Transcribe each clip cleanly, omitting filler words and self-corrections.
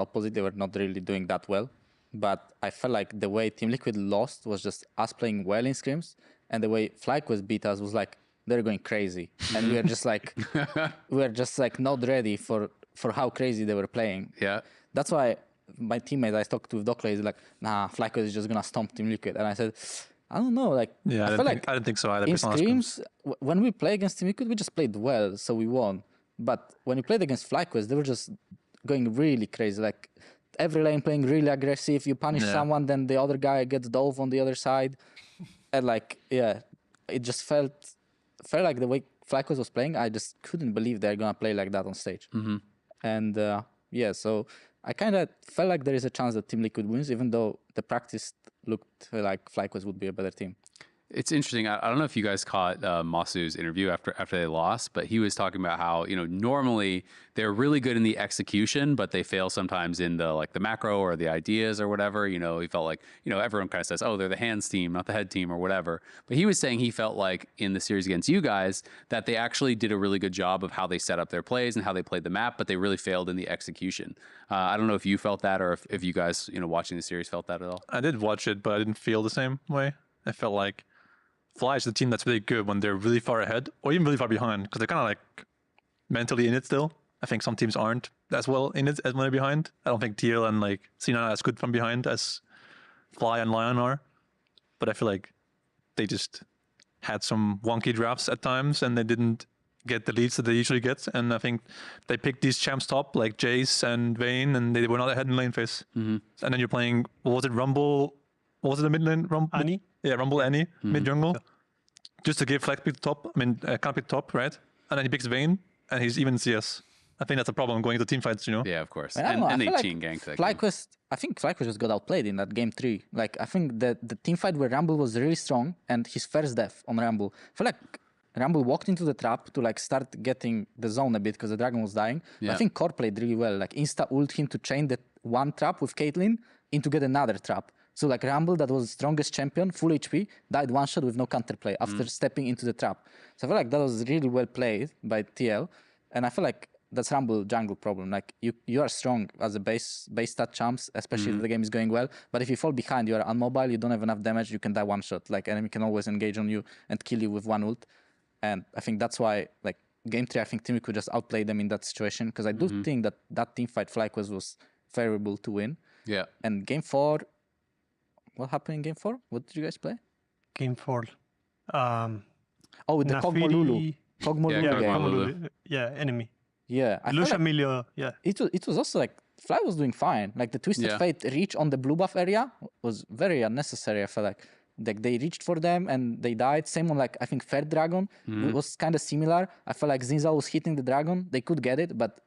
opposite. They were not really doing that well. But I felt like the way Team Liquid lost was just us playing well in scrims, and the way FlyQuest beat us was like they're going crazy, and we were just like not ready for how crazy they were playing. Yeah, that's why my teammate I talked with Dokla is like, nah, FlyQuest is just gonna stomp Team Liquid, and I said, I don't know, like I didn't think so either. In scrims, when we play against Team Liquid, we just played well, so we won. But when we played against FlyQuest, they were just going really crazy, like every lane playing really aggressive. You punish someone, then the other guy gets dove on the other side, and like it just felt like the way FlyQuest was playing, I just couldn't believe they're gonna play like that on stage. And so I kind of felt like there is a chance that Team Liquid wins, even though the practice looked like FlyQuest would be a better team. It's interesting. I don't know if you guys caught Masu's interview after they lost, but he was talking about how, normally they're really good in the execution, but they fail sometimes in the macro or the ideas or whatever. He felt like, everyone kind of says, oh, they're the hands team, not the head team or whatever. But he was saying he felt like in the series against you guys that they actually did a really good job of how they set up their plays and how they played the map, but they really failed in the execution. I don't know if you felt that or if you guys, watching the series felt that at all. I did watch it, but I didn't feel the same way. I felt like Fly is the team that's really good when they're really far ahead or even really far behind, because they're kind of like mentally in it still. I think some teams aren't as well in it as when they're behind. I don't think TL and like C9 are as good from behind as Fly and Lyon are. But I feel like they just had some wonky drafts at times and they didn't get the leads that they usually get. And I think they picked these champs top like Jace and Vayne, and they were not ahead in lane phase. And then you're playing, what was it, Rumble? What was it, the mid lane? Annie? Yeah, Rumble Annie, mid jungle. Just to give Flex pick the top. I mean, can't pick top, right? And then he picks Vayne, and he's even CS. I think that's a problem going into team fights, Yeah, of course. And they chain ganked that FlyQuest, I think FlyQuest just got outplayed in that game 3. Like, I think that the team fight where Rumble was really strong, and his first death on Rumble, I feel like Rumble walked into the trap to like start getting the zone a bit because the dragon was dying. Yeah. I think Core played really well, like insta ult him to chain that one trap with Caitlyn into get another trap. So like Rumble, that was the strongest champion, full HP, died one shot with no counterplay after stepping into the trap. So I feel like that was really well played by TL. And I feel like that's Rumble jungle problem. Like you are strong as a base stat champs, especially if the game is going well. But if you fall behind, you are unmobile, you don't have enough damage, you can die one shot. Like enemy can always engage on you and kill you with one ult. And I think that's why, like game 3, I think Team could just outplay them in that situation, because I do think that team fight FlyQuest was favorable to win. Yeah. And game 4. What happened in game 4? What did you guys play? Game 4. With the Kog'Maw Kog'Maw. Yeah, enemy. Yeah. Lucia Emilio, yeah. It was also like, Fly was doing fine. Like the Twisted Fate reach on the blue buff area was very unnecessary, I feel like. Like they reached for them and they died. Same on like, I think Fair Dragon. It was kind of similar. I felt like Zinzal was hitting the dragon. They could get it, but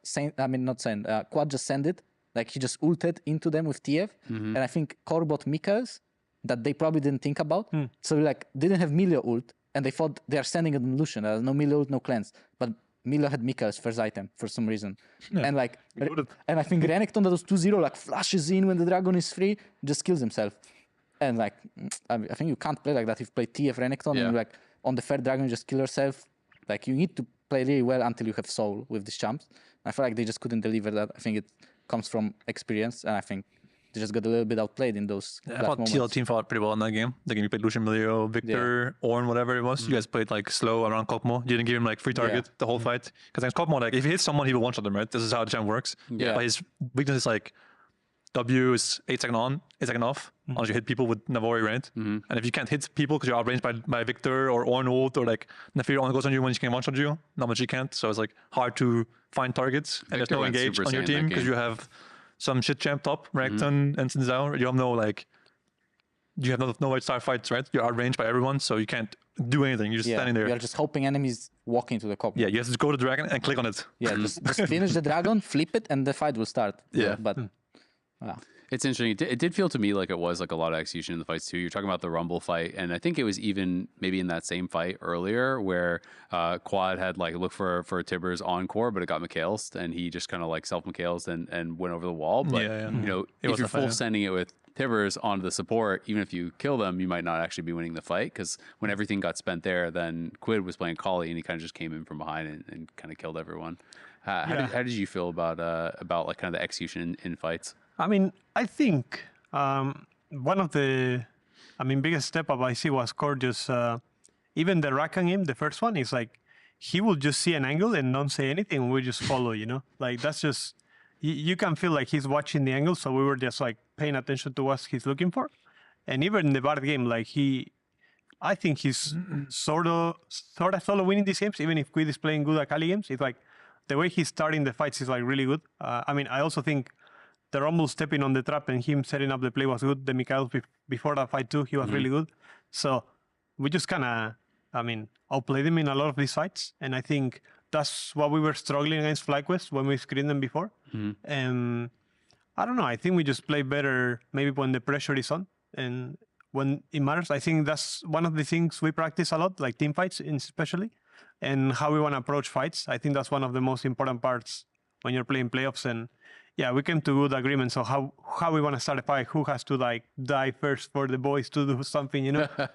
Quad just sent it. Like he just ulted into them with TF. And I think Core bought Mika's that they probably didn't think about. So like didn't have Milio ult and they thought they are sending it on Lucian. There's no Milio ult, no cleanse. But Milio had Mika's first item for some reason. Yeah. And like, and I think Renekton that was 2-0 like flashes in when the dragon is free, just kills himself. And like, I think you can't play like that if you play TF Renekton and like on the Fair Dragon you just kill yourself. Like you need to play really well until you have soul with these champs. I feel like they just couldn't deliver that. I think it comes from experience, and I think they just got a little bit outplayed in those. I thought TL team fought pretty well in that game. The game you played Lucian Milio, Victor, Ornn, whatever it was. You guys played like slow around Kog'Maw. You didn't give him like free target the whole fight. Because against Kog'Maw, like if he hits someone, he will one-shot them, right? This is how the champ works. But his weakness is like W is 8 seconds on, 8 seconds off, unless you hit people with Navori, right? And if you can't hit people because you're outranged by Victor or Ornn ult, or like Nafir only goes on you when she can one-shot you, not much she can't. So it's like hard to find targets. And there's no engage on your team because you have some shit champ top, Renekton and Xin Zhao. You have no like, you have no way to start fights, right? You're outranged by everyone, so you can't do anything. You're just standing there. You're just hoping enemies walk into the Kog'Maw. Yeah, you have to go to the dragon and click on it. Yeah, just finish the dragon, flip it, and the fight will start. Yeah. But it's interesting. It did feel to me like it was like a lot of execution in the fights too. You're talking about the Rumble fight, and I think it was even maybe in that same fight earlier where Quad had like looked for Tibbers encore, but it got McHale's, and he just kind of like self McHale's and went over the wall. But you know, if you're full sending it with Tibbers onto the support, even if you kill them, you might not actually be winning the fight, because when everything got spent there, then Quid was playing Kali and he kind of just came in from behind and kind of killed everyone. How did you feel about like kind of the execution in fights? I mean, I think one of the, biggest step up I see was Core just, even the Rakan game, the first one, is like, he will just see an angle and don't say anything, and we just follow, Like, that's just, you can feel like he's watching the angle, so we were just like paying attention to what he's looking for. And even in the Bard game, like I think he's sort of solo winning these games, even if Quid is playing good Akali games. It's like, the way he's starting the fights is like really good. I also think the Rumble stepping on the trap and him setting up the play was good. The Mikhail before that fight too, he was really good. So we just kind of, outplayed him in a lot of these fights. And I think that's what we were struggling against FlyQuest when we screened them before. I don't know. I think we just play better maybe when the pressure is on and when it matters. I think that's one of the things we practice a lot, like team fights especially, and how we want to approach fights. I think that's one of the most important parts when you're playing playoffs. And yeah, we came to good agreements on how we want to start a fight, who has to like die first for the boys to do something,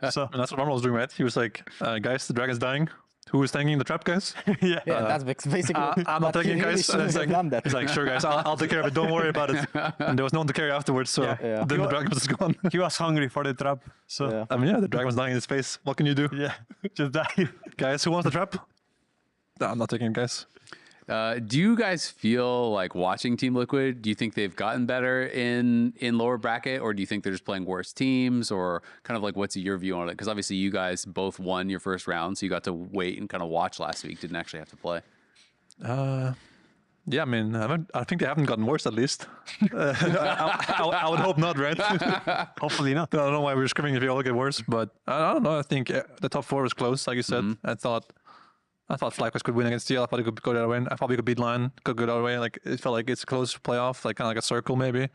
So And that's what Ronald was doing, right? He was like, guys, the dragon's dying. Who is tanking the trap, guys? Yeah, that's basically. I'm not taking guys. And he's like, sure, guys, I'll take care of it. Don't worry about it. And there was no one to carry afterwards, so then the dragon was gone. He was hungry for the trap. So the dragon was dying in his face. What can you do? Yeah, just die. Guys, who wants the trap? No, I'm not taking it, guys. Do you guys feel like watching Team Liquid? Do you think they've gotten better in lower bracket, or do you think they're just playing worse teams, or kind of like what's your view on it? Because obviously you guys both won your first round, so you got to wait and kind of watch last week. Didn't actually have to play. Yeah, I think they haven't gotten worse at least. I would hope not, right? Hopefully not. I don't know why we're screaming if they all get worse, but I don't know. I think the top 4 was close, like you said. I thought FlyQuest could win against TL. I thought it could go the other way. I thought we could beat Lyon, could go the other way. Like, it felt like it's a close playoff, like kind of like a circle maybe.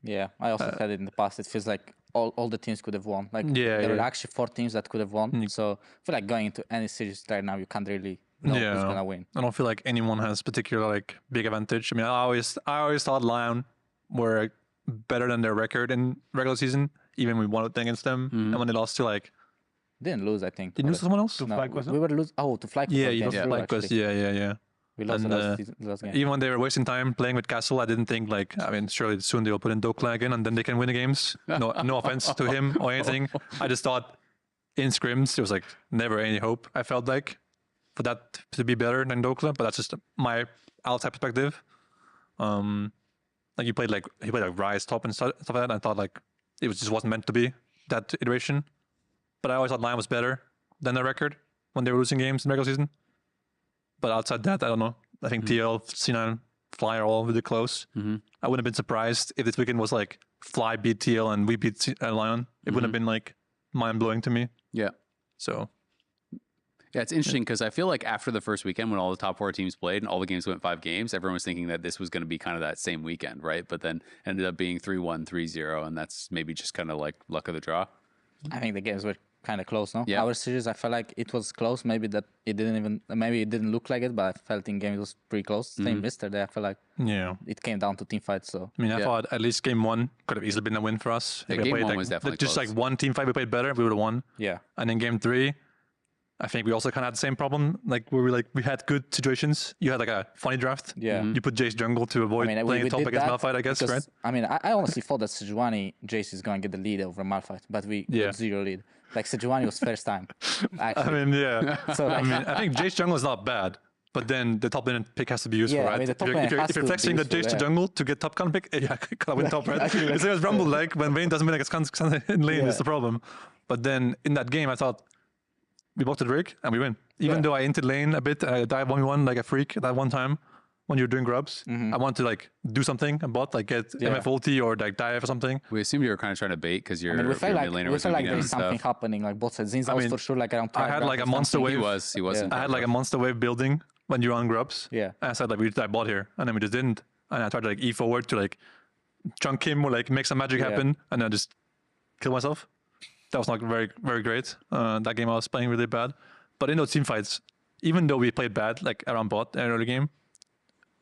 Yeah, I also said it in the past. It feels like all the teams could have won. Like there were actually 4 teams that could have won. So I feel like going into any series right now, you can't really know who's gonna win. I don't feel like anyone has particular like big advantage. I always thought Lyon were better than their record in regular season, even when we won against them, and when they lost to like. Didn't lose, I think. Didn't lose to someone else? To FlyQuest? We were losing. Oh, to FlyQuest. Yeah, you lost to FlyQuest. Yeah. We lost the last game. Even when they were wasting time playing with Castle, I didn't think like, surely soon they will put in Dokla again and then they can win the games. No offense to him or anything. I just thought in scrims, there was like never any hope, I felt like, for that to be better than Dokla, but that's just my outside perspective. Like he played like Rise top and stuff like that, and I thought like it just wasn't meant to be that iteration. But I always thought Lyon was better than their record when they were losing games in regular season. But outside that, I don't know. I think TL, C9, Fly are all really close. I wouldn't have been surprised if this weekend was like Fly beat TL and we beat Lyon. It wouldn't have been like mind-blowing to me. Yeah. So. Yeah, it's interesting because I feel like after the first weekend when all the top 4 teams played and all the games went 5 games, everyone was thinking that this was going to be kind of that same weekend, right? But then ended up being 3-1, 3-0, and that's maybe just kind of like luck of the draw. I think the games were kind of close, no? Yeah. Our series, I felt like it was close. Maybe it didn't look like it, but I felt in game it was pretty close. Same yesterday, I felt like it came down to team fights. So I thought at least game 1 could have easily been a win for us. Yeah, game 1 was definitely just close. like one team fight we played better, we would have won. Yeah. And in game 3, I think we also kind of had the same problem, like where we had good situations. You had like a funny draft. Yeah. You put Jace jungle to avoid playing top against Malphite, I guess, because, right? I honestly thought that Sejuani Jace is going to get the lead over Malphite, but we got 0 lead. Like Sejuani was first time. Actually. So like, I think Jace jungle is not bad, but then the top lane pick has to be useful, right? the top lane if you're flexing the Jace to jungle to get top con pick, gotta win top, right? It's like Rumble, like when Vayne doesn't win against in lane is the problem. But then in that game, I thought we bought the Drake and we win. Even though I entered lane a bit, I dive 1v1 like a freak that one time when you're doing grubs. I want to like do something and bot, like get MF ulti or like dive or something. We assumed you were kind of trying to bait because you're we felt like, mid laner was there's something happening, like both sides. Zinza was for sure like around 12. I had like a monster wave. He wasn't. I had like a monster wave building when you're on grubs. Yeah. And I said like we dive bot here, and then we just didn't. And I tried to like E forward to like chunk him or like make some magic happen, and then just kill myself. That was not very, very great. That game I was playing really bad. But in those team fights, even though we played bad, like around bot in early game,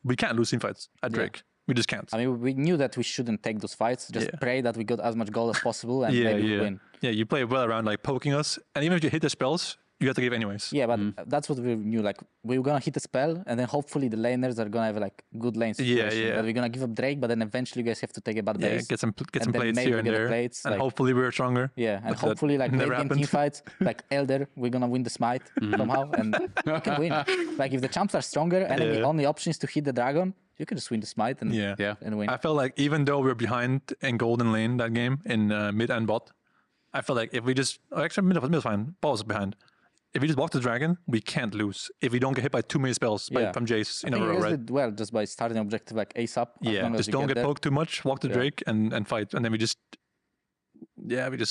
we can't lose team fights at Drake. We just can't. I mean, we knew that we shouldn't take those fights. Just pray that we got as much gold as possible and maybe we win. Yeah, you play well around like poking us. And even if you hit the spells, you have to give anyways. Yeah, but that's what we knew. Like, we were gonna hit a spell, and then hopefully the laners are gonna have like good lane situation. But we're gonna give up Drake, but then eventually you guys have to take a bad base. Get some and plates here and there, plates, and like, hopefully we're stronger. Yeah, and hopefully like late game team fights, like Elder, we're gonna win the smite somehow, and we can win. Like if the champs are stronger, and then the only option is to hit the dragon, you can just win the smite and win. I felt like even though we were behind in golden lane that game in mid and bot, I felt like if we just actually mid was fine, bot was behind. If we just walk the dragon, we can't lose. If we don't get hit by too many spells from Jace in a row, right? Did well just by starting objective like ASAP. Just don't get poked too much. Walk the Drake and fight, and then we just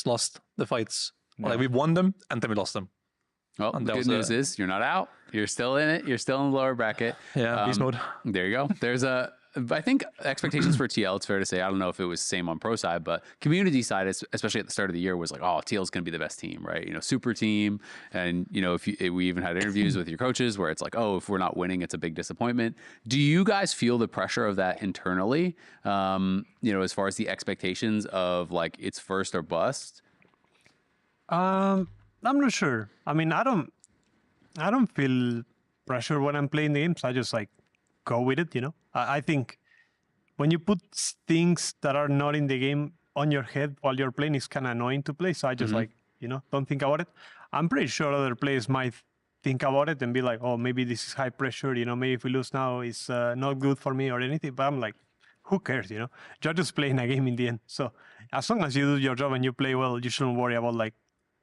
lost the fights. Like we won them and then we lost them. Well, the good news is you're not out. You're still in it. You're still in the lower bracket. Yeah, beast mode. There you go. There's I think expectations for TL, it's fair to say, I don't know if it was same on pro side, but community side, especially at the start of the year, was like, oh, TL is going to be the best team, right? You know, super team. And, you know, we even had interviews with your coaches where it's like, oh, if we're not winning, it's a big disappointment. Do you guys feel the pressure of that internally, you know, as far as the expectations of like it's first or bust? I'm not sure. I mean, I don't feel pressure when I'm playing the games. I just like go with it, you know. I think when you put things that are not in the game on your head while you're playing, it's kind of annoying to play. So I just like, you know, don't think about it. I'm pretty sure other players might think about it and be like, oh, maybe this is high pressure. You know, maybe if we lose now, it's not good for me or anything. But I'm like, who cares, you know? You're just playing a game in the end. So as long as you do your job and you play well, you shouldn't worry about like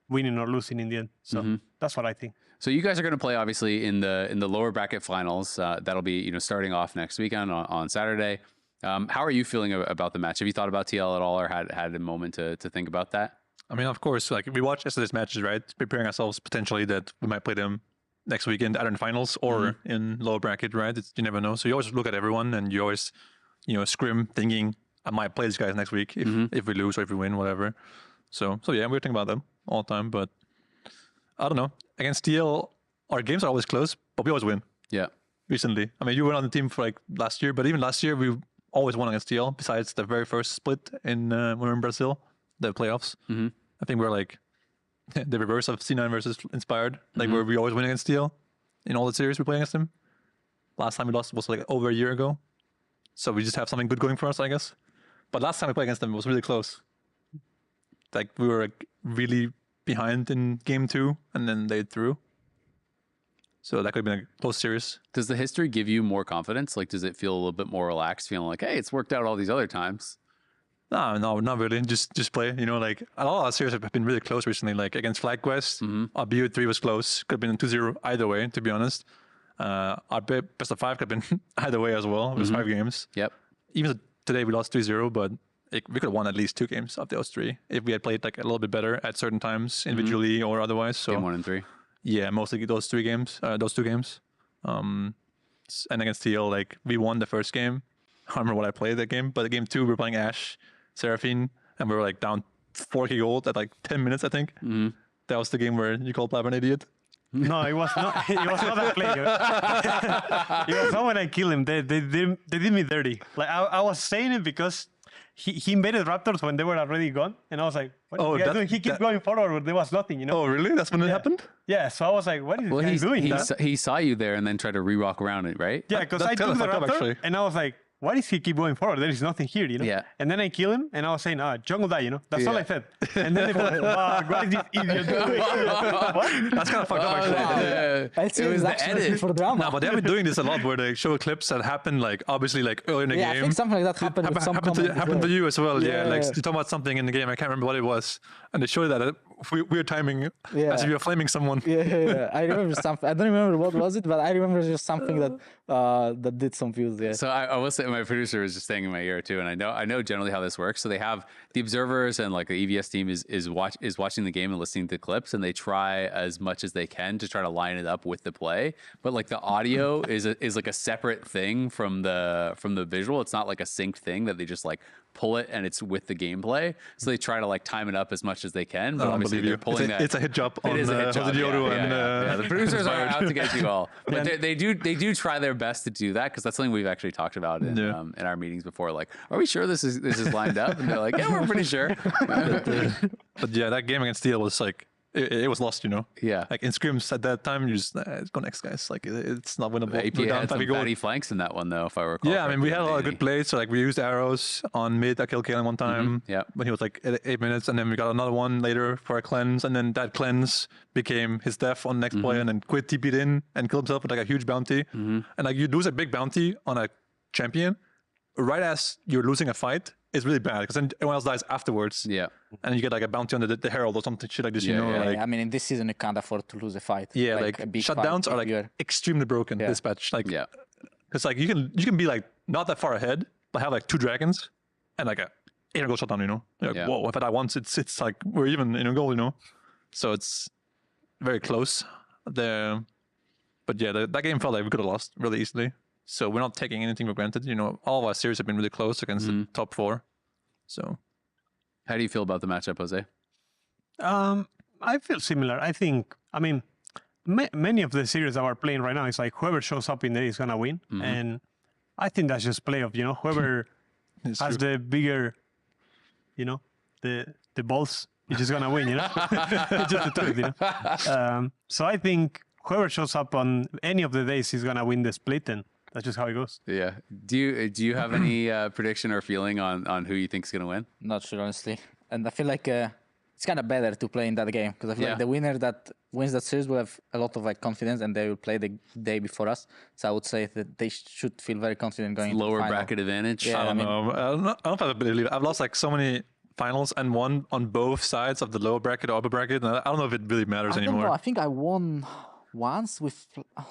winning or losing in the end. So that's what I think. So you guys are going to play obviously in the lower bracket finals. That'll be, you know, starting off next weekend on Saturday. How are you feeling about the match? Have you thought about TL at all, or had a moment to think about that? I mean, of course, like we watch yesterday's matches, right? Preparing ourselves potentially that we might play them next weekend, either in finals or in lower bracket, right? You never know. So you always look at everyone and you always, you know, scrim thinking I might play these guys next week if we lose or if we win, whatever. So yeah, we're thinking about them all the time, but I don't know. Against TL, our games are always close, but we always win. Yeah. Recently. I mean, you were on the team for like last year, but even last year, we always won against TL, besides the very first split when we were in Brazil, the playoffs. I think we're like the reverse of C9 versus Inspired, like where we always win against TL in all the series we play against them. Last time we lost was like over a year ago. So we just have something good going for us, I guess. But last time we played against them, it was really close. Like we were like really behind in game 2 and then they threw. So that could have been a close series. Does the history give you more confidence? Like, does it feel a little bit more relaxed, feeling like, hey, it's worked out all these other times? No, not really. Just play. You know, like a lot of our series have been really close recently. Like against FlagQuest, our BO3 was close. Could have been 2-0 either way, to be honest. Our best of 5 could have been either way as well. It was 5 games. Yep. Even today we lost 3-0, but we could have won at least 2 games of those 3 if we had played like a little bit better at certain times, individually or otherwise. So game 1 and 3. Yeah, mostly those 2 games. And against TL, like we won the first game. I don't remember what I played that game, but game 2 we were playing Ashe, Seraphine, and we were like down 4k gold at like 10 minutes, I think. That was the game where you called Blab an idiot. No, it was not. It was not that play. It was not when I killed him. They did me dirty. Like I was saying it because he invaded Raptors when they were already gone, and I was like, "What is he doing?" He kept going forward, but there was nothing, you know. Oh, really? That's when it happened? Yeah. So I was like, "What is he doing?" He saw you there and then tried to re-walk around it, right? Yeah, because I took the Raptor, and I was like, why does he keep going forward? There is nothing here, you know? Yeah. And then I kill him, and I was saying, jungle die, you know? That's all I said. And then they were like, what is this idiot doing? What? That's kind of fucked up, actually. It was the edit for drama. No, but they've been doing this a lot where they show clips that happen, like, obviously, like, early in the game. I think something like that happened with some happened to you as well, yeah. Like, you talk about something in the game, I can't remember what it was. And they showed that weird timing, as if you're flaming someone. Yeah. I remember something. I don't remember what was it, but I remember just something that did some views. Yeah. So I will say, my producer was just saying in my ear too, and I know generally how this works. So they have the observers and like the EVS team is watching the game and listening to clips, and they try as much as they can to try to line it up with the play. But like the audio is like a separate thing from the visual. It's not like a synced thing that they just like pull it and it's with the gameplay. So they try to like time it up as much as they can. But obviously they're pulling it's a hit job on the the producers are out to get you all. But they do try their best to do that, because that's something we've actually talked about in our meetings before. Like, are we sure this is lined up? And they're like, yeah, we're pretty sure. But yeah, that game against TL was like it was lost, you know. Yeah. Like in scrims at that time, you just go next, guys. Like it's not winnable. AP had some fatty flanks in that one though, if I recall. Yeah, I mean we had a lot of good plays. So like we used arrows on mid. I killed Kalen one time. Yeah. When he was like at 8 minutes, and then we got another one later for a cleanse, and then that cleanse became his death on next play, and then Quid TP'd in and killed himself with like a huge bounty. And like you lose a big bounty on a champion right as you're losing a fight. It's really bad because then everyone else dies afterwards. Yeah. And you get like a bounty on the herald or something shit like this, you know. Yeah. Like, I mean, in this season, you can't afford to lose a fight. yeah, like a big shutdowns fight are like extremely broken this patch. Like, because like you can be like not that far ahead, but have like 2 dragons and like a 800 goal shutdown, you know. Like, whoa, if I die once, it's like we're even in a goal, you know. So it's very close there. But yeah, that game felt like we could have lost really easily. So we're not taking anything for granted. You know, all of our series have been really close against the top 4. So, how do you feel about the matchup, Jose? I feel similar. I think, I mean, many of the series that we're playing right now, it's like whoever shows up in there is going to win. And I think that's just playoff, you know, whoever has the bigger, you know, the balls, is just going to win, you know. It's just the truth, you know. So I think whoever shows up on any of the days is going to win the split, and that's just how it goes. Yeah. Do you have any prediction or feeling on who you think is going to win? Not sure, honestly. And I feel like it's kind of better to play in that game because I feel like the winner that wins that series will have a lot of like confidence, and they will play the day before us. So I would say that they should feel very confident going into the final. Bracket advantage. Yeah, I don't know. I don't know if I believe it. I've lost like so many finals and won on both sides of the lower bracket or upper bracket. And I don't know if it really matters anymore. I don't know. I think I won once with,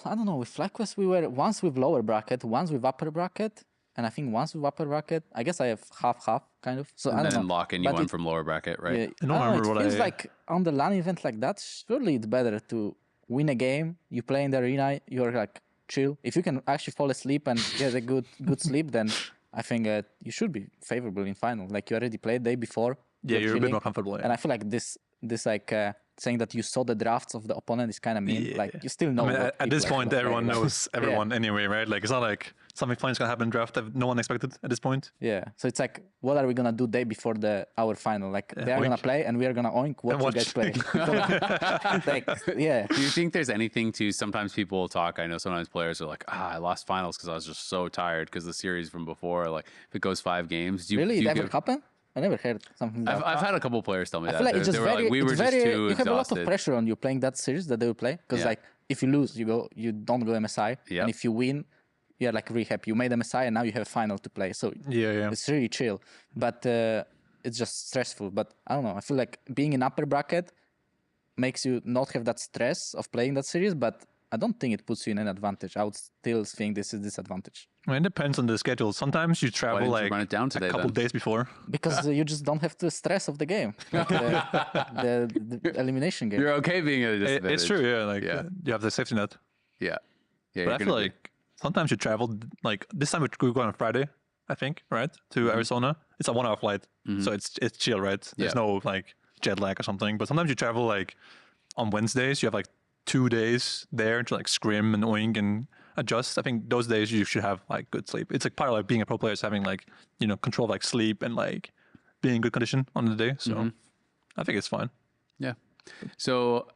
I don't know, with FlyQuest we were once with lower bracket, once with upper bracket, and I think once with upper bracket. I guess I have half kind of. So and I don't then know. Lock-in, you won from lower bracket, right? Yeah, I don't remember it what feels like on the LAN event like that, surely it's better to win a game, you play in the arena, you're like chill. If you can actually fall asleep and get a good sleep, then I think you should be favorable in final. Like you already played the day before. Yeah, you're a bit more comfortable. Yeah. And I feel like this like saying that you saw the drafts of the opponent is kind of mean. Yeah. Like you still know. I mean, at this point, everyone knows everyone anyway, right? Like it's not like something funny is gonna happen in draft that no one expected at this point. Yeah. So it's like, what are we gonna do day before our final? Like they are gonna play and we are gonna oink what you guys play. Like, yeah. Do you think there's anything to sometimes people will talk? I know sometimes players are like, I lost finals because I was just so tired because the series from before. Like if it goes 5 games, really, it ever happened? I never heard something like that. I've had a couple players tell me that. I feel like it's just very, we were it's very, just too you have a lot of exhausted. pressure on you playing that series that they will play. Because like if you lose, you don't go MSI. And if you win, you're like really happy. You made MSI and now you have a final to play. So it's really chill. But it's just stressful. But I don't know. I feel like being in upper bracket makes you not have that stress of playing that series. But I don't think it puts you in an advantage. I would still think this is disadvantage. I mean, it depends on the schedule. Sometimes you travel like run it down today, a couple days before. Because you just don't have the stress of the game, like the elimination game. You're okay being at a disadvantage. It's true, yeah. Like you have the safety net. Yeah. But I feel like sometimes you travel, like this time we go on a Friday, I think, right? To Arizona. It's a 1-hour flight. So it's chill, right? There's no like jet lag or something. But sometimes you travel like on Wednesdays, you have like 2 days there to like scrim and oink and adjust. I think those days you should have like good sleep. It's like part of like being a pro player is having like, you know, control of like sleep and like being in good condition on the day. So I think it's fine. Yeah. So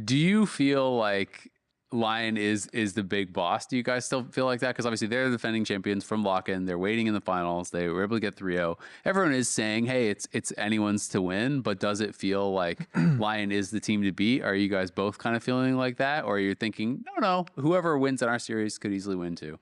do you feel like Lyon is the big boss? Do you guys still feel like that? Because obviously they're the defending champions from Lock-in. They're waiting in the finals. They were able to get 3-0. Everyone is saying, hey, it's anyone's to win, but does it feel like Lyon is the team to beat? Are you guys both kind of feeling like that? Or are you thinking, no, whoever wins in our series could easily win too?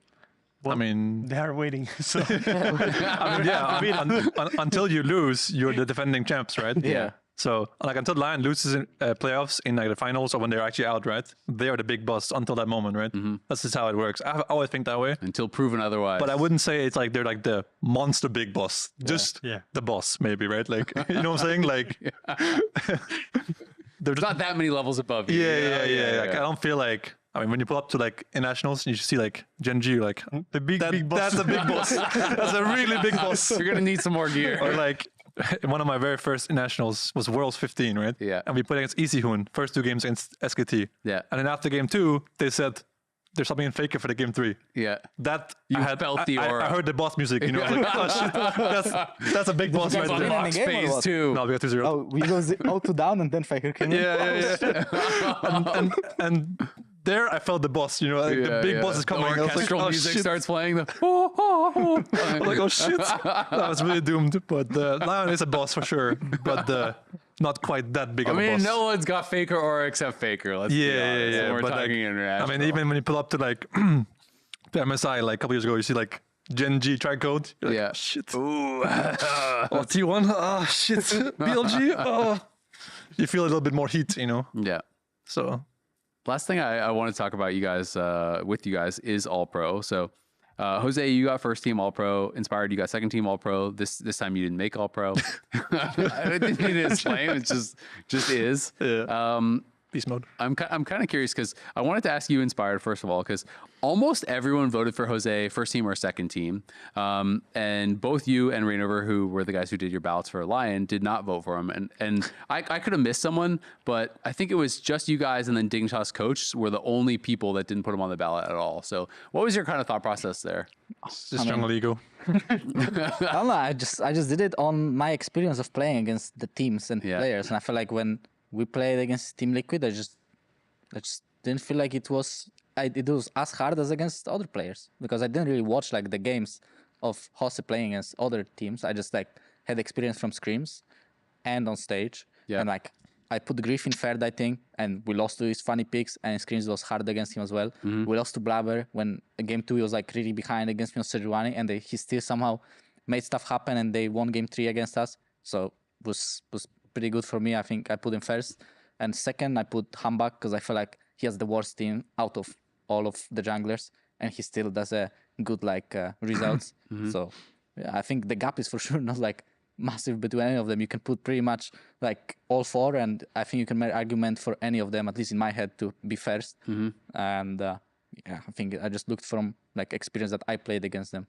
Well, I mean, they are waiting. So I mean, until you lose, you're the defending champs, right? Yeah. So, like, until Lyon loses in playoffs in like the finals or when they're actually out, right? They are the big boss until that moment, right? That's just how it works. I always think that way. Until proven otherwise. But I wouldn't say it's like they're like the monster big boss. Just the boss, maybe, right? Like, you know what I'm saying? Like, there's not that many levels above you. Yeah. Like, I don't feel like. I mean, when you pull up to like in nationals, you see like Gen G, like the big boss. That's a big boss. That's a really big boss. You're gonna need some more gear. Or like one of my very first nationals was Worlds 15, right? Yeah. And we played against Easy Hoon, first 2 games against SKT. Yeah. And then after game 2, they said, there's something in Faker for the game 3. Yeah. That You felt the aura. I heard the boss music, you know. I was like, oh, shit, that's a big boss right guys there. win in the game or phase what? 2. No, we got 2-0. Oh, we go 0-2 down and then Faker came in. Yeah. and there I felt the boss, you know, like the big boss is coming. The I was like, orchestral oh, music shit. starts playing. I'm like, oh shit, that was really doomed. But Lyon is a boss for sure, but not quite that big of a boss. No one's got Faker aura except Faker. Let's be honest. Yeah. We're But talking like, international. I mean, even when you pull up to like to MSI like a couple years ago, you see like Gen G try code. You're like, Yeah. shit. Ooh. Oh, T1. Oh shit. BLG. Oh. You feel a little bit more heat, you know. Yeah. So. Last thing I want to talk about you guys with you guys is All Pro. So Jose, you got first team All Pro. Inspired, you got second team All Pro. This time you didn't make All Pro. I didn't need to explain. It just is. Yeah. Beast mode. I'm kind of curious because I wanted to ask you, Inspired, first of all, because almost everyone voted for Jose first team or second team, and both you and Rainover, who were the guys who did your ballots for Lyon, did not vote for him. And I could have missed someone, but I think it was just you guys and then Dignitas coach were the only people that didn't put him on the ballot at all. So what was your kind of thought process there? Just jungle ego. I don't know. I just did it on my experience of playing against the teams and players, and I feel like when we played against Team Liquid, I just didn't feel like it was as hard as against other players, because I didn't really watch like the games of Jose playing against other teams. I just like had experience from scrims and on stage, and like I put Griff in third, I think, and we lost to his funny picks, and scrims was hard against him as well. We lost to Blabber when game 2 he was like really behind against me on Sejuani, and he still somehow made stuff happen, and they won game 3 against us. So it was pretty good for me. I think I put him first, and second I put Hambak because I feel like he has the worst team out of all of the junglers, and he still does a good like results. So yeah, I think the gap is for sure not like massive between any of them. You can put pretty much like all 4, and I think you can make argument for any of them, at least in my head, to be first. And yeah, I think I just looked from like experience that I played against them.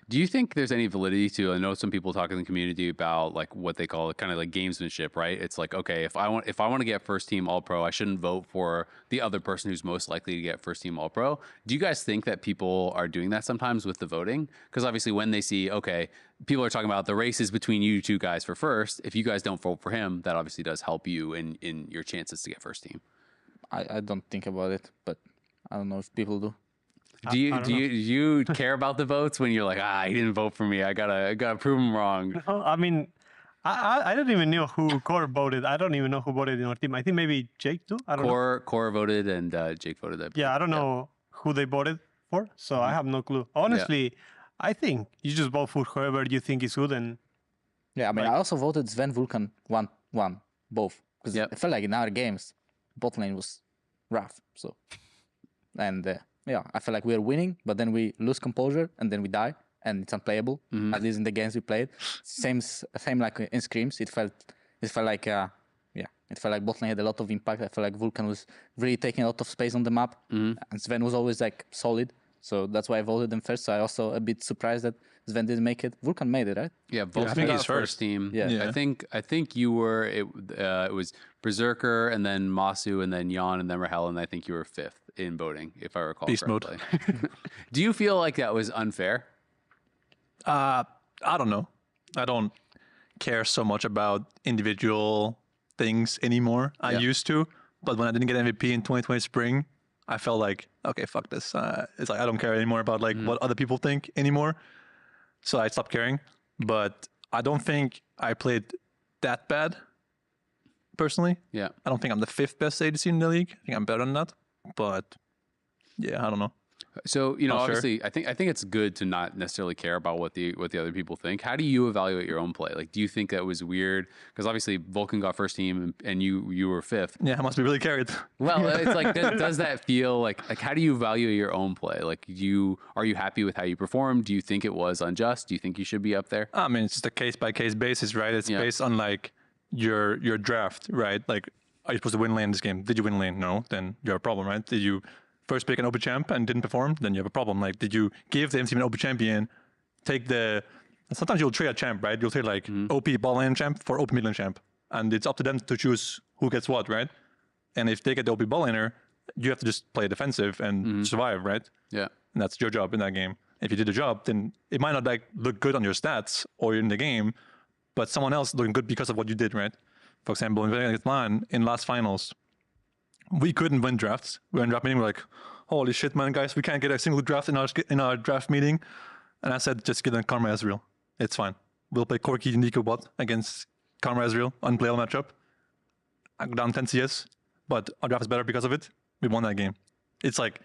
Do you think there's any validity to? I know some people talk in the community about like what they call kind of like gamesmanship, right? It's like, okay, if I want to get first team All Pro, I shouldn't vote for the other person who's most likely to get first team All Pro. Do you guys think that people are doing that sometimes with the voting? Because obviously, when they see, okay, people are talking about the races between you two guys for first. If you guys don't vote for him, that obviously does help you in your chances to get first team. I don't think about it, but I don't know if people do. Do you care about the votes when you're like, he didn't vote for me, I gotta prove him wrong? No, I mean, I don't even know who Core voted. I don't even know who voted in our team. I think maybe Jake too. I don't know. Core voted and Jake voted. Yeah, I don't know who they voted for, so I have no clue. Honestly, I think you just vote for whoever you think is good. And yeah, I mean, I also voted Sven Vulcan 1-1 both, because I felt like in our games, bot lane was rough. So and. Yeah, I feel like we are winning, but then we lose composure and then we die, and it's unplayable. At least in the games we played, same like in scrims. It felt like it felt like botlane had a lot of impact. I felt like Vulcan was really taking a lot of space on the map, and Sven was always like solid. So that's why I voted them first. So I also a bit surprised that Sven didn't make it. Vulcan made it, right? Yeah, Vulcan got first team. Yeah. I think you were. It was Berserker and then Masu and then Jan and then Rahel, and I think you were 5th in voting, if I recall Beast correctly. mode. Do you feel like that was unfair? I don't know. I don't care so much about individual things anymore. I used to, but when I didn't get MVP in 2020 spring, I felt like, okay, fuck this. It's like I don't care anymore about like what other people think anymore. So I stopped caring. But I don't think I played that bad, personally. Yeah. I don't think I'm the 5th best ADC in the league. I think I'm better than that. But yeah, I don't know. So, obviously, I think it's good to not necessarily care about what the other people think. How do you evaluate your own play? Like, do you think that was weird? Because obviously, Vulcan got first team and you were 5th. Yeah, I must be really carried. Well, it's like, does that feel like how do you evaluate your own play? Like, are you happy with how you performed? Do you think it was unjust? Do you think you should be up there? I mean, it's just a case by case basis, right? It's based on like your draft, right? Like, are you supposed to win lane this game? Did you win lane? No, then you have a problem, right? Did you first pick an OP champ and didn't perform? Then you have a problem. Like, did you give the team an OP champion? Sometimes you'll trade a champ, right? You'll trade like OP ball lane champ for OP mid lane champ, and it's up to them to choose who gets what, right? And if they get the OP ball laner, you have to just play defensive and survive, right? Yeah. And that's your job in that game. If you did the job, then it might not like look good on your stats or in the game, but someone else looking good because of what you did, right? For example, in Lyon, in last finals, we couldn't win drafts. We were in draft meeting, we're like, holy shit, man, guys, we can't get a single draft in our draft meeting. And I said, just get on Karma Ezreal. It's fine. We'll play Corki and Nico bot against Karma Ezreal, unplayable matchup. I go down 10 CS, but our draft is better because of it. We won that game. It's like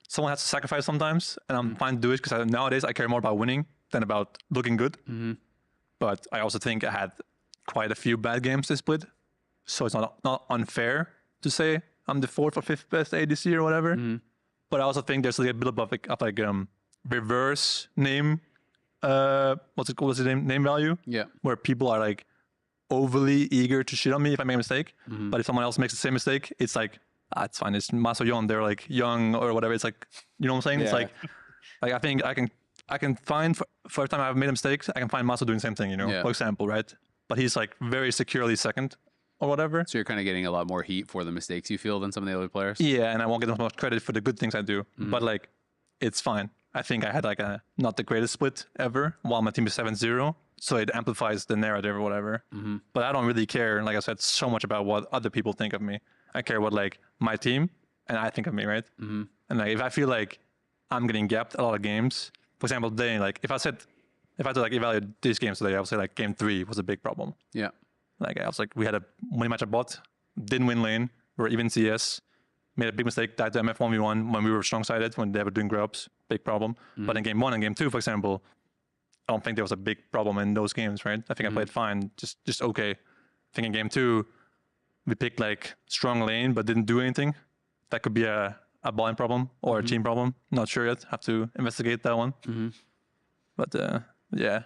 someone has to sacrifice sometimes, and I'm fine to do it because nowadays I care more about winning than about looking good. But I also think I had quite a few bad games this split, so it's not unfair to say I'm the 4th or 5th best ADC or whatever. But I also think there's like a bit of reverse name. What's it called? What's the name value? Yeah. Where people are like overly eager to shit on me if I make a mistake. But if someone else makes the same mistake, it's like, it's fine. It's Masoyon. They're like young or whatever. It's like, you know what I'm saying? Yeah. It's like I think I can find for time I've made a mistake, I can find Maso doing the same thing, you know, Yeah. for example, right? But he's like very securely second or whatever. So you're kind of getting a lot more heat for the mistakes you feel than some of the other players. Yeah, and I won't get as much credit for the good things I do. But like, it's fine. I think I had like not the greatest split ever while my team is 7-0. So it amplifies the narrative or whatever. But I don't really care, like I said, so much about what other people think of me. I care what like my team and I think of me, right? And like if I feel like I'm getting gapped a lot of games, for example, today, like if I had to like evaluate these games today, I would say like game 3 was a big problem. Yeah. Like I was like, we had a winning matchup bot, didn't win lane, we were even CS, made a big mistake, died to MF 1v1 when we were strong-sided, when they were doing grubs, big problem. But in game 1 and game 2, for example, I don't think there was a big problem in those games, right? I think I played fine, just okay. I think in game 2, we picked like strong lane, but didn't do anything. That could be a blind problem or a team problem. Not sure yet. Have to investigate that one. But yeah.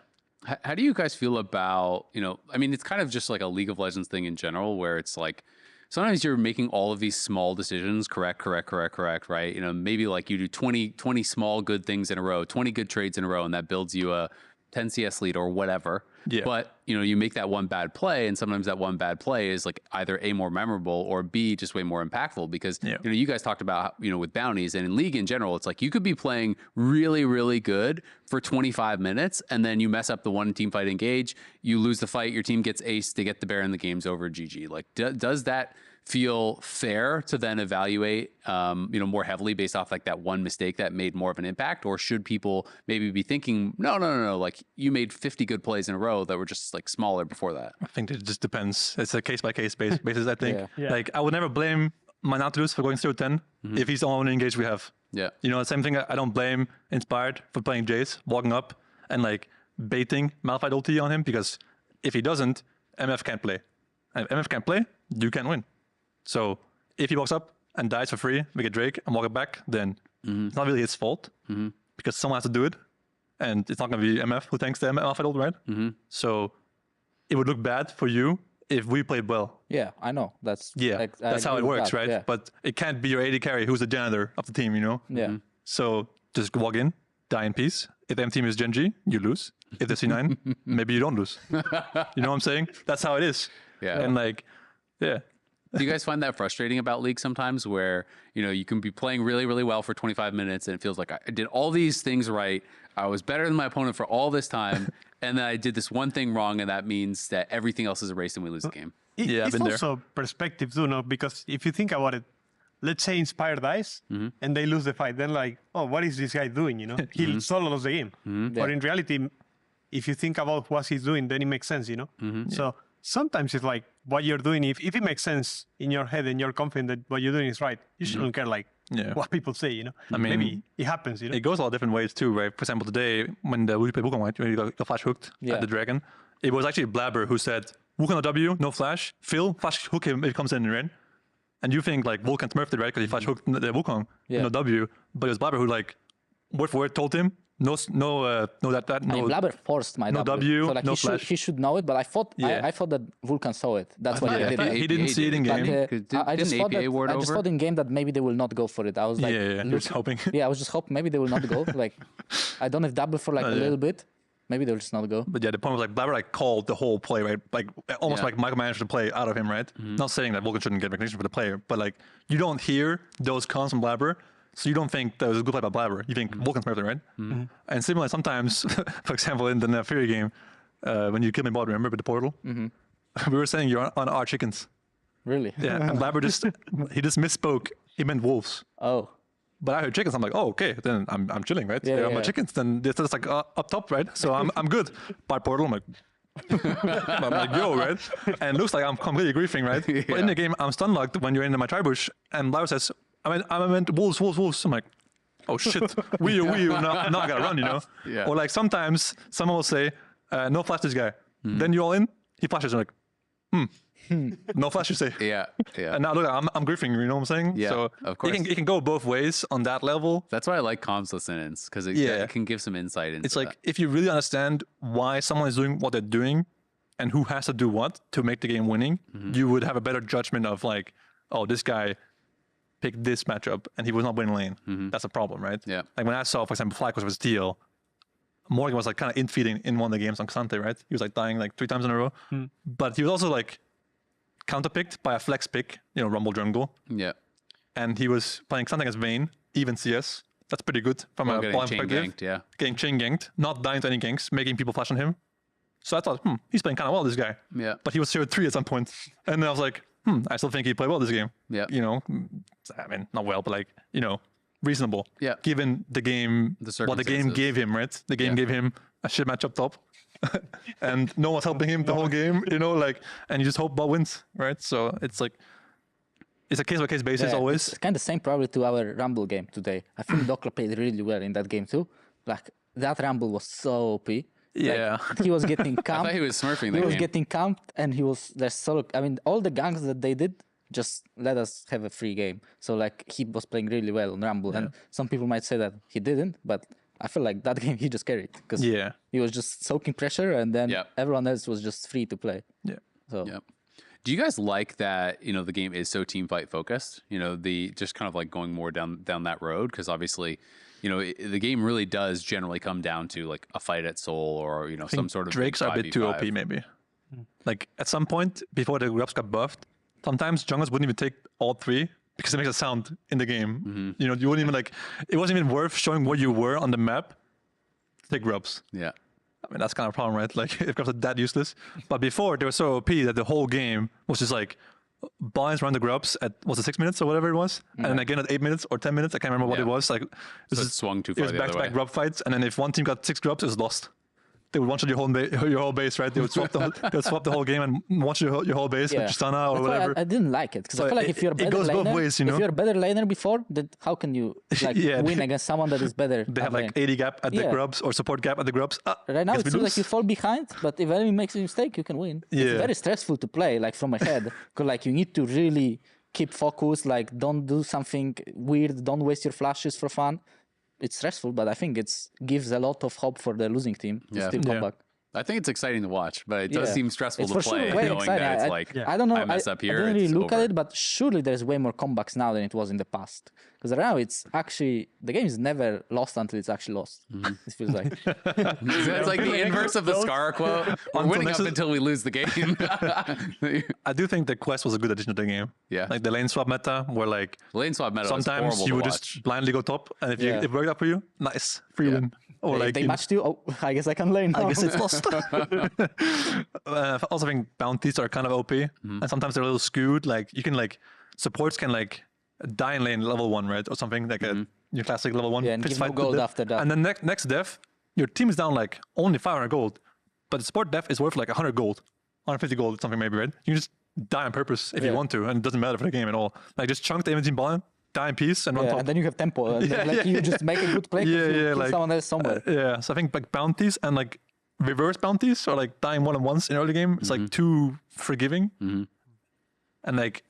How do you guys feel about, I mean, it's kind of just like a League of Legends thing in general, where it's like, sometimes you're making all of these small decisions, correct, right? Maybe like you do 20 small good things in a row, 20 good trades in a row, and that builds you a 10 CS lead or whatever. Yeah. But, you make that one bad play, and sometimes that one bad play is like either A, more memorable, or B, just way more impactful because, you guys talked about, with bounties and in League in general, it's like you could be playing really, really good for 25 minutes, and then you mess up the one team fight engage, you lose the fight, your team gets aced, they get the Baron, the game's over, GG. Like, does that feel fair to then evaluate, more heavily based off like that one mistake that made more of an impact? Or should people maybe be thinking, no, like you made 50 good plays in a row that were just like smaller before that? I think it just depends. It's a case-by-case basis, I think. Yeah. Like, I would never blame my Nautilus for going 0-10 if he's the only engage we have. Yeah. Same thing, I don't blame Inspired for playing Jace, walking up and like baiting Malphite ulti on him, because if he doesn't, MF can't play. And if MF can't play, you can't win. So if he walks up and dies for free, we get Drake and walk it back, then it's not really his fault because someone has to do it. And it's not going to be MF who tanks the Malphite ult, right? So it would look bad for you if we played well. Yeah, I know. That's That's how it works, right? Yeah. But it can't be your AD carry who's the janitor of the team, Yeah. So just walk in, die in peace. If the M team is Gen G, you lose. If they're C9, maybe you don't lose. You know what I'm saying? That's how it is. Yeah. And like, yeah. Do you guys find that frustrating about League sometimes, where, you can be playing really, really well for 25 minutes and it feels like I did all these things right, I was better than my opponent for all this time, and then I did this one thing wrong, and that means that everything else is erased and we lose the game? I've It's been there. also perspective too, no? Because if you think about it, let's say Inspire dies and they lose the fight, then like, oh, what is this guy doing? He solo lost the game. But in reality, if you think about what he's doing, then it makes sense, So sometimes it's like what you're doing, if it makes sense in your head and you're confident that what you're doing is right, you shouldn't care like what people say, I mean, maybe it happens, It goes a lot of different ways too, right? For example, today when we played Wukong, right, when you got flash hooked at the dragon, it was actually Blabber who said, Wukong no W, no flash, Phil, flash hook him if he comes in, right? And you think like Vulcan smurfed it, right? Because he flash hooked the Wukong, no W, but it was Blabber who like word for word told him, no, I mean, Blabber forced my no W, so like no he flash. he should know it, but I thought I thought that Vulcan saw it. That's why he did it. He didn't see it in game. I just thought APA word I just over? thought in game that maybe they will not go for it. I was like, Yeah, he was hoping. Yeah, I was just hoping maybe they will not go. Like, I don't have double for like a little bit, Maybe they'll just not go. But yeah, the point was like Blabber like called the whole play, right? Like almost like micromanaged the play out of him, right? Not saying that Vulcan shouldn't get recognition for the player, but like you don't hear those cons from Blabber, so you don't think that was a good play by Blabber. You think Vulcan's better, right? And similarly, sometimes, for example, in the Nefiri game, when you killed me bot, remember with the portal? We were saying you're on our chickens. Really? Yeah, and Blabber just misspoke. He meant wolves. Oh. But I heard chickens. I'm like, oh, okay. Then I'm chilling, right? Yeah, They're yeah. my chickens. Then it's just like up top, right? So I'm good. By portal, I'm like, I'm like, yo, right? And it looks like I'm completely griefing, right? But in the game, I'm stun locked when you're in my tribush, and Blabber says, I meant wolves. I'm like, oh shit, we now I gotta run, you know? Yeah. Or like sometimes someone will say, no flash this guy. Then you all in, he flashes, you're like, no flash, you say. Yeah. And now look, I'm griefing, you know what I'm saying? Yeah, So of course. it can go both ways on that level. That's why I like comms listenings, because it can give some insight into It's like that. if you really understand why someone is doing what they're doing and who has to do what to make the game winning, you would have a better judgment of like, oh, this guy picked this matchup and he was not winning lane. That's a problem, right? Yeah. Like when I saw, for example, Flag was TL, Morgan was like kind of in-feeding in one of the games on Xante, right? He was like dying like 3 times in a row. But he was also like counterpicked by a flex pick, you know, Rumble jungle. Yeah. And he was playing something as Vayne, even CS. That's pretty good from a Getting ball chain perspective. ganked, yeah. Getting chain ganked, not dying to any ganks, making people flash on him. So I thought, he's playing kind of well, this guy. Yeah. But he was 0-3 at some point. And then I was like, I still think he played well this game. Yeah. You know, I mean, not well, but like, you know, reasonable. Yeah. Given the game, what the game circumstances. gave him, right? The game gave him a shit match up top. And no one's helping him the whole game, you know, like, and you just hope bot wins, right? So it's like, it's a case-by-case basis always. It's kind of same probably to our Rumble game today. I think Dokla played really well in that game too. Like, that Rumble was so OP. Yeah. Like, he was getting I camped. thought he was smurfing He the was game. getting camped, and he was there's so. I mean, all the ganks that they did just let us have a free game. So like he was playing really well on Rumble, and some people might say that he didn't, but I feel like that game he just carried because he was just soaking pressure, and then everyone else was just free to play. Yeah. So Do you guys like that, you know, the game is so team fight focused, you know, the just kind of like going more down that road? Because obviously, you know, the game really does generally come down to like a fight at soul or, you know, some sort of Drakes are a bit too OP maybe. Like at some point before the grubs got buffed, sometimes junglers wouldn't even take all 3 because it makes a sound in the game. You know, you wouldn't even like, it wasn't even worth showing where you were on the map to take grubs. Yeah. I mean, that's kind of a problem, right? Like, if grubs are that useless. But before, they were so OP that the whole game was just like, binds around the grubs at, was it 6 minutes or whatever it was? And then again at 8 minutes or 10 minutes, I can't remember what it was. Like, So it swung too it far was the other back-to-back way. grub fights. And then if one team got 6 grubs, it was lost. They would one-shot your whole base, right? They would swap the whole game and one-shot your whole base with Tristana or That's whatever. why I didn't like it because I So feel like if you're a better it goes laner, both ways, you know? if you're a better laner before, then how can you like win against someone that is better? They have at like lane? 80 gap at the grubs or support gap at the grubs. Right now, guess it we seems like lose. you fall behind, but if enemy makes a mistake, you can win. It's very stressful to play, like from ahead, because like you need to really keep focus. Like, don't do something weird. Don't waste your flashes for fun. It's stressful, but I think it gives a lot of hope for the losing team to still come back. I think it's exciting to watch, but it does seem stressful It's to for play, sure way knowing exciting. that it's like, I don't know. I mess up here, I didn't really it's look at over. it, but surely there's way more comebacks now than it was in the past. Because right now it's actually the game is never lost until it's actually lost. It feels like. That's like the inverse of the Scar quote. We're winning up until we lose the game. I do think the quest was a good addition to the game. Yeah. Like the lane swap meta, where like Lane swap meta sometimes is horrible you to would watch. just blindly go top, and if it worked out for you, nice, free win. Or If like they matched you, I guess I can lane now. I guess it's lost. I also think bounties are kind of OP, and sometimes they're a little skewed. Like you can like supports can like die in lane level 1, right, or something like your classic level 1. Yeah, and fist give no fight to gold death. after that. And then next death, your team is down like only 500 gold, but the support death is worth like 100 gold, 150 gold, something maybe, right? You can just die on purpose if you want to, and it doesn't matter for the game at all. Like just chunk the enemy team ball, die in peace, and run top. And then you have tempo. And you just make a good play. You kill someone else somewhere. Yeah, so I think like bounties and like reverse bounties or like dying one-on-ones in early game is like too forgiving. And like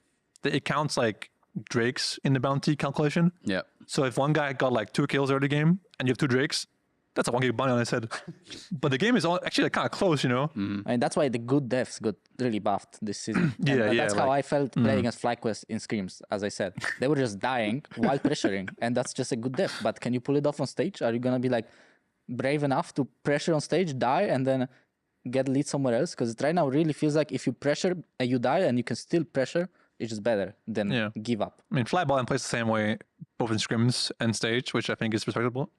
it counts like Drakes in the bounty calculation. Yeah. So if one guy got like 2 kills early game and you have 2 Drakes, that's a 1 gig bounty on his head. But the game is actually like kind of close, you know? I mean, that's why the good devs got really buffed this season. That's how I felt playing against FlyQuest in scrims, as I said. They were just dying while pressuring, and that's just a good dev. But can you pull it off on stage? Are you going to be like, brave enough to pressure on stage, die, and then get lead somewhere else. Because right now really feels like if you pressure and you die and you can still pressure, it's just better than give up. I mean, Fly Ball plays the same way, both in scrims and stage, which I think is respectable.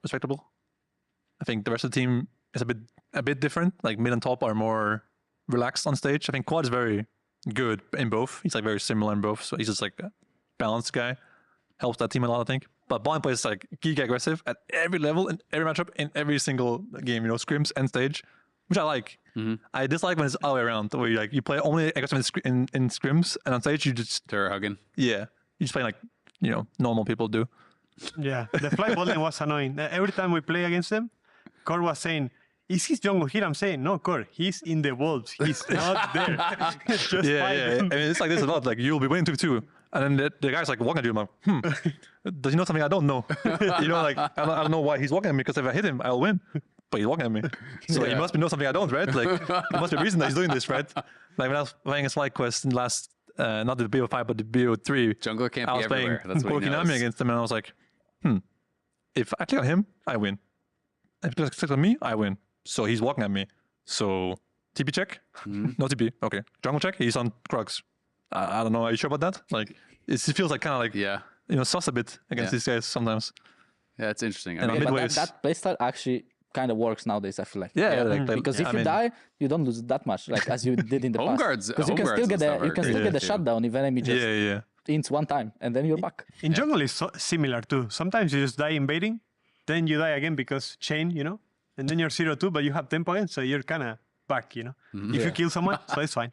I think the rest of the team is a bit different. Like mid and top are more relaxed on stage. I think Quad is very good in both. He's like very similar in both, so he's just like a balanced guy. Helps that team a lot, I think. But Ball plays like giga aggressive at every level in every matchup in every single game. Scrims and stage, which I like. I dislike when it's all the way around, where you play only aggressive in scrims, and on stage you just Terror hugging. you just play like normal people do. Yeah, the fly ball lane was annoying. Every time we play against them, Core was saying, "Is his jungle here?" I'm saying, "No, Core, he's in the wolves. He's not there." Just fight him. I mean, it's like this a lot. Like you'll be winning 2-2, and then the guy's like walking at you. I'm like, does he know something I don't know? Like I don't know why he's walking at me, because if I hit him, I'll win. But he's walking at me, so he must know something I don't, right? Like there must be a reason that he's doing this, right? Like when I was playing a Flight Quest in last, not the BO5 but the BO3, Jungler can't I be was playing everywhere. That's what he knows. Kokinami against him, and I was like, if I click on him, I win. If he clicks on me, I win. So he's walking at me. So TP check? No TP. Okay. Jungle check? He's on Krugs. I don't know. Are you sure about that? Like, it feels like kind of like, sus a bit against these guys sometimes. Yeah, it's interesting. And but that playstyle actually kind of works nowadays, I feel like. Because if you die, you don't lose that much, like as you did in the home past. guards. Because you can still get the shutdown if enemy just ints one time, and then you're back. In jungle, it's similar too. Sometimes you just die invading, then you die again because chain, and then you're 0-2, but you have tempo again, so you're kind of back, If you kill someone, so it's fine.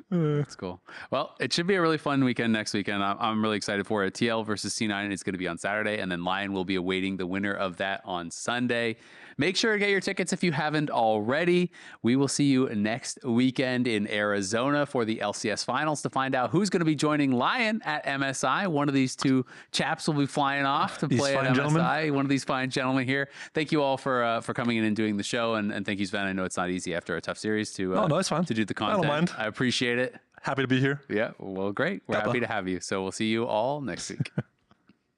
That's cool. Well, it should be a really fun weekend next weekend. I'm really excited for it. TL versus C9 is going to be on Saturday, and then Lyon will be awaiting the winner of that on Sunday. Make sure to get your tickets if you haven't already. We will see you next weekend in Arizona for the LCS finals to find out who's going to be joining Lyon at MSI. One of these two chaps will be flying off to play at MSI. Gentlemen. One of these fine gentlemen here. Thank you all for coming in and doing the show, and thank you, Sven. I know it's not easy after a tough series to it's fine. to do the content. I don't mind. I appreciate it. Happy to be here. Yeah, well, great. We're happy to have you. So we'll see you all next week.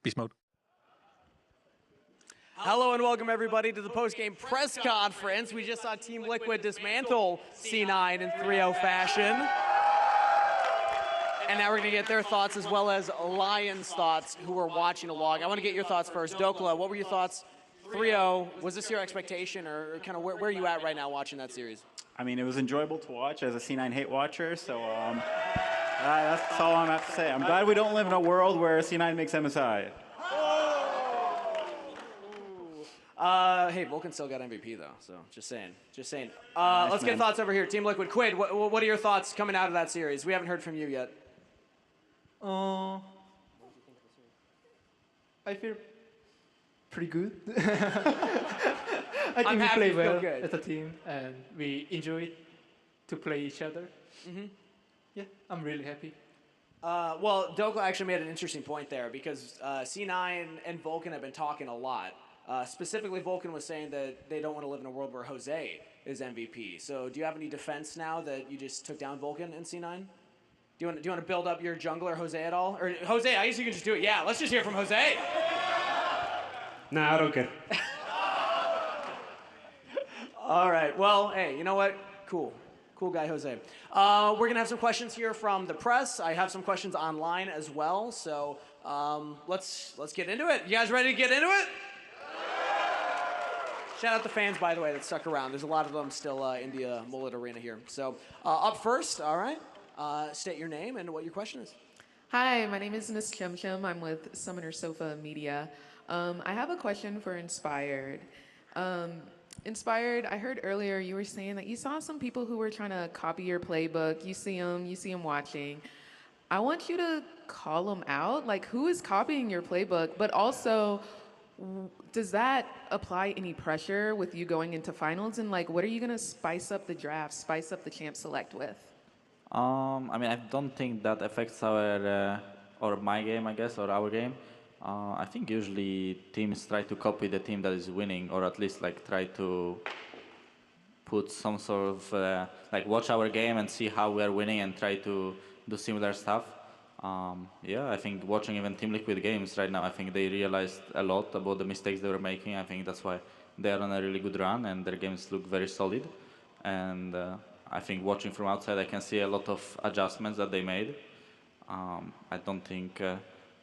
Beast mode. Hello and welcome everybody to the post-game press conference. We just saw Team Liquid dismantle C9 in 3-0 fashion. And now we're going to get their thoughts as well as Lyon's thoughts who are watching along. I want to get your thoughts first. Dokla, what were your thoughts? 3-0, was this your expectation, or kind of where are you at right now watching that series? I mean, it was enjoyable to watch as a C9 hate watcher, so that's all I'm have to say. I'm glad we don't live in a world where C9 makes MSI. Hey, Vulcan still got MVP though, so just saying. Let's get thoughts over here. Team Liquid, Quid, what are your thoughts coming out of that series? We haven't heard from you yet. I feel pretty good. I think we play well as a team, and we enjoy to play each other. Yeah, I'm really happy. Well, Dokla actually made an interesting point there, because C9 and Vulcan have been talking a lot. Specifically, Vulcan was saying that they don't want to live in a world where Jose is MVP. So do you have any defense now that you just took down Vulcan in C9? Do you want to build up your jungler Jose at all? Or Jose, I guess you can just do it. Yeah, let's just hear from Jose. Nah, I don't care. All right. Well, hey, you know what? Cool guy, Jose. We're going to have some questions here from the press. I have some questions online as well. So let's get into it. You guys ready to get into it? Shout out the fans, by the way, that stuck around. There's a lot of them still in the Mullet Arena here. So up first, all right, state your name and what your question is. Hi, my name is Miss Kim Kim. I'm with Summoner Sofa Media. I have a question for Inspired. Inspired, I heard earlier you were saying that you saw some people who were trying to copy your playbook. You see them watching. I want you to call them out. Like, who is copying your playbook? But also, does that apply any pressure with you going into finals? And like, what are you gonna spice up the draft, spice up the champ select with? I mean, I don't think that affects our or my game, I guess, or our game. I think usually teams try to copy the team that is winning, or at least like try to put some sort of like watch our game and see how we are winning and try to do similar stuff. Yeah, I think watching even Team Liquid games right now, I think they realized a lot about the mistakes they were making. I think that's why they are on a really good run and their games look very solid. And I think watching from outside, I can see a lot of adjustments that they made. I don't think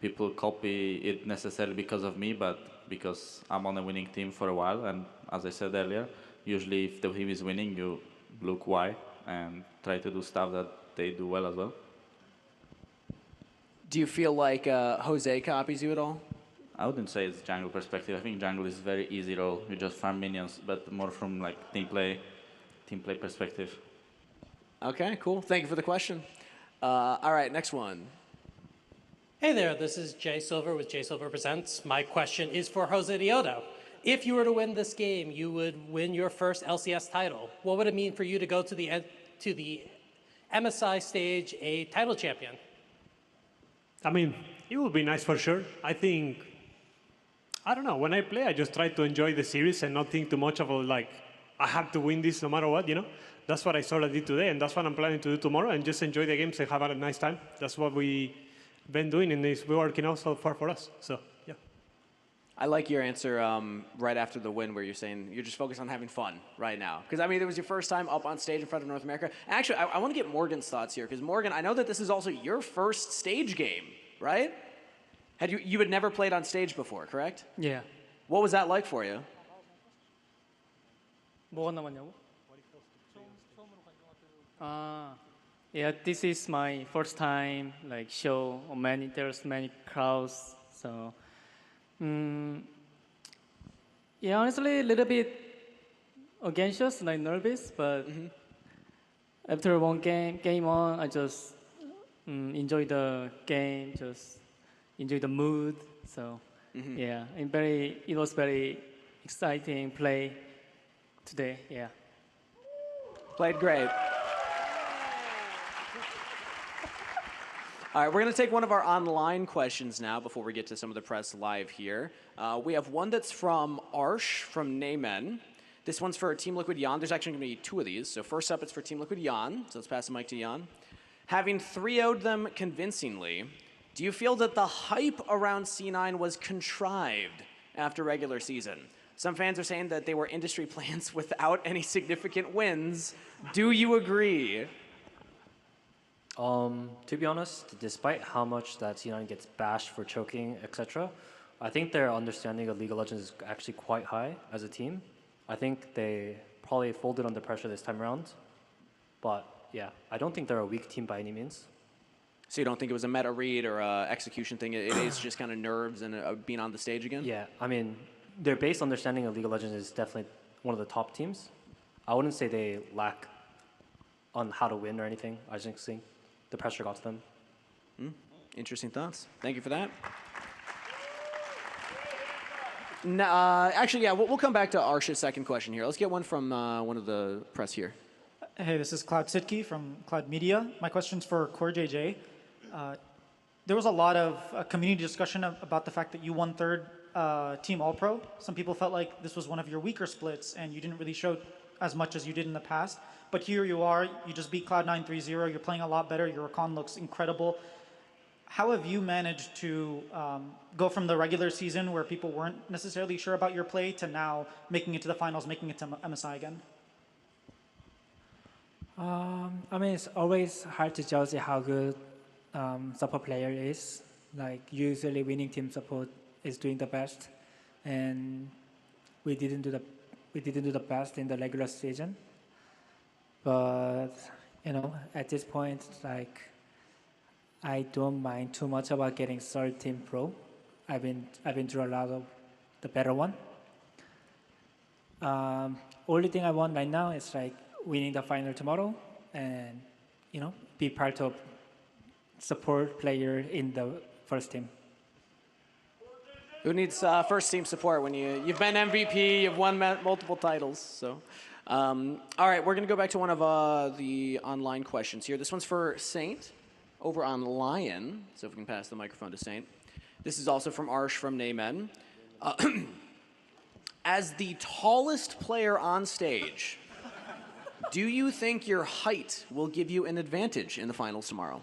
people copy it necessarily because of me, but because I'm on a winning team for a while. And as I said earlier, usually if the team is winning, you look why and try to do stuff that they do well as well. Do you feel like Jose copies you at all? I wouldn't say it's jungle perspective. I think jungle is very easy role. You just farm minions, but more from like team play perspective. Okay, cool. Thank you for the question. All right, next one. Hey there, this is Jay Silver with Jay Silver Presents. My question is for Jose Diodo. If you were to win this game, you would win your first LCS title. What would it mean for you to go to the MSI stage a title champion? I mean, it would be nice for sure. I think, I don't know, when I play, I just try to enjoy the series and not think too much about, like, I have to win this no matter what, you know? That's what I sort of did today, and that's what I'm planning to do tomorrow, and just enjoy the games and have a nice time. That's what we've been doing, and it's working out so far for us, so, yeah. I like your answer right after the win where you're saying you're just focused on having fun right now. Because, I mean, it was your first time up on stage in front of North America. Actually, I want to get Morgan's thoughts here, because, Morgan, I know that this is also your first stage game, right? You had never played on stage before, correct? Yeah. What was that like for you? 뭐가 남았냐고? Yeah, this is my first time like show. There's many crowds, so yeah, honestly, a little bit anxious, like nervous, but after one game on, I just enjoy the game, just enjoy the mood. So yeah, it was very exciting play today. Yeah, played great. All right, we're going to take one of our online questions now before we get to some of the press live here. We have one that's from Arsh from Neymen. This one's for Team Liquid Jan. There's actually going to be two of these. So first up, it's for Team Liquid Jan. So let's pass the mic to Jan. Having 3-0'd them convincingly, do you feel that the hype around C9 was contrived after regular season? Some fans are saying that they were industry plants without any significant wins. Do you agree? To be honest, despite how much that C9 gets bashed for choking, etc., I think their understanding of League of Legends is actually quite high as a team. I think they probably folded under pressure this time around. But yeah, I don't think they're a weak team by any means. So you don't think it was a meta read or a execution thing? It is just kind of nerves and being on the stage again? Yeah, I mean, their base understanding of League of Legends is definitely one of the top teams. I wouldn't say they lack on how to win or anything. I just think the pressure got to them. Interesting thoughts. Thank you for that. Actually, yeah, we'll come back to Arsh's second question here. Let's get one from one of the press here. Hey, this is Cloud Sitke from Cloud Media. My question's for Core JJ. There was a lot of community discussion about the fact that you won third Team All-Pro. Some people felt like this was one of your weaker splits and you didn't really show as much as you did in the past. But here you are, you just beat Cloud9 3-0, you're playing a lot better, your recon looks incredible. How have you managed to go from the regular season where people weren't necessarily sure about your play to now making it to the finals, making it to MSI again? I mean, it's always hard to judge how good support player is. Like, usually winning team support is doing the best, and we didn't do the best in the regular season. But you know, at this point, like, I don't mind too much about getting third team pro. I've been through a lot of the better one. Only thing I want right now is like winning the final tomorrow, and you know, be part of support player in the first team. Who needs first team support when you've been MVP, you've won multiple titles? So, all right, we're gonna go back to one of the online questions here. This one's for Saint over on Lyon. So if we can pass the microphone to Saint. This is also from Arsh from Neymen. As the tallest player on stage, do you think your height will give you an advantage in the finals tomorrow?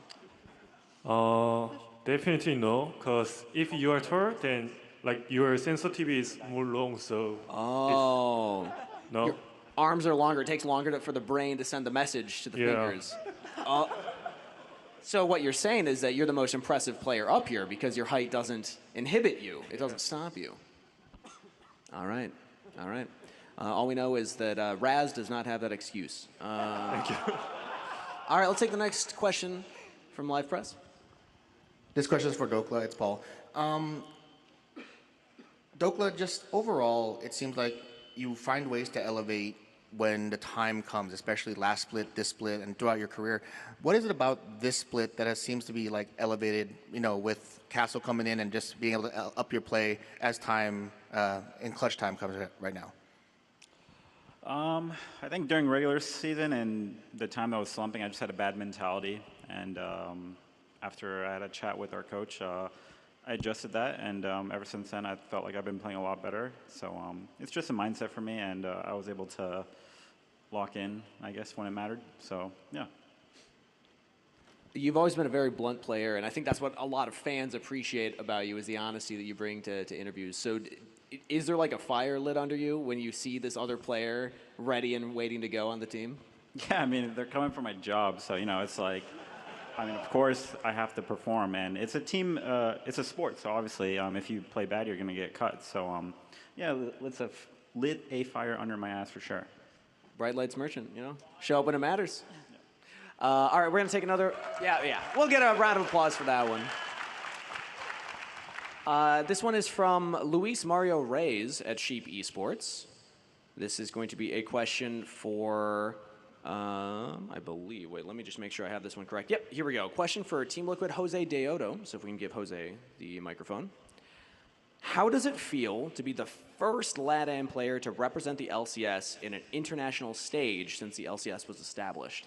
Definitely no, because if you are tall, then like your sensitivity is more long, so. Oh. No. Your arms are longer. It takes longer for the brain to send the message to the fingers. So what you're saying is that you're the most impressive player up here because your height doesn't inhibit you. It doesn't stop you. All right. All right. All we know is that Raz does not have that excuse. Thank you. All right, let's take the next question from Live Press. This question is for Dokla. It's Paul. Dokla, just overall, it seems like you find ways to elevate when the time comes, especially last split, this split, and throughout your career. What is it about this split that seems to be like elevated, you know, with Castle coming in and just being able to up your play as time in clutch time comes right now? I think during regular season and the time I was slumping, I just had a bad mentality. And after I had a chat with our coach, I adjusted that. And ever since then, I felt like I've been playing a lot better. So it's just a mindset for me. And I was able to lock in, I guess, when it mattered. So, yeah. You've always been a very blunt player, and I think that's what a lot of fans appreciate about you is the honesty that you bring to interviews. So is there like a fire lit under you when you see this other player ready and waiting to go on the team? Yeah, I mean, they're coming for my job. So, you know, it's like, I mean, of course, I have to perform. And it's a team, it's a sport. So, obviously, if you play bad, you're going to get cut. So, yeah, let's have lit a fire under my ass for sure. Bright lights merchant, you know? Show up when it matters. All right, we're going to take another. Yeah. We'll get a round of applause for that one. This one is from Luis Mario Reyes at Sheep Esports. This is going to be a question for, I believe, wait, let me just make sure I have this one correct. Yep, here we go. Question for Team Liquid Jose Daejeon. So if we can give Jose the microphone. How does it feel to be the first LATAM player to represent the LCS in an international stage since the LCS was established?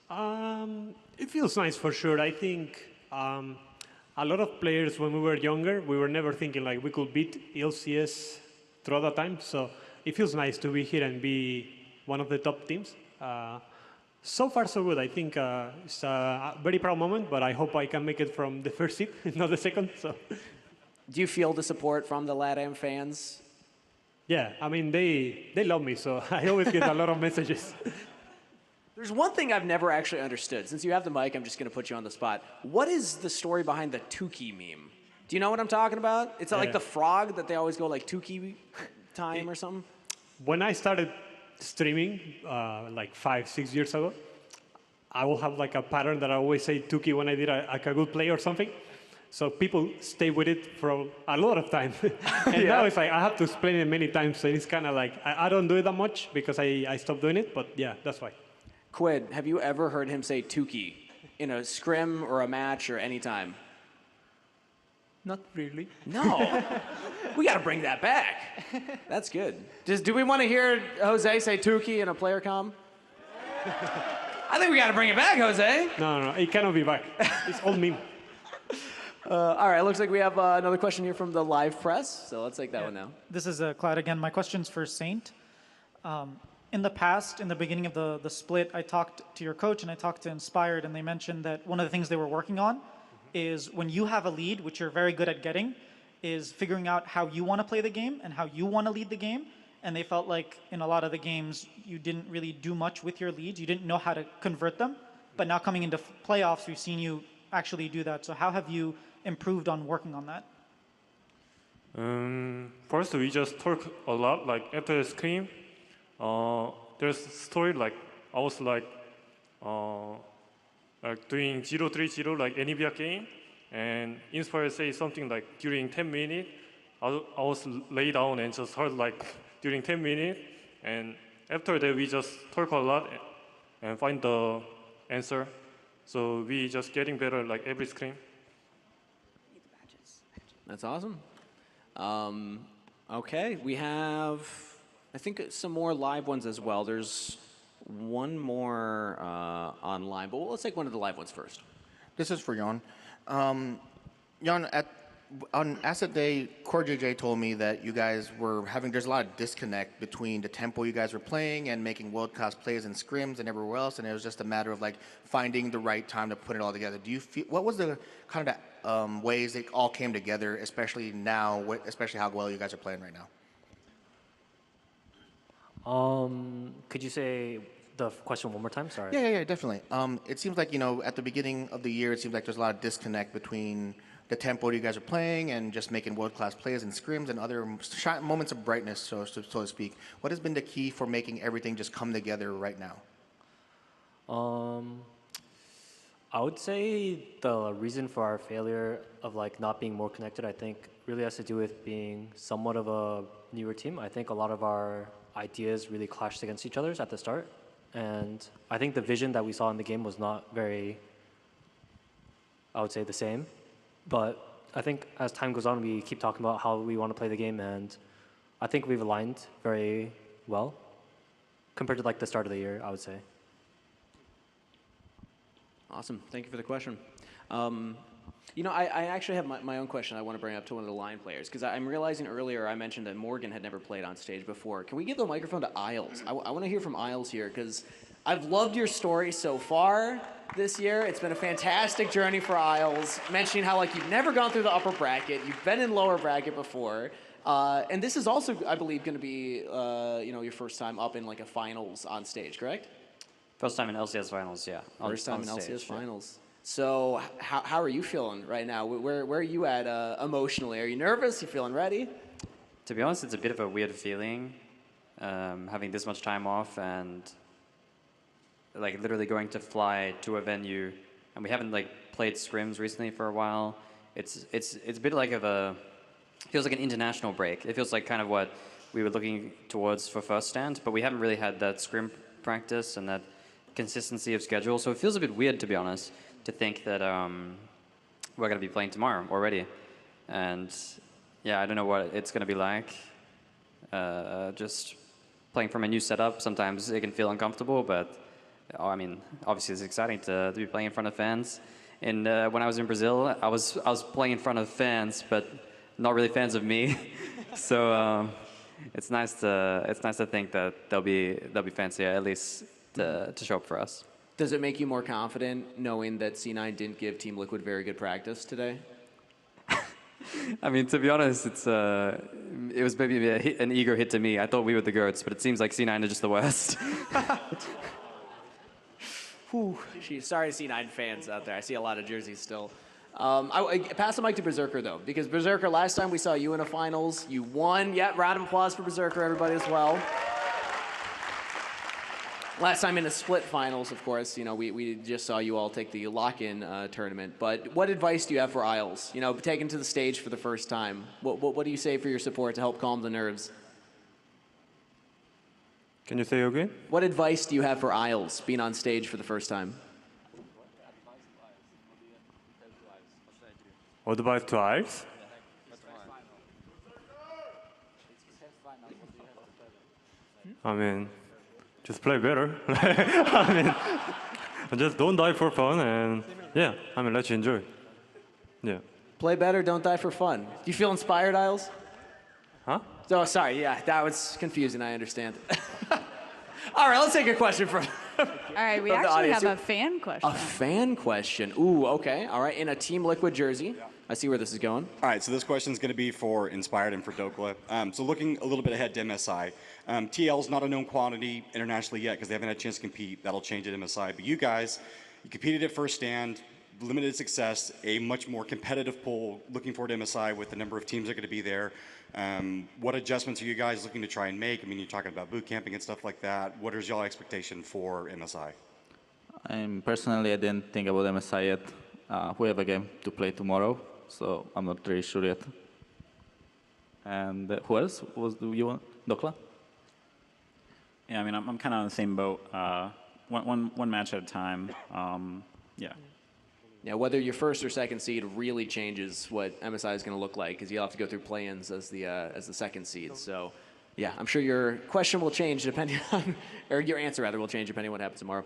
It feels nice for sure. I think a lot of players, when we were younger, we were never thinking like we could beat LCS throughout the time. So it feels nice to be here and be one of the top teams. So far, so good. I think it's a very proud moment, but I hope I can make it from the first seat, not the second. So. Do you feel the support from the LATAM fans? Yeah, I mean, they love me, so I always get a lot of messages. There's one thing I've never actually understood. Since you have the mic, I'm just going to put you on the spot. What is the story behind the Tuki meme? Do you know what I'm talking about? It's like the frog that they always go like Tuki time or something? When I started streaming like 5-6 years ago, I will have like a pattern that I always say Tuki when I did a good play or something. So people stay with it for a lot of time. And now it's like I have to explain it many times. So it's kind of like I don't do it that much because I stopped doing it. But yeah, that's why. Quid, have you ever heard him say Tuki in a scrim or a match or any time? Not really. No. We got to bring that back. That's good. Do we want to hear Jose say Tuki in a player comm? I think we got to bring it back, Jose. No, it cannot be back. It's old meme. All right, looks like we have another question here from the live press. So let's take that one now. This is Cloud again. My question's for Saint. In the past, in the beginning of the split, I talked to your coach and I talked to Inspired, and they mentioned that one of the things they were working on is when you have a lead, which you're very good at getting, is figuring out how you want to play the game and how you want to lead the game. And they felt like in a lot of the games, you didn't really do much with your leads. You didn't know how to convert them. But now coming into playoffs, we've seen you actually do that. So how have you improved on working on that? First, we just talk a lot. Like after the screen, there's a story like I was like doing 0-3-0 like Nvidia game, and Inspire say something like during 10 minutes, I was lay down and just heard like during 10 minutes, and after that we just talk a lot and find the answer. So we just getting better like every screen. That's awesome. Okay, we have, I think, some more live ones as well. There's one more online, but let's take one of the live ones first. This is for Jan. Jan, on Asset Day, CoreJJ told me that you guys were there's a lot of disconnect between the tempo you guys were playing and making world-class plays and scrims and everywhere else, and it was just a matter of like finding the right time to put it all together. Do you feel, what was the kind of ways it all came together, especially now, especially how well you guys are playing right now? Could you say the question one more time? Sorry. Yeah, definitely. It seems like, at the beginning of the year, it seems like there's a lot of disconnect between the tempo you guys are playing and just making world-class plays and scrims and other moments of brightness, so to speak. What has been the key for making everything just come together right now? I would say the reason for our failure of like not being more connected, I think, really has to do with being somewhat of a newer team. I think a lot of our ideas really clashed against each other at the start. And I think the vision that we saw in the game was not very, I would say, the same. But I think as time goes on, we keep talking about how we want to play the game, and I think we've aligned very well compared to like the start of the year, I would say. Awesome. Thank you for the question. I actually have my own question I want to bring up to one of the Lyon players, because I'm realizing earlier I mentioned that Morgan had never played on stage before. Can we give the microphone to Isles? I want to hear from Isles here, because I've loved your story so far this year. It's been a fantastic journey for Isles, mentioning how like you've never gone through the upper bracket, you've been in lower bracket before, and this is also, I believe, going to be your first time up in like a finals on stage, correct? First time in LCS finals, yeah. First time in stage, LCS yeah. finals. So how are you feeling right now? Where are you at emotionally? Are you nervous? You feeling ready? To be honest, it's a bit of a weird feeling, having this much time off and like literally going to fly to a venue, and we haven't like played scrims recently for a while. It's a bit like feels like an international break. It feels like kind of what we were looking towards for first stand, but we haven't really had that scrim practice and that consistency of schedule. So it feels a bit weird, to be honest, to think that we're going to be playing tomorrow already. And yeah, I don't know what it's going to be like. Just playing from a new setup, sometimes it can feel uncomfortable, but I mean, obviously it's exciting to be playing in front of fans. And when I was in Brazil, I was playing in front of fans, but not really fans of me. So it's nice to think that they'll be fans here, at least to show up for us. Does it make you more confident knowing that C9 didn't give Team Liquid very good practice today? I mean, to be honest, it was maybe an ego hit to me. I thought we were the GOATs, but it seems like C9 are just the worst. Whew. Sorry, C9 fans out there. I see a lot of jerseys still. I pass the mic to Berserker, though, because Berserker, last time we saw you in a finals, you won. Yeah, round of applause for Berserker, everybody, as well. Last time in the split finals, of course, we just saw you all take the lock-in tournament. But what advice do you have for Isles? Taken to the stage for the first time. What do you say for your support to help calm the nerves? Can you say again? What advice do you have for Isles being on stage for the first time? Advice to Isles? I mean, just play better. Just don't die for fun, and yeah, let you enjoy. Yeah. Play better, don't die for fun. Do you feel inspired, Isles? Huh? Oh, sorry, yeah, that was confusing, I understand. All right, let's take a question from All right, we actually have a fan question. A fan question. Ooh, okay. All right, in a Team Liquid jersey. I see where this is going. All right, so this question is going to be for Inspired and for DOKLA. So looking a little bit ahead to MSI. TL is not a known quantity internationally yet because they haven't had a chance to compete. That'll change at MSI. But you guys, you competed at first stand, limited success, a much more competitive pool, looking forward to MSI with the number of teams that are going to be there. What adjustments are you guys looking to try and make? I mean, you're talking about boot camping and stuff like that. What is y'all expectation for MSI? Personally, I didn't think about MSI yet. We have a game to play tomorrow, so I'm not really sure yet. And who else do you want? DOKLA? Yeah, I mean, I'm kind of on the same boat. One match at a time. Yeah. Yeah, whether you're first or second seed really changes what MSI is going to look like, because you'll have to go through play-ins as the second seed. So, yeah, I'm sure your question will change depending on, or your answer rather will change depending on what happens tomorrow.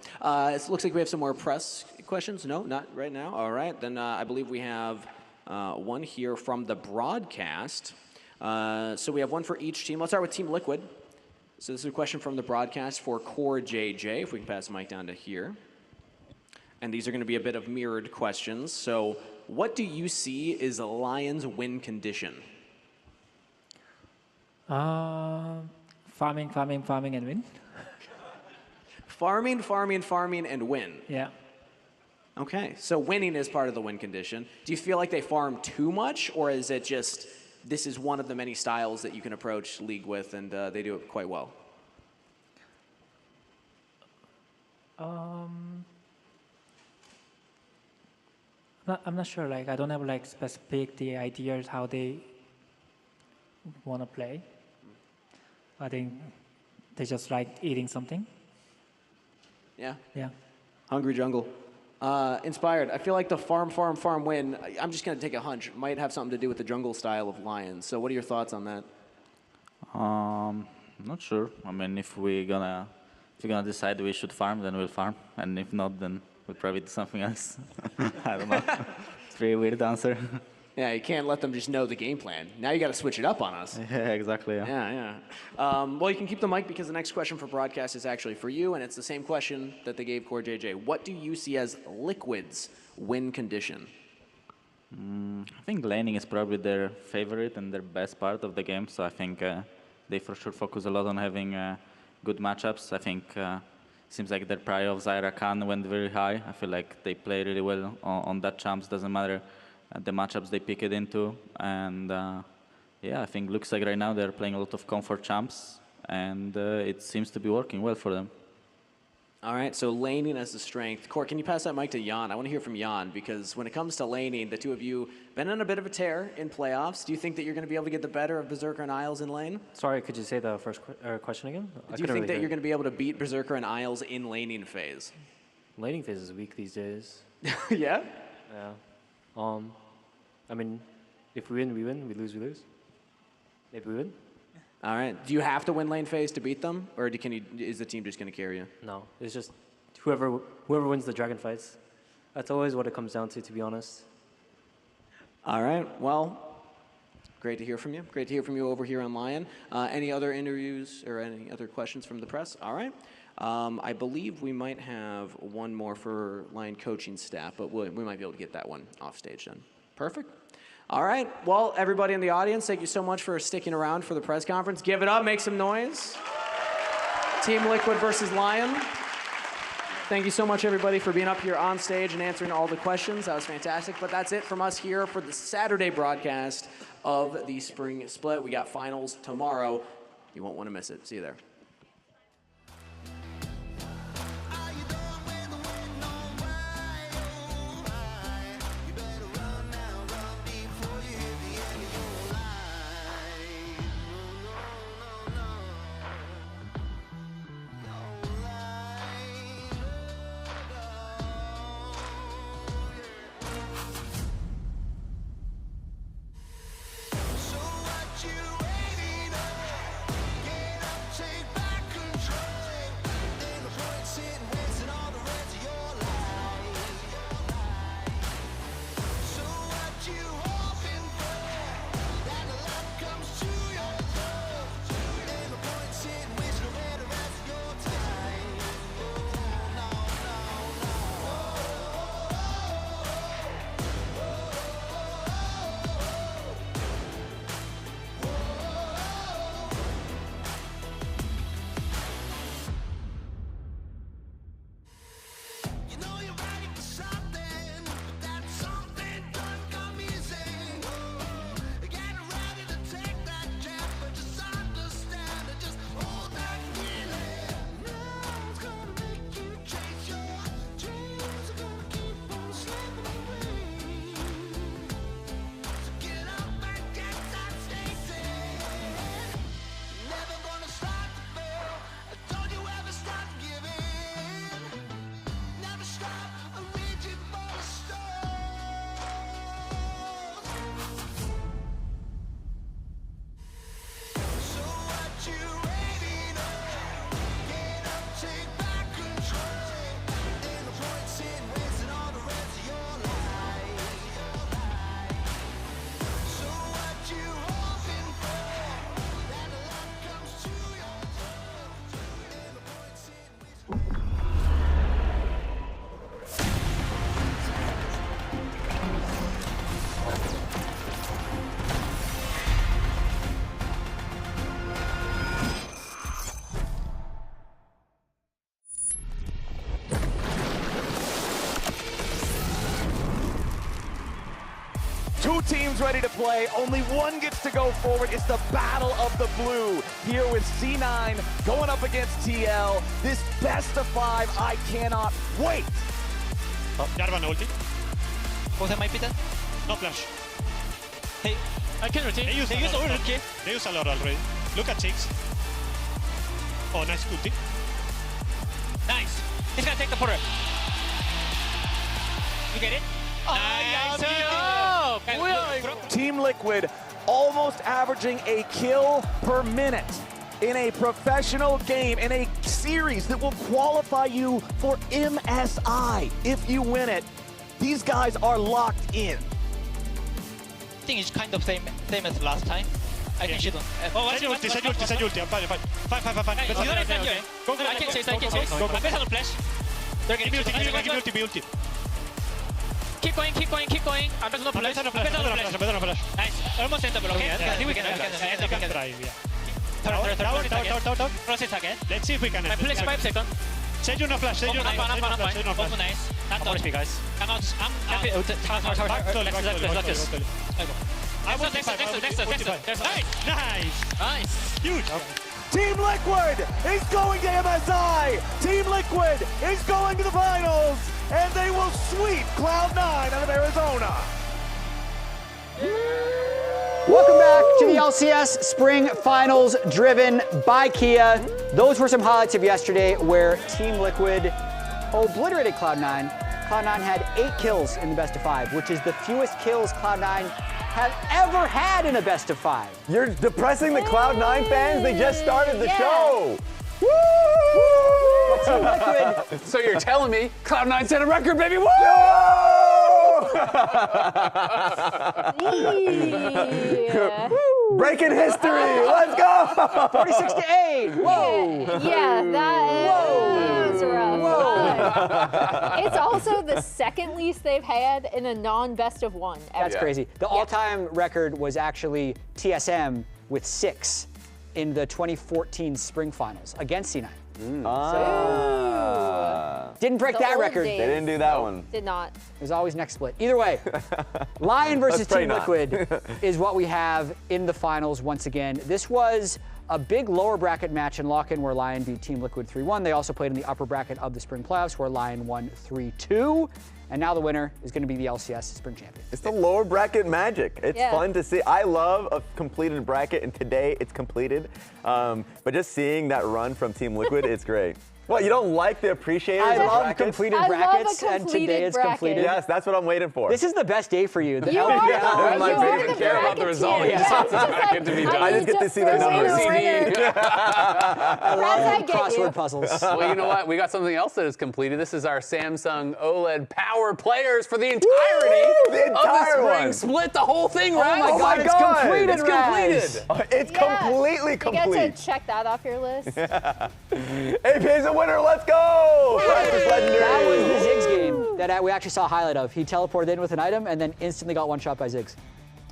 It looks like we have some more press questions. No, not right now. All right, then I believe we have one here from the broadcast. So we have one for each team. Let's start with Team Liquid. So this is a question from the broadcast for Core JJ, if we can pass the mic down to here. And these are going to be a bit of mirrored questions. So what do you see is a Lion's win condition? Farming, and win. Farming, and win. Yeah. Okay, so winning is part of the win condition. Do you feel like they farm too much, or is it just this is one of the many styles that you can approach League with, and they do it quite well? I'm not sure. Like I don't have like specific the ideas how they want to play. I think they just like eating something. Yeah. Yeah. Hungry Jungle. Inspired. I feel like the farm, win, I'm just going to take a hunch, might have something to do with the jungle style of Lions. So what are your thoughts on that? Not sure. I mean, if we're gonna decide we should farm, then we'll farm. And if not, then we'll probably do something else. I don't know. It's a pretty weird answer. Yeah, you can't let them just know the game plan. Now you got to switch it up on us. Yeah, exactly. Yeah. Well, you can keep the mic because the next question for broadcast is actually for you, and it's the same question that they gave Core JJ. What do you see as Liquid's win condition? I think laning is probably their favorite and their best part of the game. So I think they for sure focus a lot on having good matchups. I think seems like their prior of Zyra Khan went very high. I feel like they play really well on that champs. Doesn't matter the matchups they pick it into. And yeah, I think looks like right now they're playing a lot of comfort champs. And it seems to be working well for them. All right, so laning as the strength. Core, can you pass that mic to Jan? I want to hear from Jan because when it comes to laning, the two of you been on a bit of a tear in playoffs. Do you think that you're going to be able to get the better of Berserker and Isles in lane? Sorry, could you say the first question again? Do you think that you're going to be able to beat Berserker and Isles in laning phase? Laning phase is weak these days. Yeah? Yeah. I mean, if we win, we win. We lose, we lose. Maybe we win. All right. Do you have to win lane phase to beat them, or is the team just going to carry you? No, it's just whoever wins the dragon fights. That's always what it comes down to be honest. All right. Well, great to hear from you. Great to hear from you over here on Lyon. Any other interviews or any other questions from the press? All right. I believe we might have one more for Lyon coaching staff, but we might be able to get that one off stage then. Perfect. All right. Well, everybody in the audience, thank you so much for sticking around for the press conference. Give it up. Make some noise. Team Liquid versus Lyon. Thank you so much, everybody, for being up here on stage and answering all the questions. That was fantastic. But that's it from us here for the Saturday broadcast of the Spring Split. We got finals tomorrow. You won't want to miss it. See you there. Take Two teams ready to play. Only one gets to go forward. It's the battle of the blue here with C9 going up against TL. This best of 5, I cannot wait. Jarvan ulti. Both my Peter? No flash. Hey, I can rotate. They use a lot. Okay. They use a lot already. Look at Six. Oh, nice ulti. Nice. He's gonna take the Porter. You get it? Nice. Team Liquid almost averaging a kill per minute in a professional game, in a series that will qualify you for MSI if you win it. These guys are locked in. I think it's kind of same as last time. I think she don't. Send ulti. I'm fine. You don't have to go. I can chase. I'm better on flash. They're getting Give me ulti. Keep going. I'm better on flash. Nice. Almost endable, okay? I think we can try, yeah. Tower. Process again. Let's see if we can. I flash 5 seconds. Send you no flash. I'm nice. Not done. Guys. I'm out. Nice. Huge. Team Liquid is going to MSI. Team Liquid is going to the finals, and they will sweep Cloud9 out of Arizona. Welcome back to the LCS Spring Finals, driven by Kia. Those were some highlights of yesterday where Team Liquid obliterated Cloud9. Cloud9 had 8 kills in the best of 5, which is the fewest kills Cloud9 have ever had in a best of 5. You're depressing the Cloud9 fans? They just started the show. Woo! Team Liquid. So you're telling me Cloud9 set a record, baby? Woo! Breaking history. Let's go. 46-8. Whoa. Yeah, that is rough. Whoa. It's also the second least they've had in a non-best of 1 ever. That's crazy. The all-time record was actually TSM with 6 in the 2014 Spring Finals against C9. Didn't break that record. They didn't do that one. Did not. There's always next split. Either way, Lyon versus Team Liquid is what we have in the finals once again. This was a big lower bracket match in lock-in where Lyon beat Team Liquid 3-1. They also played in the upper bracket of the Spring Playoffs where Lyon won 3-2. And now the winner is going to be the LCS Spring Champion. It's the lower bracket magic. It's fun to see. I love a completed bracket, and today it's completed. But just seeing that run from Team Liquid, it's great. Well, you don't like the appreciators I of love brackets? completed brackets, and today it's completed. Yes, that's what I'm waiting for. This is the best day for you. The You LCS. are the- you are the care about the result. He just wants the bracket to be done. I just get to see the numbers. I love crossword puzzles. Well, you know what? We got something else that is completed. This is our Samsung OLED power players for the entirety of the Spring Split. The whole thing, right? Oh my God, it's completed, It's completed. It's completely complete. You get to check that off your list. AP is a winner. Let's go. That was the Ziggs game that we actually saw a highlight of. He teleported in with an item and then instantly got one shot by Ziggs.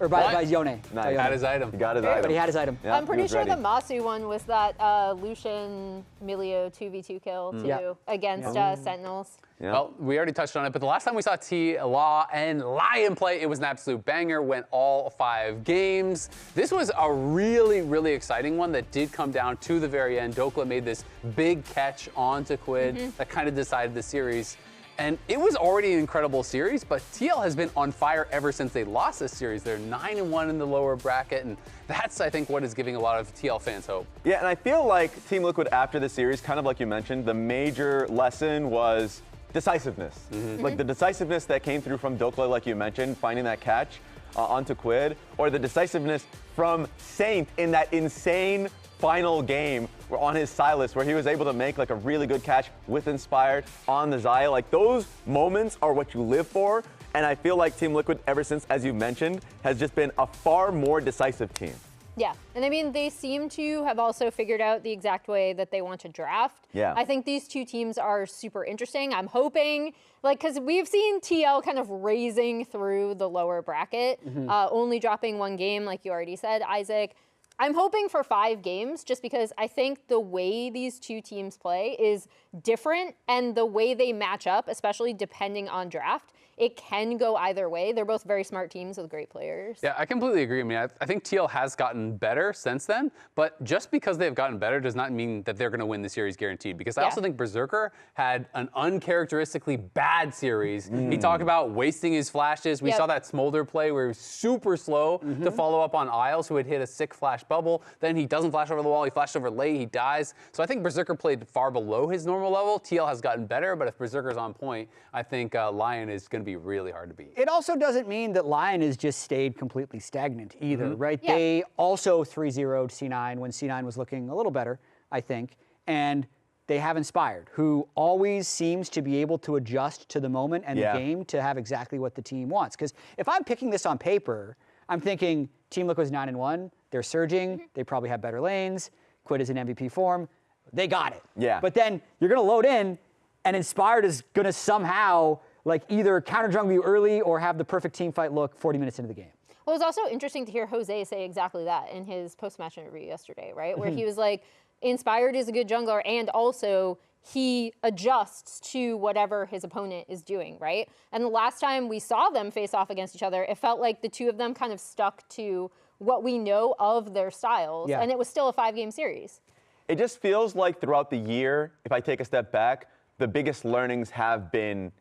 Or by Yone. Nice. Had his item. He got his item. But he had his item. Yeah, I'm pretty he was sure ready. the Masu one was that Lucian Milio 2v2 kill too against Sentinels. Yeah. Well, we already touched on it, but the last time we saw TLAW and Lyon play, it was an absolute banger, went all 5 games. This was a really, really exciting one that did come down to the very end. Dokla made this big catch onto Quid that kind of decided the series. And it was already an incredible series, but TL has been on fire ever since they lost this series. They're 9-1 in the lower bracket, and that's, I think, what is giving a lot of TL fans hope. Yeah, and I feel like Team Liquid after the series, kind of like you mentioned, the major lesson was decisiveness. Like the decisiveness that came through from Dokla, like you mentioned, finding that catch onto Quid, or the decisiveness from Saint in that insane final game on his Silas where he was able to make like a really good catch with Inspired on the Xayah. Like those moments are what you live for, and I feel like Team Liquid ever since, as you mentioned, has just been a far more decisive team. Yeah, and I mean, they seem to have also figured out the exact way that they want to draft. Yeah. I think these two teams are super interesting. I'm hoping, like, because we've seen TL kind of raising through the lower bracket, only dropping 1 game, like you already said, Isaac. I'm hoping for 5 games just because I think the way these two teams play is different, and the way they match up, especially depending on draft, it can go either way. They're both very smart teams with great players. Yeah, I completely agree. I mean, I think TL has gotten better since then, but just because they've gotten better does not mean that they're going to win the series guaranteed, because I also think Berserker had an uncharacteristically bad series. He talked about wasting his flashes. We saw that Smolder play where he was super slow to follow up on Isles, who had hit a sick flash bubble. Then he doesn't flash over the wall. He flashed over late. He dies. So I think Berserker played far below his normal level. TL has gotten better, but if Berserker's on point, I think Lyon is going to be really hard to beat. It also doesn't mean that Lyon has just stayed completely stagnant either, right? Yeah. They also 3-0'd C9 when C9 was looking a little better, I think, and they have Inspired, who always seems to be able to adjust to the moment and the game to have exactly what the team wants. Because if I'm picking this on paper, I'm thinking Team Liquid's 9-1, they're surging, they probably have better lanes, Quid is in MVP form, they got it. Yeah. But then you're going to load in, and Inspired is going to somehow like either counter jungle you early or have the perfect team fight look 40 minutes into the game. Well, it was also interesting to hear Jose say exactly that in his post-match interview yesterday, right? Where he was like, Inspired is a good jungler, and also he adjusts to whatever his opponent is doing, right? And the last time we saw them face off against each other, it felt like the two of them kind of stuck to what we know of their styles, and it was still a 5-game series. It just feels like throughout the year, if I take a step back, the biggest learnings have been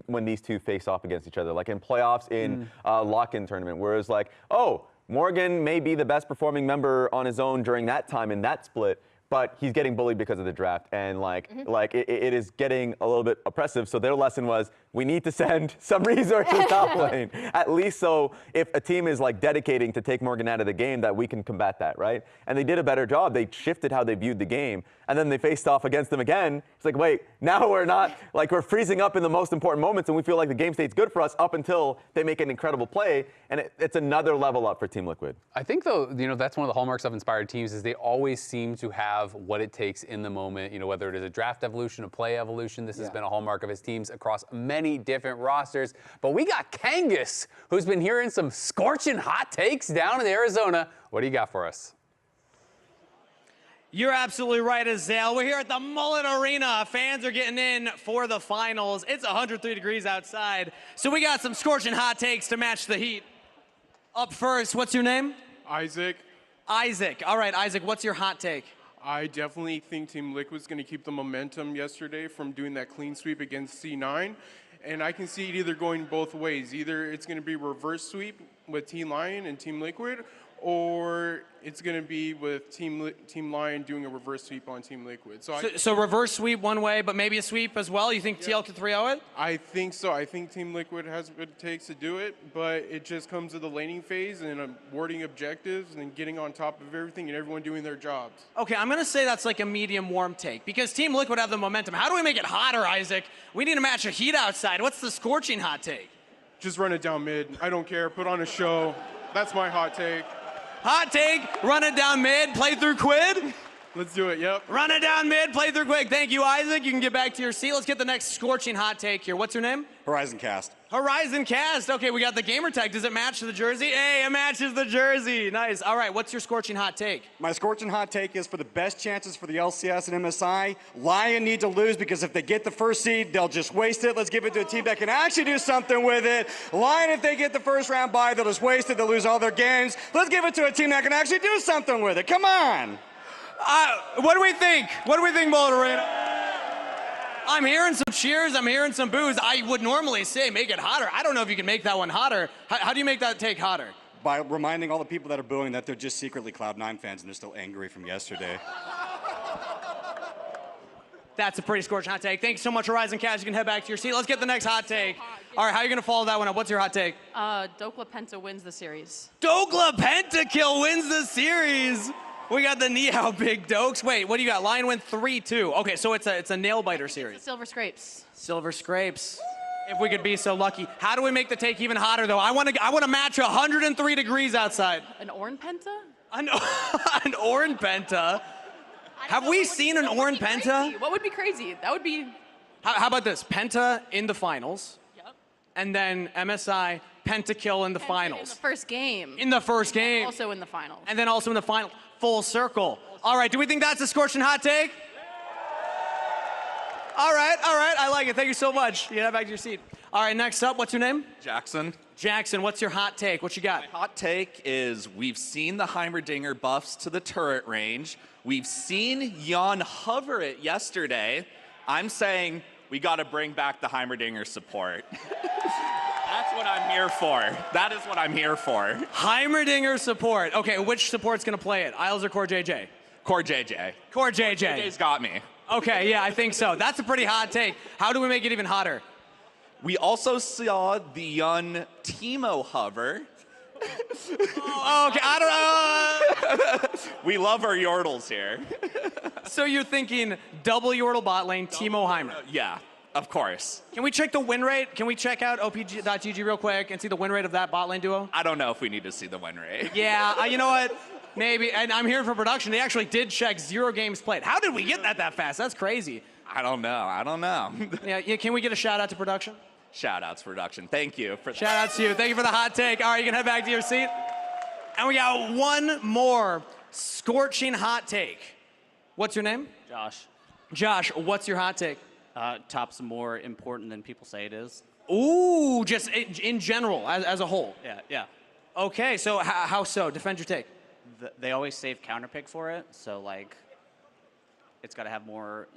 when these two face off against each other, like in playoffs, in lock-in tournament, where it's like, oh, Morgan may be the best performing member on his own during that time in that split, but he's getting bullied because of the draft, and it is getting a little bit oppressive. So their lesson was, we need to send some resources top lane, at least so if a team is like dedicating to take Morgan out of the game, that we can combat that, right? And they did a better job. They shifted how they viewed the game, and then they faced off against them again. It's like, wait, now we're not, like we're freezing up in the most important moments, and we feel like the game state's good for us up until they make an incredible play, and it's another level up for Team Liquid. I think though, that's one of the hallmarks of Inspired teams is they always seem to have what it takes in the moment, whether it is a draft evolution, a play evolution. This has been a hallmark of his teams across many different rosters. But we got Kangas, who's been hearing some scorching hot takes down in Arizona. What do you got for us? You're absolutely right, Azale. We're here at the Mullet Arena. Fans are getting in for the finals. It's 103 degrees outside, so we got some scorching hot takes to match the heat. Up first, what's your name? Isaac. Isaac. All right, Isaac, what's your hot take? I definitely think Team Liquid's going to keep the momentum yesterday from doing that clean sweep against C9. And I can see it either going both ways. Either it's going to be reverse sweep with Team Lion and Team Liquid, or it's going to be with Team Lion doing a reverse sweep on Team Liquid. So reverse sweep one way, but maybe a sweep as well? You think TL could 3-0 it? I think so. I think Team Liquid has what it takes to do it, but it just comes to the laning phase and warding objectives and getting on top of everything and everyone doing their jobs. Okay, I'm going to say that's like a medium warm take because Team Liquid have the momentum. How do we make it hotter, Isaac? We need to match a heat outside. What's the scorching hot take? Just run it down mid. I don't care. Put on a show. That's my hot take. Hot take, run it down mid, play through Quid. Let's do it, yep. Run it down mid, play through Quid. Thank you, Isaac. You can get back to your seat. Let's get the next scorching hot take here. What's your name? Horizon Cast. Horizon Cast. Okay, we got the gamer tag. Does it match the jersey? Hey, it matches the jersey. Nice. All right, what's your scorching hot take? My scorching hot take is for the best chances for the LCS and MSI, Lyon need to lose because if they get the first seed, they'll just waste it. Let's give it to a team that can actually do something with it. Lyon, if they get the first round bye, they'll just waste it. They'll lose all their games. Let's give it to a team that can actually do something with it. Come on. What do we think? What do we think, Mullet Arena? I'm hearing some cheers. I'm hearing some boos. I would normally say make it hotter. I don't know if you can make that one hotter. How do you make that take hotter? By reminding all the people that are booing that they're just secretly Cloud9 fans and they're still angry from yesterday. That's a pretty scorching hot take. Thanks so much, Horizon Cast. You can head back to your seat. Let's get the next hot take. All right, how are you going to follow that one up? What's your hot take? Dokla Penta wins the series. Dokla Pentakill wins the series. We got the Neo Big Dokes. Wait, what do you got? Lion win 3-2. Okay, so it's a nail biter series. It's Silver Scrapes. Silver Scrapes. If we could be so lucky. How do we make the take even hotter though? I want to match 103 degrees outside. An Orn Penta? An Orn Penta. Have we seen an Orn Penta? What would be crazy? That would be. How about this? Penta in the finals. Yep. And then MSI Pentakill in the finals. In the first game. In the first game. Also in the finals. And then also in the final. Full circle. All right, do we think that's a scorching hot take? All right. I like it. Thank you so much. You can head back to your seat. All right, next up, what's your name? Jackson. Jackson, what's your hot take? What you got? My hot take is we've seen the Heimerdinger buffs to the turret range. We've seen Jan hover it yesterday. I'm saying we got to bring back the Heimerdinger support. That's what I'm here for. That is what I'm here for. Heimerdinger support. Okay, which support's going to play it? Isles or Core JJ? Core JJ. Core JJ. JJ's got me. Okay, yeah, I think so. That's a pretty hot take. How do we make it even hotter? We also saw the Yun Teemo hover. Oh, okay, I don't know. We love our Yordles here. So you're thinking double Yordle bot lane, Teemo Heimer. Yeah, of course. Can we check the win rate? Can we check out OPG.GG real quick and see the win rate of that bot lane duo? I don't know if we need to see the win rate. Yeah, you know what? Maybe, and I'm here for production. They actually did check 0 games played. How did we get that fast? That's crazy. I don't know. Yeah, can we get a shout out to production? Shout outs production. Thank you for that. Shout out to you. Thank you for the hot take. All right, you can head back to your seat. And we got one more scorching hot take. What's your name? Josh. Josh, what's your hot take? Top's more important than people say it is. Ooh, just in general, as a whole. Yeah. Okay, so how so? Defend your take. They always save counterpick for it, so like, it's got to have more.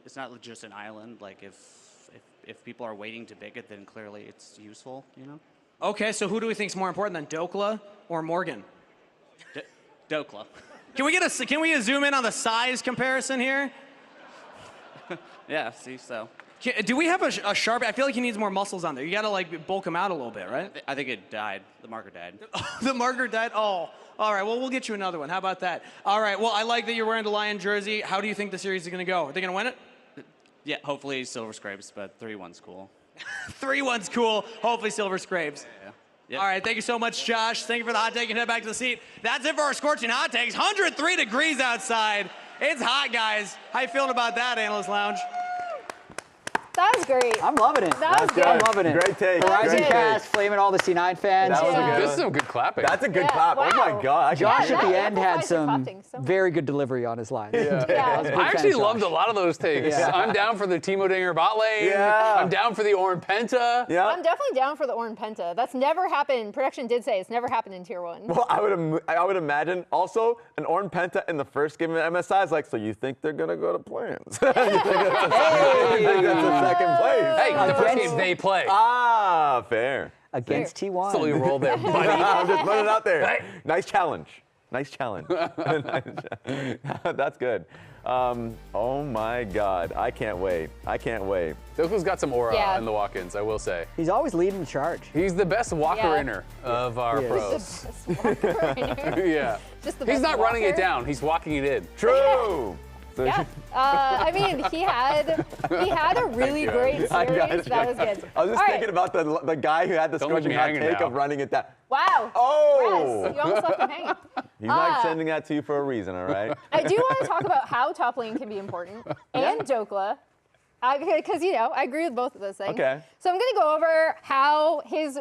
It's not just an island. Like if people are waiting to pick it, then clearly it's useful. Okay, so who do we think is more important than Dokla or Morgan? Dokla. Can we zoom in on the size comparison here? Yeah, see, so. Do we have a sharp? I feel like he needs more muscles on there. You gotta like bulk him out a little bit, right? I think it died. The marker died. The marker died? Oh, all right. Well, we'll get you another one. How about that? All right. Well, I like that you're wearing the Lyon jersey. How do you think the series is gonna go? Are they gonna win it? Yeah, hopefully Silver Scrapes, but 3-1's cool. 3-1's cool. Hopefully Silver Scrapes. Yeah. Yep. All right, thank you so much, Josh. Thank you for the hot take and head back to the seat. That's it for our scorching hot takes. 103 degrees outside. It's hot, guys. How you feeling about that, Analyst Lounge? That was great. I'm loving it. That was good. I'm loving it. Great take. Horizon Great Cast, flaming all the C9 fans. That was a good This is some good clapping. That's a good Yeah, clap. wow. Oh my God. Josh at the that end had amplifies the some clapping so much. very good delivery on his line. Yeah. Yeah. Big I fan actually of loved Josh. a lot of those takes. Yeah. I'm down for the Teemo Dinger bot lane. Yeah. I'm down for the Orn Penta. Yeah. I'm definitely down for the Orn Penta. That's never happened. Production did say it's never happened in Tier 1. Well, I would imagine also an Orn Penta in the first game of MSI is like, so you think they're gonna go to plans? You think that's a second place? Hey, the first game they play. Ah, fair. Against T1. Slowly roll there, buddy. I'm just putting it out there. Hey. Nice challenge. That's good. Oh my God. I can't wait. Doku's got some aura Yeah. in the walk-ins, I will say. He's always leading the charge. He's the best walker-inner of our He is. pros. Walker-inner. Yeah. Just the He's best not running it walker. down. He's walking it in. True. So- Yeah. I mean, he had a really you. great I got series. it. That was good. I was just All thinking about the guy who had the Don't leave scorching me hot hanging take now. of running it down. Wow. Oh! Yes, you almost left him hanging. He's not sending that to you for a reason, all right? I do want to talk about how top lane can be important and Dokla. Because, I agree with both of those things. Okay. So I'm going to go over how his...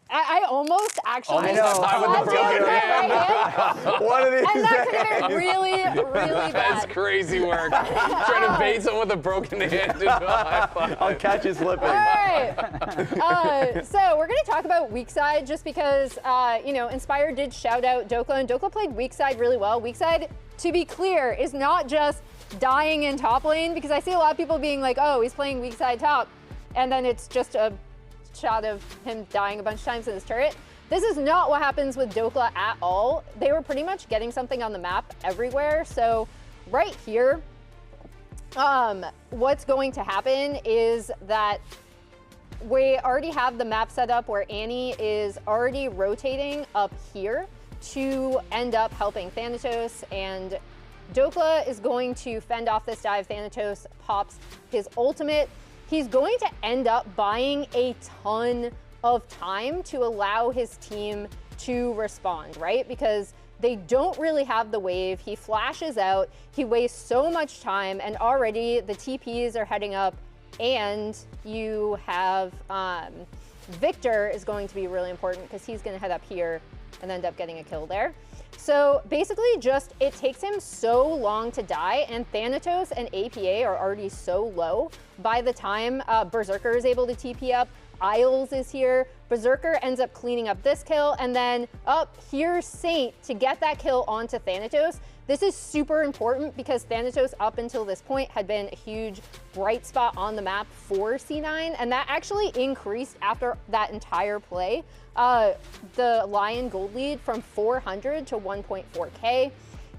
I almost actually... Almost got time with the broken hand. One of these And that could have days. been really, really That's bad. crazy work. Trying to bait someone with a broken hand into a high five. I'll catch you slipping. All right. So we're going to talk about weak side just because, Inspire did shout out Dokla, and Dokla played weak side really well. Weak side, to be clear, is not just dying in top lane, because I see a lot of people being like, oh, he's playing weak side top, and then it's just a shot of him dying a bunch of times in his turret. This is not what happens with Dokla at all. They were pretty much getting something on the map everywhere. So right here, what's going to happen is that we already have the map set up where Annie is already rotating up here to end up helping Thanatos, and Dokla is going to fend off this dive. Thanatos pops his ultimate. He's going to end up buying a ton of time to allow his team to respond, right? Because they don't really have the wave. He flashes out, he wastes so much time, and already the TPs are heading up, and you have Victor is going to be really important because he's going to head up here and end up getting a kill there. So basically it takes him so long to die, and Thanatos and APA are already so low by the time Berserker is able to TP up. Isles is here. Berserker ends up cleaning up this kill, and then here's Saint to get that kill onto Thanatos. This is super important because Thanatos up until this point had been a huge bright spot on the map for C9, and that actually increased after that entire play. The Lyon gold lead from 400 to 1.4K.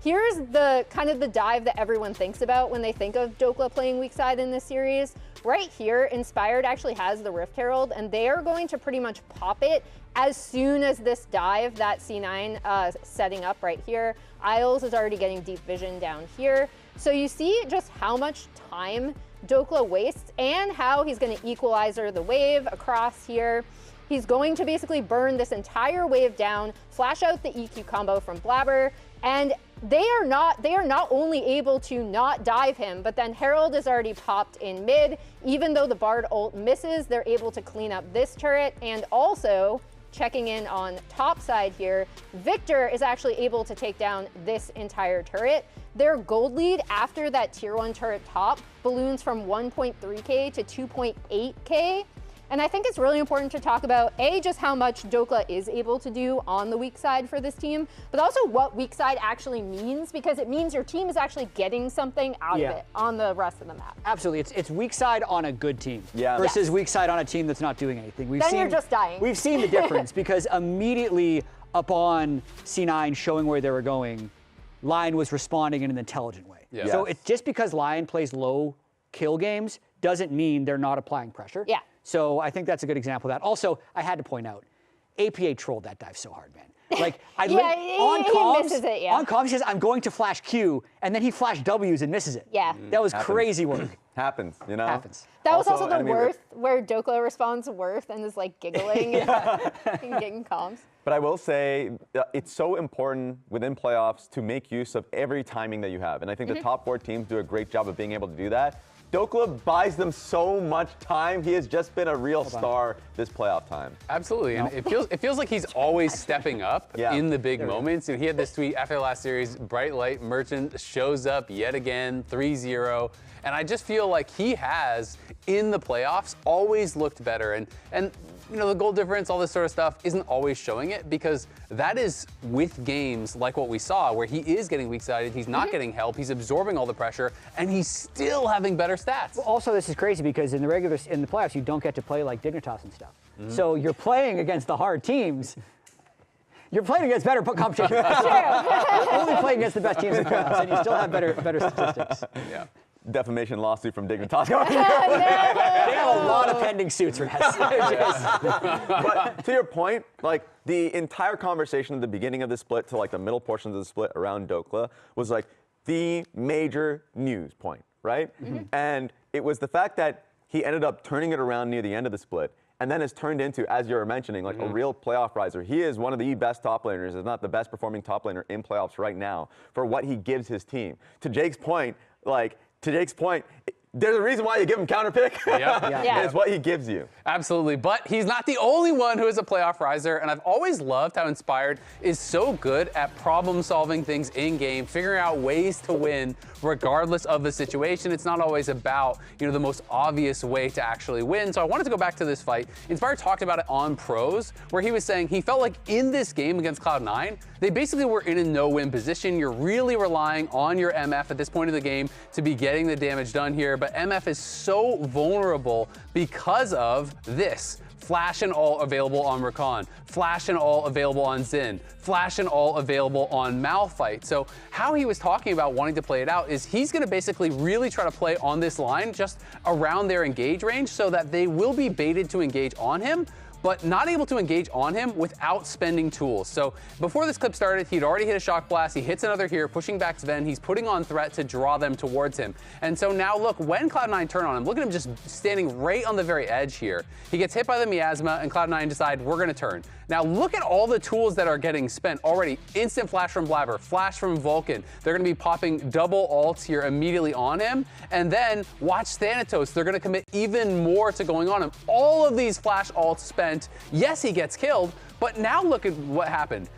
Here's the kind of the dive that everyone thinks about when they think of Dokla playing weak side in this series. Right here, Inspired actually has the Rift Herald, and they are going to pretty much pop it as soon as this dive that C9 setting up right here. Isles is already getting deep vision down here. So you see just how much time Dokla wastes and how he's going to equalizer the wave across here. He's going to basically burn this entire wave down, flash out the EQ combo from Blabber, and they are not only able to not dive him, but then Herald is already popped in mid. Even though the Bard ult misses, they're able to clean up this turret, and also checking in on top side here, Victor is actually able to take down this entire turret. Their gold lead after that tier 1 turret top balloons from 1.3K to 2.8K. And I think it's really important to talk about, A, just how much Dokla is able to do on the weak side for this team, but also what weak side actually means, because it means your team is actually getting something out of it on the rest of the map. Absolutely. It's weak side on a good team versus weak side on a team that's not doing anything. You're just dying. We've seen the difference because immediately upon C9 showing where they were going, Lyon was responding in an intelligent way. Yeah. So it's just because Lyon plays low kill games doesn't mean they're not applying pressure. Yeah. So I think that's a good example of that. Also, I had to point out, APA trolled that dive so hard, man. Like, he misses it, on comms, he says, I'm going to flash Q, and then he flashed Ws and misses it. Yeah. That was crazy work. Happens, you know? Happens. That was also the worth, where Dokla responds worth and is like giggling and getting comms. But I will say it's so important within playoffs to make use of every timing that you have. And I think the top 4 teams do a great job of being able to do that. Dokla buys them so much time. He has just been a real star this playoff time. Absolutely, and it feels like he's always stepping up in the big moments. And he had this tweet after the last series, Bright Light Merchant shows up yet again, 3-0. And I just feel like he has, in the playoffs, always looked better. And you know, the goal difference, all this sort of stuff, isn't always showing it, because that is with games like what we saw, where he is getting weak-sided, he's not getting help, he's absorbing all the pressure, and he's still having better stats. Well, also, this is crazy because in the playoffs, you don't get to play like Dignitas and stuff. So you're playing against the hard teams. You're playing against better competition. You're only playing against the best teams in the playoffs, and you still have better statistics. Yeah. Defamation lawsuit from Dignitas. They have a lot of pending suits, Rez. But to your point, like the entire conversation at the beginning of the split to like the middle portions of the split around Dokla was like the major news point, right? And it was the fact that he ended up turning it around near the end of the split, and then has turned into, as you were mentioning, like a real playoff riser. He is one of the best top laners, if not the best performing top laner in playoffs right now for what he gives his team. To Jake's point, there's a reason why you give him counter pick. It's what he gives you. Absolutely, but he's not the only one who is a playoff riser, and I've always loved how Inspired is so good at problem-solving things in-game, figuring out ways to win regardless of the situation. It's not always about, you know, the most obvious way to actually win. So I wanted to go back to this fight. Inspired talked about it on Pros, where he was saying he felt like in this game against Cloud9, they basically were in a no-win position. You're really relying on your MF at this point of the game to be getting the damage done here, but MF is so vulnerable because of this. Flash and all available on Rakan, Flash and all available on Xin, Flash and all available on Malphite. So how he was talking about wanting to play it out is he's going to basically really try to play on this line just around their engage range so that they will be baited to engage on him, but not able to engage on him without spending tools. So before this clip started, he'd already hit a shock blast. He hits another here, pushing back Sven. He's putting on threat to draw them towards him. And so now look, when Cloud9 turn on him, look at him just standing right on the very edge here. He gets hit by the miasma, and Cloud9 decide we're going to turn. Now look at all the tools that are getting spent already. Instant flash from Blabber, flash from Vulcan. They're going to be popping double ults here immediately on him. And then watch Thanatos. They're going to commit even more to going on him. All of these flash ults spent. Yes, he gets killed, but now look at what happened.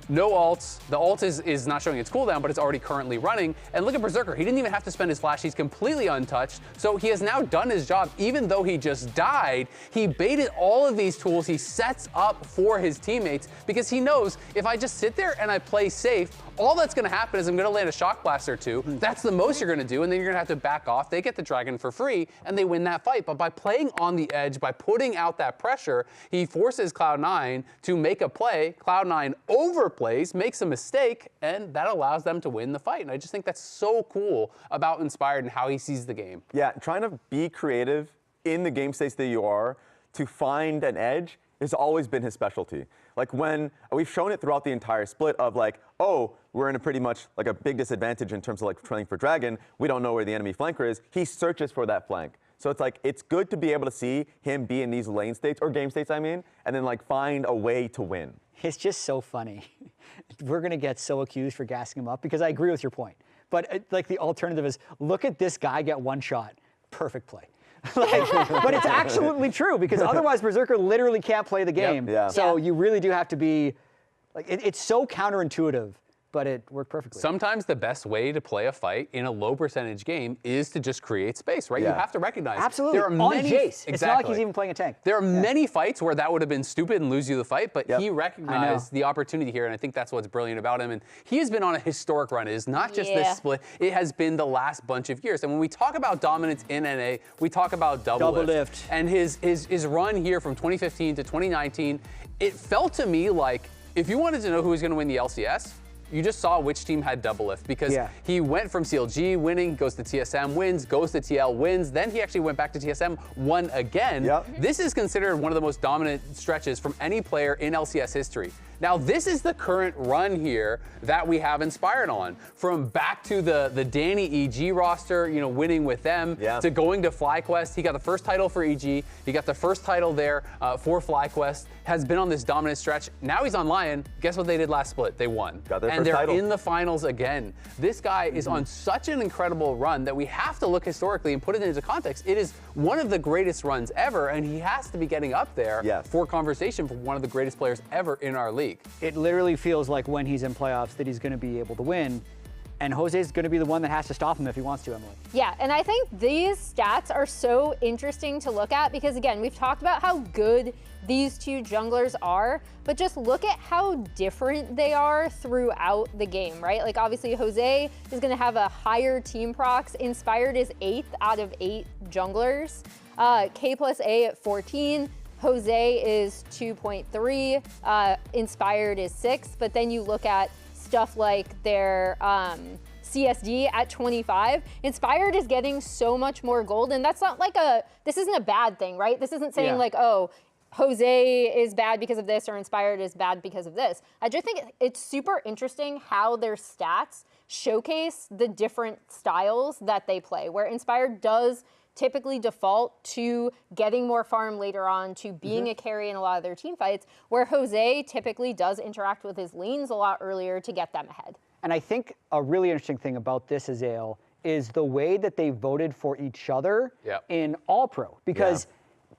no ults. The ult is not showing its cooldown, but it's already currently running. And look at Berserker. He didn't even have to spend his flash. He's completely untouched. So he has now done his job. Even though he just died, he baited all of these tools. He sets up for his teammates because he knows if I just sit there and I play safe, all that's going to happen is I'm going to land a shock blast or two. That's the most you're going to do, and then you're going to have to back off. They get the dragon for free, and they win that fight. But by playing on the edge, by putting out that pressure, he forces Cloud9 to make a play. Cloud9 overplays, makes a mistake, and that allows them to win the fight. And I just think that's so cool about Inspired and how he sees the game. Yeah, trying to be creative in the game states that you are to find an edge has always been his specialty. Like when we've shown it throughout the entire split of like, oh, we're in a pretty much like a big disadvantage in terms of like trailing for dragon. We don't know where the enemy flanker is. He searches for that flank. So it's like, it's good to be able to see him be in these lane states, or game states, I mean, and then like find a way to win. It's just so funny. We're going to get so accused for gassing him up because I agree with your point. But like the alternative is, look at this guy get one shot. Perfect play. But it's absolutely true because otherwise Berserker literally can't play the game. Yep. Yeah. So you really do have to be, like, it's so counterintuitive, but it worked perfectly. Sometimes the best way to play a fight in a low percentage game is to just create space, right? Yeah. You have to recognize. Absolutely. There are On many, Jace. Exactly. It's not like he's even playing a tank. There are many fights where that would have been stupid and lose you the fight, but he recognized the opportunity here, and I think that's what's brilliant about him. And he has been on a historic run. It is not just this split. It has been the last bunch of years. And when we talk about dominance in NA, we talk about double lift. And his run here from 2015 to 2019, it felt to me like if you wanted to know who was going to win the LCS, you just saw which team had double lift because he went from CLG winning, goes to TSM, wins, goes to TL, wins. Then he actually went back to TSM, won again. This is considered one of the most dominant stretches from any player in LCS history. Now, this is the current run here that we have Inspired on. From back to the Danny EG roster, you know, winning with them, to going to FlyQuest. He got the first title for EG. He got the first title there for FlyQuest. Has been on this dominant stretch. Now he's on Lyon. Guess what they did last split? They won. And they're in the finals again. This guy is on such an incredible run that we have to look historically and put it into context. It is one of the greatest runs ever, and he has to be getting up there for conversation for one of the greatest players ever in our league. It literally feels like when he's in playoffs that he's going to be able to win. And Jose's going to be the one that has to stop him if he wants to, Emily. Yeah, and I think these stats are so interesting to look at because, again, we've talked about how good these two junglers are, but just look at how different they are throughout the game, right? Like, obviously, Jose is going to have a higher team procs. Inspired is 8th out of 8 junglers. K+A at 14. Jose is 2.3, Inspired is 6, but then you look at stuff like their CSD at 25. Inspired is getting so much more gold, and that's not like this isn't a bad thing, right? This isn't saying like, oh, Jose is bad because of this or Inspired is bad because of this. I just think it's super interesting how their stats showcase the different styles that they play, where Inspired does typically default to getting more farm later on, to being a carry in a lot of their team fights, where Jose typically does interact with his lanes a lot earlier to get them ahead. And I think a really interesting thing about this, Azael, is the way that they voted for each other in All-Pro. Because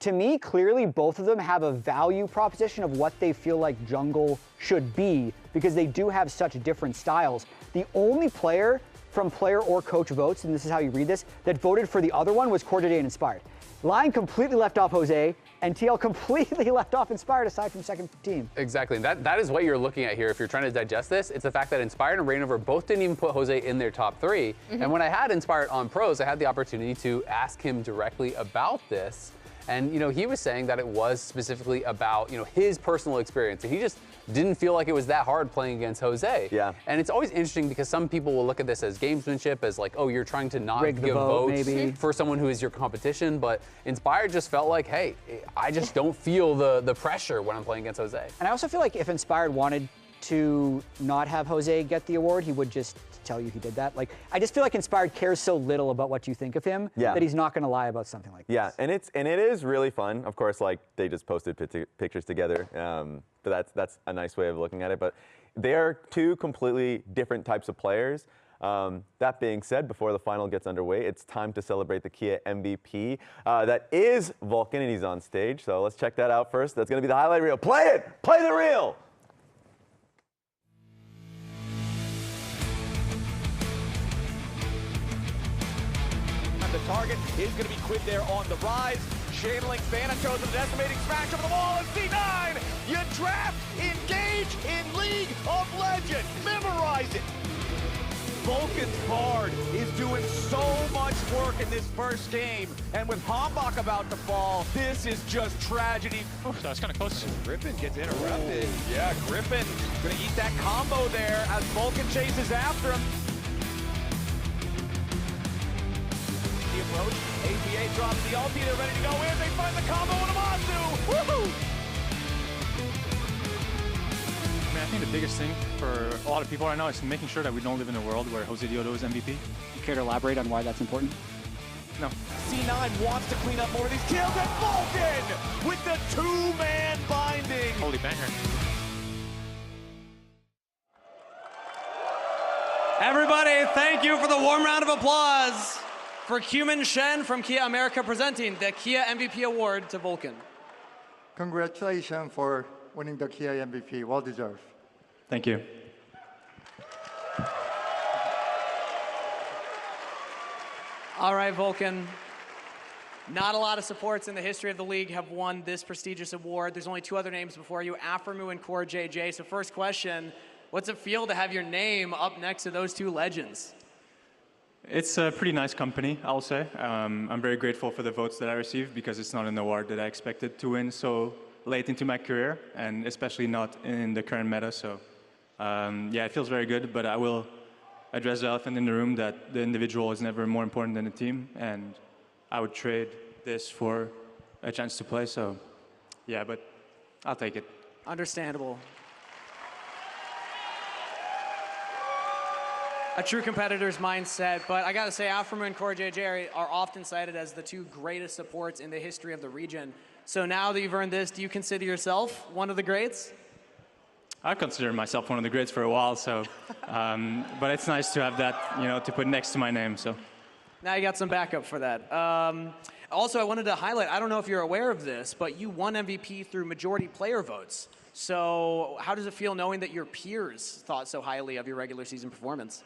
to me, clearly both of them have a value proposition of what they feel like jungle should be, because they do have such different styles. The only player from player or coach votes, and this is how you read this, that voted for the other one was Daejeon and Inspired. Lyon completely left off Jose, and TL completely left off Inspired aside from second team. Exactly, and that is what you're looking at here if you're trying to digest this. It's the fact that Inspired and Reignover both didn't even put Jose in their top 3. And when I had Inspired on pros, I had the opportunity to ask him directly about this. And, you know, he was saying that it was specifically about, you know, his personal experience. And he just didn't feel like it was that hard playing against Jose. And it's always interesting because some people will look at this as gamesmanship, as like, oh, you're trying to not give votes for someone who is your competition. But Inspired just felt like, hey, I just don't feel the pressure when I'm playing against Jose. And I also feel like if Inspired wanted to not have Jose get the award, he would just tell you he did that. Like, I just feel like Inspired cares so little about what you think of him that he's not going to lie about something like this. And it is really fun. Of course, like they just posted pictures together, but that's a nice way of looking at it. But they are two completely different types of players. That being said, before the final gets underway, it's time to celebrate the Kia MVP. That is Vulcan, and he's on stage. So let's check that out first. That's going to be the highlight reel. Play it! Play the reel! target is going to be Quid there on the rise. Channeling Thanatos and a decimating smash over the wall, and C9, you draft, engage in League of Legends. Memorize it. Vulcan's Bard is doing so much work in this first game, and with Hambach about to fall, this is just tragedy. Oof, that was kind of close. Griffin gets interrupted. Yeah, Griffin gonna eat that combo there as Vulcan chases after him. The approach, APA drops the ulti, they're ready to go in, they find the combo on Amasu! Woohoo! I think the biggest thing for a lot of people right now is making sure that we don't live in a world where Jose Diodo is MVP. You care to elaborate on why that's important? No. C9 wants to clean up more of these kills, and Vulcan with the two-man binding. Holy banger. Everybody, thank you for the warm round of applause for Cumin Shen from Kia America presenting the Kia MVP Award to Vulcan. Congratulations for winning the Kia MVP. Well deserved. Thank you. All right, Vulcan. Not a lot of supports in the history of the league have won this prestigious award. There's only two other names before you, Aframu and Core JJ. So first question, what's it feel to have your name up next to those two legends? It's a pretty nice company, I'll say. I'm very grateful for the votes that I received because it's not an award that I expected to win so late into my career, and especially not in the current meta. So yeah, it feels very good, but I will address the elephant in the room that the individual is never more important than the team, and I would trade this for a chance to play. So yeah, but I'll take it. Understandable. A true competitor's mindset, but I gotta say, Aframu and Core JJ are often cited as the two greatest supports in the history of the region. So now that you've earned this, do you consider yourself one of the greats? I've considered myself one of the greats for a while, so, but it's nice to have that, you know, to put next to my name, so. Now you got some backup for that. Also, I wanted to highlight, I don't know if you're aware of this, but you won MVP through majority player votes. So how does it feel knowing that your peers thought so highly of your regular season performance?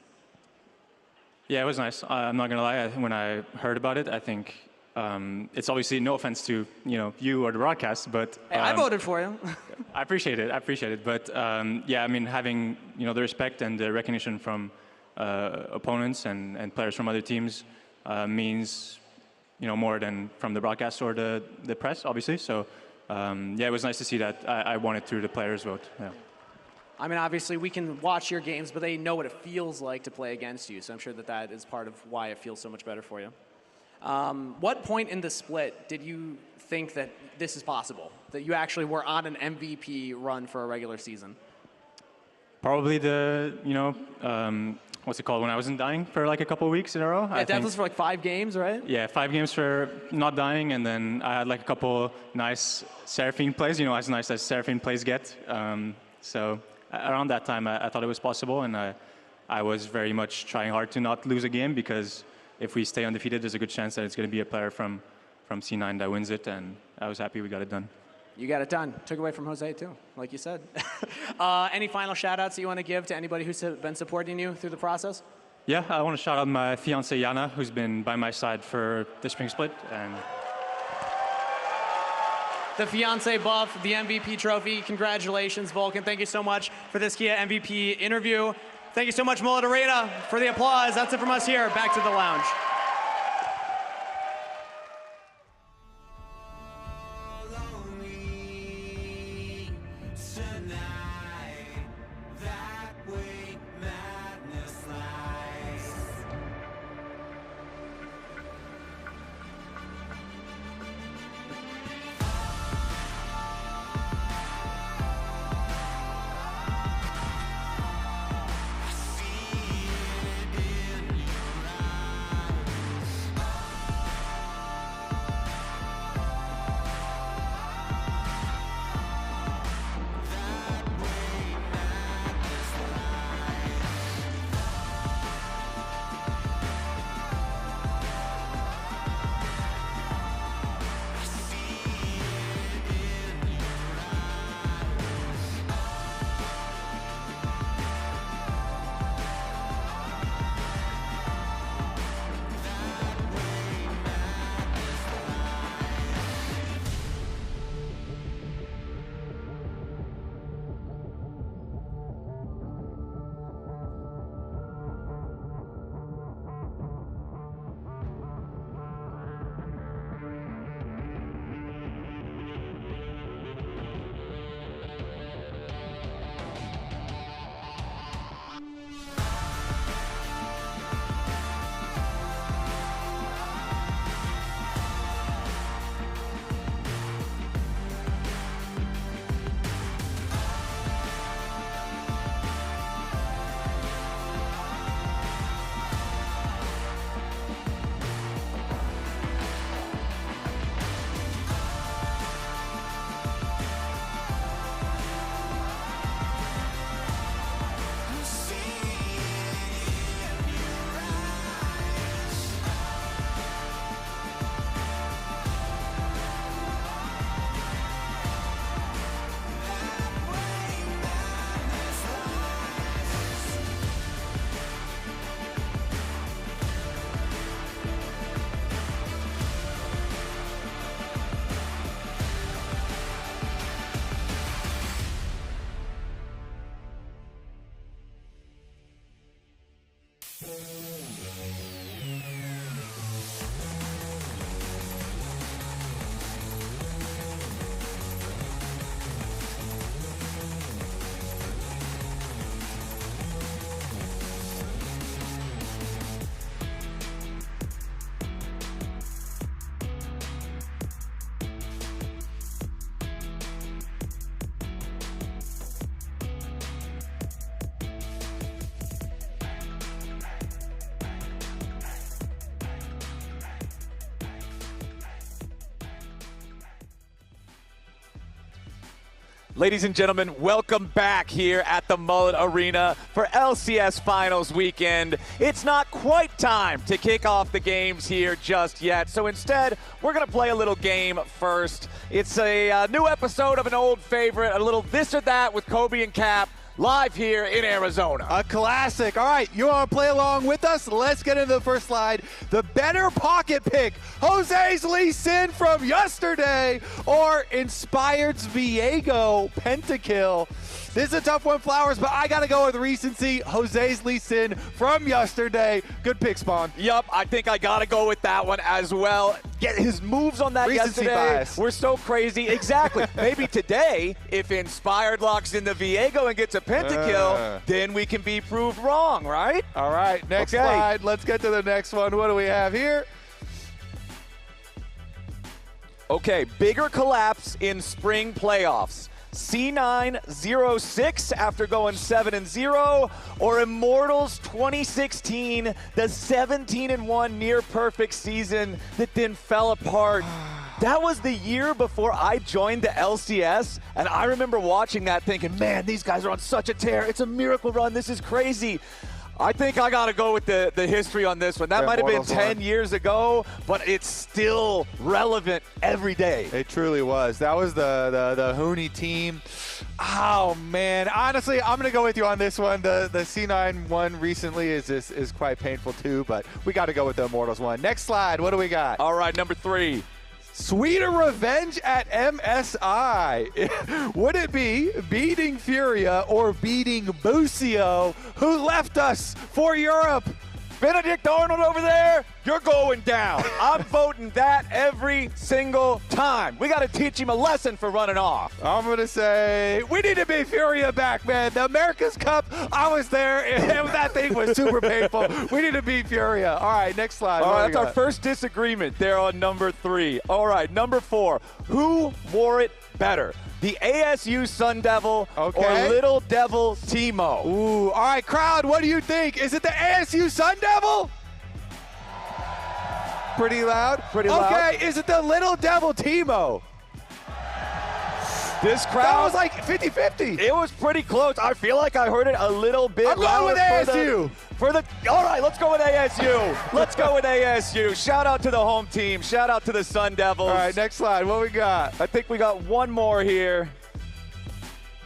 Yeah, it was nice. I'm not gonna lie, when I heard about it, I think it's obviously no offense to you or the broadcast, but hey, I voted for you. I appreciate it. But yeah, I mean, having the respect and the recognition from opponents and players from other teams means more than from the broadcast or the press, obviously. So yeah, it was nice to see that I won it through the players' vote. Yeah. I mean, obviously, we can watch your games, but they know what it feels like to play against you. So I'm sure that is part of why it feels so much better for you. What point in the split did you think that this is possible, that you actually were on an MVP run for a regular season? Probably the, what's it called, when I wasn't dying for like a couple of weeks in a row. Yeah, that was for like 5 games, right? Yeah, 5 games for not dying, and then I had like a couple nice Seraphine plays, as nice as Seraphine plays get. So around that time, I thought it was possible, and I was very much trying hard to not lose a game, because if we stay undefeated, there's a good chance that it's going to be a player from C9 that wins it, and I was happy we got it done. You got it done. Took away from Jose, too, like you said. Any final shout-outs that you want to give to anybody who's been supporting you through the process? Yeah, I want to shout out my fiancée, Yana, who's been by my side for the Spring Split. And the fiancé buff, the MVP trophy. Congratulations, Vulcan. Thank you so much for this Kia MVP interview. Thank you so much, Mullet Arena, for the applause. That's it from us here. Back to the lounge. Ladies and gentlemen, welcome back here at the Mullet Arena for LCS Finals weekend. It's not quite time to kick off the games here just yet, so instead, we're going to play a little game first. It's a new episode of an old favorite, a little this or that with Kobe and Cap, live here in Arizona. A classic. All right, you want to play along with us? Let's get into the first slide. The better pocket pick, Jose's Lee Sin from yesterday, or Inspired's Viego Pentakill. This is a tough one, Flowers, but I got to go with recency. Jose's Lee Sin from yesterday. Good pick, Spawn. Yup, I think I got to go with that one as well. Get his moves on that recency yesterday bias. were so crazy. Exactly. Maybe today, if Inspired locks in the Viego and gets a pentakill, then we can be proved wrong, right? All right, next slide. Let's get to the next one. What do we have here? Okay, bigger collapse in spring playoffs. C9-06 after going 7-0, or Immortals 2016, the 17-1 near perfect season that then fell apart. That was the year before I joined the LCS, and I remember watching that thinking, man, these guys are on such a tear. It's a miracle run. This is crazy. I think I got to go with the history on this one. That might have been 10 years ago, but it's still relevant every day. It truly was. That was the Hooney team. Oh, man. Honestly, I'm going to go with you on this one. The C9 one recently is quite painful too, but we got to go with the Immortals one. Next slide. What do we got? All right, number 3. Sweeter revenge at MSI. Would it be beating Furia or beating Busio, who left us for Europe? Benedict Arnold over there, you're going down. I'm voting that every single time. We got to teach him a lesson for running off. I'm going to say we need to beat Furia back, man. The America's Cup, I was there, and that thing was super painful. We need to beat Furia. All right, next slide. All right, that's our first disagreement there on number 3. All right, number 4. Who wore it better? The ASU Sun Devil or Little Devil Timo? Ooh, all right, crowd, what do you think? Is it the ASU Sun Devil? Pretty loud. Pretty loud. Okay, is it the Little Devil Timo? This crowd. That was like 50-50. It was pretty close. I feel like I heard it a little bit I'm going with ASU. All right, let's go with ASU. Let's go with ASU. Shout out to the home team. Shout out to the Sun Devils. All right, next slide. What we got? I think we got one more here.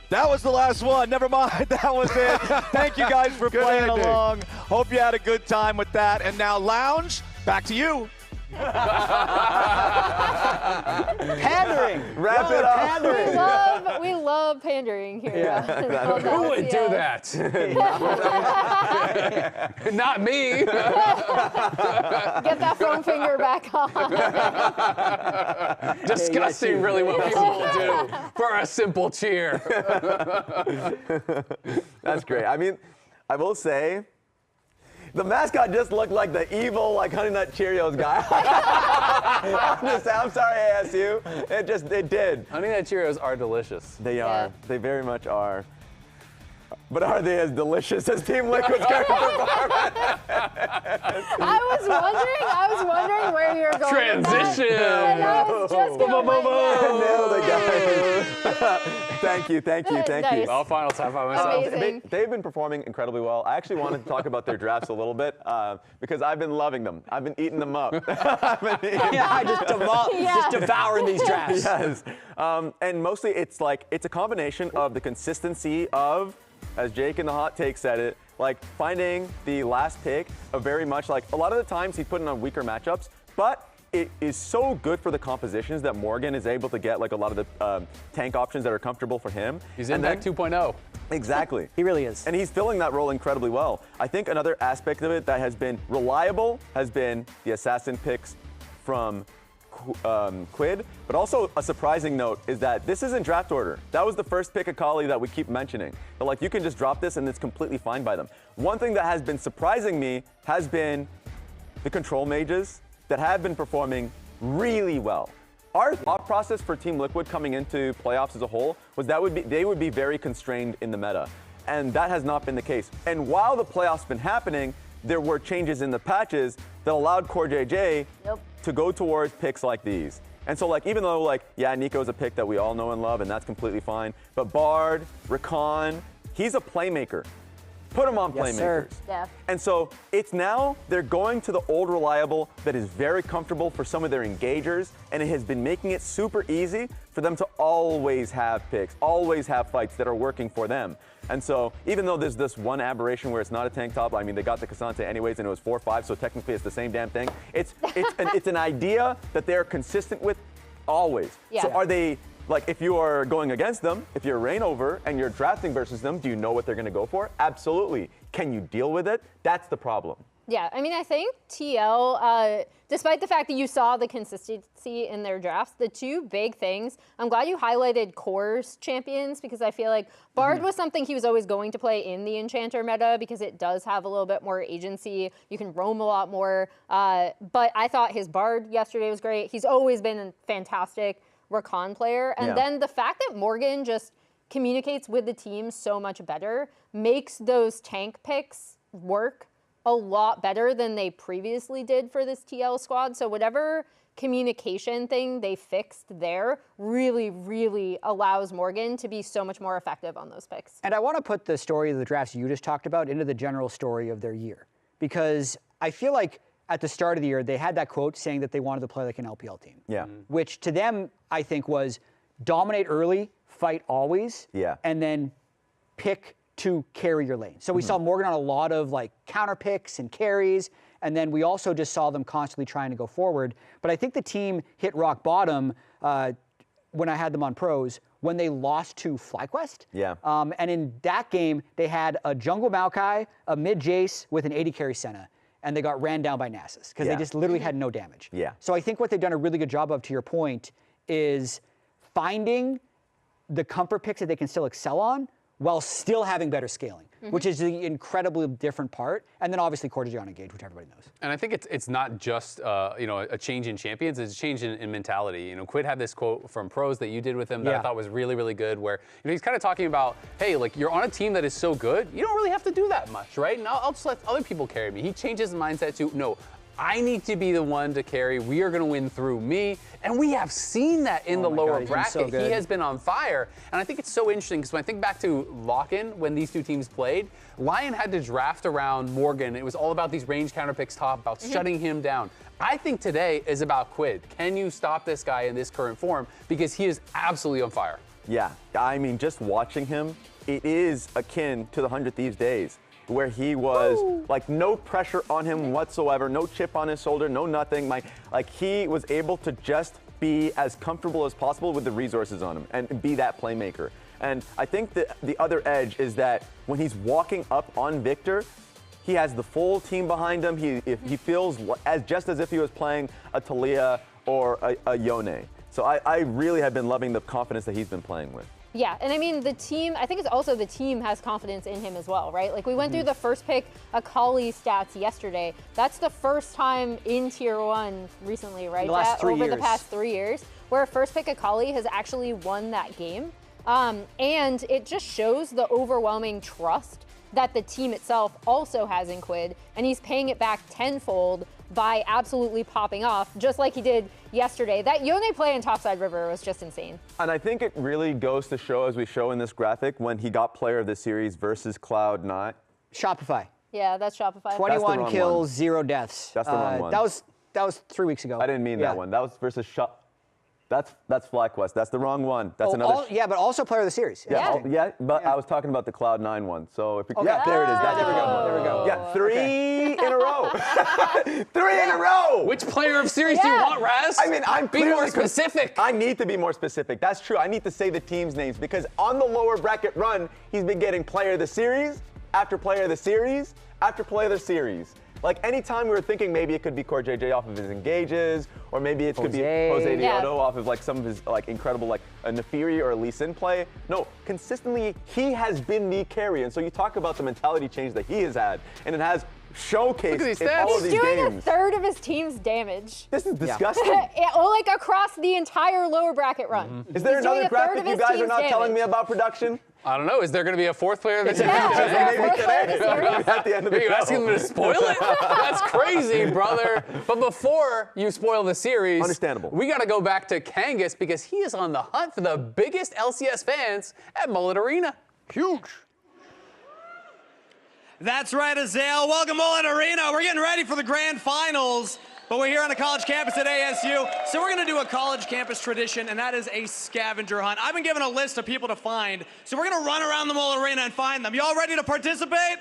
That was the last one. Never mind. That was it. Thank you guys for playing along. Hope you had a good time with that. And now, Lounge, back to you. Pandering. Wrap it up. Pandering. We love pandering here. Yeah, Who would do that? Not me. Get that foam finger back on. Disgusting, really, what people will do for a simple cheer. That's great. I mean, I will say, the mascot just looked like the evil, like Honey Nut Cheerios guy. I'm sorry, ASU. It did. Honey Nut Cheerios are delicious. They are. They very much are. But are they as delicious as Team Liquid's current performance? I was wondering where you were going. Transition. And I was just going Nailed it, guys. Thank you. Nice. All finals high five myself. Amazing. They've been performing incredibly well. I actually wanted to talk about their drafts a little bit because I've been loving them. I've been eating them up. Just devouring these drafts. Yes. And mostly it's a combination of the consistency of, as Jake in the hot take said it, like finding the last pick of very much like a lot of the times he's putting on weaker matchups, but it is so good for the compositions that Morgan is able to get like a lot of the tank options that are comfortable for him. He's Impact 2.0. Exactly. He really is. And he's filling that role incredibly well. I think another aspect of it that has been reliable has been the assassin picks from Quid, but also a surprising note is that this isn't draft order. That was the first pick of Kali that we keep mentioning. But like you can just drop this and it's completely fine by them. One thing that has been surprising me has been the control mages that have been performing really well. Our thought process for Team Liquid coming into playoffs as a whole was that they would be very constrained in the meta. And that has not been the case. And while the playoffs been happening, there were changes in the patches that allowed Core JJ to go towards picks like these. And so, like, even though, like, yeah, Nico's a pick that we all know and love, and that's completely fine, but Bard, Rakan, he's a playmaker. Put him on Yes, sir. playmakers. Yeah. And so it's now they're going to the old reliable that is very comfortable for some of their engagers, and it has been making it super easy for them to always have picks, always have fights that are working for them. And so even though there's this one aberration where it's not a tank top, I mean, they got the Cassante anyways, and it was 4-5, so technically it's the same damn thing. It's an idea that they're consistent with always. Yeah. So are they, like, if you are going against them, if you're rain over and you're drafting versus them, do you know what they're going to go for? Absolutely. Can you deal with it? That's the problem. Yeah, I mean, I think TL, despite the fact that you saw the consistency in their drafts, the two big things, I'm glad you highlighted Core's champions, because I feel like Bard was something he was always going to play in the Enchanter meta because it does have a little bit more agency. You can roam a lot more. But I thought his Bard yesterday was great. He's always been a fantastic Rakan player. And then the fact that Morgan just communicates with the team so much better makes those tank picks work a lot better than they previously did for this TL squad. So whatever communication thing they fixed there really, really allows Morgan to be so much more effective on those picks. And I want to put the story of the drafts you just talked about into the general story of their year, because I feel like at the start of the year, they had that quote saying that they wanted to play like an LPL team. Yeah. Which to them, I think, was dominate early, fight always, and then pick to carry your lane. So we saw Morgan on a lot of like counter picks and carries, and then we also just saw them constantly trying to go forward. But I think the team hit rock bottom when I had them on pros when they lost to FlyQuest. Yeah. And in that game, they had a jungle Maokai, a mid Jace with an 80 carry Senna, and they got ran down by Nasus because they just literally had no damage. Yeah. So I think what they've done a really good job of, to your point, is finding the comfort picks that they can still excel on while still having better scaling, which is the incredibly different part. And then obviously Daejeon engage, which everybody knows. And I think it's not just a change in champions; it's a change in mentality. You know, Quid had this quote from pros that you did with him that I thought was really, really good. Where he's kind of talking about, hey, like you're on a team that is so good, you don't really have to do that much, right? And I'll just let other people carry me. He changes his mindset to no. I need to be the one to carry. We are going to win through me. And we have seen that in the lower bracket. He has been on fire. And I think it's so interesting because when I think back to Lock-In, when these two teams played, Lyon had to draft around Morgan. It was all about these range counter picks top, about shutting him down. I think today is about Quid. Can you stop this guy in this current form? Because he is absolutely on fire. Yeah, I mean, just watching him, it is akin to the 100 Thieves days, where he was like no pressure on him whatsoever, no chip on his shoulder, no nothing. Like he was able to just be as comfortable as possible with the resources on him and be that playmaker. And I think that the other edge is that when he's walking up on Victor, he has the full team behind him. He feels just as if he was playing a TLAW or a Yone. So I really have been loving the confidence that he's been playing with. Yeah, and I mean, the team, I think it's also the team has confidence in him as well, right? Like, we went through the first pick Akali stats yesterday. That's the first time in Tier 1 recently, right? Over the past 3 years, where a first pick Akali has actually won that game. And it just shows the overwhelming trust that the team itself also has in Quid, and he's paying it back tenfold by absolutely popping off, just like he did yesterday. That Yone play in Topside River was just insane. And I think it really goes to show, as we show in this graphic, when he got Player of the Series versus Cloud9. Shopify. Yeah, that's Shopify. 21 kills, 0 deaths. That's the wrong one. That was 3 weeks ago. I didn't mean that one. That was versus That's FlyQuest. That's the wrong one. That's another. Yeah, but also Player of the Series. But I was talking about the Cloud9 one. So if you, Okay. there it is. There we go. Yeah, three in a row. 3 in a row. Which Player of Series do you want, Raz? I mean, I'm be more specific. I need to be more specific. That's true. I need to say the team's names because on the lower bracket run, he's been getting Player of the Series after Player of the Series after Player of the Series. Like anytime we were thinking maybe it could be Core JJ off of his engages, or maybe it could be Jose Diodo off of like some of his like incredible like a Nefiri or a Lee Sin play. No, consistently he has been the carry. And so you talk about the mentality change that he has had, and it has showcased in all of He's these doing games. a third of his team's damage. This is disgusting. Like across the entire lower bracket run. Is there He's doing another a third graphic of you his guys are team's not telling me damage. about production? I don't know. Is there going to be a fourth player of the series? At the end of the Are you show. asking them to spoil it? That's crazy, brother. But before you spoil the series, understandable. We got to go back to Kangas because he is on the hunt for the biggest LCS fans at Mullet Arena. Huge. That's right, Azale. Welcome, Mullet Arena. We're getting ready for the grand finals, but we're here on the college campus at ASU. So we're going to do a college campus tradition, and that is a scavenger hunt. I've been given a list of people to find, so we're going to run around the Mullet Arena and find them. Y'all ready to participate?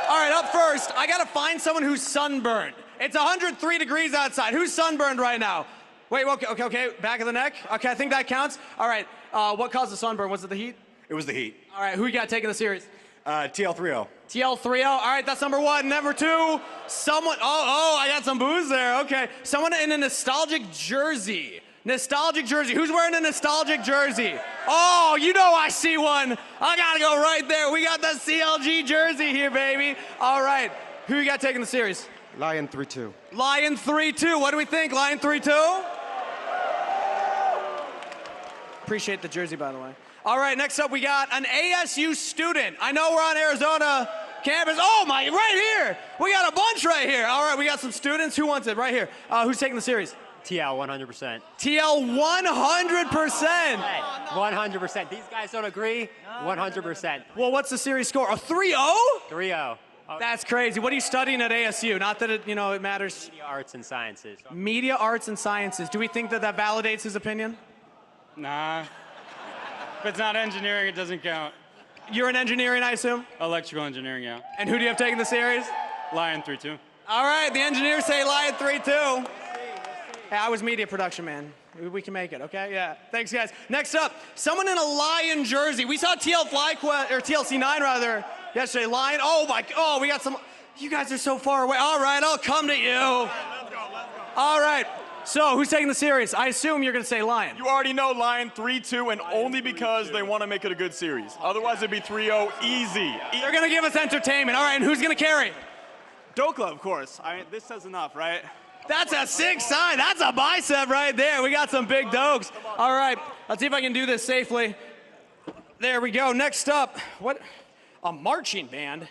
All right, up first, I got to find someone who's sunburned. It's 103 degrees outside. Who's sunburned right now? Wait, okay. Back of the neck? Okay, I think that counts. All right, what caused the sunburn? Was it the heat? It was the heat. All right, who you got taking the series? TL3O. TL3O. All right, that's number one. Number two, someone. Oh, I got some booze there. Okay, someone in a nostalgic jersey. Nostalgic jersey. Who's wearing a nostalgic jersey? Oh, you know I see one. I gotta go right there. We got the CLG jersey here, baby. All right, who you got taking the series? Lyon 3-2. Lyon 3-2. What do we think? Lyon 3-2. Appreciate the jersey, by the way. All right, next up we got an ASU student. I know we're on Arizona campus. Oh my, right here. We got a bunch right here. All right, we got some students. Who wants it? Right here. Who's taking the series? TL 100%. TL 100%. 100%. These guys don't agree? 100%. Well, what's the series score? A 3-0? 3-0. That's crazy. What are you studying at ASU? Not that it matters. Media Arts and Sciences. Media Arts and Sciences. Do we think that validates his opinion? Nah. If it's not engineering, it doesn't count. You're in engineering, I assume? Electrical engineering, yeah. And who do you have taking the series? Lyon 3-2. All right, the engineers say Lyon 3-2. Hey, I was media production, man. We can make it, okay? Yeah. Thanks, guys. Next up, someone in a Lyon jersey. We saw TLC9 rather yesterday. Lyon. Oh, we got some. You guys are so far away. All right, I'll come to you. All right. So, who's taking the series? I assume you're going to say Lyon. You already know Lyon 3-2, and only because they want to make it a good series. Otherwise, it'd be 3-0 easy. They're going to give us entertainment. All right, and who's going to carry? Dokla, of course. This says enough, right? That's a sick sign. That's a bicep right there. We got some big dokes. All right, let's see if I can do this safely. There we go. Next up, what? A marching band?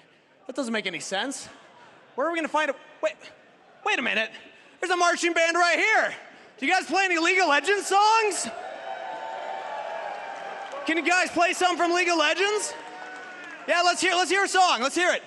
That doesn't make any sense. Where are we going to find it? Wait a minute. There's a marching band right here. Do you guys play any League of Legends songs? Can you guys play some from League of Legends? Yeah, let's hear a song. Let's hear it.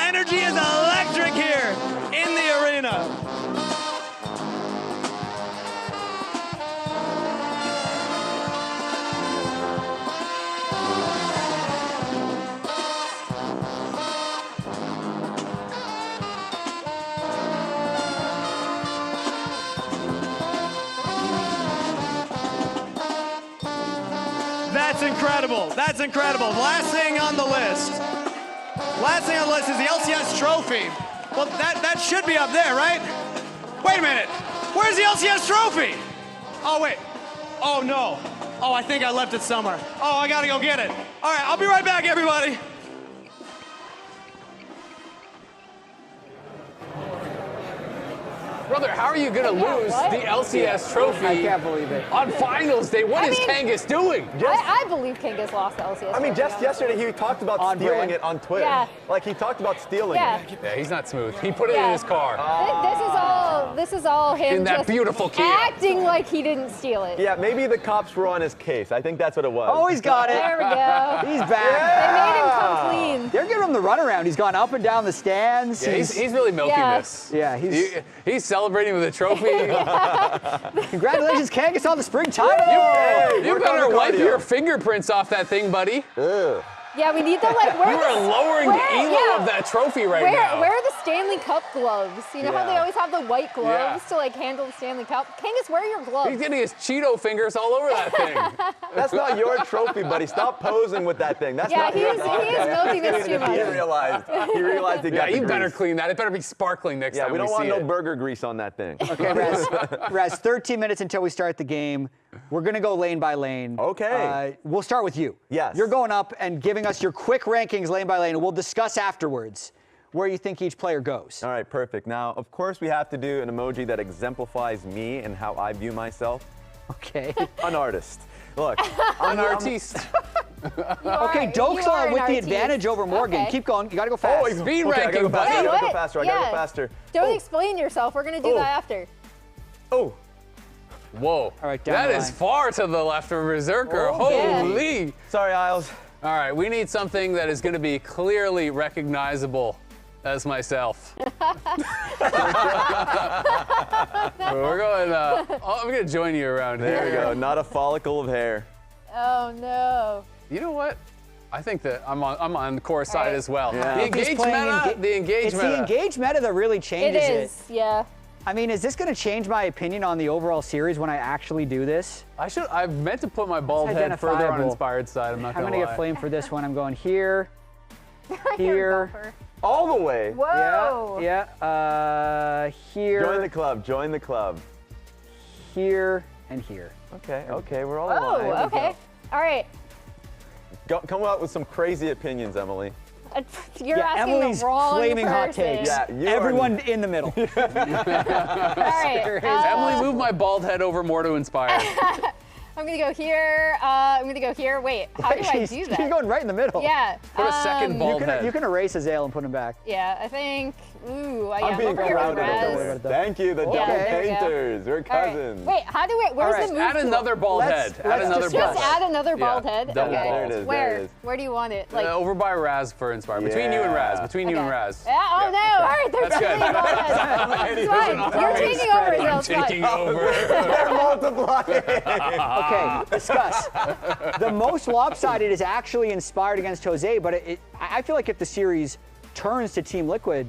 Energy is electric here in the arena. That's incredible. That's incredible. Last thing on the list. Last thing on the list is the LCS trophy. Well, that should be up there, right? Wait a minute. Where's the LCS trophy? Oh, wait. Oh, no. Oh, I think I left it somewhere. Oh, I gotta go get it. All right, I'll be right back, everybody. Brother, how are you going to lose the LCS trophy? I can't believe it. On finals day. What is Kangas doing? I believe Kangas lost the LCS. I mean, just yesterday he talked about stealing it on Twitter. Yeah. Like he talked about stealing it. Yeah, he's not smooth. He put it in his car. This is all him In that just beautiful Kia. acting like he didn't steal it. Yeah, maybe the cops were on his case. I think that's what it was. Oh, he's got it. There we go. He's back. They made him come clean. They're giving him the runaround. He's gone up and down the stands. Yeah, he's really milking this. Yeah, he's celebrating with a trophy. Congratulations, Kangas, on the spring title. You better wipe your fingerprints off that thing, buddy. Ugh. Yeah, we need the like. You are lowering the elo of that trophy right now. Where are the Stanley Cup gloves? You know how they always have the white gloves to like handle the Stanley Cup? Kangas, where are your gloves? He's getting his Cheeto fingers all over that thing. That's not your trophy, buddy. Stop posing with that thing. That's not he yours. is milking this too much. He realized he got the you better grease. clean that. It better be sparkling next time we don't want see no it. burger grease on that thing. Okay, Raz, 13 minutes until we start the game. We're going to go lane by lane. Okay. We'll start with you. Yes. You're going up and giving us your quick rankings lane by lane, and we'll discuss afterwards where you think each player goes. All right, perfect. Now, of course, we have to do an emoji that exemplifies me and how I view myself. Okay. An artist. Look. An artiste. Okay, Dokes with the advantage over Morgan. Okay. Keep going. You got to go fast. Oh, speed I ranking, gotta go faster. I Wait, gotta go what? faster. I gotta go faster. Don't explain yourself. We're gonna do that after. Oh. Whoa. All right, down that the is line. far to the left of Berserker. yeah. Holy. Sorry, Isles. All right, we need something that is going to be clearly recognizable as myself. We're going, I'm going to join you around here. There we go. Not a follicle of hair. Oh no. You know what? I think that I'm on the core side right. as well. Yeah. The engaged It's the engaged meta that really It changes it. is. Yeah. I mean, is this going to change my opinion on the overall series when I actually do this? I've meant to put my bald head further on identifiable. Inspired side. I'm not I'm going to going to lie. get flamed for this one. I'm going here, You're a here. golfer. All the way. Whoa. Yeah. Here. Join the club. Join the club. Here and here. Okay. Okay. We're all aligned. Oh, okay. All right. Come out with some crazy opinions, Emily. You're asking Emily's the wrong flaming person. hot takes. Yeah, you Everyone in the middle. All right. Emily, move my bald head over more to Inspired. I'm gonna go here. I'm gonna go here. Wait, how do I do She's that? going right in the middle. Yeah. Put a second bald head. You can erase Azale and put him back. Yeah, I think. Ooh, yeah. I'm being over here with crowded. Raz. Thank you, the double there we go. painters. We're All right. cousins. Wait, how do we? Where's All right, the move Add tool? another bald head. Add another discuss. bald Just head. add another bald head. double Okay. bald. There it is. Where? There it is. Where do you want it? Like. Over by Raz for Inspired. Between you and Raz. Between you and Okay. Raz. Yeah, oh no! All right, there's That's good. definitely a bald head. It's fine. You're taking over, Azale. It's fine. Taking over. They're multiplying. Okay, discuss. The most lopsided is actually Inspired against Jose, but I feel like if the series turns to Team Liquid,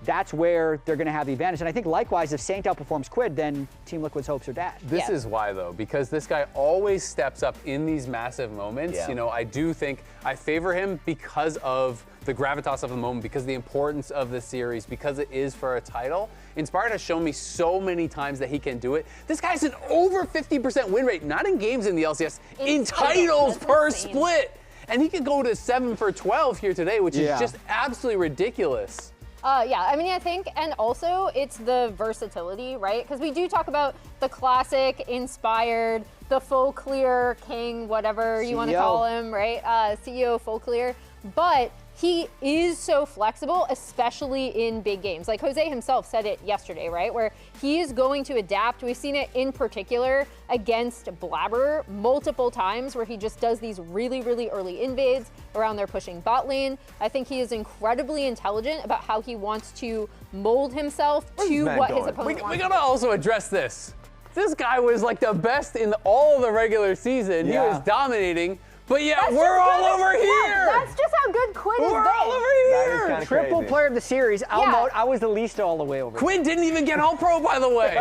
that's where they're going to have the advantage. And I think likewise, if Saint outperforms Quid, then Team Liquid's hopes are dashed. This is why, though, because this guy always steps up in these massive moments. Yeah. You know, I do think I favor him because of the gravitas of the moment, because of the importance of the series, because it is for a title. Inspired has shown me so many times that he can do it. This guy's an over 50% win rate, not in games in the LCS, in titles per insane. split. And he could go to 7 for 12 here today, which is just absolutely ridiculous. Yeah, I mean, I think, and also it's the versatility, right? Because we do talk about the classic, Inspired, the full clear king, whatever you want to CEO. call him, right? CEO full clear. But he is so flexible, especially in big games. Like Jose himself said it yesterday, right? Where he is going to adapt. We've seen it in particular against Blabber multiple times where he just does these really, really early invades around their pushing bot lane. I think he is incredibly intelligent about how he wants to mold himself to what his opponent wants. We gotta also address this. This guy was like the best in all of the regular season. He was dominating. But yeah, That's we're just all good. over Yeah, here. that's just how good Quid is. We're all over here. Triple player of the series. I was the least all the way over. Quinn didn't even get All Pro, by the way.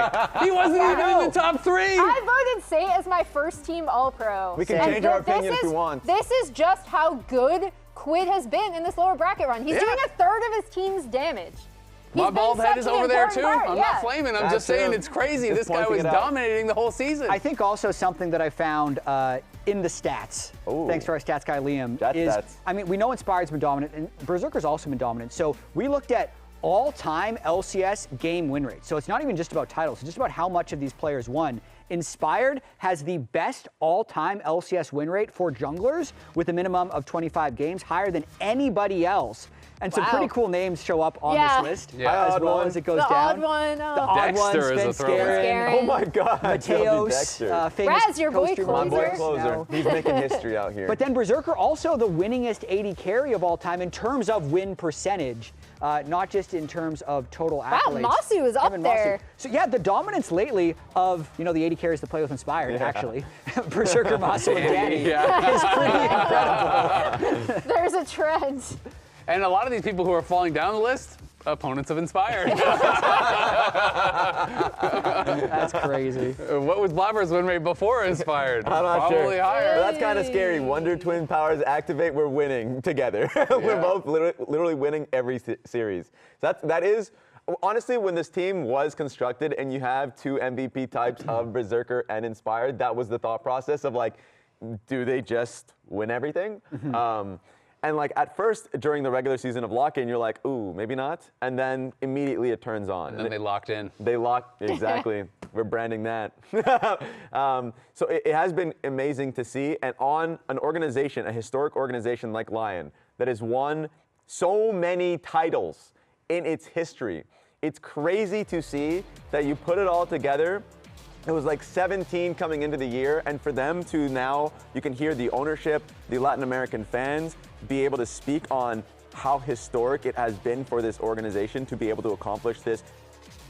He wasn't even in the top 3. I voted Saint as my first team All Pro. We can change our opinion if we want. This is just how good Quid has been in this lower bracket run. He's doing a third of his team's damage. My He's bald been head such is an over there important too. part, I'm yeah. not flaming. I'm just saying it's crazy. This guy was dominating the whole season. I think also something that I found in the stats, thanks to our stats guy Liam, I mean, we know Inspired's been dominant, and Berserker's also been dominant. So we looked at all-time LCS game win rate. So it's not even just about titles, it's just about how much of these players won. Inspired has the best all-time LCS win rate for junglers with a minimum of 25 games, higher than anybody else. And some pretty cool names show up on this list as well as it goes down. Odd one. The odd one, Dexter is a Oh my God. Mateos, famous Raz, your boy Coaster Closer. My boy Monsters. Closer. He's making history out here. But then Berserker also the winningest AD carry of all time in terms of win percentage. not just in terms of total Wow, accolades. Masu is up Kevin there. Masu. So yeah, the dominance lately of, you know, the 80 carries to play with Inspired, actually. Berserker Masu and Danny is pretty incredible. There's a trend. And a lot of these people who are falling down the list, opponents of Inspired. That's crazy. What was Blabber's win rate before Inspired? I'm not Probably sure. higher. But that's kind of scary. Wonder Twin powers activate. We're winning together. We're both literally winning every series. So that is, honestly, when this team was constructed and you have two MVP types of Berserker and Inspired, that was the thought process of like, do they just win everything? And like at first during the regular season of lock-in, you're like, ooh, maybe not. And then immediately it turns on. And then they locked in. They locked, exactly. We're branding that. So it has been amazing to see. And on an organization, a historic organization like Lyon, that has won so many titles in its history, it's crazy to see that you put it all together. It was like 17 coming into the year, and for them to now, you can hear the ownership, the Latin American fans, be able to speak on how historic it has been for this organization to be able to accomplish this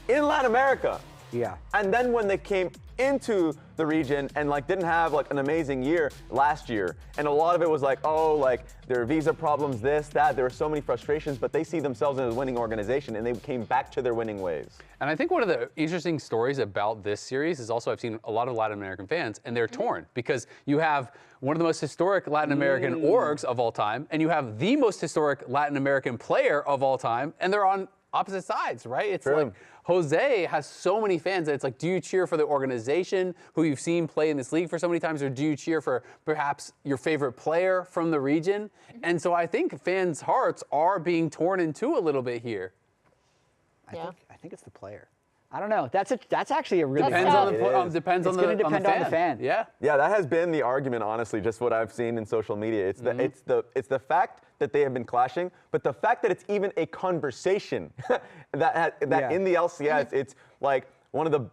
in Latin America. Yeah. And then when they came into the region and like didn't have like an amazing year last year, and a lot of it was like, oh, like there are visa problems, this, that, there were so many frustrations, but they see themselves as a winning organization and they came back to their winning ways. And I think one of the interesting stories about this series is also I've seen a lot of Latin American fans, and they're torn because you have one of the most historic Latin American orgs of all time, and you have the most historic Latin American player of all time, and they're on opposite sides, right? It's like Jose has so many fans that it's like, do you cheer for the organization who you've seen play in this league for so many times, or do you cheer for perhaps your favorite player from the region? And so I think fans' hearts are being torn in two a little bit here. I think it's the player. I don't know. That's actually a really depends on the depends on the fan. Yeah. Yeah, that has been the argument, honestly, just what I've seen in social media. It's the fact that they have been clashing, but the fact that it's even a conversation that in the LCS, it's like one of the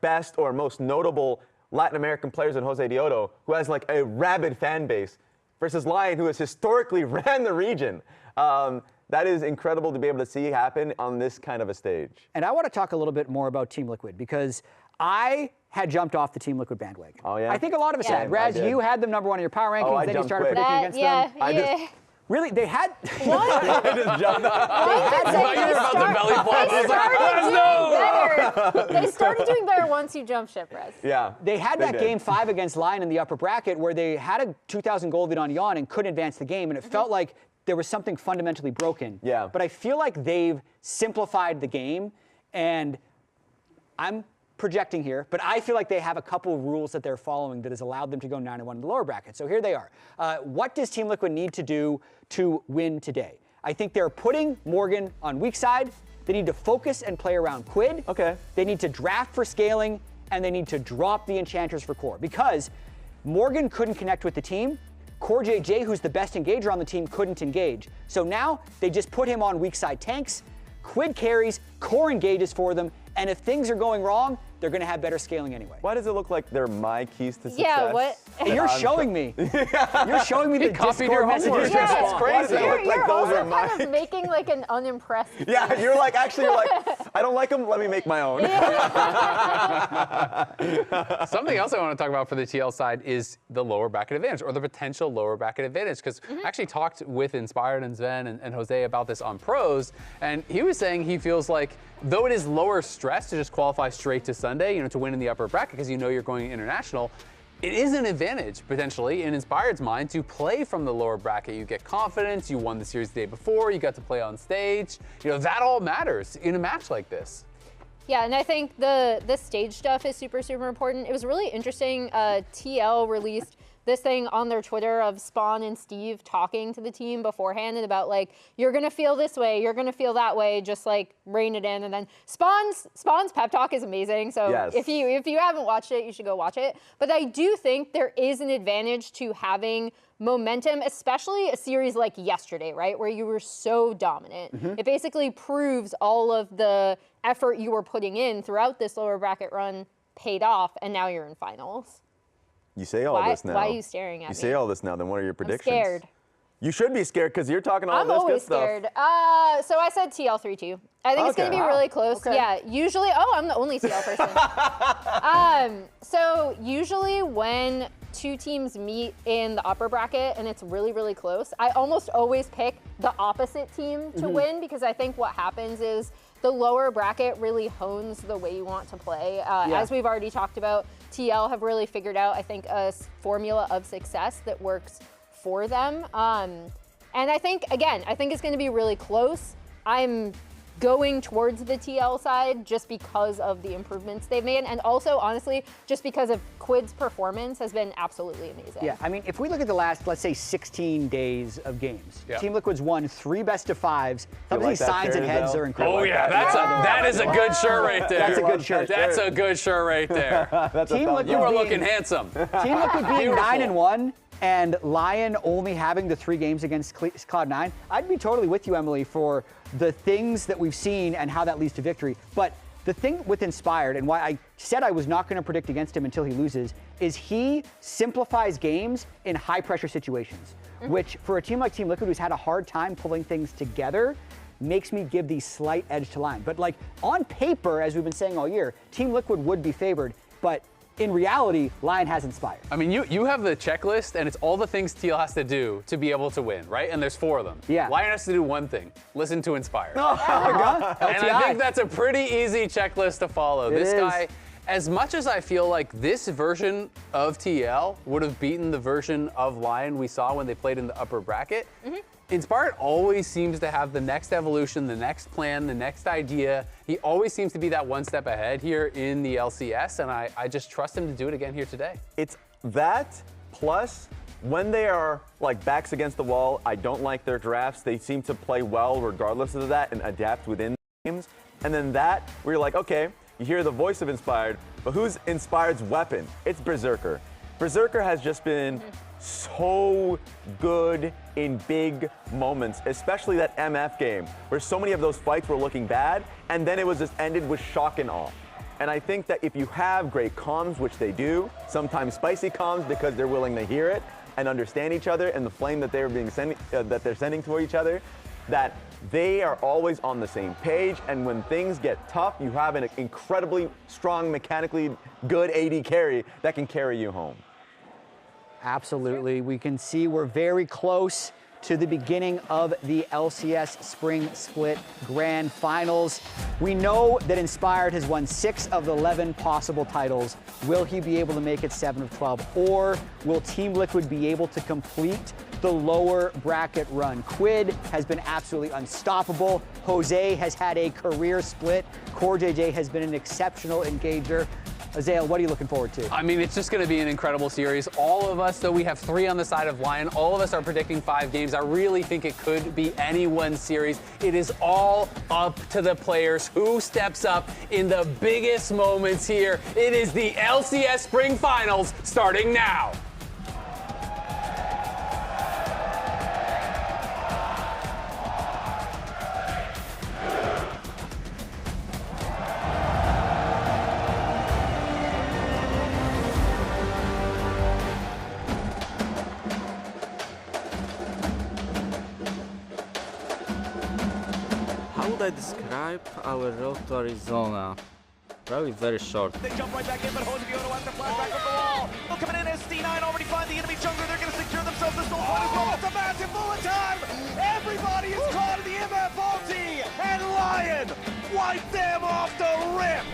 best or most notable Latin American players in Jose Daejeon, who has like a rabid fan base, versus Lyon, who has historically ran the region. That is incredible to be able to see happen on this kind of a stage. And I want to talk a little bit more about Team Liquid because I had jumped off the Team Liquid bandwagon. Oh, yeah? I think a lot of us had. Raz, you had them number one in your power rankings, then you started predicting against them. Really? They had... What? I just jumped They started doing better once you jump ship, Rez. Yeah. They had that game 5 against Lyon in the upper bracket where they had a 2,000 gold lead on Lyon and couldn't advance the game, and it felt like there was something fundamentally broken. Yeah. But I feel like they've simplified the game, and I'm projecting here, but I feel like they have a couple of rules that they're following that has allowed them to go 9-1 in the lower bracket. So here they are. What does Team Liquid need to do to win today? I think they're putting Morgan on weak side. They need to focus and play around Quid. Okay. They need to draft for scaling, and they need to drop the enchanters for core because Morgan couldn't connect with the team. Core JJ, who's the best engager on the team, couldn't engage. So now they just put him on weak side tanks. Quid carries, Core engages for them, and if things are going wrong, they're going to have better scaling anyway. Why does it look like they're my keys to success? Yeah, what? You're showing me. You're showing me the copied Discord your messages. homework. It's crazy. You're also kind of making like an unimpressed. Yeah, you're like, I don't like them, let me make my own. Something else I want to talk about for the TL side is the lower bracket advantage, or the potential lower bracket advantage, because I actually talked with Inspired and Sven and Jose about this on Pros, and he was saying he feels like, though it is lower stress to just qualify straight to Sunday, to win in the upper bracket because you're going international, it is an advantage, potentially, in Inspired's mind, to play from the lower bracket. You get confidence, you won the series the day before, you got to play on stage. That all matters in a match like this. Yeah, and I think the stage stuff is super, super important. It was really interesting. TL released this thing on their Twitter of Spawn and Steve talking to the team beforehand and about like, you're gonna feel this way, you're gonna feel that way, just like rein it in. And then Spawn's pep talk is amazing. So yes. if you haven't watched it, you should go watch it. But I do think there is an advantage to having momentum, especially a series like yesterday, right? Where you were so dominant. It basically proves all of the effort you were putting in throughout this lower bracket run paid off, and now you're in finals. You say all this now. Why are you staring at me? You say all this now, then what are your predictions? I'm scared. You should be scared because you're talking all I'm this good always stuff. scared. So I said TL 3-2. I think it's going to be really close. Okay. Yeah, usually, I'm the only TL person. So usually when two teams meet in the upper bracket and it's really, really close, I almost always pick the opposite team to win, because I think what happens is the lower bracket really hones the way you want to play. As we've already talked about, TL have really figured out, I think, a formula of success that works for them. And I think it's going to be really close. I'm going towards the TL side just because of the improvements they've made, and also, honestly, just because of Quid's performance has been absolutely amazing. Yeah, I mean, if we look at the last, let's say, 16 days of games, Team Liquid's won 3 best-of-5s. Some of these signs and heads are incredible. Oh yeah, that is a good shirt right there. That's a good shirt. That's a good shirt right there. Team Liquid you are looking handsome. Team Liquid being 9-1. And Lyon only having the 3 games against Cloud9, I'd be totally with you, Emily, for the things that we've seen and how that leads to victory. But the thing with Inspired, and why I said I was not going to predict against him until he loses, is he simplifies games in high-pressure situations, which for a team like Team Liquid, who's had a hard time pulling things together, makes me give the slight edge to Lyon. But like on paper, as we've been saying all year, Team Liquid would be favored, but in reality, Lyon has Inspired. I mean, you have the checklist, and it's all the things TL has to do to be able to win, right? And there's 4 of them. Yeah. Lyon has to do one thing: listen to Inspired. Oh my God. And I think that's a pretty easy checklist to follow. This guy, as much as I feel like this version of TL would have beaten the version of Lyon we saw when they played in the upper bracket, Inspired always seems to have the next evolution, the next plan, the next idea. He always seems to be that one step ahead here in the LCS, and I just trust him to do it again here today. It's that plus when they are like backs against the wall, I don't like their drafts. They seem to play well regardless of that and adapt within games. And then that, where you're like, okay, you hear the voice of Inspired, but who's Inspired's weapon? It's Berserker. Berserker has just been so good in big moments, especially that MF game, where so many of those fights were looking bad, and then it was just ended with shock and awe. And I think that if you have great comms, which they do, sometimes spicy comms because they're willing to hear it and understand each other and the flame that they're sending toward each other, that they are always on the same page, and when things get tough, you have an incredibly strong, mechanically good AD carry that can carry you home. Absolutely. We can see we're very close to the beginning of the LCS Spring Split Grand Finals. We know that Inspired has won 6 of the 11 possible titles. Will he be able to make it 7 of 12? Or will Team Liquid be able to complete the lower bracket run? Quid has been absolutely unstoppable. Jose has had a career split. Core JJ has been an exceptional engager. Azael, what are you looking forward to? I mean, it's just going to be an incredible series. All of us, though, we have 3 on the side of Lyon. All of us are predicting 5 games. I really think it could be anyone's series. It is all up to the players who steps up in the biggest moments here. It is the LCS Spring Finals starting now. How would I describe our road to Arizona? Probably very short. They jump right back in, but Hosebioto has to flash back from the wall. Look, coming in as C9 already find the enemy jungler. They're going to secure themselves this goal point as well. It's a massive bullet time. Everybody is caught in the MF ulti, and Lyon wiped them off the rip.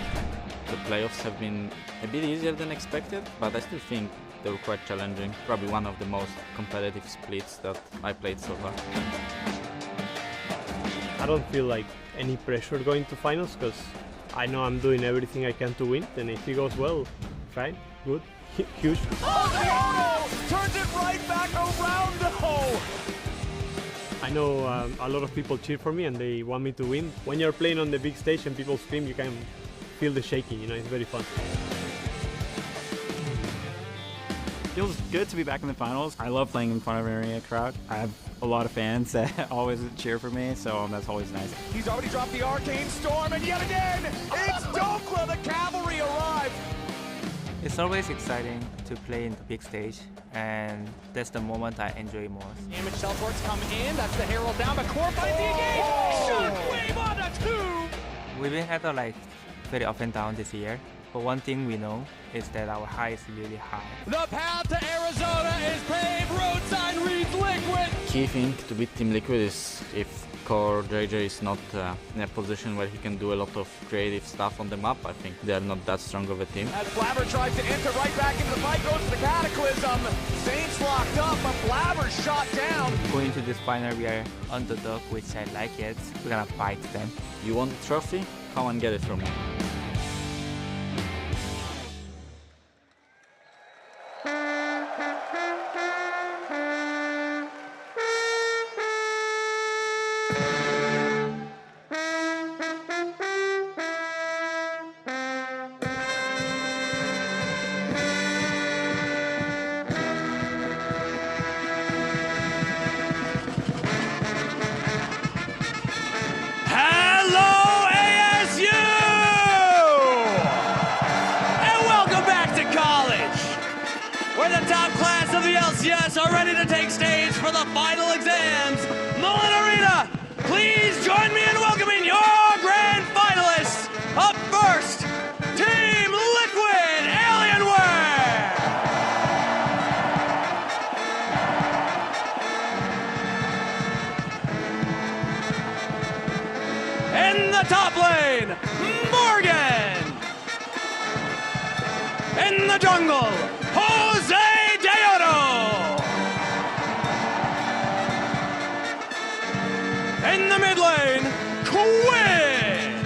The playoffs have been a bit easier than expected, but I still think they were quite challenging. Probably one of the most competitive splits that I played so far. I don't feel like any pressure going to finals because I know I'm doing everything I can to win, and if it goes well, fine, good, huge. Hosebioto turns it right back around the hole. I know a lot of people cheer for me and they want me to win. When you're playing on the big stage and people scream, you can feel the shaking, you know, it's very fun. Feels good to be back in the finals. I love playing in front of an arena crowd. I have a lot of fans that always cheer for me, so that's always nice. He's already dropped the Arcane Storm, and yet again, it's Dokla, the cavalry arrived. It's It's always exciting to play in the big stage, and that's the moment I enjoy most. Damage teleports come in. That's the Herald down, but Core finds the engage. Shockwave on the 2. We've had a very up and down this year, but one thing we know is that our high is really high. The path to Arizona is paved. Roadside reads Liquid. Key thing to beat Team Liquid is if Core JJ is not in a position where he can do a lot of creative stuff on the map. I think they are not that strong of a team. As Blabber tries to enter right back into the fight, goes to the Cataclysm. Saints locked up, but Blabber shot down. Going to this final, we are underdog, which I like it. We're gonna fight them. You want the trophy? Come and get it from me. LCS are ready to take stage for the final exams. Mullet Arena, please join me in welcoming your grand finalists. Up first, Team Liquid Alienware. In the top lane, Morgan. In the jungle, Jose in the mid lane, Quinn.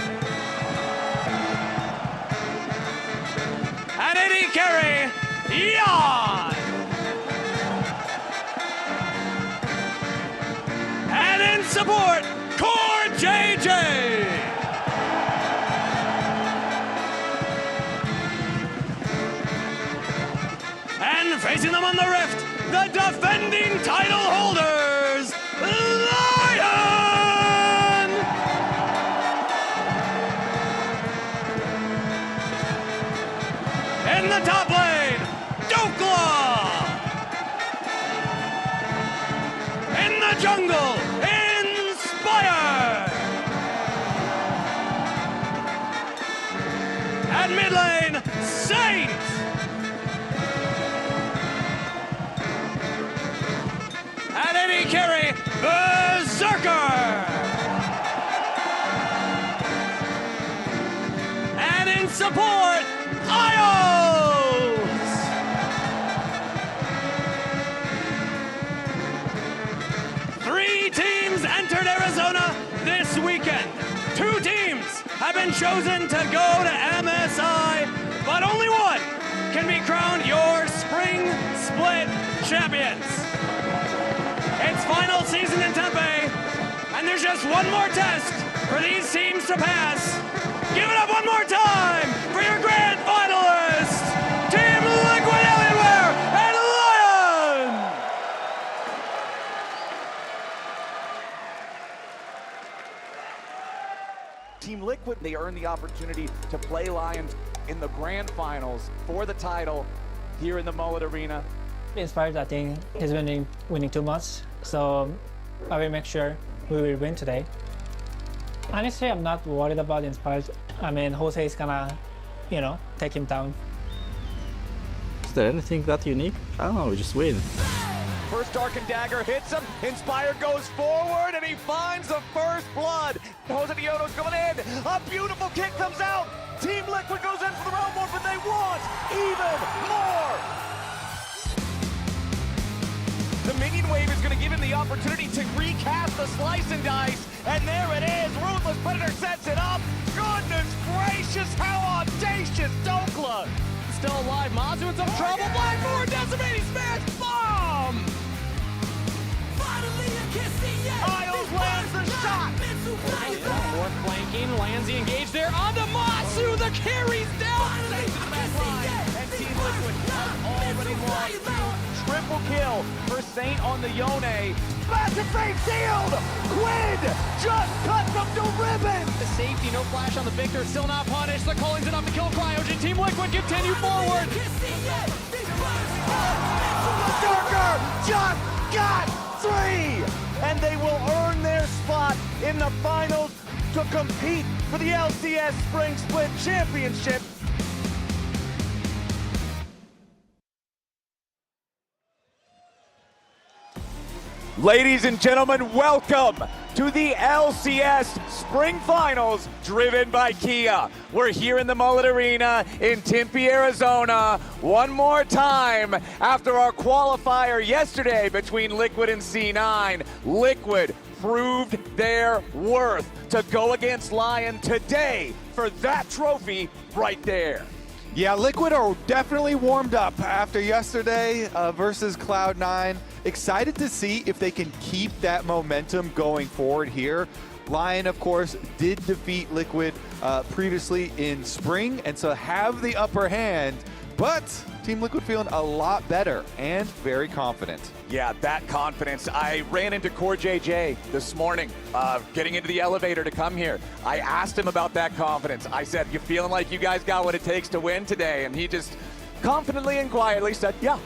At AD carry, Lyon. And in support, Core JJ. And facing them on the rift, the defending title holders, Lyon! In the top lane, TLAW! In the jungle, Inspire! At mid lane, Saint! At any carry, Berserker! And in support, Ios! Three teams entered Arizona this weekend. 2 teams have been chosen to go to MSI, but only one can be crowned your Spring Split champions. It's final season in Tempe, and there's just one more test for these teams to pass. Give it up one more time for your grand finalists, Team Liquid Alienware and Lyon! Team Liquid, they earned the opportunity to play Lyon in the grand finals for the title here in the Mullet Arena. Inspired, I think he's winning too much, so I will make sure we will win today. Honestly, I'm not worried about Inspired. I mean, Jose is gonna, take him down. Is there anything that unique? I don't know, we just win. First Darkened Dagger hits him, Inspired goes forward, and he finds the first blood. Jose Daejeon's going in, a beautiful kick comes out. Team Liquid goes in for the round one, but they want even more. The minion wave is going to give him the opportunity to recast the slice and dice, and there it is. Ruthless Predator sets it up. Goodness gracious, how audacious, TLAW. Still alive, Mazu in some trouble. Black forward, decimating smash, bomb! Ios lands the shot. Fourth flanking, lands the engage there onto Mazu. The carry's down. Safe to the back line, and Team Liquid has already lost. Triple kill for Saint on the Yone. Massive fake sealed! Quid just cut them to ribbons! The safety, no flash on the Victor, still not punished. They're calling it up to kill Cryogen. Team Liquid continue forward. Berserker just got 3! And they will earn their spot in the finals to compete for the LCS Spring Split Championship. Ladies and gentlemen, welcome to the LCS Spring Finals, driven by Kia. We're here in the Mullet Arena in Tempe, Arizona, one more time after our qualifier yesterday between Liquid and C9. Liquid proved their worth to go against Lyon today for that trophy right there. Yeah, Liquid are definitely warmed up after yesterday versus Cloud9. Excited to see if they can keep that momentum going forward here. Lyon, of course, did defeat Liquid previously in spring, and so have the upper hand, but Team Liquid feeling a lot better and very confident. Yeah, that confidence. I ran into Core JJ this morning, getting into the elevator to come here. I asked him about that confidence. I said, you feeling like you guys got what it takes to win today? And he just confidently and quietly said, yeah.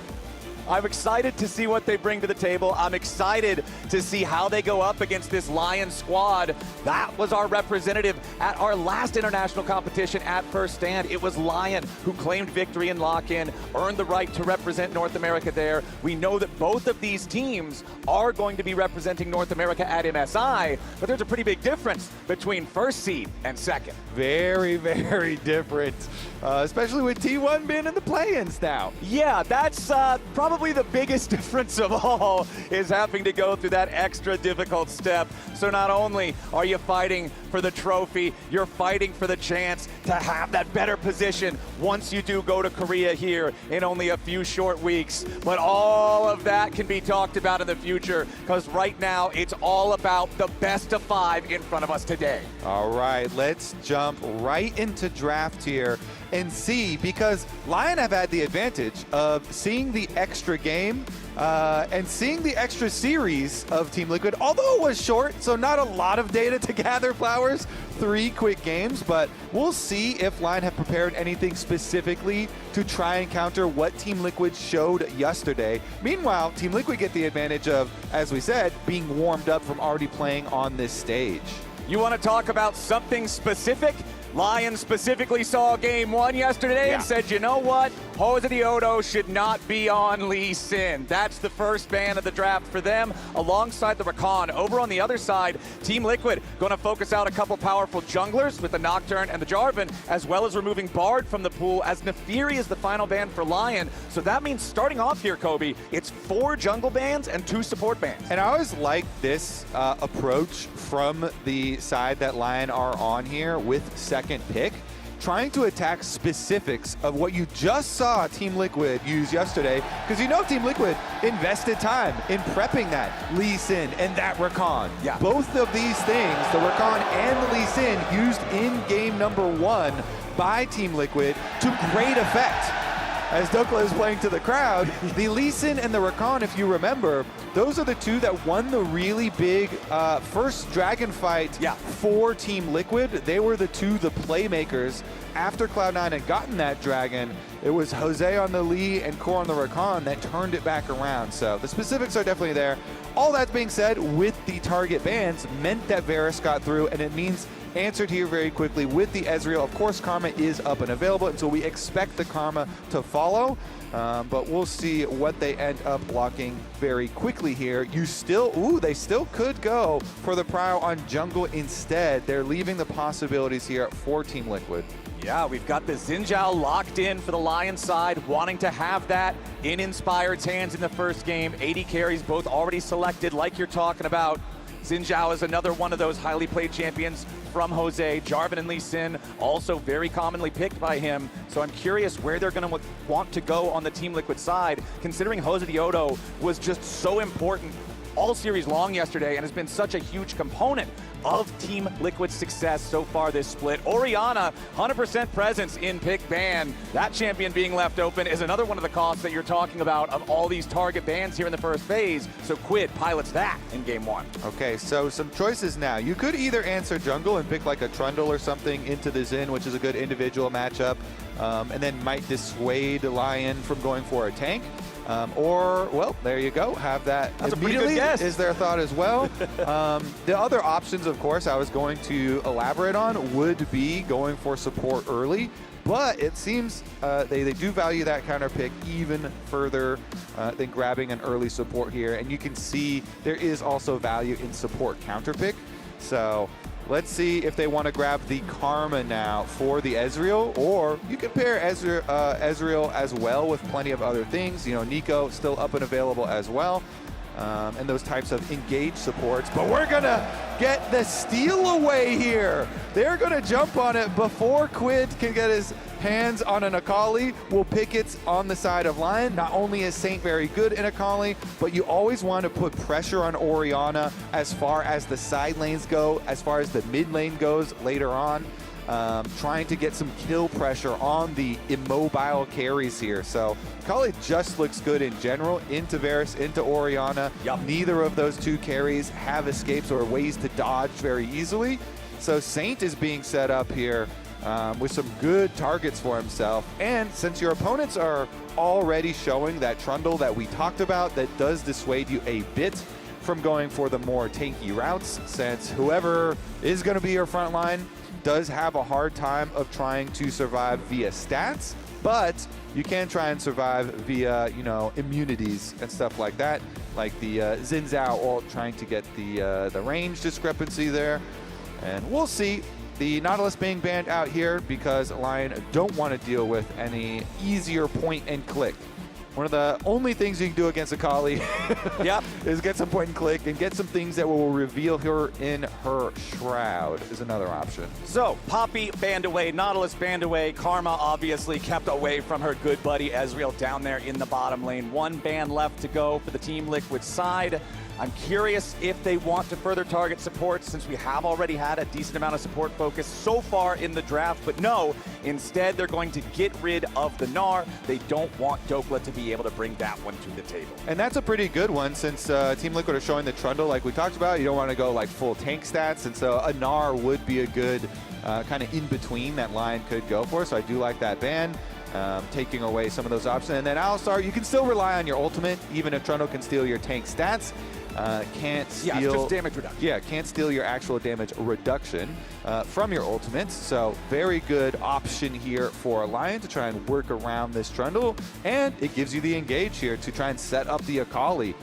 I'm excited to see what they bring to the table. I'm excited to see how they go up against this Lyon squad. That was our representative at our last international competition at First Stand. It was Lyon who claimed victory in lock-in, earned the right to represent North America there. We know that both of these teams are going to be representing North America at MSI, but there's a pretty big difference between first seed and second. Very, very different, especially with T1 being in the play-ins now. Yeah, that's probably the biggest difference of all, is having to go through that extra difficult step. So not only are you fighting for the trophy, you're fighting for the chance to have that better position once you do go to Korea here in only a few short weeks. But all of that can be talked about in the future, because right now it's all about the best of 5 in front of us today. All right, let's jump right into draft here and see, because Lyon have had the advantage of seeing the extra game and seeing the extra series of Team Liquid, although it was short, so not a lot of data to gather, Flowers. 3 quick games, but we'll see if Lyon have prepared anything specifically to try and counter what Team Liquid showed yesterday. Meanwhile, Team Liquid get the advantage of, as we said, being warmed up from already playing on this stage. You want to talk about something specific? Lyon specifically saw Game 1 yesterday and said, you know what? Jose Daejeon should not be on Lee Sin. That's the first ban of the draft for them, alongside the Rakan. Over on the other side, Team Liquid going to focus out a couple powerful junglers with the Nocturne and the Jarvan, as well as removing Bard from the pool, as Nefiri is the final ban for Lyon. So that means starting off here, Kobe, it's 4 jungle bans and 2 support bans. And I always like this approach from the side that Lyon are on here with second pick, trying to attack specifics of what you just saw Team Liquid use yesterday, because you know Team Liquid invested time in prepping that Lee Sin and that Rakan. Yeah. Both of these things, the Rakan and the Lee Sin, used in game number 1 by Team Liquid to great effect. As Dokla is playing to the crowd, the Lee Sin and the Rakan, if you remember, those are the 2 that won the really big first Dragon fight for Team Liquid. They were the 2, the playmakers. After Cloud9 had gotten that Dragon, it was Jose on the Lee and Core on the Rakan that turned it back around. So the specifics are definitely there. All that being said, with the target bans, meant that Varus got through, and it means answered here very quickly with the Ezreal. Of course, Karma is up and available, and so we expect the Karma to follow, but we'll see what they end up blocking very quickly here. You still, they still could go for the Prio on jungle instead. They're leaving the possibilities here for Team Liquid. Yeah, we've got the Xin Zhao locked in for the Lyon side, wanting to have that in Inspired's hands in the first game. 80 carries both already selected, like you're talking about. Xin Zhao is another one of those highly played champions from Jose. Jarvan and Lee Sin also very commonly picked by him. So I'm curious where they're going to want to go on the Team Liquid side, considering Jose Daejeon was just so important all series long yesterday and has been such a huge component of Team Liquid's success so far this split. Orianna, 100% presence in pick ban. That champion being left open is another one of the costs that you're talking about of all these target bans here in the first phase. So Quid pilots that in game 1. Okay, so some choices now. You could either answer jungle and pick like a Trundle or something into the Xin, which is a good individual matchup, and then might dissuade Lyon from going for a tank. Or, well, there you go. Have that That's immediately a pretty good guess. is their thought as well. The other options, of course, I was going to elaborate on would be going for support early. But it seems they do value that counter pick even further than grabbing an early support here. And you can see there is also value in support counter pick. So let's see if they want to grab the Karma now for the Ezreal, or you can pair Ezreal as well with plenty of other things. You know, Nico still up and available as well. And those types of engaged supports. But we're going to get the steal away here. They're going to jump on it before Quid can get his hands on an Akali. Will Pickett's on the side of Lyon. Not only is Saint very good in Akali, but you always want to put pressure on Orianna as far as the side lanes go, as far as the mid lane goes later on. Trying to get some kill pressure on the immobile carries here. So Akali just looks good in general, into Varus, into Orianna. Neither of those two carries have escapes or ways to dodge very easily. So Saint is being set up here with some good targets for himself. And since your opponents are already showing that Trundle that we talked about, that does dissuade you a bit from going for the more tanky routes, since whoever is going to be your front line does have a hard time of trying to survive via stats, but you can try and survive via, you know, immunities and stuff like that, like the Xin Zhao ult trying to get the range discrepancy there. And we'll see. The Nautilus being banned out here because Lyon don't want to deal with any easier point and click. One of the only things you can do against Akali is get some point and click and get some things that will reveal her in her shroud is another option. So Poppy banned away, Nautilus banned away, Karma obviously kept away from her good buddy Ezreal down there in the bottom lane. One ban left to go for the Team Liquid side. I'm curious if they want to further target support, since we have already had a decent amount of support focus so far in the draft, but no, instead they're going to get rid of the Gnar. They don't want Dokla to be able to bring that one to the table. And that's a pretty good one, since Team Liquid are showing the Trundle like we talked about. You don't want to go like full tank stats, and so a Gnar would be a good kind of in-between that Lyon could go for, so I do like that ban. Taking away some of those options. And then Alistar, you can still rely on your ultimate, even if Trundle can steal your tank stats. Can't steal... Yeah, it's just damage reduction. Yeah, can't steal your actual damage reduction from your ultimates. So very good option here for Lyon to try and work around this Trundle. And it gives you the engage here to try and set up the Akali.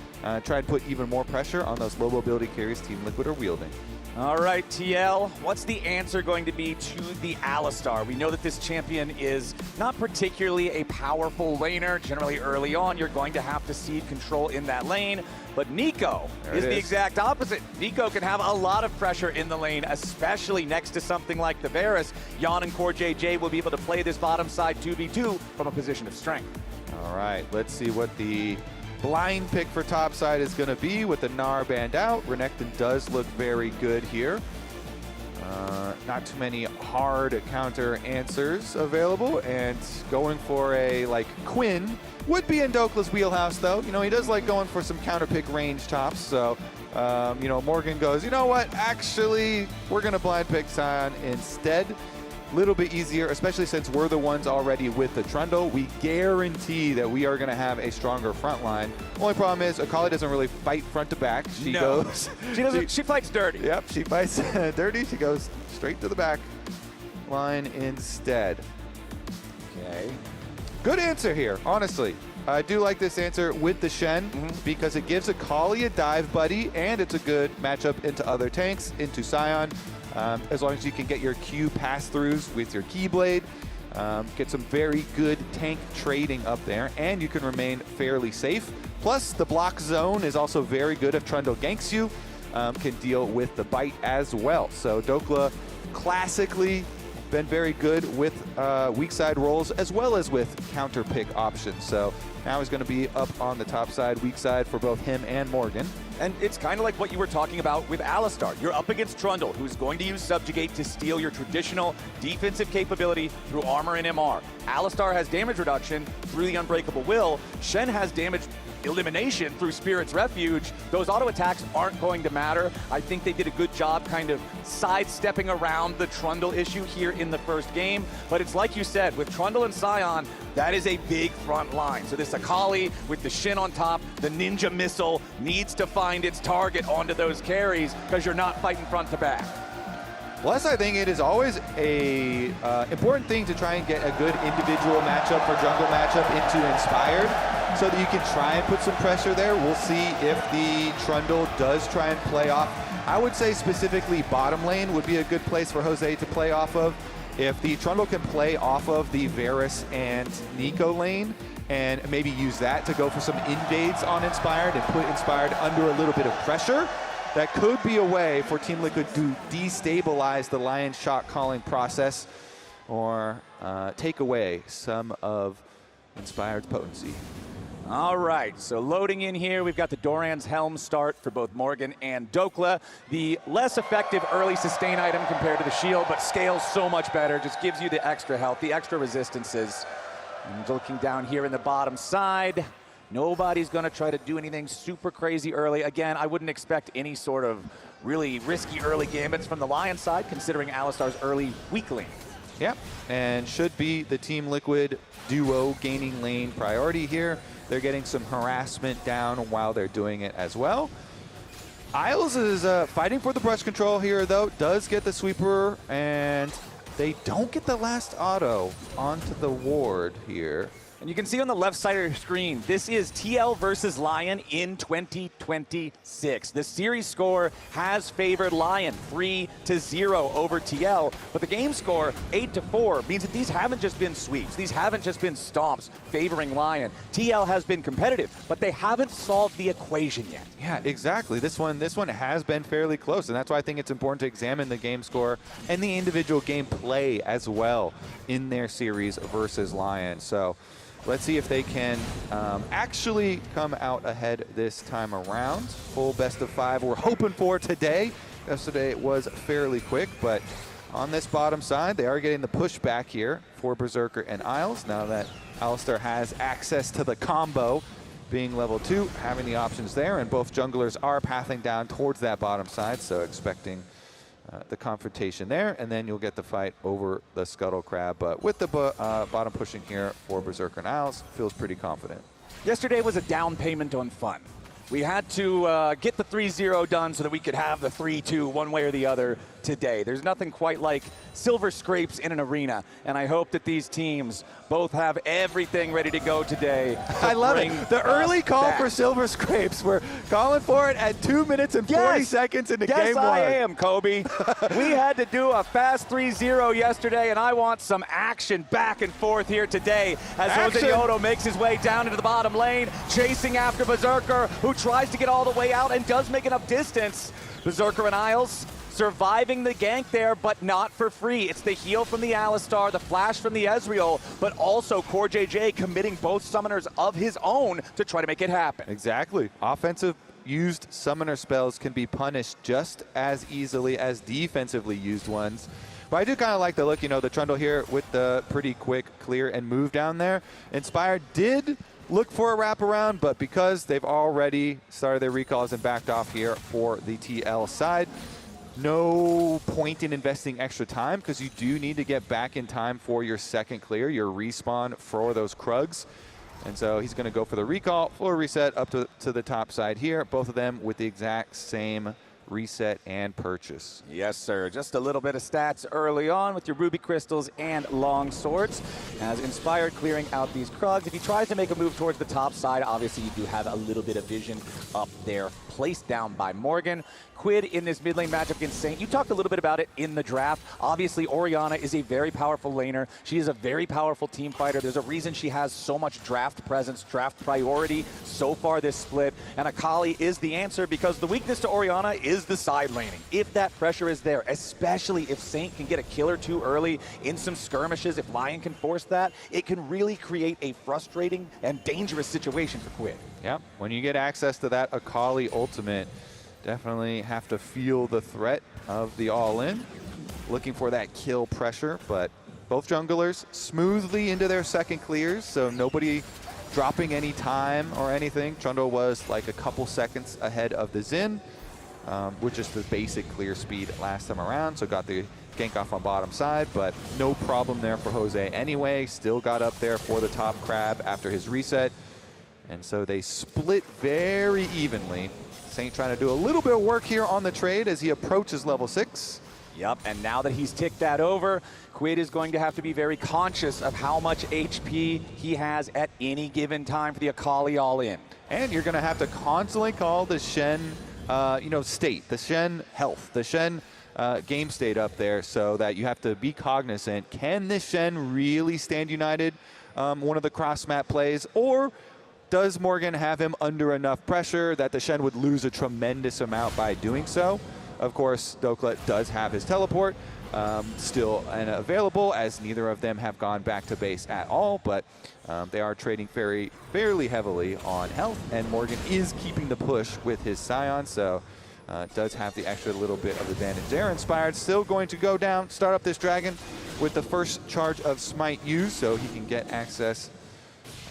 Try and put even more pressure on those low mobility carries Team Liquid are wielding. All right, TL, what's the answer going to be to the Alistar? We know that this champion is not particularly a powerful laner. Generally early on, you're going to have to cede control in that lane. But Nico is the exact opposite. Nico can have a lot of pressure in the lane, especially next to something like the Varus. Jan and Core JJ will be able to play this bottom side 2v2 from a position of strength. All right, let's see what the blind pick for top side is going to be with the Gnar banned out. Renekton does look very good here. Not too many hard counter answers available, and going for a like Quinn would be in Dokla's wheelhouse, though. You know, he does like going for some counter pick range tops. So, you know, Morgan goes, you know what? Actually, we're going to blind pick Sion instead. Little bit easier, especially since we're the ones already with the Trundle. We guarantee that we are going to have a stronger front line. Only problem is Akali doesn't really fight front to back. She goes... She fights dirty. Yep, she fights dirty. She goes straight to the back line instead. Okay. Good answer here, honestly. I do like this answer with the Shen because it gives Akali a dive buddy, and it's a good matchup into other tanks, into Sion. As long as you can get your Q pass-throughs with your Keyblade, get some very good tank trading up there, and you can remain fairly safe. Plus, the block zone is also very good if Trundle ganks you, can deal with the bite as well. So Dokla classically been very good with weak side rolls as well as with counter pick options. So now he's going to be up on the top side, weak side for both him and Morgan. And it's kind of like what you were talking about with Alistar. You're up against Trundle, who's going to use Subjugate to steal your traditional defensive capability through armor and MR. Alistar has damage reduction through the Unbreakable Will. Shen has damage elimination through Spirit's Refuge. Those auto attacks aren't going to matter. I think they did a good job kind of sidestepping around the Trundle issue here in the first game. But it's like you said, with Trundle and Sion, that is a big front line. So this Akali with the Shin on top, the Ninja Missile needs to find its target onto those carries because you're not fighting front to back. Plus, I think it is always a important thing to try and get a good individual matchup or jungle matchup into Inspired so that you can try and put some pressure there. We'll see if the Trundle does try and play off. I would say specifically bottom lane would be a good place for Jose to play off of. If the Trundle can play off of the Varus and Nico lane and maybe use that to go for some invades on Inspired and put Inspired under a little bit of pressure, that could be a way for Team Liquid to destabilize the Lion shot calling process or take away some of Inspired's potency. All right, so loading in here, we've got the Doran's Helm start for both Morgan and Dokla. The less effective early sustain item compared to the shield, but scales so much better, just gives you the extra health, the extra resistances. And looking down here in the bottom side, nobody's going to try to do anything super crazy early. Again, I wouldn't expect any sort of really risky early gambits from the Lion side, considering Alistar's early weak lane. Yep, and should be the Team Liquid duo gaining lane priority here. They're getting some harassment down while they're doing it as well. Isles is fighting for the brush control here, though. Does get the sweeper, and they don't get the last auto onto the ward here. And you can see on the left side of your screen, this is TL versus Lyon in 2026. The series score has favored Lyon 3-0 over TL, but the game score 8-4 means that these haven't just been sweeps. These haven't just been stomps favoring Lyon. TL has been competitive, but they haven't solved the equation yet. Yeah, exactly. This one has been fairly close, and that's why I think it's important to examine the game score and the individual game play as well in their series versus Lyon. So let's see if they can actually come out ahead this time around. Full best of 5 we're hoping for today. Yesterday it was fairly quick, but on this bottom side, they are getting the pushback here for Berserker and Isles. Now that Alistar has access to the combo, being level 2, having the options there, and both junglers are pathing down towards that bottom side, so expecting the confrontation there, and then you'll get the fight over the Scuttle Crab. But with the bottom pushing here for Berserker and Isles, feels pretty confident. Yesterday was a down payment on fun. We had to get the 3-0 done so that we could have the 3-2 one way or the other today. There's nothing quite like silver scrapes in an arena, and I hope that these teams both have everything ready to go today. I love it. The early call for silver scrapes. We're calling for it at 2 minutes and 40 seconds into game 1. Yes, I am, Kobe. We had to do a fast 3-0 yesterday, and I want some action back and forth here today as Jose Yoto makes his way down into the bottom lane, chasing after Berserker, who tries to get all the way out and does make enough distance. Berserker and Isles surviving the gank there, but not for free. It's the heal from the Alistar, the flash from the Ezreal, but also Core JJ committing both summoners of his own to try to make it happen. Exactly. Offensive used summoner spells can be punished just as easily as defensively used ones. But I do kind of like the look, the Trundle here with the pretty quick clear and move down there. Inspired did look for a wraparound, but because they've already started their recalls and backed off here for the TL side, no point in investing extra time because you do need to get back in time for your second clear, your respawn for those Krugs. And so he's going to go for the recall, full reset up to the top side here, both of them with the exact same reset and purchase. Yes, sir. Just a little bit of stats early on with your Ruby Crystals and Long Swords. As Inspired clearing out these Krugs. If he tries to make a move towards the top side, obviously you do have a little bit of vision up there placed down by Morgan. Quid in this mid lane matchup against Saint. You talked a little bit about it in the draft. Obviously, Orianna is a very powerful laner. She is a very powerful team fighter. There's a reason she has so much draft presence, draft priority so far this split. And Akali is the answer because the weakness to Orianna is the side laning. If that pressure is there, especially if Saint can get a kill or two early in some skirmishes, if Lyon can force that, it can really create a frustrating and dangerous situation for Quid. Yep, when you get access to that Akali ultimate, definitely have to feel the threat of the all-in. Looking for that kill pressure, but both junglers smoothly into their second clears, so nobody dropping any time or anything. Trundle was like a couple seconds ahead of the Xin, which is the basic clear speed last time around, so got the gank off on bottom side, but no problem there for Jose anyway. Still got up there for the top crab after his reset, and so they split very evenly. Saint trying to do a little bit of work here on the trade as he approaches level 6. Yep, and now that he's ticked that over, Quid is going to have to be very conscious of how much HP he has at any given time for the Akali all-in. And you're going to have to constantly call the Shen, state, the Shen health, the Shen game state up there, so that you have to be cognizant. Can this Shen really stand united one of the cross-map plays, or does Morgan have him under enough pressure that the Shen would lose a tremendous amount by doing so? Of course, Doklet does have his teleport still available, as neither of them have gone back to base at all, but they are trading fairly heavily on health, and Morgan is keeping the push with his Scion, so does have the extra little bit of advantage there. Inspired still going to go down, start up this dragon with the first charge of Smite used, so he can get access.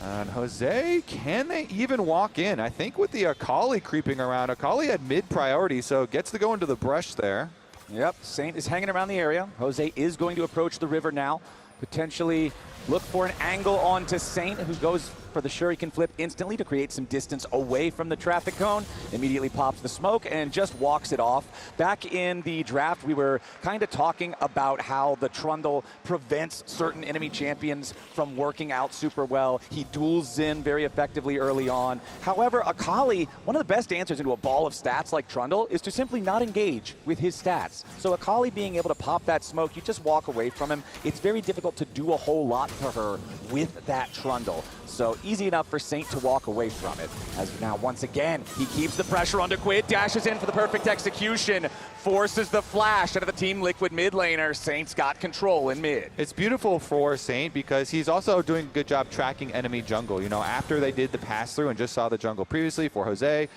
And Jose, can they even walk in? I think with the Akali creeping around, Akali had mid priority, so gets to go into the brush there. Yep, Saint is hanging around the area. Jose is going to approach the river now, potentially look for an angle onto Saint, who goes for the Shuriken flip instantly to create some distance away from the traffic cone, immediately pops the smoke and just walks it off. Back in the draft, we were kind of talking about how the Trundle prevents certain enemy champions from working out super well. He duels Xin very effectively early on. However, Akali, one of the best answers into a ball of stats like Trundle is to simply not engage with his stats. So Akali being able to pop that smoke, you just walk away from him. It's very difficult to do a whole lot for her with that Trundle. So easy enough for Saint to walk away from it. As now, once again, he keeps the pressure onto Quid, dashes in for the perfect execution, forces the flash out of the Team Liquid mid laner. Saint's got control in mid. It's beautiful for Saint because he's also doing a good job tracking enemy jungle. You know, after they did the pass through and just saw the jungle previously for Jose,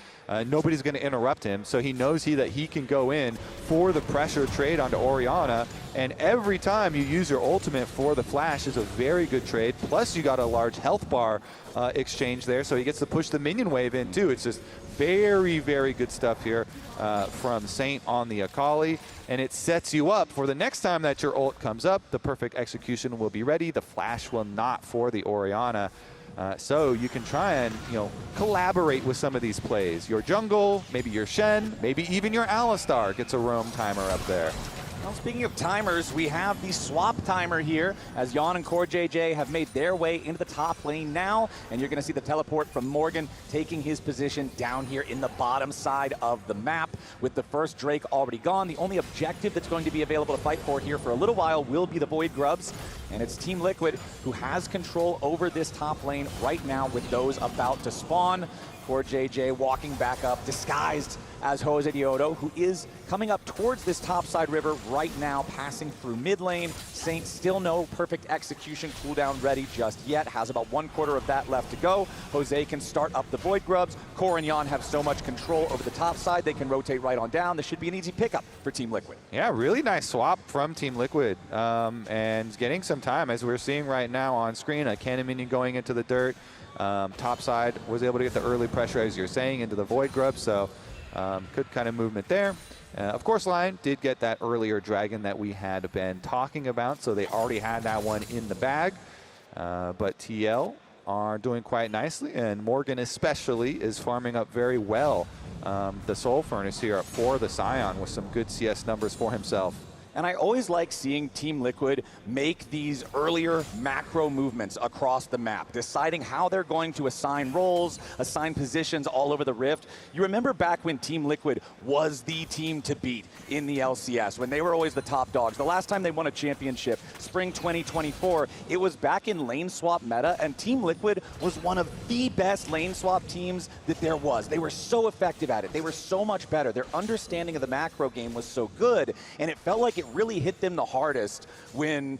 nobody's going to interrupt him, so he knows that he can go in for the pressure trade onto Orianna, and every time you use your ultimate for the flash is a very good trade, plus you got a large health bar exchange there, so he gets to push the minion wave in too. It's just very, very good stuff here from Saint on the Akali, and it sets you up for the next time that your ult comes up. The perfect execution will be ready. The flash will not for the Orianna. So you can try and, collaborate with some of these plays. Your jungle, maybe your Shen, maybe even your Alistar gets a roam timer up there. Well, speaking of timers, we have the swap timer here as Jan and Core JJ have made their way into the top lane now, and you're going to see the teleport from Morgan taking his position down here in the bottom side of the map. With the first Drake already gone, the only objective that's going to be available to fight for here for a little while will be the Void Grubs, and it's Team Liquid who has control over this top lane right now with those about to spawn. Core JJ walking back up, disguised as Jose Daejeon, who is coming up towards this topside river right now, passing through mid lane. Saint still no perfect execution cooldown ready just yet, has about 1/4 of that left to go. Jose can start up the Void Grubs. Core and Jan have so much control over the top side, they can rotate right on down. This should be an easy pickup for Team Liquid. Yeah, really nice swap from Team Liquid, and getting some time, as we're seeing right now on screen. A cannon minion going into the dirt. Top side was able to get the early pressure, as you're saying, into the Void Grub, so good kind of movement there. Of course, Lyon did get that earlier dragon that we had been talking about, so they already had that one in the bag. But TL are doing quite nicely, and Morgan especially is farming up very well. The Soul Furnace here for the Scion with some good CS numbers for himself. And I always like seeing Team Liquid make these earlier macro movements across the map, deciding how they're going to assign roles, assign positions all over the Rift. You remember back when Team Liquid was the team to beat in the LCS, when they were always the top dogs. The last time they won a championship, Spring 2024, it was back in lane swap meta, and Team Liquid was one of the best lane swap teams that there was. They were so effective at it. They were so much better. Their understanding of the macro game was so good, and it felt like it really hit them the hardest when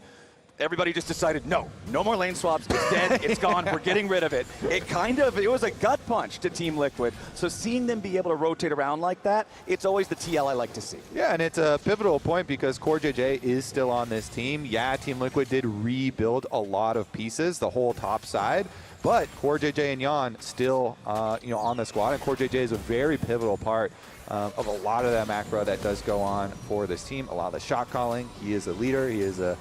everybody just decided, no more lane swaps, it's dead, it's gone, we're getting rid of it. It was a gut punch to Team Liquid. So seeing them be able to rotate around like that, it's always the TL I like to see. Yeah, and it's a pivotal point because CoreJJ is still on this team. Yeah, Team Liquid did rebuild a lot of pieces, the whole top side, but CoreJJ and Jan still on the squad, and CoreJJ is a very pivotal part of a lot of that macro that does go on for this team. A lot of the shot calling. He is a leader. He is a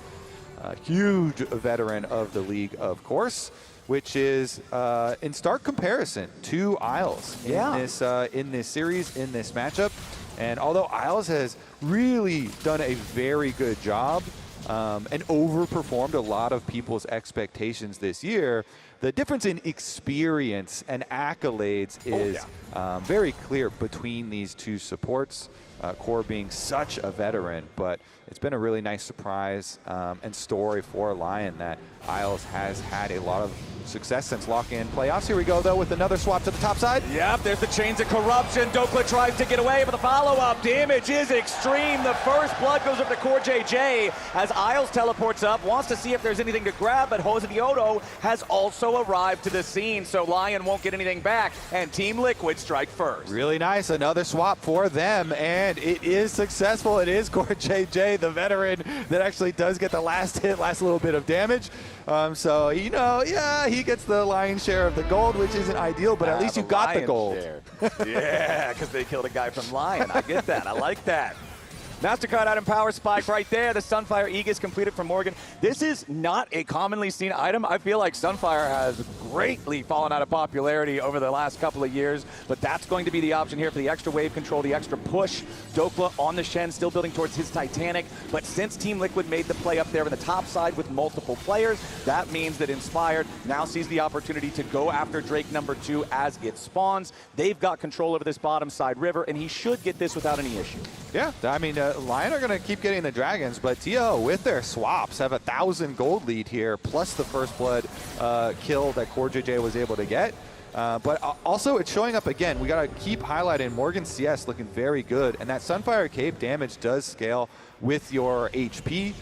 huge veteran of the league, of course, which is in stark comparison to Isles in this series, in this matchup. And although Isles has really done a very good job and overperformed a lot of people's expectations this year, the difference in experience and accolades is very clear between these two supports. Core being such a veteran, but it's been a really nice surprise and story for Lyon that Isles has had a lot of success since lock-in playoffs. Here we go, though, with another swap to the top side. Yep, there's the chains of corruption. Dokla tries to get away, but the follow-up damage is extreme. The first blood goes over to CoreJJ as Isles teleports up, wants to see if there's anything to grab, but Hosedioto has also arrived to the scene, so Lyon won't get anything back, and Team Liquid strike first. Really nice, another swap for them, and it is successful. It is CoreJJ, the veteran, that actually does get the last hit, last little bit of damage. So, he gets the lion's share of the gold, which isn't ideal, but at least you got the gold. Yeah, because they killed a guy from Lyon. I get that. I like that. MasterCard item power spike right there. The Sunfire Aegis completed from Morgan. This is not a commonly seen item. I feel like Sunfire has greatly fallen out of popularity over the last couple of years, but that's going to be the option here for the extra wave control, the extra push. Dokla on the Shen, still building towards his Titanic, but since Team Liquid made the play up there in the top side with multiple players, that means that Inspired now sees the opportunity to go after Drake #2 as it spawns. They've got control over this bottom side river, and he should get this without any issue. Yeah, I mean, Lyon are going to keep getting the Dragons, but TL with their swaps have 1,000 gold lead here, plus the first blood kill that CoreJJ was able to get. But also, it's showing up again. We got to keep highlighting Morgan CS looking very good, and that Sunfire Cape damage does scale with your HP,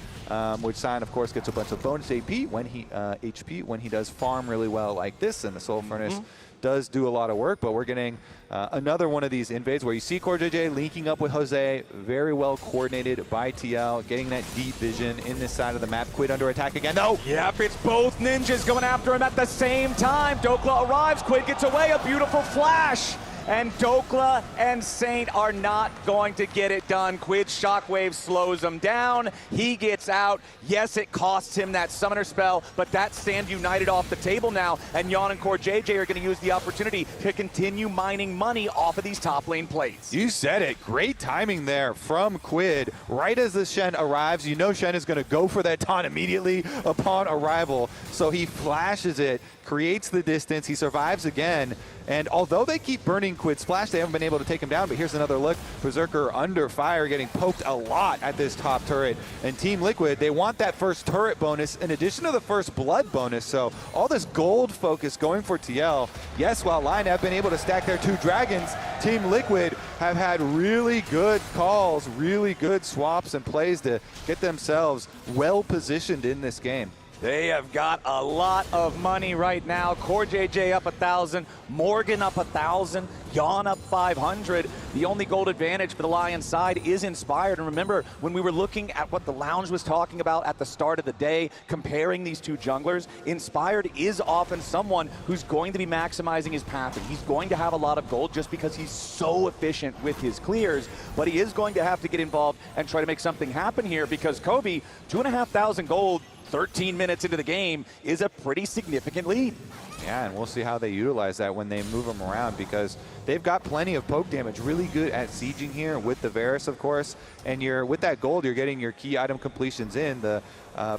which Sion, of course, gets a bunch of bonus HP when he does farm really well like this, and the Soul Furnace does do a lot of work, but we're getting another one of these invades where you see CoreJJ linking up with Jose, very well coordinated by TL, getting that deep vision in this side of the map. Quid under attack again, though. Yep, it's both ninjas going after him at the same time. Dokla arrives, Quid gets away, a beautiful flash. And Dokla and Saint are not going to get it done. Quid's shockwave slows him down. He gets out. Yes, it costs him that summoner spell, but that's Stand United off the table now. And Jan and CoreJJ are going to use the opportunity to continue mining money off of these top lane plates. You said it. Great timing there from Quid. Right as the Shen arrives, you know Shen is going to go for that taunt immediately upon arrival. So he flashes it, creates the distance. He survives again. And although they keep burning Quid's flash, they haven't been able to take him down. But here's another look. Berserker under fire, getting poked a lot at this top turret. And Team Liquid, they want that first turret bonus in addition to the first blood bonus. So all this gold focus going for TL. Yes, while Lyon have been able to stack their 2 dragons, Team Liquid have had really good calls, really good swaps and plays to get themselves well positioned in this game. They have got a lot of money right now. CoreJJ up 1,000, Morgan up 1,000, Jan up 500. The only gold advantage for the Lion side is Inspired. And remember, when we were looking at what the Lounge was talking about at the start of the day, comparing these two junglers, Inspired is often someone who's going to be maximizing his pathing. He's going to have a lot of gold just because he's so efficient with his clears, but he is going to have to get involved and try to make something happen here because Kobe, 2,500 gold, 13 minutes into the game is a pretty significant lead. Yeah, and we'll see how they utilize that when they move them around, because they've got plenty of poke damage. Really good at sieging here with the Varus, of course. And with that gold, you're getting your key item completions in. The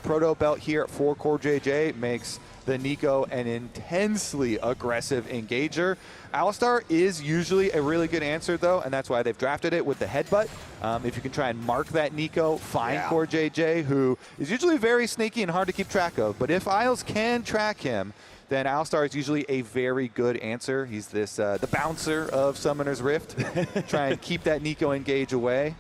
Proto Belt here for CoreJJ makes the Nico an intensely aggressive engager. Alistar is usually a really good answer, though, and that's why they've drafted it with the headbutt. If you can try and mark that Nico, find CoreJJ, who is usually very sneaky and hard to keep track of. But if Isles can track him, then Alistar is usually a very good answer. He's this the bouncer of Summoner's Rift. Try and keep that Nico engage away.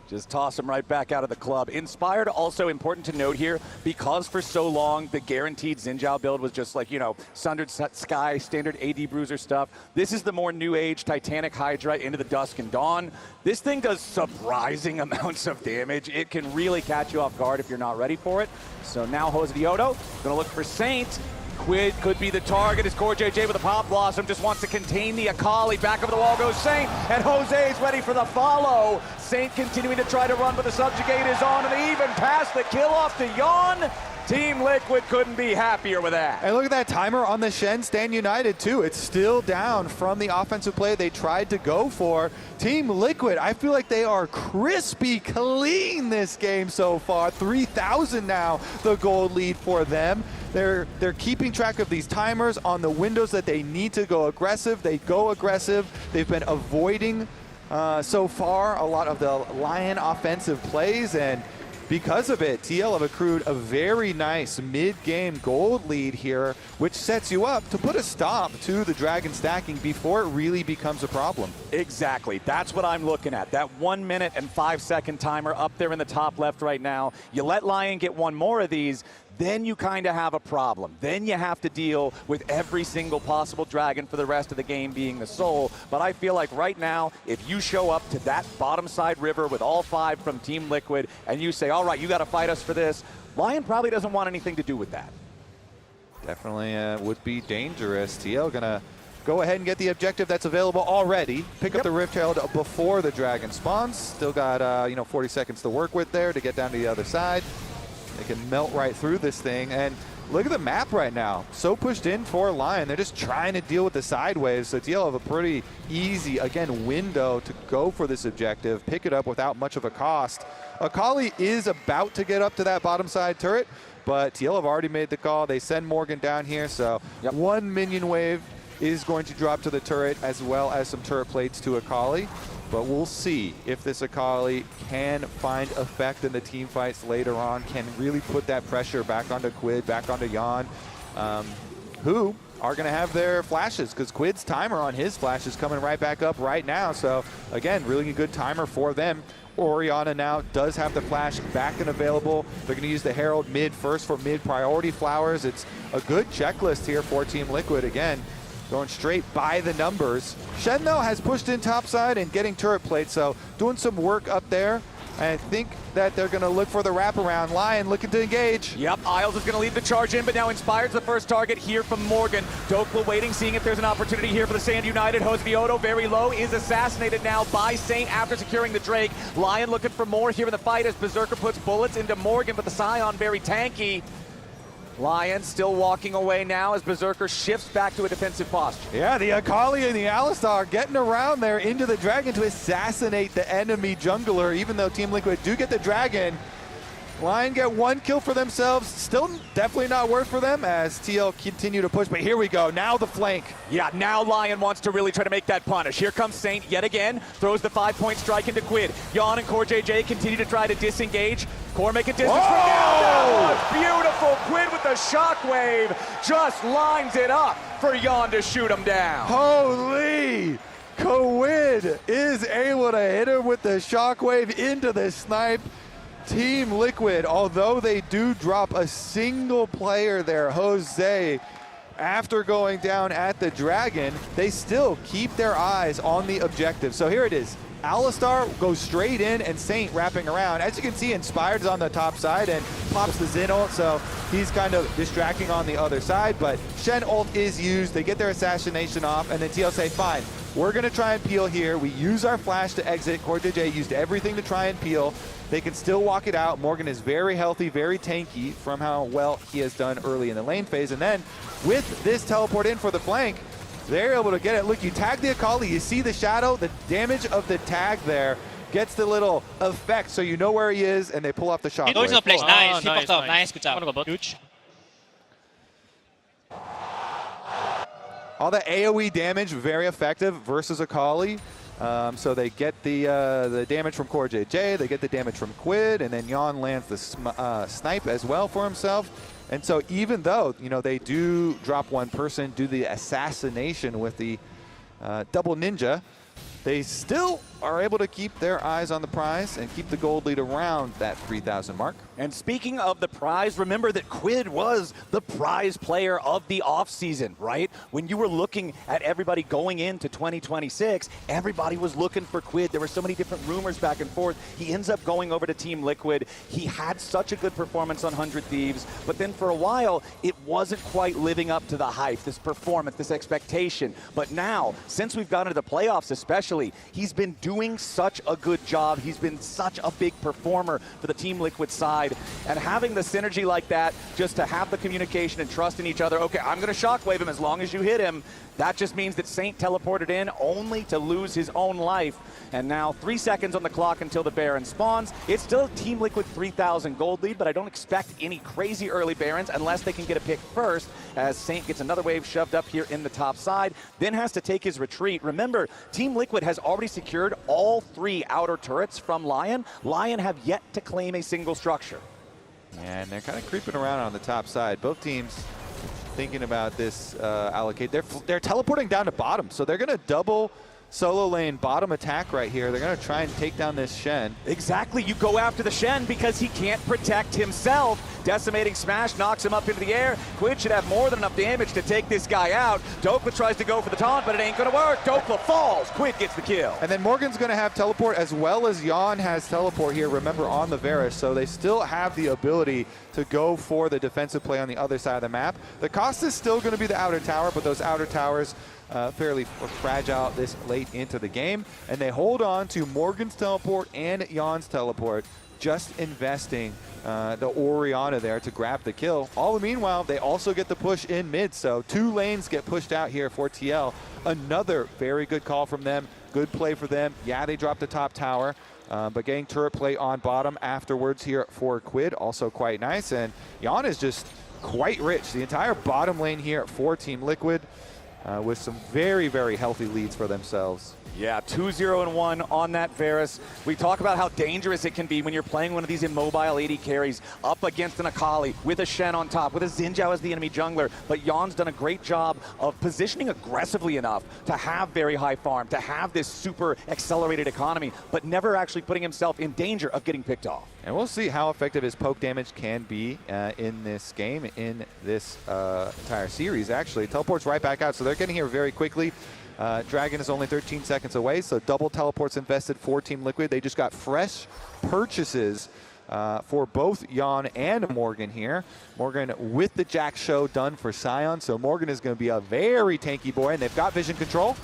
Just toss him right back out of the club. Inspired, also important to note here, because for so long the guaranteed Xin Zhao build was just like, Sundered Sky, standard AD Bruiser stuff. This is the more new age Titanic Hydra into the Dusk and Dawn. This thing does surprising amounts of damage. It can really catch you off guard if you're not ready for it. So now Jose Diodo gonna look for Saint. Quid could be the target as CoreJJ with a Pop Blossom just wants to contain the Akali. Back over the wall goes Saint, and Jose is ready for the follow. Saint continuing to try to run, but the Subjugate is on, and they even pass the kill off to Daejeon. Team Liquid couldn't be happier with that. And look at that timer on the Shen Stand United, too. It's still down from the offensive play they tried to go for. Team Liquid, I feel like they are crispy clean this game so far. 3,000 now, the gold lead for them. They're keeping track of these timers on the windows that they need to go aggressive. They go aggressive. They've been avoiding so far a lot of the Lyon offensive plays, and because of it, TL have accrued a very nice mid-game gold lead here, which sets you up to put a stop to the Dragon stacking before it really becomes a problem. Exactly. That's what I'm looking at. That 1 minute and 5 second timer up there in the top left right now. You let Lyon get one more of these, then you kind of have a problem. Then you have to deal with every single possible dragon for the rest of the game being the soul. But I feel like right now, if you show up to that bottom side river with all 5 from Team Liquid and you say, all right, you got to fight us for this, Lyon probably doesn't want anything to do with that. Definitely would be dangerous. TL gonna go ahead and get the objective that's available already. Pick up the Rift Herald before the dragon spawns. Still got 40 seconds to work with there to get down to the other side. They can melt right through this thing, and look at the map right now. So pushed in for Lyon. They're just trying to deal with the side waves. So TL have a pretty easy, again, window to go for this objective, pick it up without much of a cost. Akali is about to get up to that bottom side turret, but TL have already made the call. They send Morgan down here, so one minion wave is going to drop to the turret, as well as some turret plates to Akali. But we'll see if this Akali can find effect in the team fights later on, can really put that pressure back onto Quid, back onto Jan, who are going to have their flashes, because Quid's timer on his flash is coming right back up right now. So, again, really good timer for them. Orianna now does have the flash back and available. They're going to use the Herald mid first for mid priority flowers. It's a good checklist here for Team Liquid. Again, going straight by the numbers. Shen, though, has pushed in topside and getting turret plates, so doing some work up there. I think that they're going to look for the wraparound. Lyon looking to engage. Yep, Isles is going to lead the charge in, but now Inspired's the first target here from Morgan. Dokla waiting, seeing if there's an opportunity here for the Sand United. Jose Diodo, very low, is assassinated now by Saint after securing the Drake. Lyon looking for more here in the fight as Berserker puts bullets into Morgan, but the Scion very tanky. Lyon still walking away now as Berserker shifts back to a defensive posture. Yeah, the Akali and the Alistar getting around there into the Dragon to assassinate the enemy jungler, even though Team Liquid do get the Dragon. Lyon get one kill for themselves. Still definitely not worth for them as TL continue to push, but here we go. Now the flank. Yeah, now Lyon wants to really try to make that punish. Here comes Saint yet again, throws the 5-point strike into Quid. Jan and CoreJJ continue to try to disengage. Core make a distance from down. That was beautiful. Quid with the shockwave just lines it up for Jan to shoot him down. Holy! Quid is able to hit him with the shockwave into the snipe. Team Liquid, although they do drop a single player there, Jose, after going down at the Dragon, they still keep their eyes on the objective. So here it is. Alistar goes straight in and Saint wrapping around. As you can see, Inspired's on the top side and pops the Xin ult, so he's kind of distracting on the other side, but Shen ult is used. They get their assassination off, and then TL say, fine, we're going to try and peel here. We use our flash to exit. Daejeon used everything to try and peel. They can still walk it out. Morgan is very healthy, very tanky from how well he has done early in the lane phase. And then with this teleport in for the flank, they're able to get it. Look, you tag the Akali, you see the shadow, the damage of the tag there gets the little effect so you know where he is, and they pull off the shot. Nice. He popped up. Nice. Good job. Huge. All the AoE damage, very effective versus Akali. So they get the damage from Daejeon, they get the damage from Quid, and then Yon lands the snipe as well for himself. And so even though, you know, they do drop one person, do the assassination with the double ninja, they still are able to keep their eyes on the prize and keep the gold lead around that 3,000 mark. And speaking of the prize, remember that Quid was the prize player of the offseason, right? When you were looking at everybody going into 2026, everybody was looking for Quid. There were so many different rumors back and forth. He ends up going over to Team Liquid. He had such a good performance on 100 Thieves, but then for a while, it wasn't quite living up to the hype, this performance, this expectation. But now, since we've gotten to the playoffs especially, he's been doing such a good job. He's been such a big performer for the Team Liquid side. And having the synergy like that, just to have the communication and trust in each other, okay, I'm going to shockwave him as long as you hit him. That just means that Saint teleported in only to lose his own life. And now 3 seconds on the clock until the Baron spawns. It's still Team Liquid 3,000 gold lead, but I don't expect any crazy early Barons unless they can get a pick first, as Saint gets another wave shoved up here in the top side, then has to take his retreat. Remember, Team Liquid has already secured all 3 outer turrets from Lyon. Lyon have yet to claim a single structure. And they're kind of creeping around on the top side. Both teams thinking about this allocate. They're teleporting down to bottom, so they're going to double solo lane bottom attack right here. They're going to try and take down this Shen. Exactly. You go after the Shen because he can't protect himself. Decimating Smash knocks him up into the air. Quid should have more than enough damage to take this guy out. Dokla tries to go for the taunt, but it ain't going to work. Dokla falls. Quid gets the kill. And then Morgan's going to have teleport as well as Yon has teleport here, remember, on the Varus. So they still have the ability to go for the defensive play on the other side of the map. The cost is still going to be the outer tower, but those outer towers fairly fragile this late into the game. And they hold on to Morgan's teleport and Yon's teleport, just investing the Orianna there to grab the kill. All the meanwhile, they also get the push in mid, so 2 lanes get pushed out here for TL. Another very good call from them, good play for them. Yeah, they dropped the top tower, but getting turret play on bottom afterwards here for Quid, also quite nice. And Yon is just quite rich. The entire bottom lane here for Team Liquid with some very, very healthy leads for themselves. Yeah, 2-0-1 on that Varus. We talk about how dangerous it can be when you're playing one of these immobile AD carries up against an Akali with a Shen on top, with a Xin Zhao as the enemy jungler. But Yon's done a great job of positioning aggressively enough to have very high farm, to have this super accelerated economy, but never actually putting himself in danger of getting picked off. And we'll see how effective his poke damage can be in this game, in this entire series, actually. Teleports right back out, so they're getting here very quickly. Dragon is only 13 seconds away, so double teleports invested for Team Liquid. They just got fresh purchases for both Yon and Morgan here. Morgan with the Jack show done for Sion, so Morgan is going to be a very tanky boy, and they've got vision control.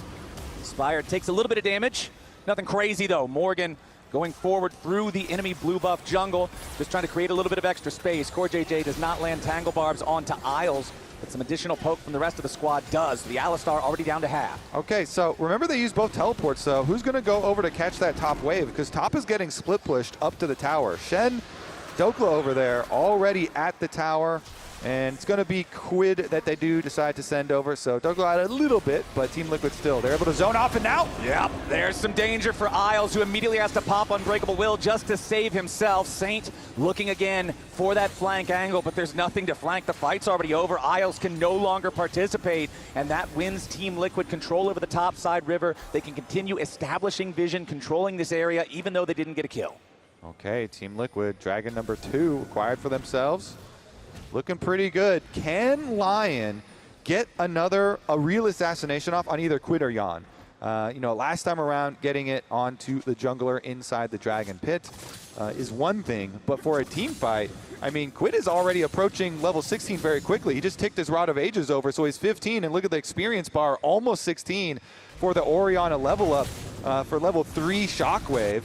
Spire takes a little bit of damage. Nothing crazy, though. Morgan going forward through the enemy blue buff jungle, just trying to create a little bit of extra space. Daejeon does not land Tangle Barbs onto Isles, but some additional poke from the rest of the squad does. The Alistar already down to half. Okay, so remember they use both teleports, so who's going to go over to catch that top wave? Because top is getting split pushed up to the tower. Shen, Dokla over there already at the tower. And it's going to be Quid that they do decide to send over. So Dokla out a little bit, but Team Liquid still. They're able to zone off, and now, yep, there's some danger for Isles, who immediately has to pop Unbreakable Will just to save himself. Saint looking again for that flank angle, but there's nothing to flank. The fight's already over. Isles can no longer participate, and that wins Team Liquid control over the top side river. They can continue establishing vision, controlling this area, even though they didn't get a kill. Okay, Team Liquid, Dragon number 2 acquired for themselves. Looking pretty good. Can Lyon get a real assassination off on either Quid or Yon? Last time around, getting it onto the jungler inside the Dragon Pit is one thing, but for a team fight, I mean, Quid is already approaching level 16 very quickly. He just ticked his Rod of Ages over, so he's 15, and look at the experience bar, almost 16 for the Orianna level up for level 3 Shockwave.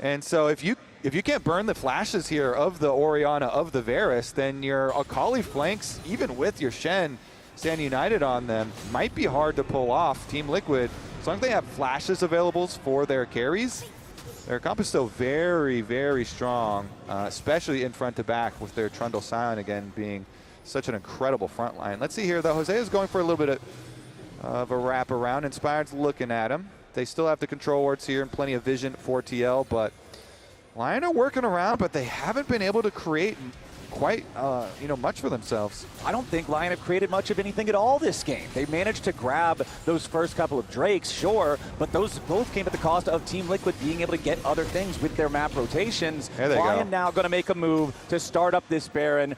And so if you can't burn the flashes here of the Orianna, of the Varus, then your Akali flanks, even with your Shen, Stand United on them, might be hard to pull off. Team Liquid, as long as they have flashes available for their carries, their comp is still very, very strong, especially in front to back with their Trundle Sion again being such an incredible front line. Let's see here, though. Jose is going for a little bit of a wrap around. Inspired's looking at him. They still have the control wards here and plenty of vision for TL, but Lyon are working around, but they haven't been able to create quite much for themselves. I don't think Lyon have created much of anything at all this game. They managed to grab those first couple of Drakes, sure, but those both came at the cost of Team Liquid being able to get other things with their map rotations. Lyon now going to make a move to start up this Baron.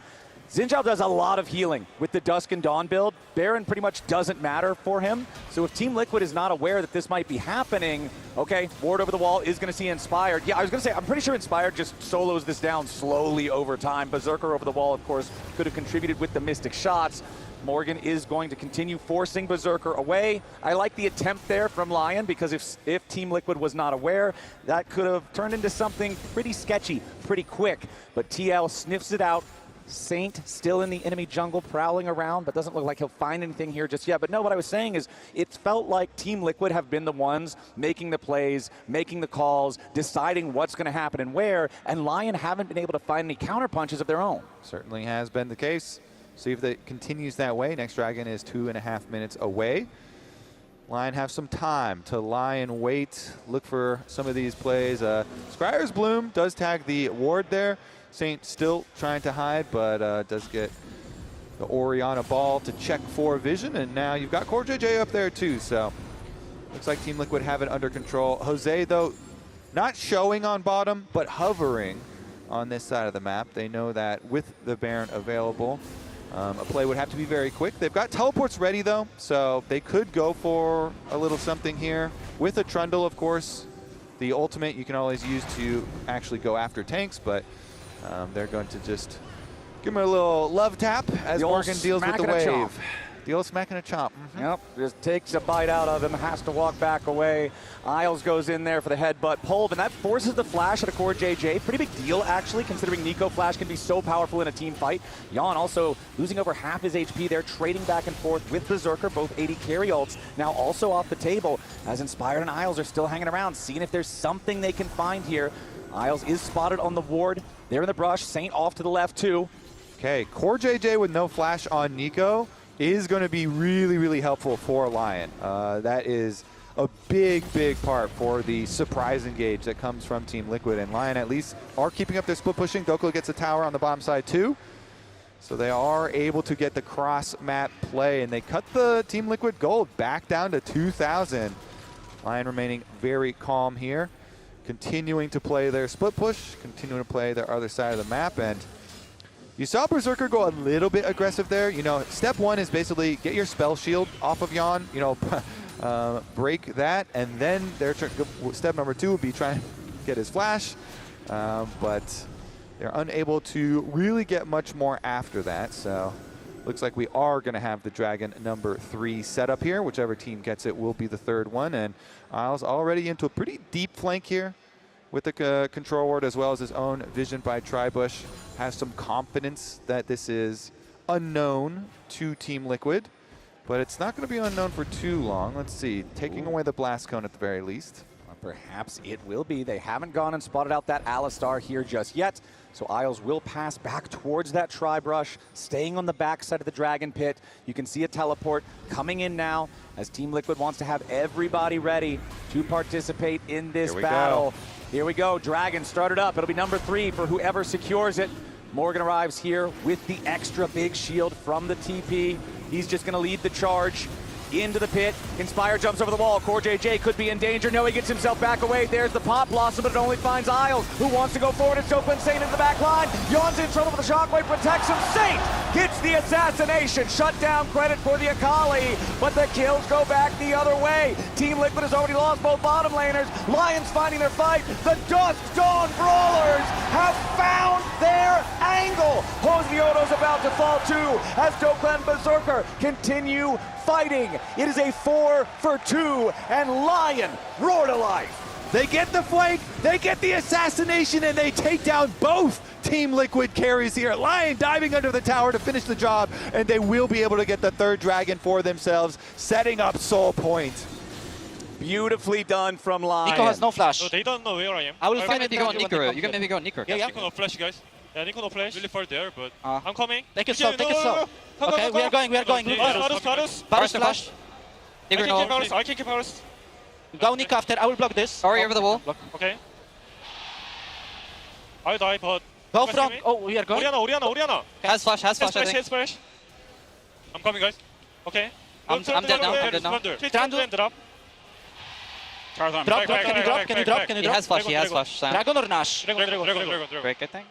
Xin Zhao does a lot of healing with the Dusk and Dawn build. Baron pretty much doesn't matter for him. So if Team Liquid is not aware that this might be happening, okay, Ward over the wall is going to see Inspired. Yeah, I was going to say, I'm pretty sure Inspired just solos this down slowly over time. Berserker over the wall, of course, could have contributed with the Mystic shots. Morgan is going to continue forcing Berserker away. I like the attempt there from Lyon, because if Team Liquid was not aware, that could have turned into something pretty sketchy, pretty quick. But TL sniffs it out. Saint still in the enemy jungle prowling around, but doesn't look like he'll find anything here just yet. But no, what I was saying is it felt like Team Liquid have been the ones making the plays, making the calls, deciding what's going to happen and where, and Lyon haven't been able to find any counter punches of their own. Certainly has been the case. See if that continues that way. Next Dragon is 2.5 minutes away. Lyon have some time to lie and wait, look for some of these plays. Scryer's Bloom does tag the ward there. Saint still trying to hide, but does get the Orianna ball to check for vision, and now you've got Core JJ up there too, so looks like Team Liquid have it under control. Jose, though, not showing on bottom, but hovering on this side of the map. They know that with the Baron available, a play would have to be very quick. They've got teleports ready, though, so they could go for a little something here. With a Trundle, of course, the ultimate you can always use to actually go after tanks, but they're going to just give him a little love tap as Morgan deals with the wave. The old smack and a chop. Yep, just takes a bite out of him, has to walk back away. Isles goes in there for the headbutt Pulve, and that forces the flash at a Core JJ. Pretty big deal, actually, considering Nico Flash can be so powerful in a team fight. Jan also losing over half his HP there, trading back and forth with Berserker, both 80 carry ults, now also off the table, as Inspired and Isles are still hanging around, seeing if there's something they can find here. Isles is spotted on the ward. They're in the brush. Saint off to the left, too. Okay, Core JJ with no flash on Nico is going to be really, really helpful for Lyon. That is a big, big part for the surprise engage that comes from Team Liquid. And Lyon at least are keeping up their split pushing. Dokla gets a tower on the bottom side, too. So they are able to get the cross-map play, and they cut the Team Liquid gold back down to 2,000. Lyon remaining very calm here, continuing to play their split push, continuing to play their other side of the map, and you saw Berserker go a little bit aggressive there. You know, step one is basically get your spell shield off of Jan, you know, break that, and then step number two would be trying to get his flash, but they're unable to really get much more after that, so looks like we are going to have the Dragon number 3 set up here. Whichever team gets it will be the third one, and Isles already into a pretty deep flank here with the control ward as well as his own vision by Tribush. Has some confidence that this is unknown to Team Liquid, but it's not going to be unknown for too long. Let's see, taking away the Blast Cone at the very least. Perhaps it will be. They haven't gone and spotted out that Alistar here just yet, so Isles will pass back towards that Tri-Brush, staying on the backside of the Dragon Pit. You can see a teleport coming in now as Team Liquid wants to have everybody ready to participate in this battle. Here we go. Dragon started up. It'll be number 3 for whoever secures it. Morgan arrives here with the extra big shield from the TP. He's just going to lead the charge into the pit. Inspire jumps over the wall. Core JJ could be in danger. No, he gets himself back away. There's the Pop Blossom, but it only finds Isles, who wants to go forward. It's open. Saint into the back line. Jan's in trouble with the Shockwave. Protects him. Saint gets gets the assassination. Shutdown credit for the Akali, but the kills go back the other way. Team Liquid has already lost both bottom laners. Lions finding their fight. The Dusk Dawn Brawlers have found their angle. Hosnioto's about to fall too as Dokla and Berserker continue fighting. It is a 4-for-2, and Lion roar to life. They get the flank, they get the assassination, and they take down both Team Liquid carries here. Lyon diving under the tower to finish the job, and they will be able to get the third dragon for themselves, setting up Soul Point. Beautifully done from Lyon. Nico has no flash. They don't know where I am. I will maybe go on Nico. You can maybe go on Nico. Yeah, Nico no flash, guys. Yeah, Nico no flash. Really far there, but I'm coming. Take it slow, take it slow. Okay, we are going. Varus. Varus flash. I can keep Varus. Go Nico after, I will block this. Sorry, over the wall. Okay. I die, but... Go from... Oh, we are going? Oriana. Has flash, I think. Splash. I'm coming, guys. Okay. I'm dead now. Drop. Can you drop? He has flash, Sam. Dragon or Nash? Dragon. Break, I think.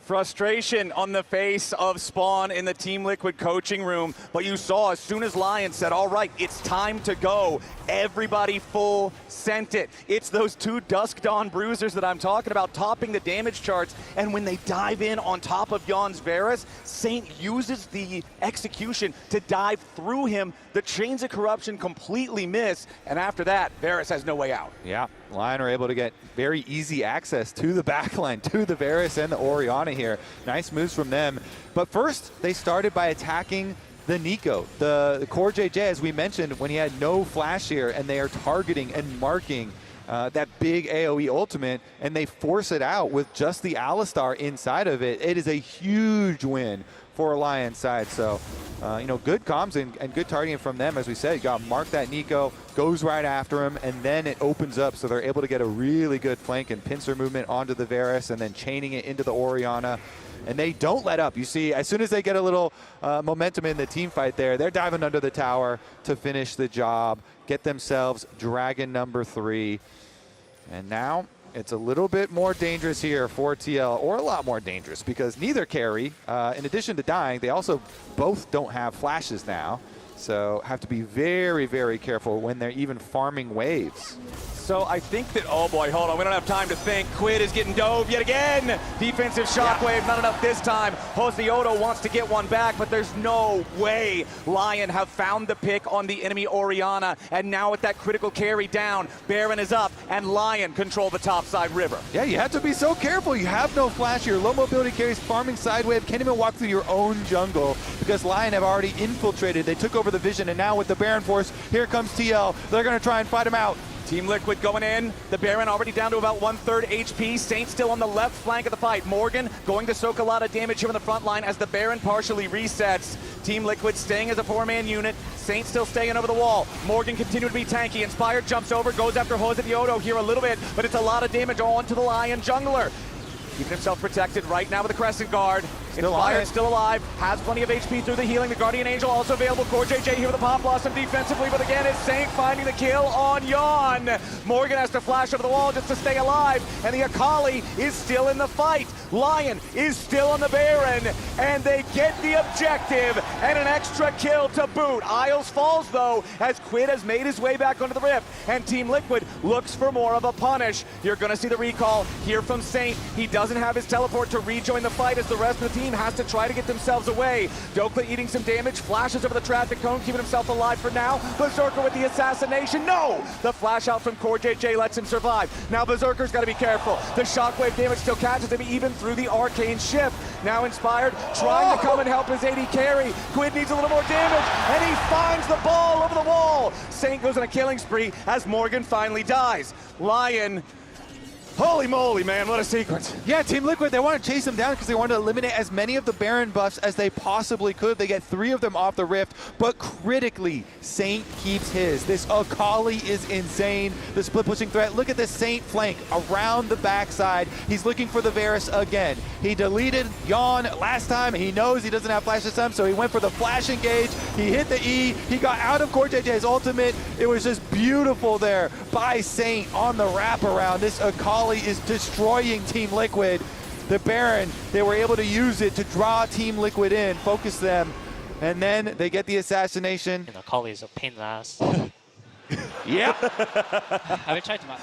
Frustration on the face of Spawn in the Team Liquid coaching room, but you saw as soon as Lyon said, all right, it's time to go, everybody full sent it. It's those two Dusk Dawn Bruisers that I'm talking about, topping the damage charts, and when they dive in on top of Yon's Varus, Saint uses the execution to dive through him. The Chains of Corruption completely miss, and after that, Varus has no way out. Yeah, Lyon are able to get very easy access to the backline, to the Varus and the Oriana here. Nice moves from them. But first, they started by attacking the Nico. The core JJ, as we mentioned, when he had no flash here, and they are targeting and marking that big AoE ultimate, and they force it out with just the Alistar inside of it. It is a huge win for Lion's side. So, good comms and good targeting from them. As we said, you got to mark that Nico, goes right after him, and then it opens up, so they're able to get a really good flank and pincer movement onto the Varus, and then chaining it into the Oriana. And they don't let up. You see, as soon as they get a little momentum in the team fight there, they're diving under the tower to finish the job, get themselves Dragon number 3. And now it's a little bit more dangerous here for TL, or a lot more dangerous, because neither carry, in addition to dying, they also both don't have flashes now. So have to be very, very careful when they're even farming waves. So I think that, oh boy, hold on, we don't have time to think. Quid is getting dove yet again. Defensive shockwave, not enough this time. Hosnioto wants to get one back, but there's no way. Lyon have found the pick on the enemy Oriana, and now with that critical carry down, Baron is up, and Lyon control the topside river. Yeah, you have to be so careful. You have no flash. Your low mobility carries farming side wave. Can't even walk through your own jungle because Lyon have already infiltrated. They took over the vision, and now with the Baron force, here comes TL. They're going to try and fight him out. Team Liquid going in. The Baron already down to about 1/3 HP. Saint still on the left flank of the fight. Morgan going to soak a lot of damage here on the front line as the Baron partially resets. Team Liquid staying as a 4-man unit. Saint still staying over the wall. Morgan continuing to be tanky. Inspired jumps over, goes after Hosnioto here a little bit, but it's a lot of damage all into the Lion jungler. Keeping himself protected right now with the Crescent Guard. Inspired still alive, has plenty of HP through the healing. The Guardian Angel also available. Core JJ here with a Pop Blossom defensively, but again it's Saint finding the kill on Yon. Morgan has to flash over the wall just to stay alive, and the Akali is still in the fight. Lyon is still on the Baron, and they get the objective and an extra kill to boot. Isles falls though, as Quid has made his way back onto the Rift, and Team Liquid looks for more of a punish. You're gonna see the recall here from Saint. He doesn't have his teleport to rejoin the fight as the rest of the team has to try to get themselves away. Dokla eating some damage, flashes over the traffic cone, keeping himself alive for now. Berserker with the assassination, no! The flash out from Core JJ lets him survive. Now Berserker's gotta be careful. The shockwave damage still catches him even through the arcane shift. Now Inspired trying to come and help his AD carry. Quid needs a little more damage, and he finds the ball over the wall. Saint goes on a killing spree as Morgan finally dies. Lyon, holy moly, man, what a sequence. Yeah, Team Liquid, they want to chase him down because they want to eliminate as many of the Baron buffs as they possibly could. They get 3 of them off the Rift, but critically, Saint keeps his. This Akali is insane. The split pushing threat. Look at this Saint flank around the backside. He's looking for the Varus again. He deleted Yon last time. He knows he doesn't have flash this time, so he went for the flash engage. He hit the E. He got out of Core JJ's ultimate. It was just beautiful there by Saint on the wraparound. This Akali is destroying Team Liquid. the Baron, they were able to use it to draw Team Liquid in, focus them, and then they get the assassination. You know, Kali is a pain in the ass. Yep. Have you tried to match?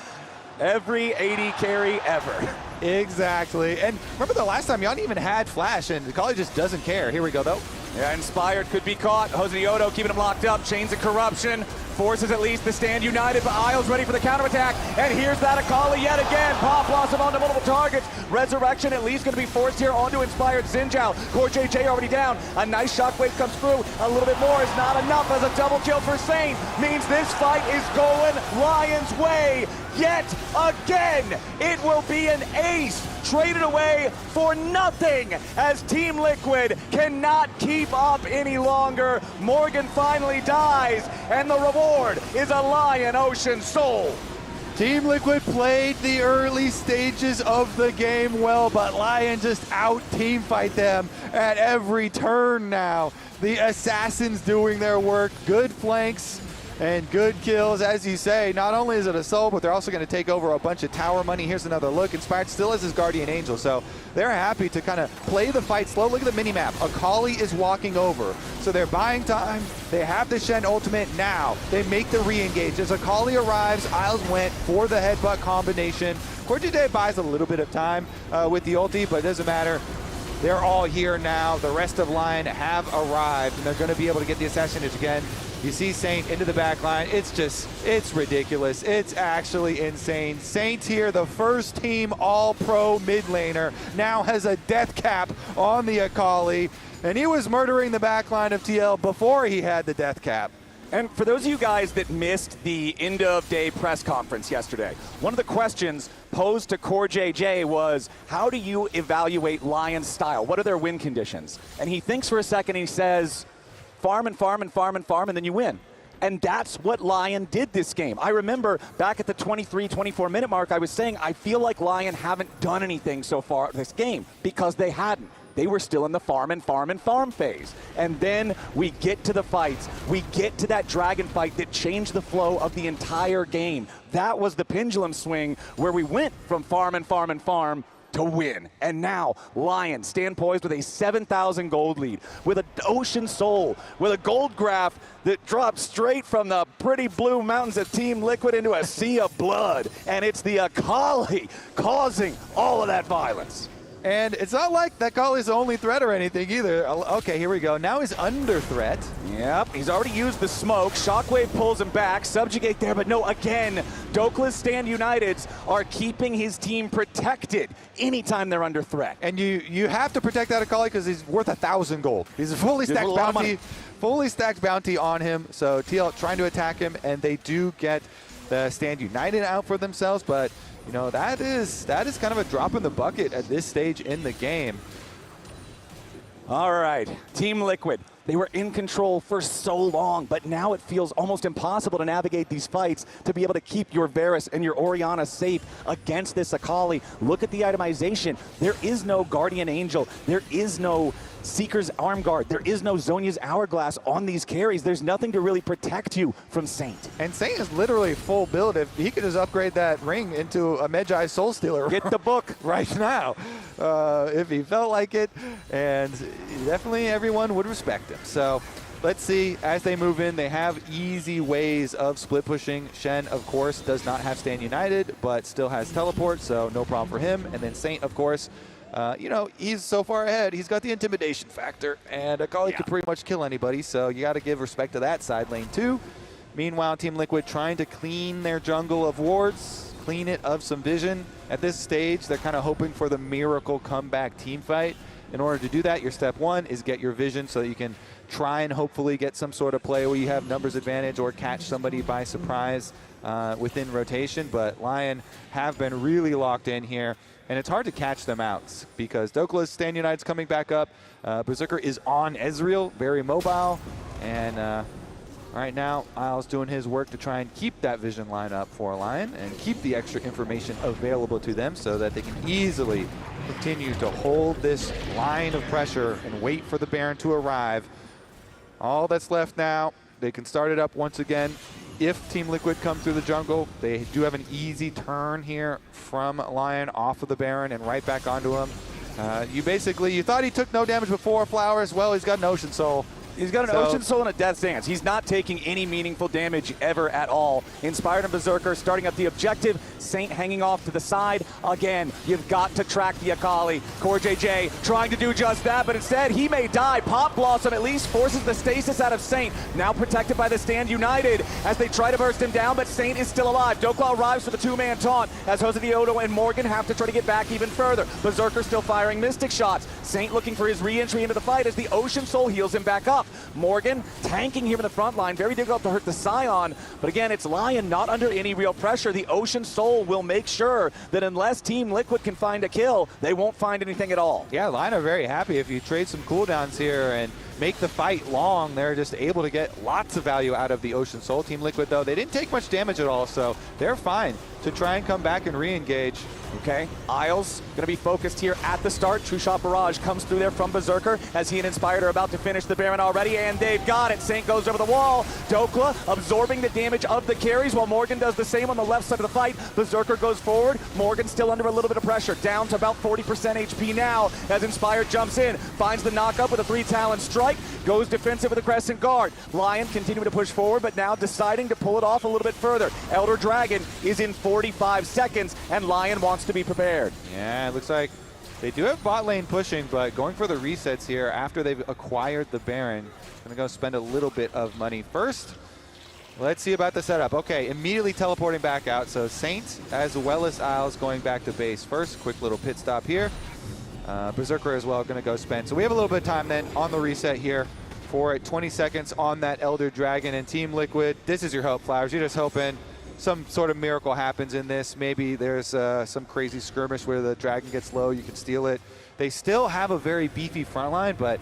Every 80 carry ever. Exactly. And remember the last time, y'all even had Flash, and Kali just doesn't care. Here we go, though. Yeah, Inspired could be caught. Jose Odo keeping him locked up. Chains of Corruption forces at least the stand united, but Isles ready for the counterattack. And here's that Akali yet again. Pop Blossom onto multiple targets. Resurrection at least going to be forced here onto Inspired Xin Core JJ already down. A nice shockwave comes through. A little bit more is not enough as a double kill for Saint. Means this fight is going Lion's way yet again. It will be an ace traded away for nothing as Team Liquid cannot keep up any longer. Morgan finally dies, and the reward is a Lion Ocean Soul. Team Liquid played the early stages of the game well, but Lion just out-team fight them at every turn now. The Assassins doing their work, good flanks, and good kills, as you say. Not only is it a soul, but they're also going to take over a bunch of tower money. Here's another look. Inspired still has his Guardian Angel, so they're happy to kind of play the fight slow. Look at the mini-map. Akali is walking over, so they're buying time. They have the Shen ultimate now. They make the re-engage. As Akali arrives, Isles went for the headbutt combination. Corjide buys a little bit of time with the ulti, but it doesn't matter. They're all here now. The rest of Lion have arrived, and they're going to be able to get the assassination again. You see Saint into the back line. It's ridiculous. It's actually insane. Saint here, the first team all-pro mid laner, now has a death cap on the Akali, and he was murdering the back line of TL before he had the death cap. And for those of you guys that missed the end of day press conference yesterday, one of the questions posed to Core JJ was, how do you evaluate Lion's style? What are their win conditions? And he thinks for a second and he says, farm and farm and farm and farm, and then you win. And that's what Lion did this game. I remember back at the 23-24 minute mark, I was saying, I feel like Lion haven't done anything so far this game because they hadn't. They were still in the farm and farm and farm phase. And then we get to the fights. We get to that dragon fight that changed the flow of the entire game. That was the pendulum swing where we went from farm and farm and farm to win. And now Lion stand poised with a 7,000 gold lead, with an Ocean Soul, with a gold graph that drops straight from the pretty blue mountains of Team Liquid into a sea of blood. And it's the Akali causing all of that violence. And it's not like that Akali's the only threat or anything either. Okay, here we go. Now he's under threat. Yep, he's already used the smoke. Shockwave pulls him back. Subjugate there, but no, again, Dokla's Stand Uniteds are keeping his team protected anytime they're under threat. And you have to protect that Akali because he's worth 1,000 gold. He's a fully stacked bounty on him. So TL trying to attack him, and they do get the Stand United out for themselves, but you know, that is kind of a drop in the bucket at this stage in the game. All right, Team Liquid. They were in control for so long, but now it feels almost impossible to navigate these fights to be able to keep your Varus and your Orianna safe against this Akali. Look at the itemization. There is no Guardian Angel. There is no Seeker's Arm Guard. There is no Zhonya's Hourglass on these carries. There's nothing to really protect you from Saint. And Saint is literally full build. If he could just upgrade that ring into a Medjai Soul Stealer. Get the book right now, if he felt like it. And definitely everyone would respect him. So let's see, as they move in, they have easy ways of split pushing. Shen, of course, does not have Stand United, but still has teleport, so no problem for him. And then Saint, of course, you know, he's so far ahead. He's got the intimidation factor, and Akali could pretty much kill anybody, so you got to give respect to that side lane too. Meanwhile, Team Liquid trying to clean their jungle of wards, clean it of some vision. At this stage, they're kind of hoping for the miracle comeback team fight. In order to do that, your step one is get your vision so that you can try and hopefully get some sort of play where you have numbers advantage or catch somebody by surprise within rotation. But Lion have been really locked in here, and it's hard to catch them out because Dokla's Stand United's coming back up. Berserker is on Ezreal, very mobile, and right now, Isles doing his work to try and keep that vision line up for Lion and keep the extra information available to them so that they can easily continue to hold this line of pressure and wait for the Baron to arrive. All that's left now, they can start it up once again. If Team Liquid come through the jungle, they do have an easy turn here from Lion off of the Baron and right back onto him. You thought he took no damage before, Flowers. Well, he's got an Ocean Soul. He's got an Ocean Soul and a Death Dance. He's not taking any meaningful damage ever at all. Inspired and Berserker starting up the objective. Saint hanging off to the side. Again, you've got to track the Akali. Core JJ trying to do just that, but instead he may die. Pop Blossom at least forces the stasis out of Saint. Now protected by the Stand United as they try to burst him down, but Saint is still alive. DokeLaw arrives for the two-man taunt as Jose Diodo and Morgan have to try to get back even further. Berserker still firing Mystic shots. Saint looking for his re-entry into the fight as the Ocean Soul heals him back up. Morgan tanking here in the front line. Very difficult to hurt the Scion. But again, it's Lyon not under any real pressure. The Ocean Soul will make sure that unless Team Liquid can find a kill, they won't find anything at all. Yeah, Lyon are very happy if you trade some cooldowns here and make the fight long. They're just able to get lots of value out of the Ocean Soul. Team Liquid, though, they didn't take much damage at all, so they're fine to try and come back and re-engage. Okay, Isles gonna be focused here at the start. True Shot Barrage comes through there from Berserker as he and Inspired are about to finish the Baron already, and they've got it. Saint goes over the wall. DokeLaw absorbing the damage of the carries while Morgan does the same on the left side of the fight. Berserker goes forward. Morgan still under a little bit of pressure, down to about 40% HP now as Inspired jumps in, finds the knockup with a 3-talon strike, goes defensive with a Crescent Guard. Lyon continuing to push forward, but now deciding to pull it off a little bit further. Elder Dragon is in 45 seconds, and Lyon wants to be prepared. Yeah, it looks like they do have bot lane pushing, but going for the resets here after they've acquired the Baron. Gonna go spend a little bit of money first. Let's see about the setup. Okay, immediately teleporting back out. So Saint as well as Isles going back to base first. Quick little pit stop here. Berserker as well gonna go spend. So we have a little bit of time then on the reset here for it. 20 seconds on that Elder Dragon and Team Liquid. This is your hope, Flowers. You're just hoping some sort of miracle happens in this. Maybe there's some crazy skirmish where the dragon gets low, you can steal it. They still have a very beefy front line, but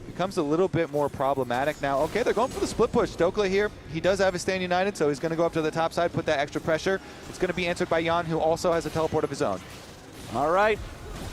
becomes a little bit more problematic now. Okay, they're going for the split push. DokeLaw here, he does have a Stand United, so he's going to go up to the top side, put that extra pressure. It's going to be answered by Yon, who also has a teleport of his own. All right.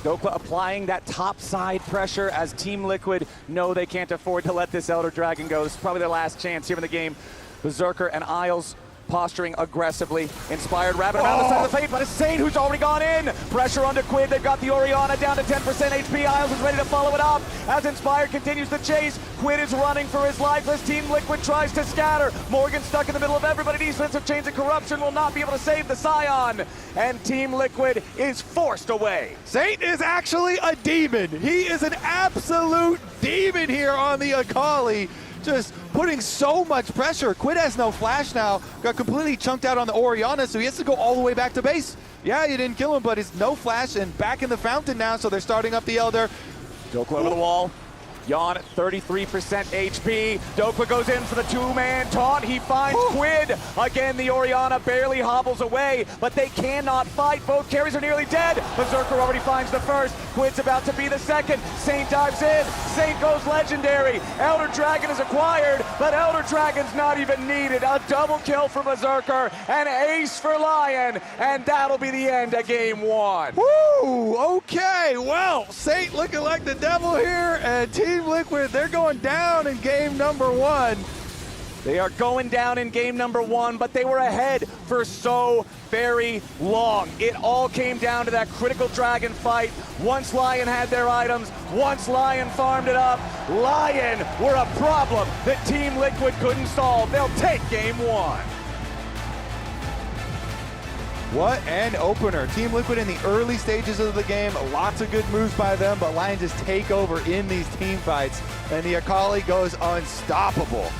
DokeLaw applying that top side pressure as Team Liquid know they can't afford to let this Elder Dragon go. This is probably their last chance here in the game. Berserker and Isles posturing aggressively. Inspired wrapping around the side of the fate, but it's Saint who's already gone in. Pressure onto Quid. They've got the Orianna down to 10% HP. Isles is ready to follow it up as Inspired continues the chase. Quid is running for his life as Team Liquid tries to scatter. Morgan stuck in the middle of everybody. Defensive Chains of Corruption will not be able to save the Scion, and Team Liquid is forced away. Saint is actually a demon. He is an absolute demon here on the Akali. Just putting so much pressure. Quid has no flash now. Got completely chunked out on the Orianna, so he has to go all the way back to base. Yeah, you didn't kill him, but he's no flash and back in the fountain now, so they're starting up the Elder. DokeLaw over the wall. Yon at 33% HP. DokeLaw goes in for the two-man taunt. He finds Quid. Again, the Orianna barely hobbles away, but they cannot fight. Both carries are nearly dead. Berserker already finds the first. Quid's about to be the second. Saint dives in. Saint goes legendary. Elder Dragon is acquired, but Elder Dragon's not even needed. A double kill for Berserker, an ace for Lyon, and that'll be the end of game one. Woo! Okay, well, Saint looking like the devil here, and Team Liquid, they're going down in game number one. They are going down in game number one, but they were ahead for so very long. It all came down to that critical dragon fight. Once Lyon had their items, once Lyon farmed it up, Lyon were a problem that Team Liquid couldn't solve. They'll take game one. What an opener. Team Liquid in the early stages of the game, lots of good moves by them, but Lyon just take over in these team fights, and the Akali goes unstoppable.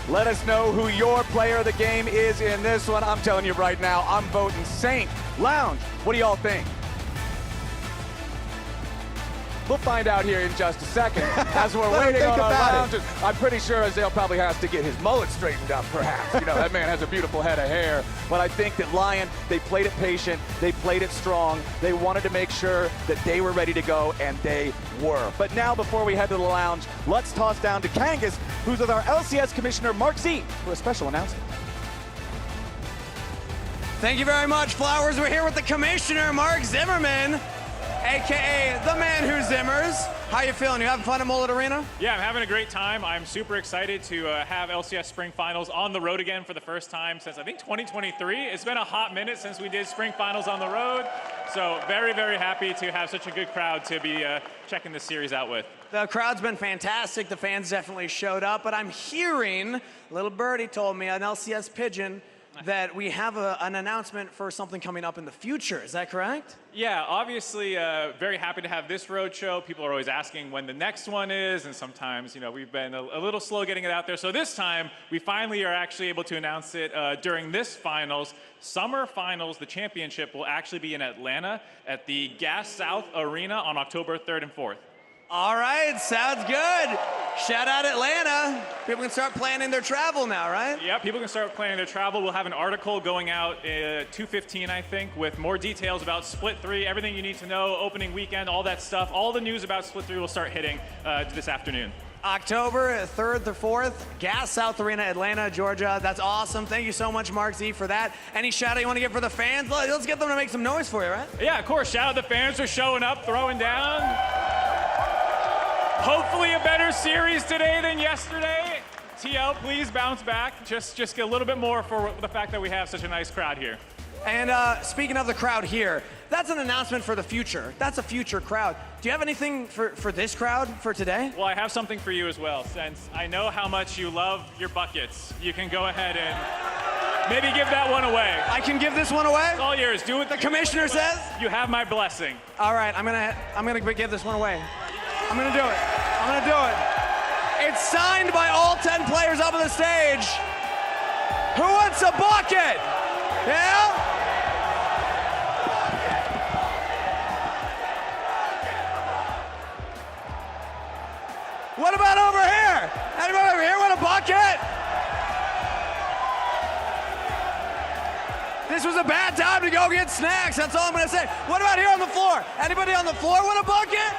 Let us know who your player of the game is in this one. I'm telling you right now, I'm voting Saint. Lounge, what do y'all think? We'll find out here in just a second as we're waiting on our lounges. I'm pretty sure Azale probably has to get his mullet straightened up, perhaps. You know, that man has a beautiful head of hair. But I think that Lyon, they played it patient, they played it strong. They wanted to make sure that they were ready to go, and they were. But now, before we head to the lounge, let's toss down to Kangas, who's with our LCS Commissioner, Mark Z, for a special announcement. Thank you very much, Flowers. We're here with the Commissioner, Mark Zimmerman. AKA the man who zimmers. How you feeling? You having fun at Mullet Arena? Yeah, I'm having a great time. I'm super excited to have LCS Spring Finals on the road again for the first time since I think 2023. It's been a hot minute since we did Spring Finals on the road. So very, very happy to have such a good crowd to be checking this series out with. The crowd's been fantastic. The fans definitely showed up, but I'm hearing, little birdie told me, an LCS pigeon, that we have an announcement for something coming up in the future. Is that correct? Yeah, obviously very happy to have this road show. People are always asking when the next one is, and sometimes, you know, we've been a little slow getting it out there. So this time, we finally are actually able to announce it during this finals. Summer Finals, the championship, will actually be in Atlanta at the Gas South Arena on October 3rd and 4th. All right, sounds good. Shout out Atlanta. People can start planning their travel now, right? Yeah, people can start planning their travel. We'll have an article going out 2:15, I think, with more details about Split 3, everything you need to know, opening weekend, all that stuff. All the news about Split 3 will start hitting this afternoon. October 3rd to 4th, Gas South Arena, Atlanta, Georgia. That's awesome. Thank you so much, Mark Z, for that. Any shout out you want to give for the fans? Let's get them to make some noise for you, right? Yeah, of course. Shout out the fans for showing up, throwing down. Hopefully a better series today than yesterday. TL, please bounce back. Just get a little bit more for the fact that we have such a nice crowd here. And speaking of the crowd here, that's an announcement for the future. That's a future crowd. Do you have anything for this crowd for today? Well, I have something for you as well. Since I know how much you love your buckets, you can go ahead and maybe give that one away. I can give this one away? It's all yours. Do what the commissioner says? You have my blessing. All right, I'm gonna give this one away. I'm gonna do it. I'm gonna do it. It's signed by all 10 players up on the stage. Who wants a bucket? Yeah? What about over here? Anybody over here want a bucket? This was a bad time to go get snacks. That's all I'm gonna say. What about here on the floor? Anybody on the floor want a bucket?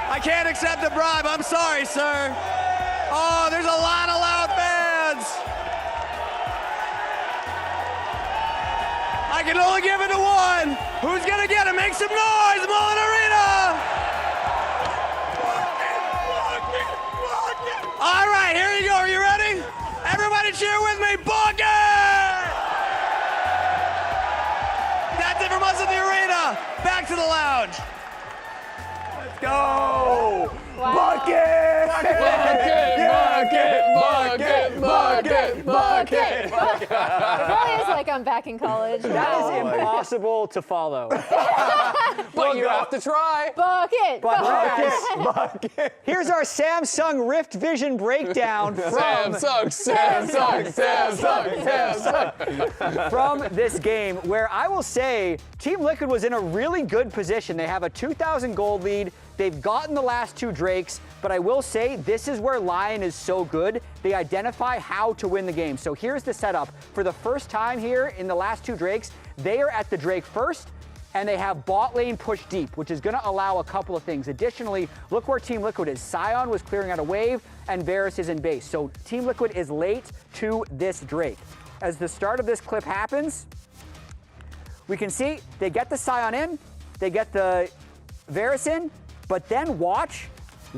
I can't accept the bribe. I'm sorry, sir. Oh, there's a lot of loud fans. I can only give it to one. Who's gonna get it? Make some noise, Mullet Arena. All right, here you go. Are you ready? Everybody cheer with me. Bucket! That's it from us in the arena. Back to the lounge. Let's go! Wow. Bucket! Bucket! It probably is like I'm back in college. That is impossible to follow. But you have to try. Bucket! Bucket! Here's our Samsung Rift Vision breakdown from from this game, where I will say Team Liquid was in a really good position. They have a 2,000 gold lead. They've gotten the last 2 Drakes, but I will say this is where Lyon is so good. They identify how to win the game. So here's the setup. For the first time here in the last 2 Drakes, they are at the Drake first, and they have bot lane push deep, which is going to allow a couple of things. Additionally, look where Team Liquid is. Sion was clearing out a wave, and Varus is in base. So Team Liquid is late to this Drake. As the start of this clip happens, we can see they get the Sion in, they get the Varus in, but then watch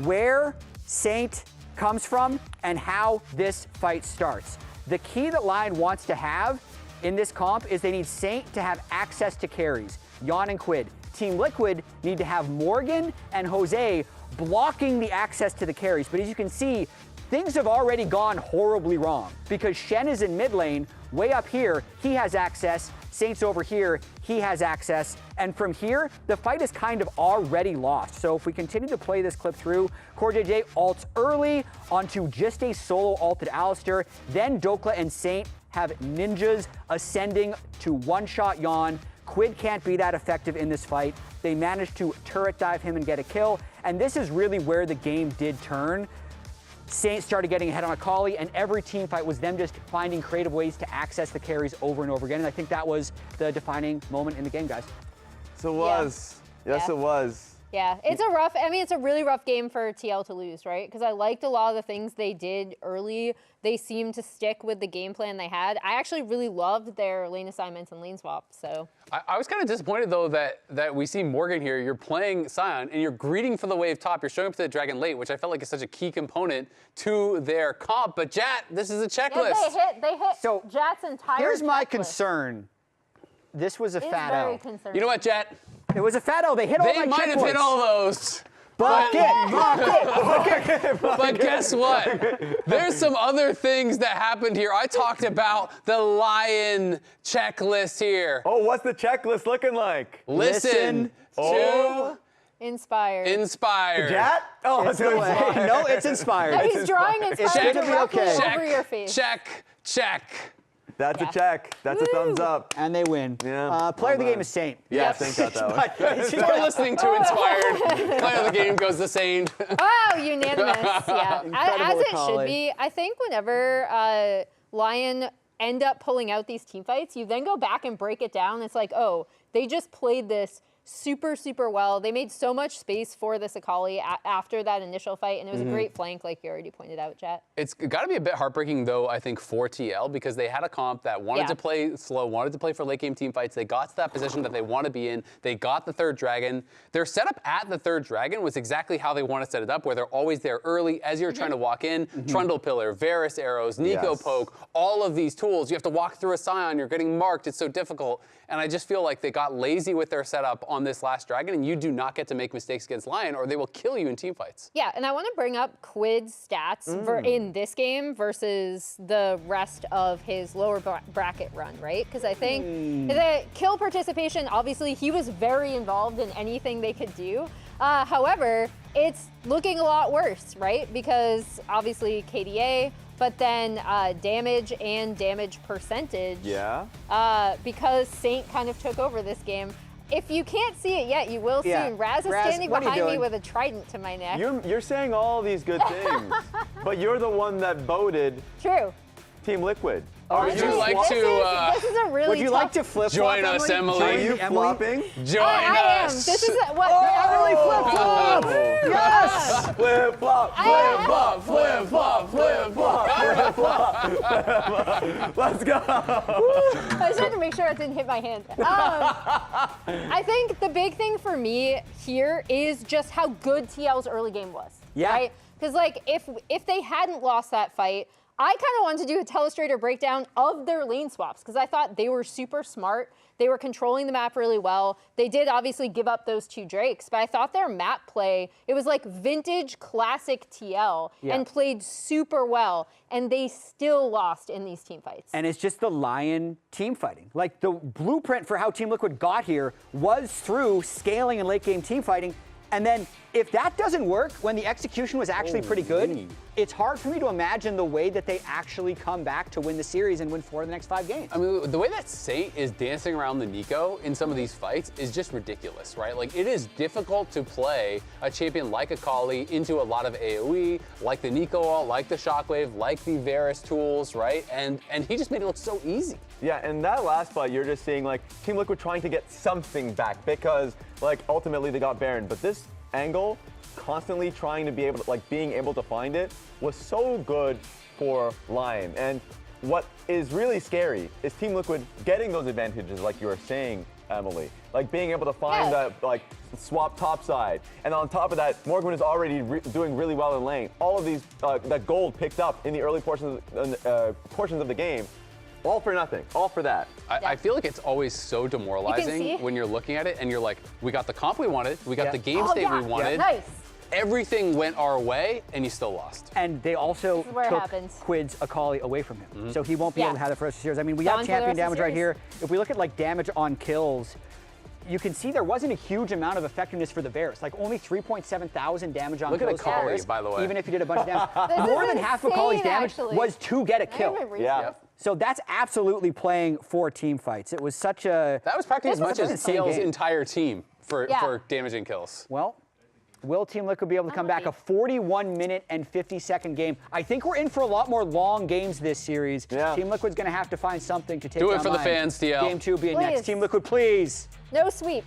where Saint comes from and how this fight starts. The key that Lyon wants to have in this comp is they need Saint to have access to carries. Yon and Quid. Team Liquid need to have Morgan and Jose blocking the access to the carries. But as you can see, things have already gone horribly wrong because Shen is in mid lane. Way up here, he has access. Saint's over here, he has access. And from here, the fight is kind of already lost. So if we continue to play this clip through, CoreJJ ults early onto just a solo ulted Alistar. Then Dokla and Saint have ninjas ascending to one-shot Yon. Quid can't be that effective in this fight. They managed to turret dive him and get a kill. And this is really where the game did turn. Saint started getting ahead on Akali, and every team fight was them just finding creative ways to access the carries over and over again. And I think that was the defining moment in the game, guys. So it was. Yeah. Yes, it was. Yeah, it's a rough, I mean, it's a really rough game for TL to lose, right? Because I liked a lot of the things they did early. They seemed to stick with the game plan they had. I actually really loved their lane assignments and lane swaps, so. I was kind of disappointed, though, that we see Morgan here. You're playing Sion, and you're greeting for the wave top. You're showing up to the Dragon late, which I felt like is such a key component to their comp. But Jat, this is a checklist. Yeah, they hit So, Jat's entire Here's my checklist. concern. This was a It's fat very L. concerning. You know what, Jat? It was a fat L. They hit all my checkpoints. They might have hit all those. Bucket! But guess what? There's some other things that happened here. I talked about the Lyon checklist here. Oh, what's the checklist looking like? Listen to Inspired. Inspired. Jat? Oh, it's Inspired. No, it's Inspired. No, he's drawing Inspired directly over your face. Check. That's a check. That's a thumbs up. And they win. Yeah. Player of the game is Saint. Yeah, Saint got that one. We're listening to Inspired. Player of the game goes to Saint. Oh, unanimous. Yeah. As it Akali. should be. I think whenever Lyon end up pulling out these team fights, you then go back and break it down. It's like, oh, they just played this super, super well. They made so much space for this Akali after that initial fight, and it was a great flank, like you already pointed out, Jet. It's got to be a bit heartbreaking, though, I think, for TL, because they had a comp that wanted to play slow, wanted to play for late game team fights. They got to that position that they want to be in. They got the third dragon. Their setup at the third dragon was exactly how they want to set it up, where they're always there early as you're trying to walk in. Trundle Pillar, Varus arrows, Nico Poke, all of these tools. You have to walk through a Scion. You're getting marked. It's so difficult. And I just feel like they got lazy with their setup on this last dragon, and you do not get to make mistakes against Lyon, or they will kill you in team fights. Yeah, and I want to bring up Quid's stats in this game versus the rest of his lower bracket run, right? Because I think the kill participation, obviously, he was very involved in anything they could do. However, it's looking a lot worse, right? Because obviously KDA, but then damage and damage percentage. Yeah. Because Saint kind of took over this game. If you can't see it yet, you will soon. Raz is standing behind me with a trident to my neck. You're saying all these good things, but you're the one that voted True. Team Liquid. Would you like this is a really Would you like to flip join us, Emily? Are you flopping? Join I am. us. This is what Emily flip-flop! Yes! Flip-flop, flip-flop, flip-flop, flip-flop, flip-flop. Let's go. I just had to make sure it didn't hit my hand. I think the big thing for me here is just how good TL's early game was. Yeah. Right? Because like if they hadn't lost that fight, I kind of wanted to do a Telestrator breakdown of their lane swaps because I thought they were super smart. They were controlling the map really well. They did obviously give up those 2 Drakes, but I thought their map play, it was like vintage classic TL and played super well, and they still lost in these team fights. And it's just the Lyon team fighting. Like the blueprint for how Team Liquid got here was through scaling and late game team fighting. And then if that doesn't work when the execution was actually pretty good, it's hard for me to imagine the way that they actually come back to win the series and win 4 of the next 5 games. I mean, the way that Saint is dancing around the Nico in some of these fights is just ridiculous, right? Like, it is difficult to play a champion like Akali into a lot of AoE, like the Nico ult, like the Shockwave, like the Varus tools, right? And he just made it look so easy. Yeah, and that last fight, you're just seeing like Team Liquid trying to get something back because like ultimately they got Baron, but this angle, constantly trying to be able to, like being able to find it was so good for Lyon. And what is really scary is Team Liquid getting those advantages like you were saying, Emily. Like being able to find that like swap topside. And on top of that, Morgan is already doing really well in lane. All of these, that gold picked up in the early portions of the game. All for nothing, all for that. I feel like it's always so demoralizing when you're looking at it and you're like, we got the comp we wanted, we got the game state we wanted. Nice. Everything went our way and you still lost. And they also took happens. Quid's Akali away from him. So he won't be able to have it for the rest of the series. I mean, we have champion damage right here. If we look at like damage on kills, you can see there wasn't a huge amount of effectiveness for the Varus. Like only 3.7 thousand damage on kills. Look at Akali, by the way. Even if you did a bunch of damage. More than half of Akali's damage was to get a kill. So that's absolutely playing for team fights. It was such a... That was practically as much as TL's entire team for damaging kills. Well, will Team Liquid be able to come back? A 41-minute and 50-second game. I think we're in for a lot more long games this series. Team Liquid's going to have to find something to take Do down it for the Lyon. fans, TL. Game 2 being next. Team Liquid, please. No sweep.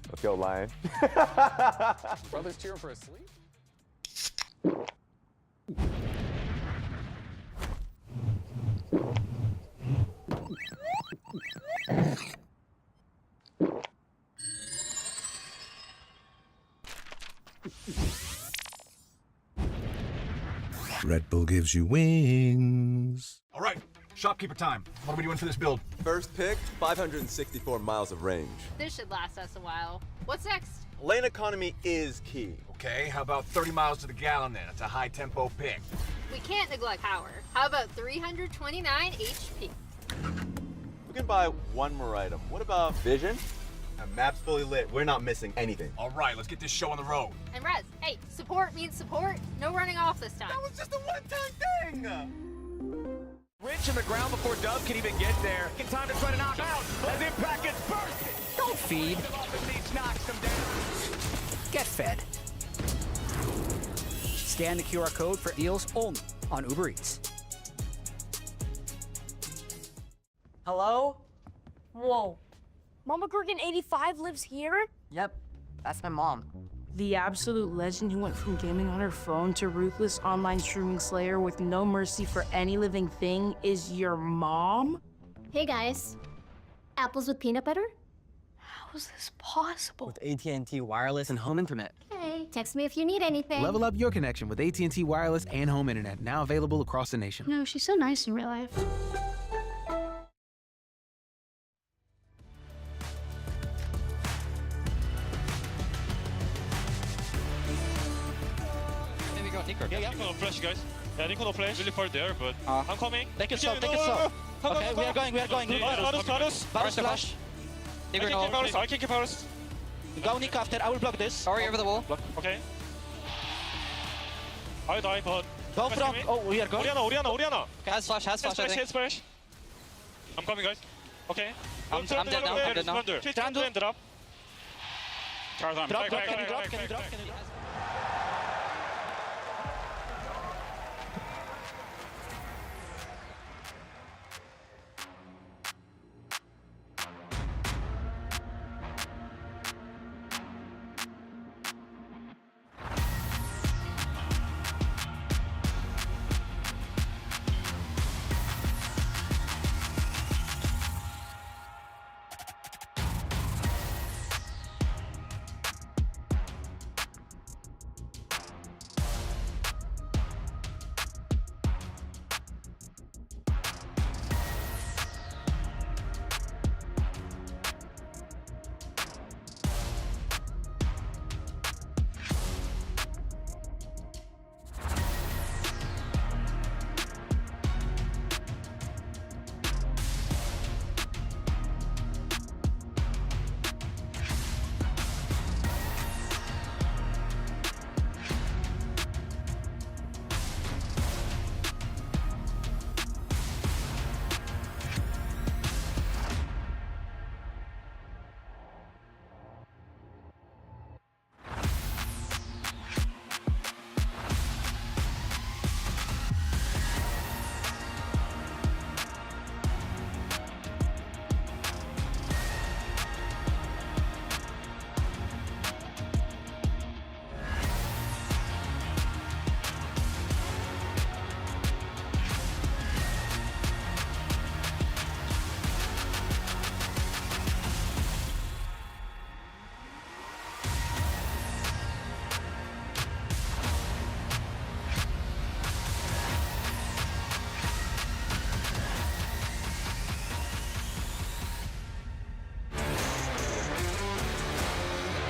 Let's go, Lion. Brothers cheering for a sleep? Red Bull gives you wings. All right, shopkeeper time. What are we doing for this build? First pick, 564 miles of range. This should last us a while. What's next? Lane economy is key. Okay, how about 30 miles to the gallon then? It's a high tempo pick. We can't neglect power. How about 329 HP? We can buy one more item. What about vision? The map's fully lit. We're not missing anything. All right, let's get this show on the road. And Rez, hey, support means support. No running off this time. That was just a one-time thing! Rich in the ground before Dove can even get there. In time to try to knock out as Impact gets bursted. Don't feed. Get fed. Scan the QR code for deals only on Uber Eats. Hello? Whoa. Mama Gorgon 85 lives here? Yep, that's my mom. The absolute legend who went from gaming on her phone to ruthless online streaming slayer with no mercy for any living thing is your mom? Hey guys, apples with peanut butter? How is this possible? With AT&T wireless and home internet. Hey, text me if you need anything. Level up your connection with AT&T wireless and home internet, now available across the nation. No, she's so nice in real life. Yeah, Nico no flash, guys. Yeah, Nico no flash. Really far there, but I'm coming. Take it slow, take it slow. Okay, we are going. Varus. Varus flash. I can keep Varus. Go Nico after, I will block this. Sorry, over the wall. Block. Okay. I die, but... Go from, oh, we are going. Oriana. Okay, has flash, I think. Has flash. I'm coming, guys. Okay. I'm dead now. Trando. Drop. Drop, can you drop?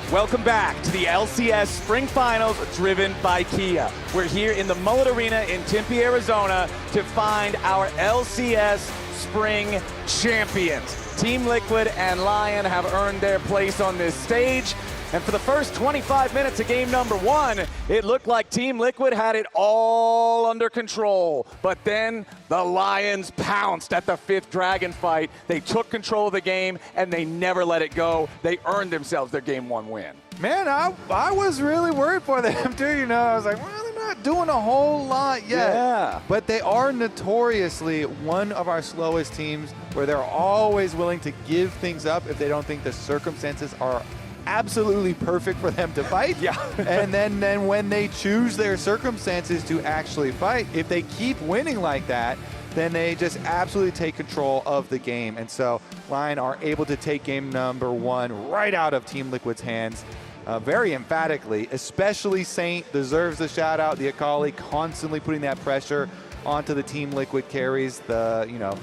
Welcome back to the LCS Spring Finals driven by Kia. We're here in the Mullet Arena in Tempe, Arizona to find our LCS Spring champions. Team Liquid and Lyon have earned their place on this stage. And for the first 25 minutes of game number one, it looked like Team Liquid had it all under control. But then the Lions pounced at the fifth Dragon fight. They took control of the game, and they never let it go. They earned themselves their game one win. Man, I was really worried for them too, you know. I was like, well, they're not doing a whole lot yet. Yeah. But they are notoriously one of our slowest teams where they're always willing to give things up if they don't think the circumstances are absolutely perfect for them to fight. Yeah. And then when they choose their circumstances to actually fight, if they keep winning like that, then they just absolutely take control of the game. And so Lyon are able to take game number 1 right out of Team Liquid's hands very emphatically. Especially Saint deserves the shout out. The Akali constantly putting that pressure onto the Team Liquid carries. The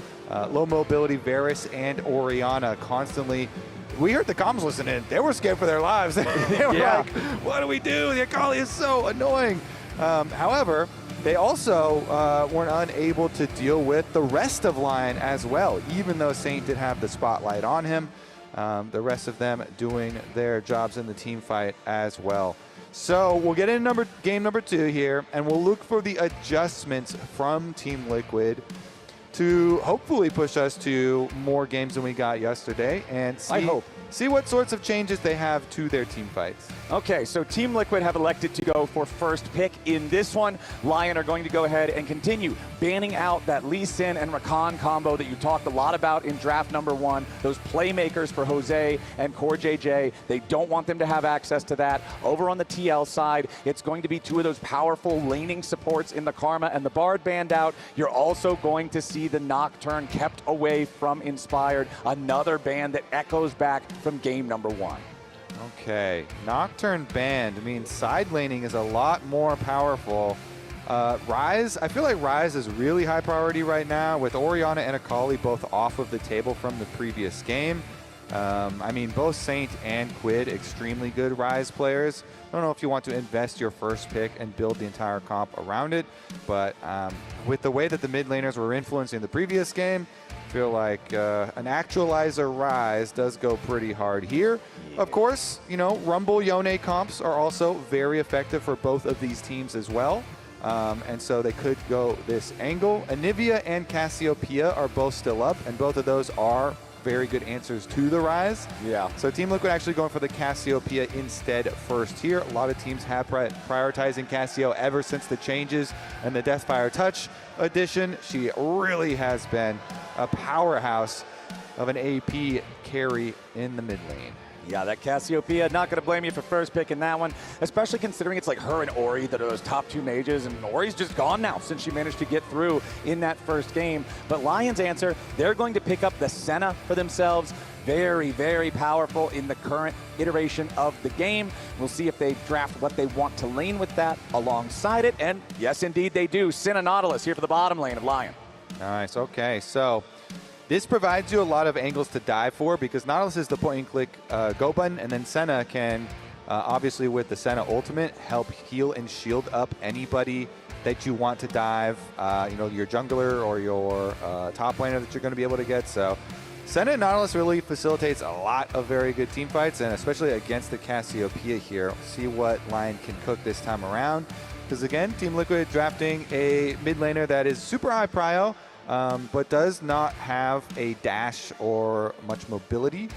low mobility Varus and Orianna constantly. We heard the comms listening. They were scared for their lives. They were like, what do we do? The Akali is so annoying. However, they also were unable to deal with the rest of Lyon as well, even though Saint did have the spotlight on him. The rest of them doing their jobs in the team fight as well. So we'll get into game number 2 here, and we'll look for the adjustments from Team Liquid to hopefully push us to more games than we got yesterday, and see what sorts of changes they have to their team fights. Okay, so Team Liquid have elected to go for first pick in this one. Lyon are going to go ahead and continue banning out that Lee Sin and Rakan combo that you talked a lot about in draft number 1. Those playmakers for Jose and Core JJ, they don't want them to have access to that. Over on the TL side, it's going to be 2 of those powerful laning supports in the Karma and the Bard banned out. You're also going to see the Nocturne kept away from Inspired, another ban that echoes back from game number 1. Okay, Nocturne banned means side laning is a lot more powerful. Ryze, I feel like Ryze is really high priority right now with Orianna and Akali both off of the table from the previous game. I mean, both Saint and Quid, extremely good Ryze players. I don't know if you want to invest your first pick and build the entire comp around it, but with the way that the mid laners were influencing the previous game, I feel like an actualizer Ryze does go pretty hard here. Of course, Rumble Yone comps are also very effective for both of these teams as well. And so they could go this angle. Anivia and Cassiopeia are both still up, and both of those are very good answers to the Ryze. Yeah. So Team Liquid actually going for the Cassiopeia instead first here. A lot of teams have prioritizing Cassio ever since the changes and the Deathfire Touch edition. She really has been a powerhouse of an AP carry in the mid lane. Yeah, that Cassiopeia, not going to blame you for first pick in that one, especially considering it's like her and Ori that are those top 2 mages, and Ori's just gone now since she managed to get through in that first game. But Lyon's answer, they're going to pick up the Senna for themselves. Very, very powerful in the current iteration of the game. We'll see if they draft what they want to lane with that alongside it, and yes, indeed they do. Senna Nautilus here for the bottom lane of Lyon. Nice, okay, so this provides you a lot of angles to dive for because Nautilus is the point-and-click go button, and then Senna can, obviously with the Senna ultimate, help heal and shield up anybody that you want to dive, your jungler or your top laner that you're going to be able to get. So Senna and Nautilus really facilitates a lot of very good team fights, and especially against the Cassiopeia here. See what Lyon can cook this time around. Because again, Team Liquid drafting a mid laner that is super high prio, but does not have a dash or much mobility.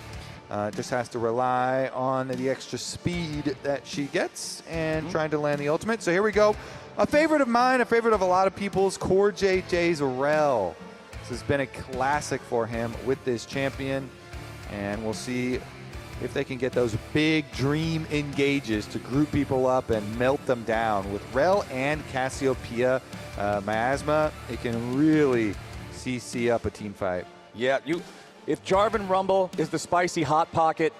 Just has to rely on the extra speed that she gets and trying to land the ultimate. So here we go. A favorite of mine, a favorite of a lot of people's, Core JJ's Rel. This has been a classic for him with this champion, and we'll see if they can get those big dream engages to group people up and melt them down. With Rel and Cassiopeia Miasma, it can really CC up a team fight. Yeah, if Jarvan Rumble is the spicy hot pot, you've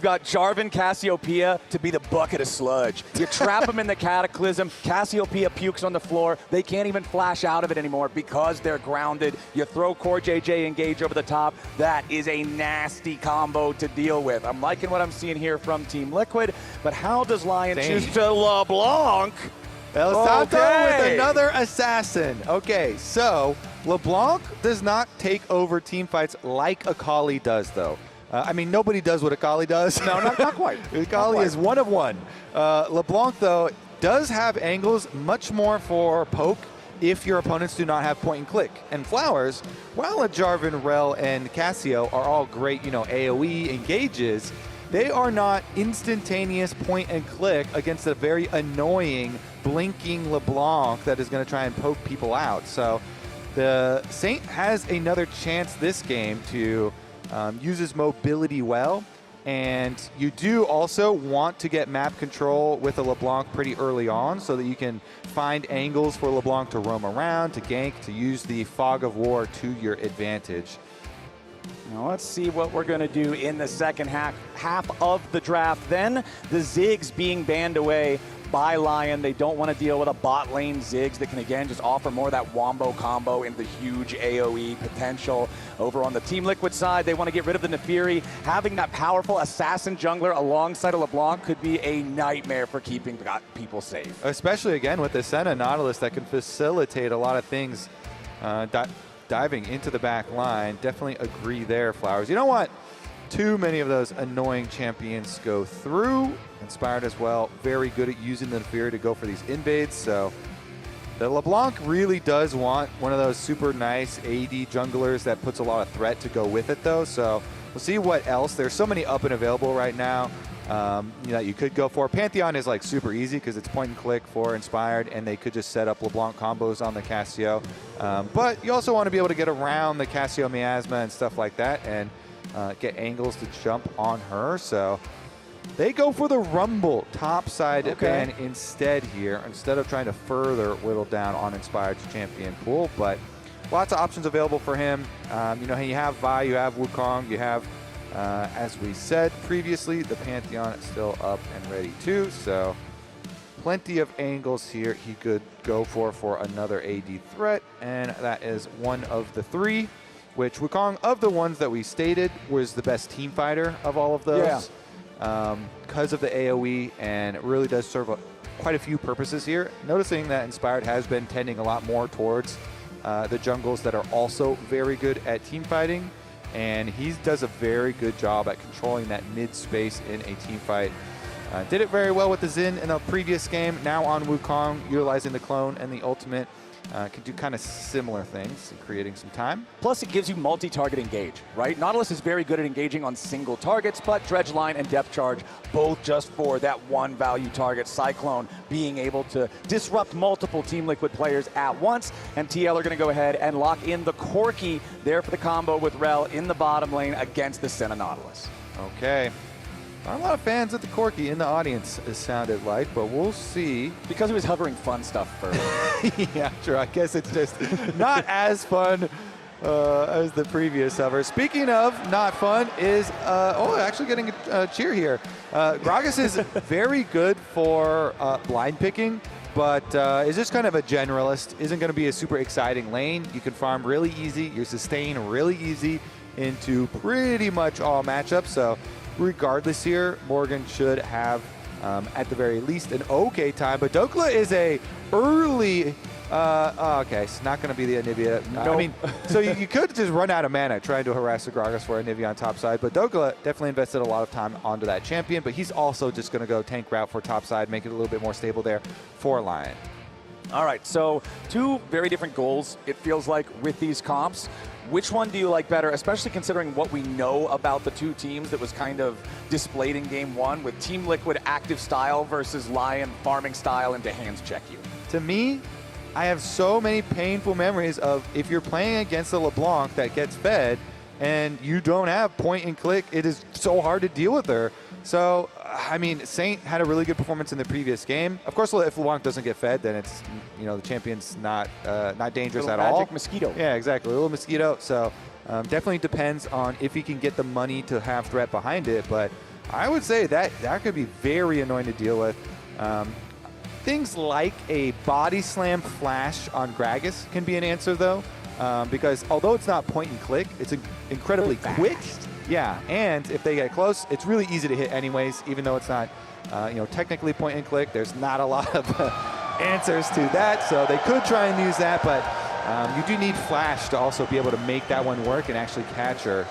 got Jarvan Cassiopeia to be the bucket of sludge. You trap them in the Cataclysm, Cassiopeia pukes on the floor, they can't even flash out of it anymore because they're grounded. You throw Core JJ Engage over the top, that is a nasty combo to deal with. I'm liking what I'm seeing here from Team Liquid, but how does Lyon choose to LeBlanc? El Santo with another assassin. Okay, so LeBlanc does not take over team fights like Akali does, though. I mean, nobody does what Akali does. No, not quite. Akali is one of one. LeBlanc, though, does have angles much more for poke if your opponents do not have point and click. And Flowers, while a Jarvan, Rel, and Cassio are all great, AoE engages, they are not instantaneous point and click against a very annoying blinking LeBlanc that is going to try and poke people out. So the Saint has another chance this game to use his mobility well And you do also want to get map control with a LeBlanc pretty early on so that you can find angles for LeBlanc to roam around, to gank, to use the fog of war to your advantage. Now let's see what we're going to do in the second half of the draft. Then the Ziggs being banned away by Lyon. They don't want to deal with a bot lane Ziggs that can, again, just offer more of that wombo combo and the huge AoE potential. Over on the Team Liquid side, they want to get rid of the Nefiri. Having that powerful assassin jungler alongside a LeBlanc could be a nightmare for keeping people safe. Especially, again, with the Senna Nautilus that can facilitate a lot of things diving into the back line. Definitely agree there, Flowers. You don't want too many of those annoying champions go through. Inspired as well, very good at using the Nefiri to go for these invades. So the LeBlanc really does want one of those super nice AD junglers that puts a lot of threat to go with it, though. So we'll see what else. There's so many up and available right now that you could go for. Pantheon is like super easy because it's point and click for Inspired, and they could just set up LeBlanc combos on the Cassio. But you also want to be able to get around the Cassio Miasma and stuff like that, and get angles to jump on her. So they go for the Rumble topside ban instead here, instead of trying to further whittle down on Inspired's champion pool. But lots of options available for him. You know, you have Vi, you have Wukong, you have, as we said previously, the Pantheon still up and ready too. So plenty of angles here he could go for another AD threat, and that is one of the three, which Wukong, of the ones that we stated, was the best team fighter of all of those. Yeah. Because of the AoE, and it really does serve quite a few purposes here. Noticing that Inspired has been tending a lot more towards the jungles that are also very good at team fighting, and he does a very good job at controlling that mid space in a team fight. Did it very well with the Xin in the previous game. Now on Wukong, utilizing the clone and the ultimate. Can do kind of similar things, creating some time. Plus, it gives you multi-target engage, right? Nautilus is very good at engaging on single targets, but Dredge Line and Depth Charge, both just for that one value target. Cyclone being able to disrupt multiple Team Liquid players at once, and TL are going to go ahead and lock in the Corki there for the combo with Rel in the bottom lane against the Senna Nautilus. Okay. Not a lot of fans of the Corki in the audience, it sounded like, but we'll see. Because he was hovering fun stuff first. Yeah, true. I guess it's just not as fun as the previous hover. Speaking of not fun is, actually getting a cheer here. Gragas is very good for blind picking, but is just kind of a generalist. Isn't going to be a super exciting lane. You can farm really easy. You sustain really easy into pretty much all matchups. So regardless here, Morgan should have, at the very least, an okay time. But Dokla is a early... okay, it's not going to be the Anivia. Nope. I mean, so you could just run out of mana trying to harass the Gragas for Anivia on top side. But Dokla definitely invested a lot of time onto that champion. But he's also just going to go tank route for top side, make it a little bit more stable there for Lyon. All right, so two very different goals, it feels like, with these comps. Which one do you like better, especially considering what we know about the two teams that was kind of displayed in Game 1 with Team Liquid active style versus Lyon farming style and Daejeon's check you? To me, I have so many painful memories of if you're playing against a LeBlanc that gets fed and you don't have point and click, it is so hard to deal with her. So, I mean, Saint had a really good performance in the previous game. Of course, if LeBlanc doesn't get fed, then it's, you know, the champion's not dangerous at all. Magic mosquito. Yeah, exactly. A little mosquito. So, definitely depends on if he can get the money to have threat behind it. But I would say that could be very annoying to deal with. Things like a body slam flash on Gragas can be an answer, though, because although it's not point and click, it's incredibly quick. Yeah, and if they get close, it's really easy to hit anyways, even though it's not, technically point and click. There's not a lot of answers to that, so they could try and use that, but you do need flash to also be able to make that one work and actually catch her.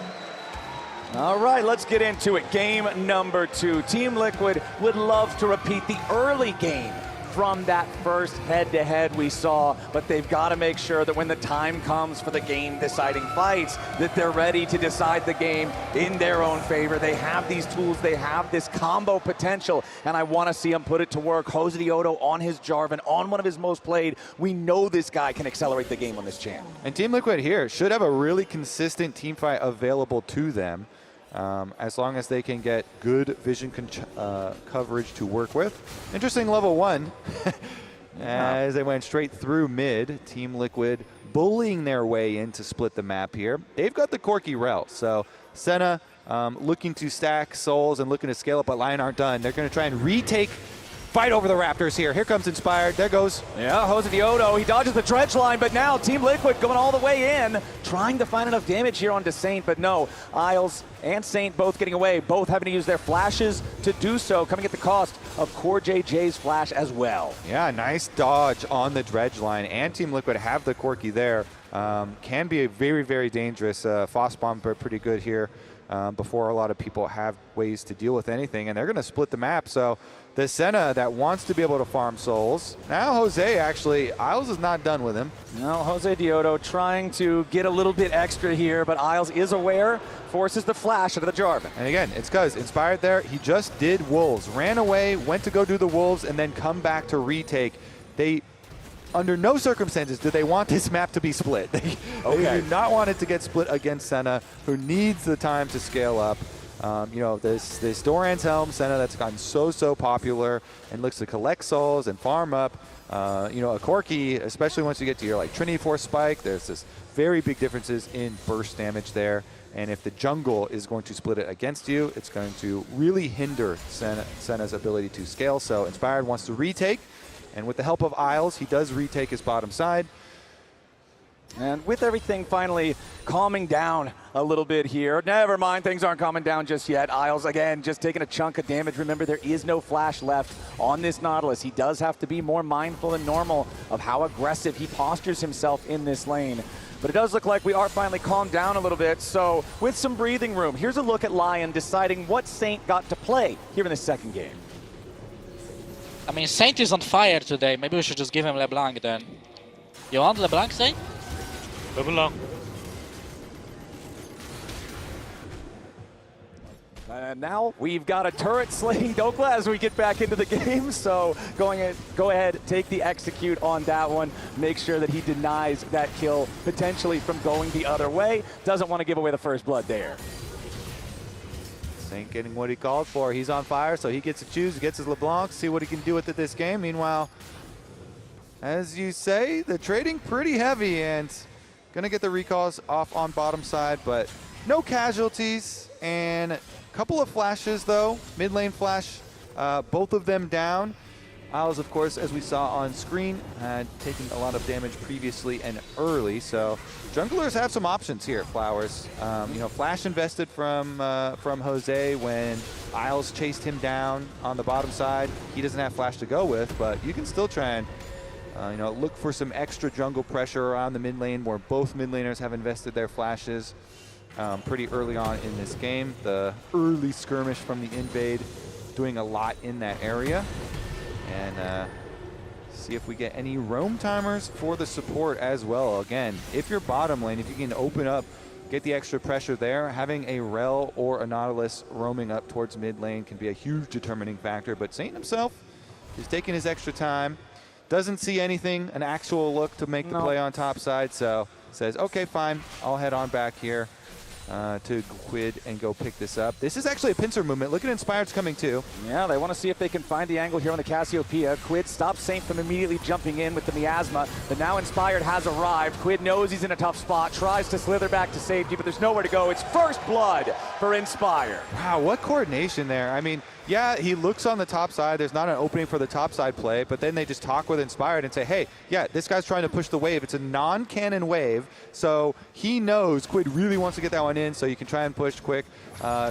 All right, let's get into it. Game number 2. Team Liquid would love to repeat the early game from that first head-to-head we saw, but they've got to make sure that when the time comes for the game-deciding fights, that they're ready to decide the game in their own favor. They have these tools, they have this combo potential, and I want to see them put it to work. Jose Diodo on his Jarvan, on one of his most played. We know this guy can accelerate the game on this champ. And Team Liquid here should have a really consistent team fight available to them. as long as they can get good vision coverage to work with. Interesting level 1 as they went straight through mid. Team Liquid bullying their way in to split the map here. They've got the Corki Rel, so Senna looking to stack souls and looking to scale up, but Lyon aren't done. They're going to try and retake, fight over the Raptors here. Here comes Inspired. There goes. Yeah, Jose Diodo, he dodges the dredge line, but now Team Liquid going all the way in, trying to find enough damage here onto Saint, but no. Isles and Saint both getting away, both having to use their flashes to do so, coming at the cost of Core JJ's flash as well. Yeah, nice dodge on the dredge line, and Team Liquid have the Corki there. Can be a very, very dangerous. Fossbomb pretty good here before a lot of people have ways to deal with anything, and they're going to split the map. So the Senna that wants to be able to farm souls. Now Jose actually, Isles is not done with him. No, Jose Diodo trying to get a little bit extra here, but Isles is aware, forces the flash out of the Jarvan. And again, it's because Inspired there, he just did Wolves. Ran away, went to go do the Wolves, and then come back to retake. They, under no circumstances do they want this map to be split. They do not want it to get split against Senna, who needs the time to scale up. You know, this Doran's Helm Senna that's gotten so popular and looks to collect souls and farm up. You know, a Corki, especially once you get to your like Trinity Force Spike, there's this very big differences in burst damage there. And if the jungle is going to split it against you, it's going to really hinder Senna's ability to scale. So Inspired wants to retake, and with the help of Isles, he does retake his bottom side. And with everything finally calming down a little bit here, never mind, things aren't calming down just yet. Isles, again, just taking a chunk of damage. Remember, there is no flash left on this Nautilus. He does have to be more mindful than normal of how aggressive he postures himself in this lane. But it does look like we are finally calmed down a little bit. So with some breathing room, here's a look at Lyon deciding what Saint got to play here in the second game. I mean, Saint is on fire today. Maybe we should just give him LeBlanc then. You want LeBlanc, Saint? LeBlanc. And now we've got a turret slaying Dokla as we get back into the game. So go ahead, take the execute on that one. Make sure that he denies that kill potentially from going the other way. Doesn't want to give away the first blood there. Saint getting what he called for. He's on fire, so he gets to choose. He gets his LeBlanc, see what he can do with it this game. Meanwhile, as you say, they're trading pretty heavy and gonna get the recalls off on bottom side, but no casualties and a couple of flashes though. Mid lane flash, both of them down. Isles, of course, as we saw on screen, had taken a lot of damage previously and early, so junglers have some options here, Flowers. You know, flash invested from Jose when Isles chased him down on the bottom side. He doesn't have flash to go with, but you can still try and you know, look for some extra jungle pressure around the mid lane where both mid laners have invested their flashes pretty early on in this game. The early skirmish from the invade doing a lot in that area. And see if we get any roam timers for the support as well. Again, if you're bottom lane, if you can open up, get the extra pressure there, having a Rel or a Nautilus roaming up towards mid lane can be a huge determining factor. But Saint himself is taking his extra time, doesn't see anything, an actual look to make the play on top side, so says, okay, fine, I'll head on back here to Quid and go pick this up. This is actually a pincer movement. Look at Inspired's coming too. Yeah, they want to see if they can find the angle here on the Cassiopeia. Quid stops Saint from immediately jumping in with the miasma, but now Inspired has arrived. Quid knows he's in a tough spot, tries to slither back to safety, but there's nowhere to go. It's first blood for Inspired. Wow, what coordination there. I mean, yeah, he looks on the top side. There's not an opening for the top side play, but then they just talk with Inspired and say, hey, yeah, this guy's trying to push the wave. It's a non-cannon wave, so he knows Quid really wants to get that one in, so you can try and push quick,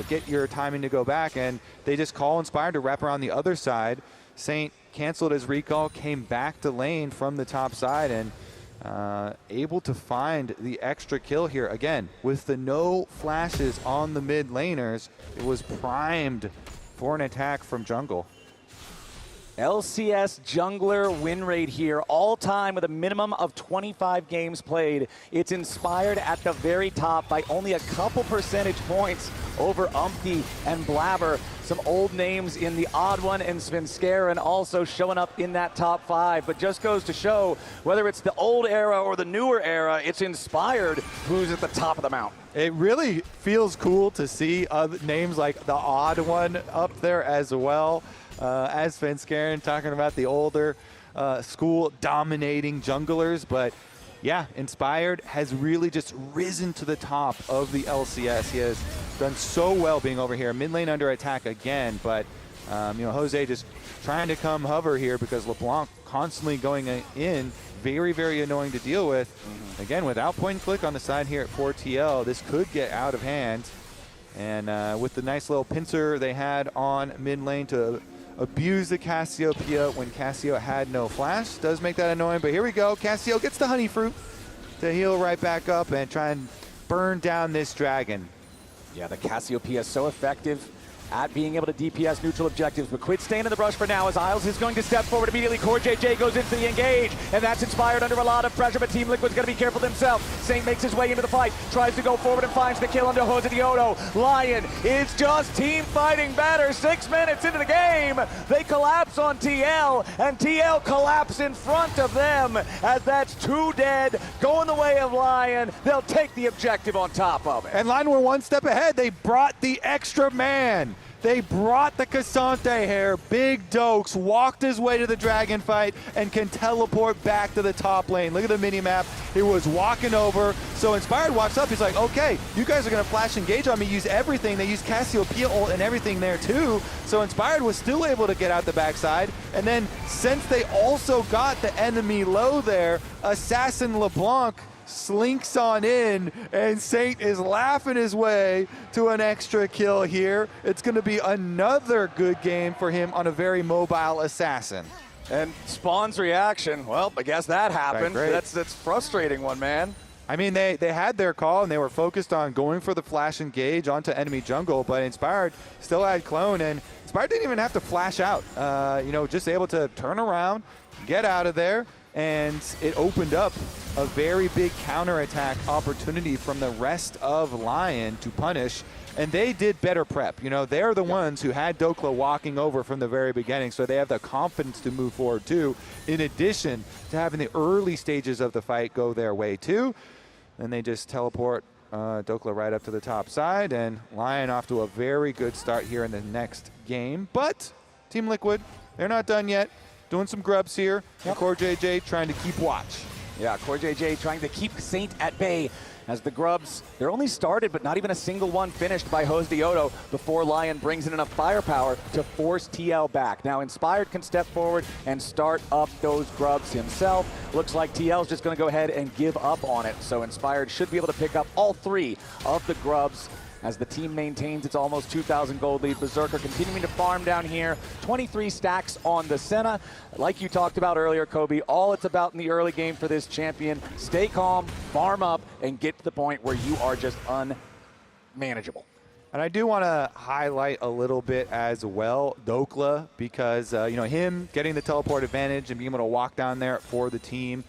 get your timing to go back, and they just call Inspired to wrap around the other side. Saint canceled his recall, came back to lane from the top side, and able to find the extra kill here. Again, with the no flashes on the mid laners, it was primed for an attack from jungle. LCS jungler win rate here, all time with a minimum of 25 games played. It's Inspired at the very top by only a couple percentage points over Umpty and Blabber. Some old names in the odd one, and Svenskeren also showing up in that top 5. But just goes to show, whether it's the old era or the newer era, it's Inspired who's at the top of the mountain. It really feels cool to see other names like the odd one up there as well. As Svenskeren talking about the older school dominating junglers, but yeah, Inspired has really just risen to the top of the LCS. He has done so well being over here. Mid lane under attack again, but Jose just trying to come hover here because LeBlanc constantly going in. Very, very annoying to deal with. Again, without point and click on the side here at 4TL, this could get out of hand. And with the nice little pincer they had on mid lane to abuse the Cassiopeia when Cassio had no flash. Does make that annoying, but here we go. Cassio gets the honey fruit to heal right back up and try and burn down this dragon. Yeah, the Cassiopeia is so effective at being able to DPS neutral objectives, but Quid staying in the brush for now as Isles is going to step forward immediately. CoreJJ goes into the engage, and that's Inspired under a lot of pressure, but Team Liquid's going to be careful themselves. Saint makes his way into the fight, tries to go forward and finds the kill under Jose Diodo. Lyon is just team fighting better. 6 minutes into the game, they collapse on TL, and TL collapse in front of them as that's 2 dead, going the way of Lyon. They'll take the objective on top of it. And Lyon were 1 step ahead. They brought the extra man. They brought the Cassante hair. Big Dokes walked his way to the dragon fight and can teleport back to the top lane. Look at the mini-map. He was walking over. So Inspired walks up. He's like, okay, you guys are going to flash engage on me, use everything. They use Cassiopeia ult and everything there too. So Inspired was still able to get out the backside. And then since they also got the enemy low there, Assassin LeBlanc slinks on in, and Saint is laughing his way to an extra kill here. It's going to be another good game for him on a very mobile Assassin. And Spawn's reaction, well, I guess that happened. That's frustrating one, man. I mean, they had their call, and they were focused on going for the flash engage onto enemy jungle, but Inspired still had clone, and Inspired didn't even have to flash out. Just able to turn around, get out of there, and it opened up a very big counterattack opportunity from the rest of Lyon to punish, and they did better prep. They're the ones who had Dokla walking over from the very beginning, so they have the confidence to move forward too, in addition to having the early stages of the fight go their way too. Then they just teleport Dokla right up to the top side, and Lyon off to a very good start here in the next game. But Team Liquid, they're not done yet. Doing some grubs here. And CoreJJ trying to keep watch. Yeah, CoreJJ trying to keep Saint at bay as the grubs, they're only started, but not even a single one finished by Jose Diodo before Lyon brings in enough firepower to force TL back. Now Inspired can step forward and start up those grubs himself. Looks like TL's just going to go ahead and give up on it. So Inspired should be able to pick up all 3 of the grubs as the team maintains its almost 2,000 gold lead. Berserker continuing to farm down here. 23 stacks on the Senna. Like you talked about earlier, Kobe, all it's about in the early game for this champion, stay calm, farm up, and get to the point where you are just unmanageable. And I do want to highlight a little bit as well Dokla, because him getting the teleport advantage and being able to walk down there for the team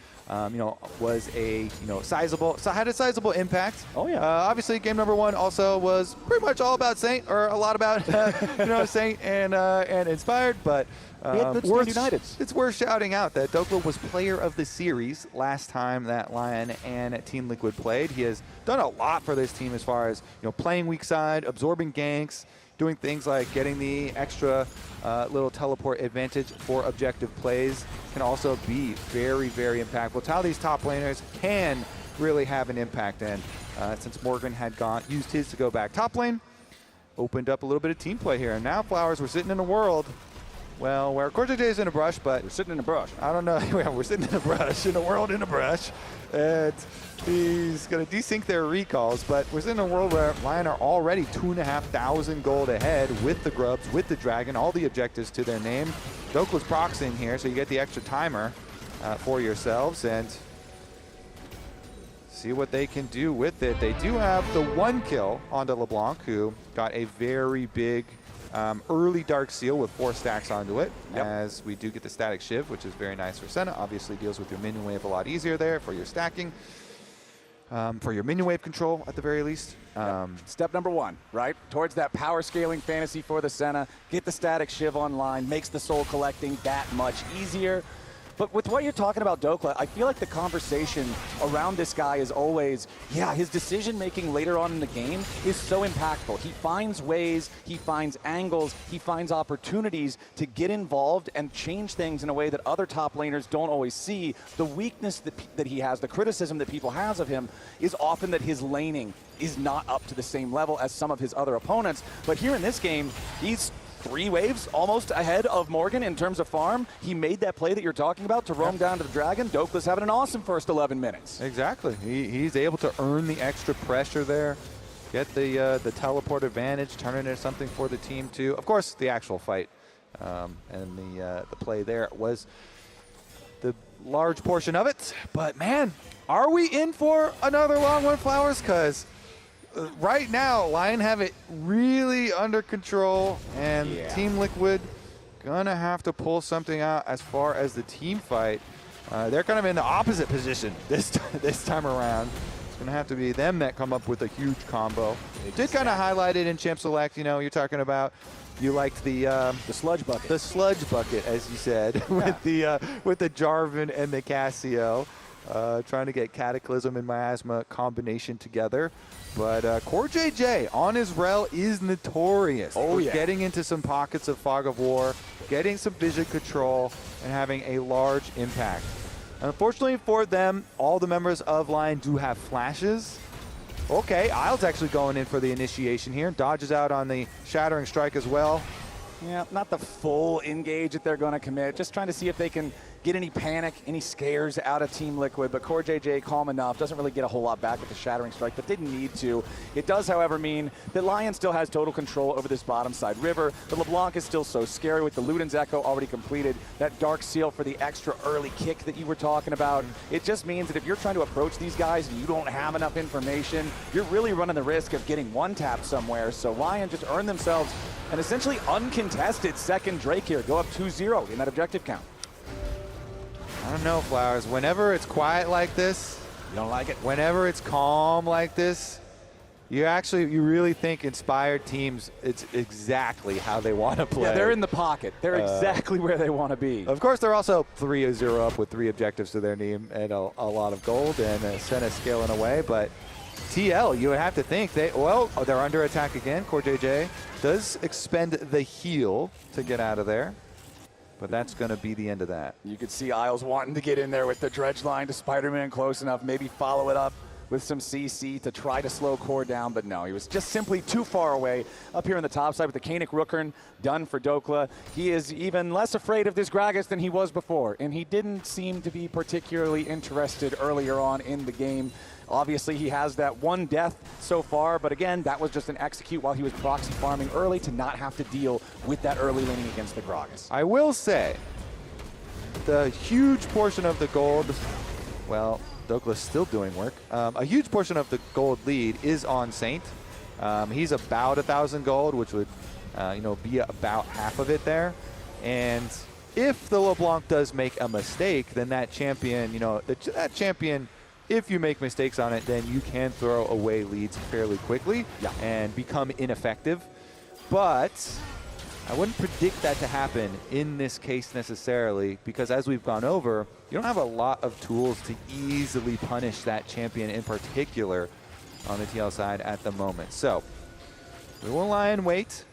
was a had a sizable impact. Oh yeah. Obviously, game number 1 also was pretty much all about Saint, or a lot about Saint and Inspired, but it's worth shouting out that Dokla was player of the series last time that Lyon and Team Liquid played. He has done a lot for this team as far as playing weak side, absorbing ganks, doing things like getting the extra little teleport advantage for objective plays. Can also be very, very impactful. It's how these top laners can really have an impact. And since Morgan had used his to go back top lane, opened up a little bit of team play here. And now Flowers, we're sitting in a world, well, where CoreJJ is in a brush, but we're sitting in a brush. I don't know. We're sitting in a brush, in a world in a brush. And he's going to desync their recalls, but we're in a world where Lyon are already 2,500 gold ahead with the grubs, with the dragon, all the objectives to their name. Dokla's proxying here, so you get the extra timer for yourselves, and see what they can do with it. They do have the 1 kill onto LeBlanc, who got a very big early Dark Seal with 4 stacks onto it, as we do get the Static Shiv, which is very nice for Senna. Obviously deals with your minion wave a lot easier there for your stacking, for your minion wave control at the very least. Step number 1, right? Towards that power scaling fantasy for the Senna. Get the Static Shiv online, makes the soul collecting that much easier. But with what you're talking about, Dokla, I feel like the conversation around this guy is always, yeah, his decision-making later on in the game is so impactful. He finds ways, he finds angles, he finds opportunities to get involved and change things in a way that other top laners don't always see. The weakness that he has, the criticism that people has of him, is often that his laning is not up to the same level as some of his other opponents. But here in this game, he's 3 waves almost ahead of Morgan in terms of farm. He made that play that you're talking about to roam down to the Dragon. Dokla's having an awesome first 11 minutes. Exactly. He's able to earn the extra pressure there, get the teleport advantage, turn it into something for the team too. Of course, the actual fight and the play there was the large portion of it. But man, are we in for another long one, Flowers? Because right now, Lyon have it really under control, and Team Liquid gonna have to pull something out as far as the team fight. They're kind of in the opposite position this time around. It's gonna have to be them that come up with a huge combo. Did kind of highlight it in Champ Select. You know, you're talking about. You liked the sludge bucket. The sludge bucket, as you said, with the Jarvan and the Cassio. Trying to get Cataclysm and Miasma combination together. But Core JJ on his rel is notorious for getting into some pockets of Fog of War, getting some vision control, and having a large impact. Unfortunately for them, all the members of Lyon do have flashes. Okay, Isle's actually going in for the initiation here. Dodges out on the Shattering Strike as well. Yeah, not the full engage that they're going to commit. Just trying to see if they can get any panic, any scares out of Team Liquid. But Core JJ, calm enough, doesn't really get a whole lot back with the Shattering Strike, but didn't need to. It does, however, mean that Lyon still has total control over this bottom side river. The LeBlanc is still so scary with the Luden's Echo already completed. That Dark Seal for the extra early kick that you were talking about. It just means that if you're trying to approach these guys and you don't have enough information, you're really running the risk of getting one-tapped somewhere. So Lyon just earned themselves an essentially uncontested second Drake here. Go up 2-0 in that objective count. I don't know, Flowers. Whenever it's quiet like this, you don't like it. Whenever it's calm like this, you really think Inspired teams, it's exactly how they want to play. Yeah, they're in the pocket. They're exactly where they want to be. Of course, they're also 3-0 up with 3 objectives to their name and a lot of gold, and Senna scaling away. But TL, you would have to think they're under attack again. Core JJ does expend the heal to get out of there. But that's going to be the end of that. You could see Isles wanting to get in there with the dredge line to Spider-Man close enough, maybe follow it up with some CC to try to slow Core down, but no, he was just simply too far away. Up here on the top side with the Kanik Rookern done for Dokla. He is even less afraid of this Gragas than he was before, and he didn't seem to be particularly interested earlier on in the game. Obviously, he has that 1 death so far, but again, that was just an execute while he was proxy farming early to not have to deal with that early laning against the Gragas. I will say, the huge portion of the gold, well, Dokla's still doing work. A huge portion of the gold lead is on Saint. He's about 1,000 gold, which would, be about half of it there. And if the LeBlanc does make a mistake, then that champion, that champion, if you make mistakes on it, then you can throw away leads fairly quickly and become ineffective. But I wouldn't predict that to happen in this case necessarily, because as we've gone over, you don't have a lot of tools to easily punish that champion in particular on the TL side at the moment. So we will lie and wait,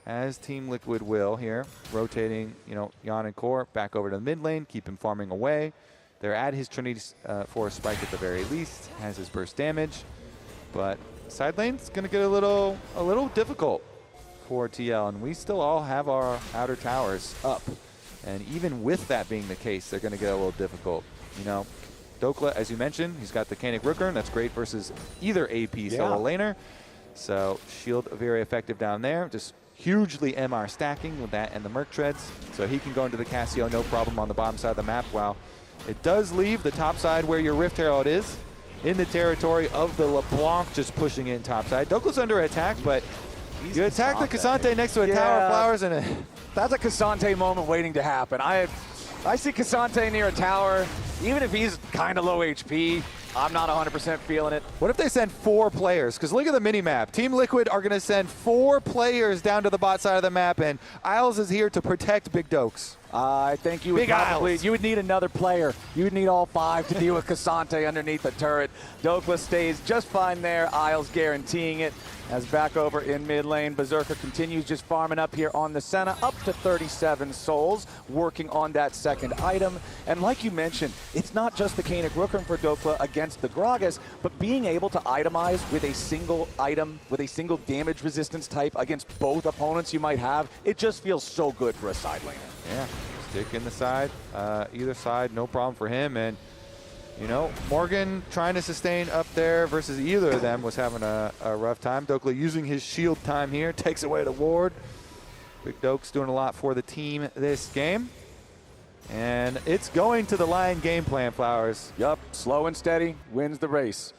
as Team Liquid will here, rotating, Jan and Core back over to the mid lane, keep him farming away. They're at his Trinity Force Spike at the very least, has his burst damage, but side lane's gonna get a little difficult for TL, and we still all have our outer towers up. And even with that being the case, they're gonna get a little difficult. Dokla, as you mentioned, he's got the Kanik Rookern, that's great versus either AP solo laner. So shield very effective down there, just hugely MR stacking with that and the Merc Treads. So he can go into the Cassio no problem on the bottom side of the map, while it does leave the top side where your Rift Herald is in the territory of the LeBlanc, just pushing in top side. Dokla's under attack, but You attack the Cassante next to a tower of flowers and that's a Cassante moment waiting to happen. I see Cassante near a tower, even if he's kind of low HP. I'm not 100% feeling it. What if they send 4 players? Because look at the mini-map. Team Liquid are going to send 4 players down to the bot side of the map, and Isles is here to protect Big Dokes. I think you would you would need another player. You would need all 5 to deal with Cassante underneath the turret. Dokeless stays just fine there. Isles guaranteeing it. As back over in mid lane, Berserker continues just farming up here on the Senna, up to 37 souls, working on that second item. And like you mentioned, it's not just the Kanik Rookham for Dokla against the Gragas, but being able to itemize with a single item, with a single damage resistance type against both opponents you might have, it just feels so good for a side laner. Yeah, stick in the side, either side, no problem for him. And you know, Morgan trying to sustain up there versus either of them was having a rough time. Dokla using his shield time here, takes away the ward. Big Dokes doing a lot for the team this game. And it's going to the Lion game plan, Flowers. Yup, slow and steady wins the race.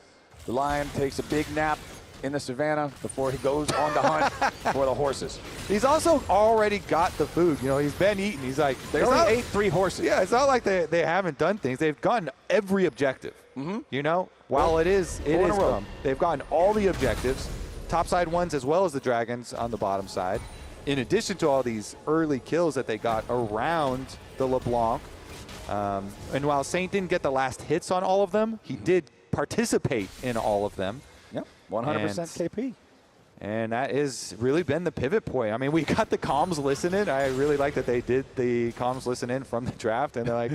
The Lion takes a big nap in the savannah before he goes on the hunt for the horses. He's also already got the food. You know, he's been eating. He's like, they already ate 3 horses. Yeah, it's not like they haven't done things. They've gotten every objective. You know, while it is they've gotten all the objectives, topside ones as well as the dragons on the bottom side. In addition to all these early kills that they got around the LeBlanc. And while Saint didn't get the last hits on all of them, he did participate in all of them. Yep, 100% KP. And that has really been the pivot point. I mean, we got the comms listening. I really like that they did the comms listen in from the draft. And they're like,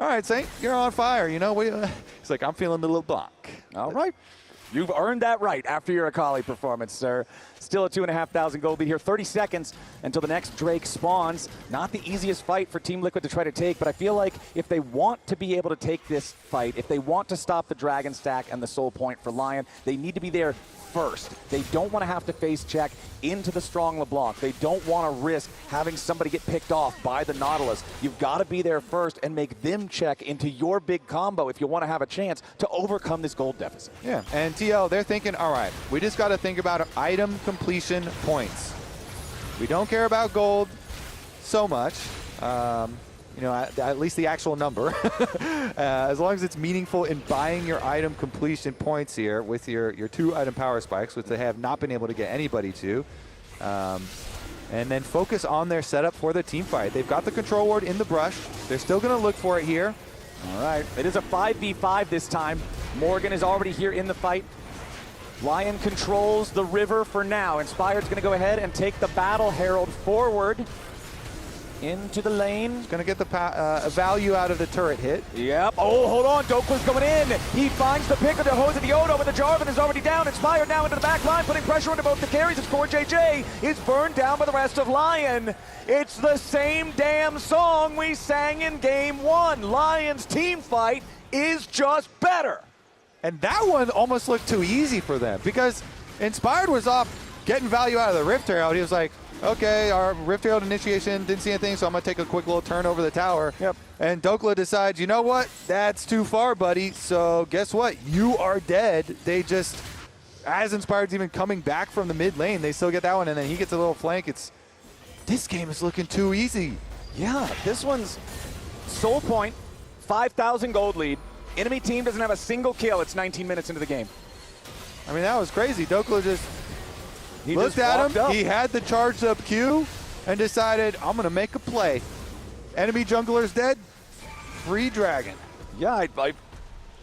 all right, Saint, you're on fire. You know, it's like, I'm feeling the LeBlanc. All right. You've earned that right after your Akali performance, sir. Still a 2,500 gold lead here. 30 seconds until the next Drake spawns. Not the easiest fight for Team Liquid to try to take, but I feel like if they want to be able to take this fight, if they want to stop the Dragon Stack and the Soul Point for Lion, they need to be there first. They don't want to have to face check into the strong LeBlanc. They don't want to risk having somebody get picked off by the Nautilus. You've got to be there first and make them check into your big combo if you want to have a chance to overcome this gold deficit. Yeah, and TL, they're thinking, all right, we just got to think about item completion points. We don't care about gold so much. You know, at least the actual number. As long as it's meaningful in buying your item completion points here with your 2 item power spikes, which they have not been able to get anybody to. And then focus on their setup for the team fight. They've got the control ward in the brush. They're still going to look for it here. All right, it is a 5v5 this time. Morgan is already here in the fight. Lion controls the river for now. Inspired's going to go ahead and take the Battle Herald forward into the lane. He's going to get the value out of the turret hit. Yep. Oh, hold on. Dokla's going in. He finds the pick of the hose of the Odo, but the Jarvan is already down. Inspired now into the back line, putting pressure into both the carries. It's Core JJ. Is burned down by the rest of Lion. It's the same damn song we sang in Game 1. Lion's team fight is just better. And that one almost looked too easy for them because Inspired was off getting value out of the Rift Herald. He was like, okay, our Rift Herald initiation didn't see anything, so I'm going to take a quick little turn over the tower. Yep. And Dokla decides, you know what? That's too far, buddy. So guess what? You are dead. They just, as Inspired's even coming back from the mid lane, they still get that one, and then he gets a little flank. This game is looking too easy. Yeah, this one's Soul Point, 5,000 gold lead. Enemy team doesn't have a single kill. It's 19 minutes into the game. I mean, that was crazy. Dokla just looked at him. He had the charged up Q and decided, I'm going to make a play. Enemy jungler's dead. Free dragon. Yeah, I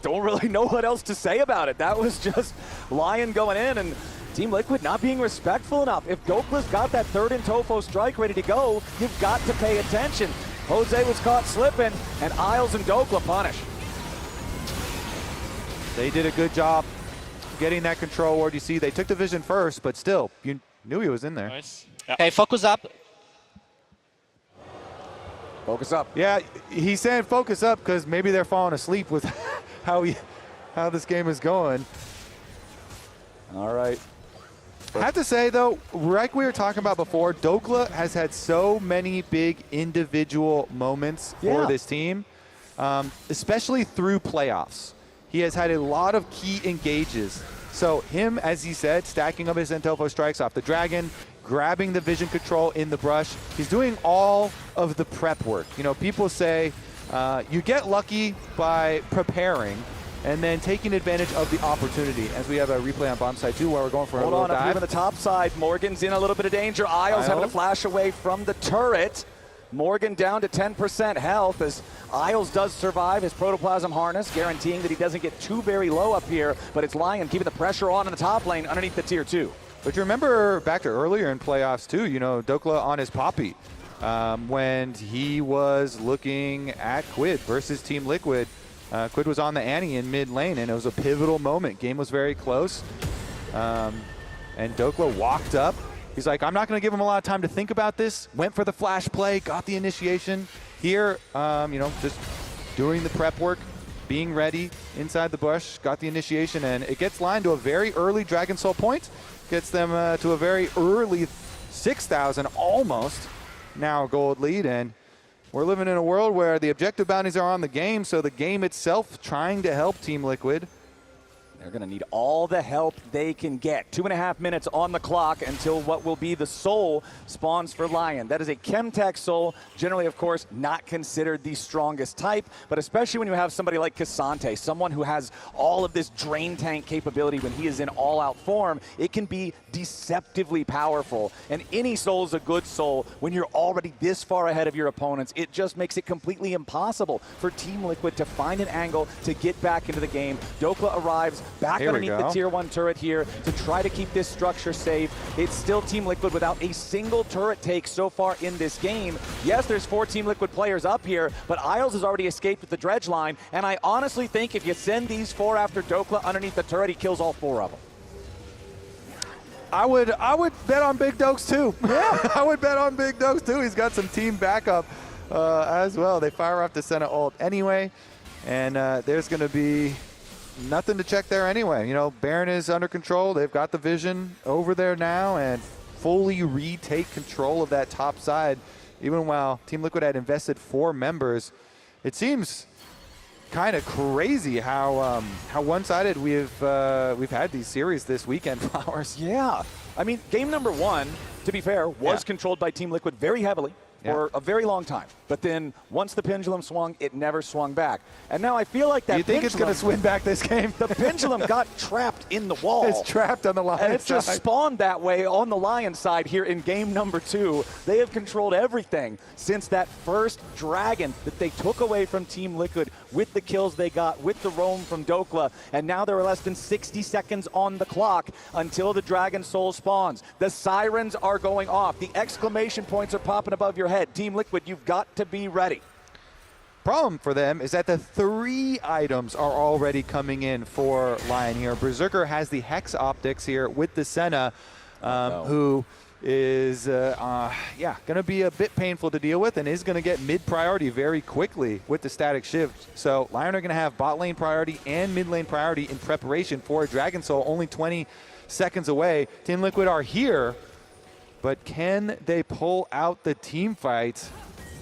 don't really know what else to say about it. That was just Lion going in and Team Liquid not being respectful enough. If Dokla's got that third and Tofo strike ready to go, you've got to pay attention. Jose was caught slipping, and Isles and Dokla punish. They did a good job getting that control ward. You see, they took the vision first, but still, you knew he was in there. Nice. Yeah. Okay, focus up. Focus up. Yeah, he's saying focus up because maybe they're falling asleep with how this game is going. All right. I have to say, though, like we were talking about before, Dokla has had so many big individual moments for this team, especially through playoffs. He has had a lot of key engages So him, as he said, stacking up his Intofo strikes off the Dragon, grabbing the vision control in the brush. He's doing all of the prep work. You know, people say you get lucky by preparing and then taking advantage of the opportunity. As we have a replay on bomb side too, where we're going for a little dive. Hold on, up here on the top side. Morgan's in a little bit of danger. Isles having to flash away from the turret. Morgan down to 10% health as Isles does survive his protoplasm harness, guaranteeing that he doesn't get too very low up here, but it's Lyon keeping the pressure on in the top lane underneath the tier 2. But you remember back to earlier in playoffs too, you know, Dokla on his Poppy when he was looking at Quid versus Team Liquid. Quid was on the Annie in mid lane, and it was a pivotal moment. Game was very close, and Dokla walked up. He's like, I'm not going to give him a lot of time to think about this. Went for the flash play, got the initiation. Here, you know, just doing the prep work, being ready inside the bush, got the initiation, and it gets Lyon to a very early Dragon Soul point. Gets them to a very early 6,000, almost now gold lead, and we're living in a world where the objective bounties are on the game, so the game itself trying to help Team Liquid. They're going to need all the help they can get. 2.5 minutes on the clock until what will be the soul spawns for Lyon. That is a Chemtech soul, generally, of course, not considered the strongest type, but especially when you have somebody like Cassante, someone who has all of this drain tank capability when he is in all-out form, it can be deceptively powerful. And any soul is a good soul when you're already this far ahead of your opponents. It just makes it completely impossible for Team Liquid to find an angle to get back into the game. Dokla arrives back underneath the tier 1 turret here to try to keep this structure safe. It's still Team Liquid without a single turret take so far in this game. Yes, there's 4 Team Liquid players up here, but Isles has already escaped with the dredge line, and I honestly think if you send these 4 after Dokla underneath the turret, he kills all 4 of them. I would bet on Big Dokes too. Yeah, I would bet on Big Dokes too. He's got some team backup as well. They fire off the Senna ult anyway, and there's going to be nothing to check there anyway. You know, Baron is under control. They've got the vision over there now and fully retake control of that top side. Even while Team Liquid had invested 4 members, it seems kind of crazy how one-sided we've had these series this weekend, Flowers. Yeah, I mean, game number 1, to be fair, was controlled by Team Liquid very heavily for a very long time. But then once the pendulum swung, it never swung back. And now I feel like that. You think it's going to swing back this game? The pendulum got trapped in the wall. It's trapped on the Lion side. And it's just spawned that way on the Lion side here in game number 2. They have controlled everything since that first Dragon that they took away from Team Liquid with the kills they got, with the roam from Dokla. And now there are less than 60 seconds on the clock until the Dragon Soul spawns. The sirens are going off. The exclamation points are popping above your head. Team Liquid, you've got to be ready. Problem for them is that the 3 items are already coming in for Lyon here. Berserker has the Hex Optics here with the Senna, who is going to be a bit painful to deal with and is going to get mid priority very quickly with the static shift. So Lyon are going to have bot lane priority and mid lane priority in preparation for a Dragon Soul, only 20 seconds away. Team Liquid are here, but can they pull out the team fight?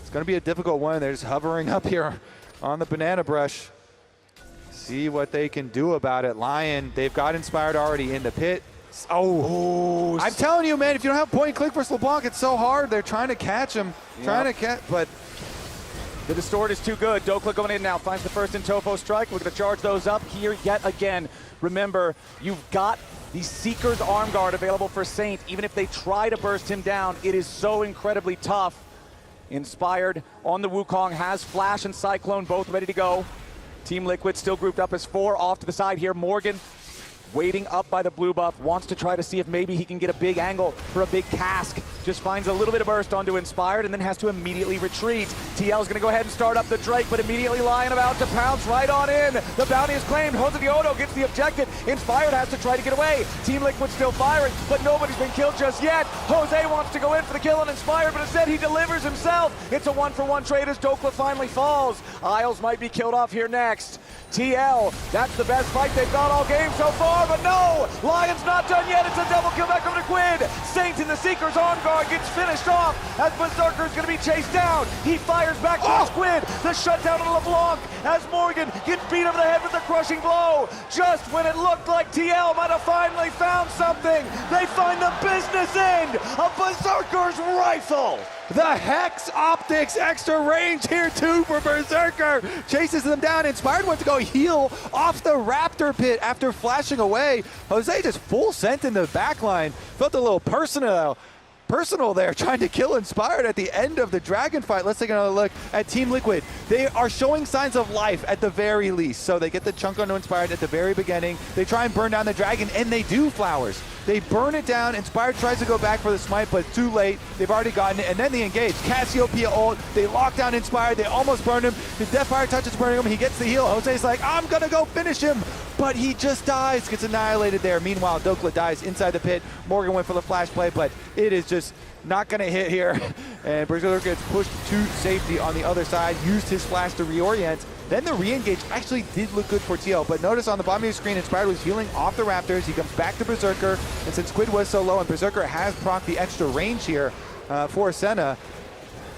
It's going to be a difficult one. They're just hovering up here on the banana brush. See what they can do about it. Lyon, they've got Inspired already in the pit. Oh, I'm telling you, man, if you don't have point and click for LeBlanc, it's so hard. They're trying to catch him, but the distort is too good. Dokla going in now, finds the first Intofo strike. We're going to charge those up here yet again. Remember, you've got the Seeker's Arm Guard available for Saint. Even if they try to burst him down, it is so incredibly tough. Inspired on the Wukong, has Flash and Cyclone both ready to go. Team Liquid still grouped up as 4 off to the side here. Morgan waiting up by the blue buff, wants to try to see if maybe he can get a big angle for a big cask. Just finds a little bit of burst onto Inspired and then has to immediately retreat. TL is going to go ahead and start up the Drake, but immediately Lyon about to pounce right on in. The bounty is claimed. Jose Diodo gets the objective. Inspired has to try to get away. Team Liquid still firing, but nobody's been killed just yet. Jose wants to go in for the kill on Inspired, but instead he delivers himself. It's a 1-for-1 trade as Dokla finally falls. Isles might be killed off here next. TL, that's the best fight they've got all game so far. far, but no! Lyon's not done yet. It's a double kill back over to Quid. Saint in the Seeker's on guard gets finished off as Berserker's going to be chased down. He fires back towards Quid. The shutdown on LeBlanc as Morgan gets beat over the head with a crushing blow. Just when it looked like TL might have finally found something, they find the business end of Berserker's rifle. The Hex Optics extra range here too for Berserker. Chases them down. Inspired went to go heal off the Raptor pit after flashing away. Jose just full sent in the backline. Felt a little personal there, trying to kill Inspired at the end of the Dragon fight. Let's take another look at Team Liquid. They are showing signs of life at the very least. So they get the chunk onto Inspired at the very beginning. They try and burn down the Dragon, and they do, Flowers. They burn it down. Inspired tries to go back for the smite, but too late. They've already gotten it, and then they engage. Cassiopeia ult. They lock down Inspired. They almost burn him. The Deathfire touches burning him. He gets the heal. Jose's like, I'm going to go finish him. But he just dies, gets annihilated there. Meanwhile, Dokla dies inside the pit. Morgan went for the flash play, but it is just not going to hit here. And Berserker gets pushed to safety on the other side. Used his flash to reorient. Then the re-engage actually did look good for TL, but notice on the bottom of your screen, Inspired was healing off the Raptors. He comes back to Berserker, and since Quid was so low and Berserker has procced the extra range here for Senna,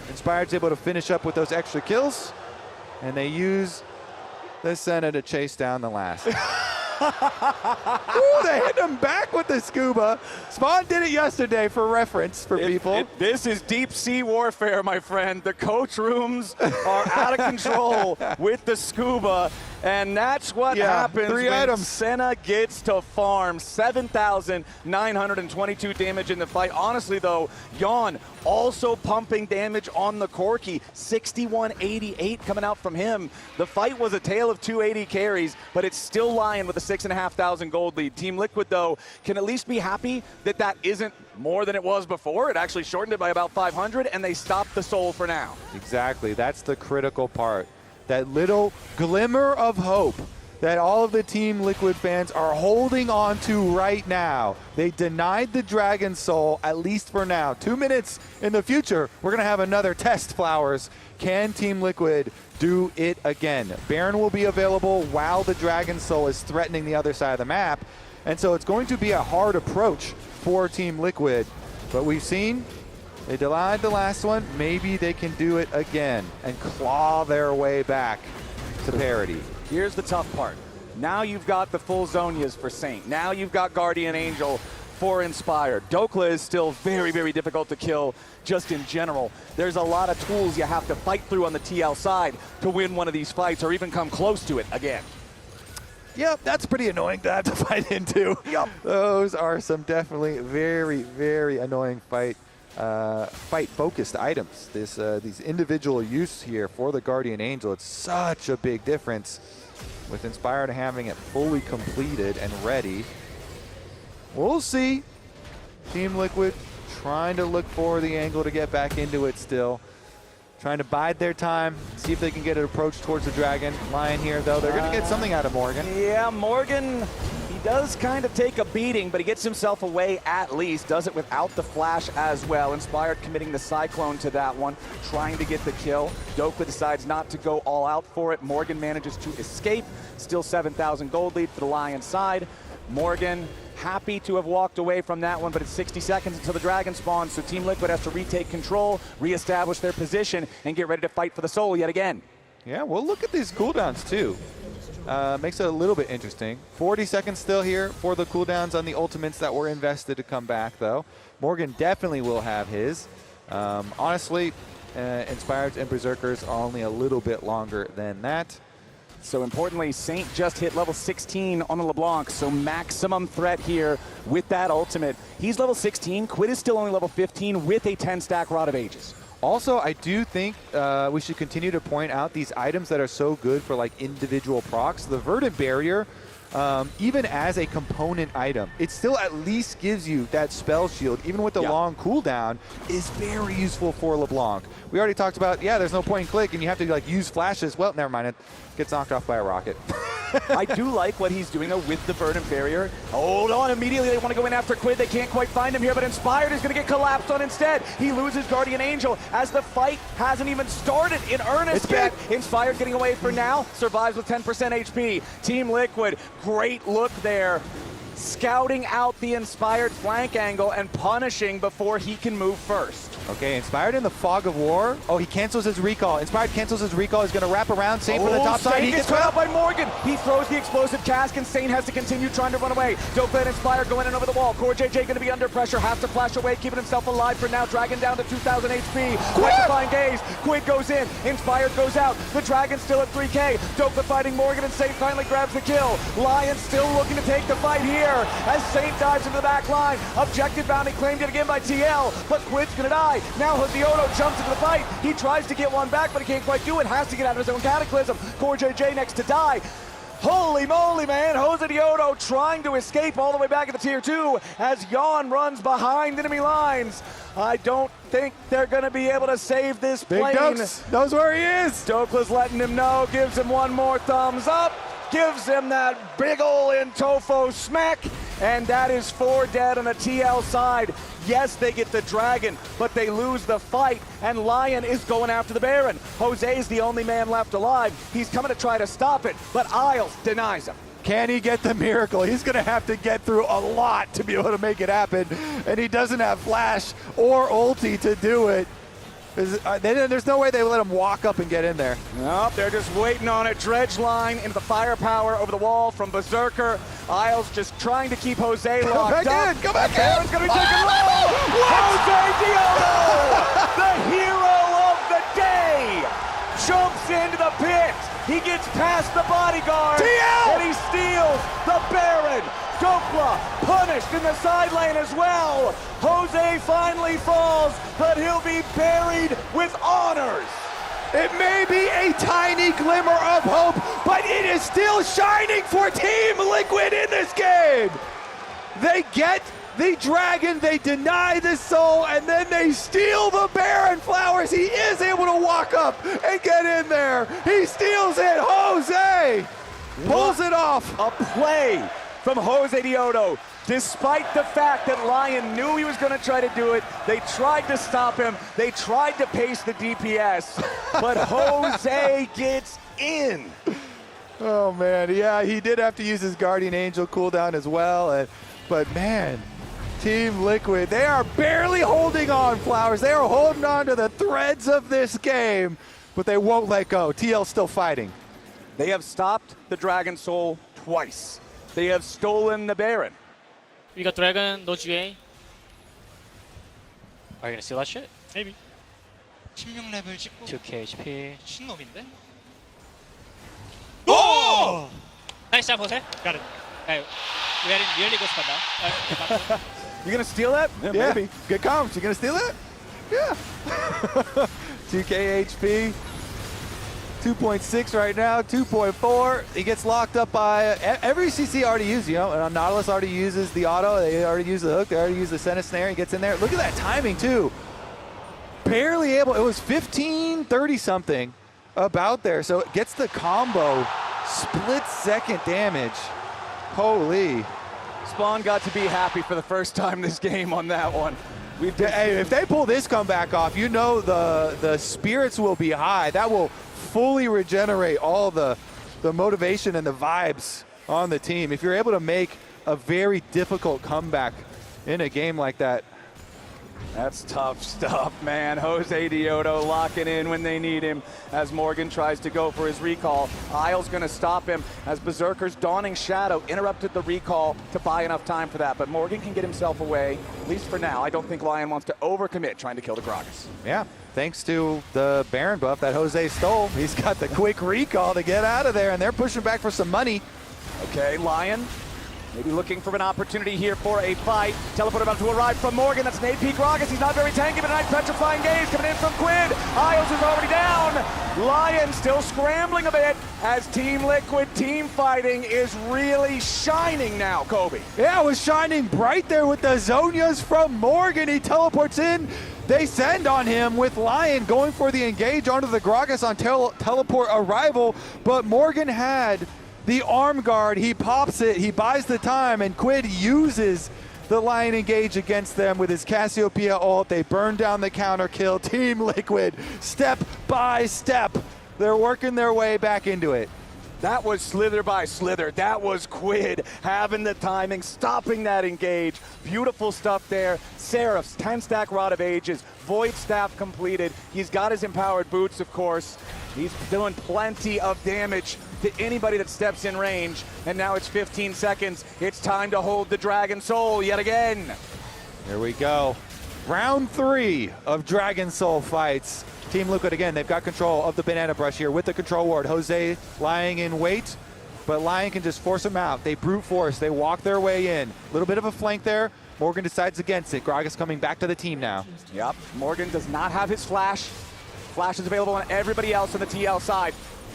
Inspired's able to finish up with those extra kills, and they use the Senna to chase down the last. Ooh, they hit him back with the scuba. Spawn did it yesterday for reference for people. This is deep sea warfare, my friend. The coach rooms are out of control with the scuba, and that's what happens when Senna gets to farm. 7,922 damage in the fight. Honestly, though, Yawn also pumping damage on the Corki. 6,188 coming out from him. The fight was a tale of 280 carries, but it's still Lyon with a 6,500 gold lead. Team Liquid, though, can at least be happy that that isn't more than it was before. It actually shortened it by about 500, and they stopped the soul for now. Exactly. That's the critical part. That little glimmer of hope that all of the Team Liquid fans are holding on to right now. They denied the Dragon Soul, at least for now. 2 minutes in the future, we're going to have another test, Flowers. Can Team Liquid do it again? Baron will be available while the Dragon Soul is threatening the other side of the map. And so it's going to be a hard approach for Team Liquid. But we've seen they denied the last one. Maybe they can do it again and claw their way back to parity. Here's the tough part. Now you've got the full Zonias for Saint. Now you've got Guardian Angel for Inspired. Dokla is still very, very difficult to kill just in general. There's a lot of tools you have to fight through on the TL side to win one of these fights or even come close to it again. Yep, that's pretty annoying to have to fight into. Yep. Those are some definitely very, very annoying fight-focused items. These individual use here for the Guardian Angel, it's such a big difference with Inspired having it fully completed and ready. We'll see. Team Liquid trying to look for the angle to get back into it still. Trying to bide their time, see if they can get an approach towards the Dragon. Lyon here, though, they're going to get something out of Morgan. Yeah, Morgan, he does kind of take a beating, but he gets himself away at least. Does it without the flash as well. Inspired committing the Cyclone to that one, trying to get the kill. Dokla decides not to go all out for it. Morgan manages to escape. Still 7,000 gold lead for the Lyon side. Morgan happy to have walked away from that one, but it's 60 seconds until the Dragon spawns, so Team Liquid has to retake control, reestablish their position, and get ready to fight for the soul yet again. Yeah, we'll look at these cooldowns too. Makes it a little bit interesting. 40 seconds still here for the cooldowns on the ultimates that were invested to come back, though. Morgan definitely will have his. Honestly, Inspired and Berserkers are only a little bit longer than that. So importantly, Saint just hit level 16 on the LeBlanc, so maximum threat here with that ultimate. He's level 16, Quid is still only level 15 with a 10-stack Rod of Ages. Also, I do think we should continue to point out these items that are so good for like individual procs. The Verdant Barrier, even as a component item, it still at least gives you that spell shield, even with the long cooldown, is very useful for LeBlanc. We already talked about, there's no point in click, and you have to like use flashes. Well, never mind, it gets knocked off by a rocket. I do like what he's doing, though, with the Verdant Barrier. Hold on, immediately they want to go in after Quid. They can't quite find him here, but Inspired is going to get collapsed on instead. He loses Guardian Angel as the fight hasn't even started in earnest yet. Inspired getting away for now, survives with 10% HP. Team Liquid, great look there scouting out the Inspired flank angle and punishing before he can move first. Okay, Inspired in the fog of war. Oh, he cancels his recall. Inspired cancels his recall. He's going to wrap around. Same for the top side. He gets caught out by Morgan. He throws the explosive cask, and Sane has to continue trying to run away. Dope and Inspired going in over the wall. Core JJ going to be under pressure. Has to flash away, keeping himself alive for now. Dragon down to 2,000 HP. Electrifying gaze. Quid goes in. Inspired goes out. The Dragon's still at 3K. Dope fighting Morgan, and Sane finally grabs the kill. Lion still looking to take the fight here as Sane dives into the back line. Objective bounty claimed yet again by TL, but Quid's going to die. Now Hosdiodo jumps into the fight. He tries to get one back, but he can't quite do it. Has to get out of his own Cataclysm. Core JJ next to die. Holy moly, man. Hosdiodo trying to escape all the way back at the tier 2 as Yawn runs behind enemy lines. I don't think they're going to be able to save this plane. Big Dokes knows where he is. Dokla's letting him know, gives him one more thumbs up, gives him that big ol' Intofo smack, and that is 4 dead on the TL side. Yes, they get the Dragon, but they lose the fight, and Lyon is going after the Baron. Jose's the only man left alive. He's coming to try to stop it, but Isles denies him. Can he get the miracle? He's going to have to get through a lot to be able to make it happen, and he doesn't have flash or ulti to do it. There's no way they let him walk up and get in there. Nope, they're just waiting on it. Dredge line into the firepower over the wall from Berserker. Isles just trying to keep Jose locked up. Go back in! Baron's going to be taken low! Jose Diodo, the hero of the day, jumps into the pit. He gets past the bodyguard, TL! and he steals the Baron. Dokla punished in the side lane as well. Jose finally falls, but he'll be buried with honors. It may be a tiny glimmer of hope, but it is still shining for Team Liquid in this game. They get the Dragon, they deny the soul, and then they steal the Baron Flowers. He is able to walk up and get in there. He steals it. Jose pulls it off. A play from Jose Diodo. Despite the fact that Lyon knew he was going to try to do it, they tried to stop him. They tried to pace the DPS, but Jose gets in. Oh, man. Yeah, he did have to use his Guardian Angel cooldown as well. But, man, Team Liquid, they are barely holding on, Flowers. They are holding on to the threads of this game, but they won't let go. TL's still fighting. They have stopped the Dragon Soul twice. They have stolen the Baron. We got Dragon, no GA. Are you gonna steal that shit? Maybe. 16레벨 찍고 2k HP. 신놈인데? Oh! Nice job, Jose. Got it. Hey, we are in really good spot now. You gonna steal that? Yeah, maybe. Good comms. You gonna steal it? Yeah. 2k HP. 2.6 right now, 2.4. He gets locked up by every CC already used, you know. Nautilus already uses the auto. They already use the hook. They already use the Senna Snare. He gets in there. Look at that timing, too. Barely able. It was 15, 30 something about there. So it gets the combo. Split second damage. Holy. Spawn got to be happy for the first time this game on that one. Hey, if they pull this comeback off, you know the spirits will be high. That will fully regenerate all the motivation and the vibes on the team. If you're able to make a very difficult comeback in a game like that. That's tough stuff, man. Jose Diodo locking in when they need him as Morgan tries to go for his recall. Isles gonna stop him as Berserker's Dawning Shadow interrupted the recall to buy enough time for that. But Morgan can get himself away, at least for now. I don't think Lyon wants to overcommit trying to kill the Gragas. Yeah, thanks to the Baron buff that Jose stole. He's got the quick recall to get out of there, and they're pushing back for some money. Okay, Lyon. Maybe looking for an opportunity here for a fight. Teleport about to arrive from Morgan. That's an AP Gragas. He's not very tanky, but a nice petrifying gaze coming in from Quid. Isles is already down. Lyon still scrambling a bit as Team Liquid team fighting is really shining now, Kobe. Yeah, it was shining bright there with the Zonias from Morgan. He teleports in. They send on him with Lyon going for the engage onto the Gragas on teleport arrival, but Morgan had the arm guard. He pops it, he buys the time, and Quid uses the Lyon engage against them with his Cassiopeia ult. They burn down the counter kill. Team Liquid, step by step, they're working their way back into it. That was slither by slither. That was Quid having the timing, stopping that engage. Beautiful stuff there. Seraphs, 10-stack Rod of Ages, Void Staff completed. He's got his empowered boots, of course. He's doing plenty of damage to anybody that steps in range. And now it's 15 seconds. It's time to hold the Dragon Soul yet again. Here we go. Round 3 of Dragon Soul fights. Team Liquid, again, they've got control of the banana brush here with the control ward. Jose lying in wait, but Lyon can just force them out. They brute force. They walk their way in. A little bit of a flank there. Morgan decides against it. Gragas coming back to the team now. Yep, Morgan does not have his flash. Flash is available on everybody else on the TL side.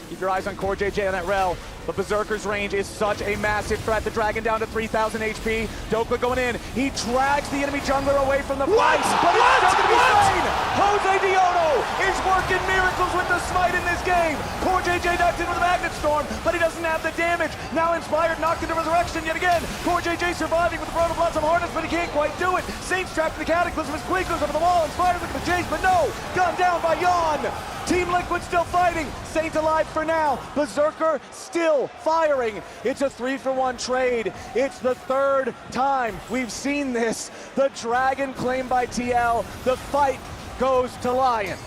Keep your eyes on Core JJ on that rel. But Berserker's range is such a massive threat. The Dragon down to 3,000 HP. Dokla going in. He drags the enemy jungler away from the fight, but it's still going to be slain. Jose Diodo is working miracles with the smite in this game. Core JJ knocked in with a Magnet Storm, but he doesn't have the damage. Now Inspired knocked into Resurrection yet again. Core JJ surviving with the Throne of Blossom Harness, but he can't quite do it. Saints trapped in the Cataclysm as Quake goes over the wall. Inspired looking to chase, but no. Gunned down by Yon. Team Liquid still fighting. Saint alive for now. Berserker still firing. It's a 3-for-1 trade. It's the 3rd time we've seen this. The Dragon claimed by TL. The fight goes to Lyon.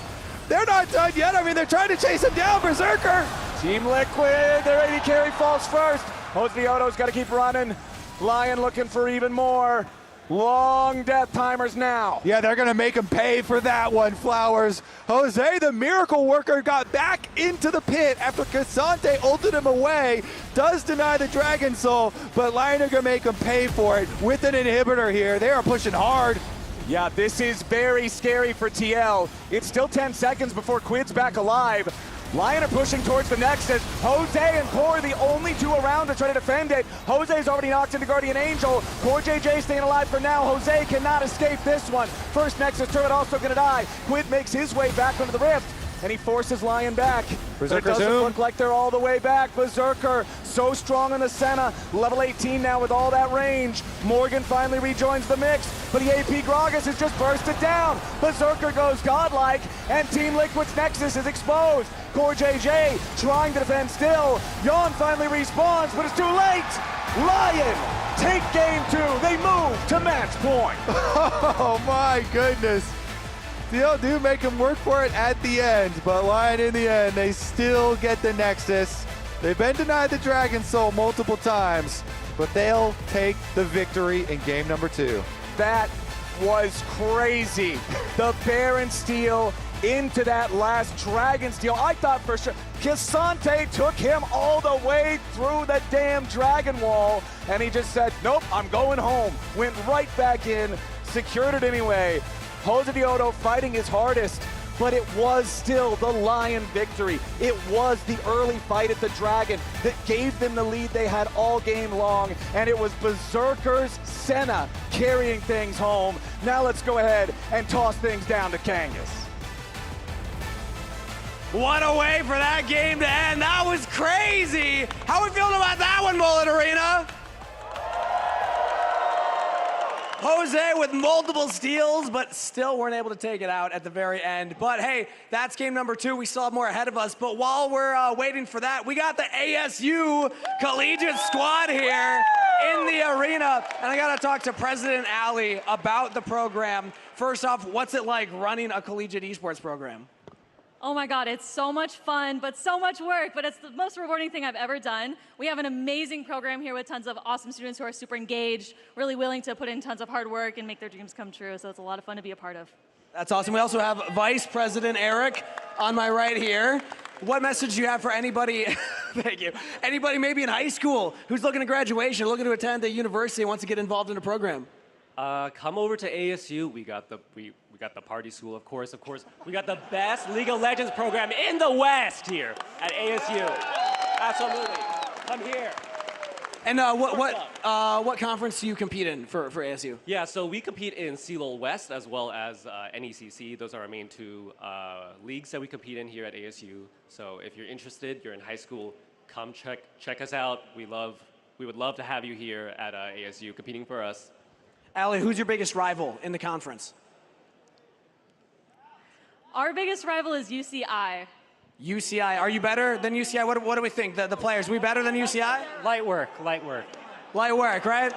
They're not done yet. I mean, they're trying to chase him down, Berserker. Team Liquid, their AD carry falls first. Jose Diodo's got to keep running. Lyon looking for even more. Long death timers now. Yeah, they're going to make him pay for that one, Flowers. Jose, the miracle worker, got back into the pit after Cassante ulted him away. Does deny the Dragon Soul, but Lyon are going to make him pay for it with an inhibitor here. They are pushing hard. Yeah, this is very scary for TL. It's still 10 seconds before Quid's back alive. Lyon are pushing towards the Nexus. Jose and Core are the only two around to try to defend it. Jose's already knocked into Guardian Angel. Core JJ staying alive for now. Jose cannot escape this one. First Nexus turret also gonna die. Quid makes his way back into the rift, and he forces Lyon back. But it doesn't look like they're all the way back. Berserker, so strong on the Senna. Level 18 now with all that range. Morgan finally rejoins the mix, but the AP Gragas has just bursted down. Berserker goes godlike, and Team Liquid's Nexus is exposed. Core JJ trying to defend still. Yon finally respawns, but it's too late. Lyon take game 2. They move to match point. Oh my goodness. Still do make them work for it at the end, but Lyon in the end, they still get the Nexus. They've been denied the Dragon Soul multiple times, but they'll take the victory in game number 2. That was crazy. The Baron steal into that last Dragon steal. I thought for sure Cassante took him all the way through the damn Dragon Wall, and he just said, nope, I'm going home. Went right back in, secured it anyway. Jose Diodo fighting his hardest, but it was still the Lyon victory. It was the early fight at the Dragon that gave them the lead they had all game long, and it was Berserker's Senna carrying things home. Now let's go ahead and toss things down to Kangas. What a way for that game to end. That was crazy. How are we feeling about that one, Mullet Arena? Jose with multiple steals, but still weren't able to take it out at the very end. But hey, that's game number 2. We still have more ahead of us. But while we're waiting for that, we got the ASU collegiate squad here in the arena. And I got to talk to President Ali about the program. First off, what's it like running a collegiate esports program? Oh my God, it's so much fun, but so much work, but it's the most rewarding thing I've ever done. We have an amazing program here with tons of awesome students who are super engaged, really willing to put in tons of hard work and make their dreams come true, so it's a lot of fun to be a part of. That's awesome. We also have Vice President Eric on my right here. What message do you have for anybody, thank you, anybody maybe in high school who's looking at graduation, looking to attend a university and wants to get involved in a program? Come over to ASU. We got the party school, of course. We got the best League of Legends program in the West here at ASU. Absolutely. Come here. And what conference do you compete in for ASU? Yeah, so we compete in CLAW West as well as NECC. Those are our main 2 leagues that we compete in here at ASU. So if you're interested, you're in high school, come check us out. We would love to have you here at ASU competing for us. Ali, who's your biggest rival in the conference? Our biggest rival is UCI. UCI, are you better than UCI? What do we think? The players, we better than UCI? Light work, light work. Light work, right?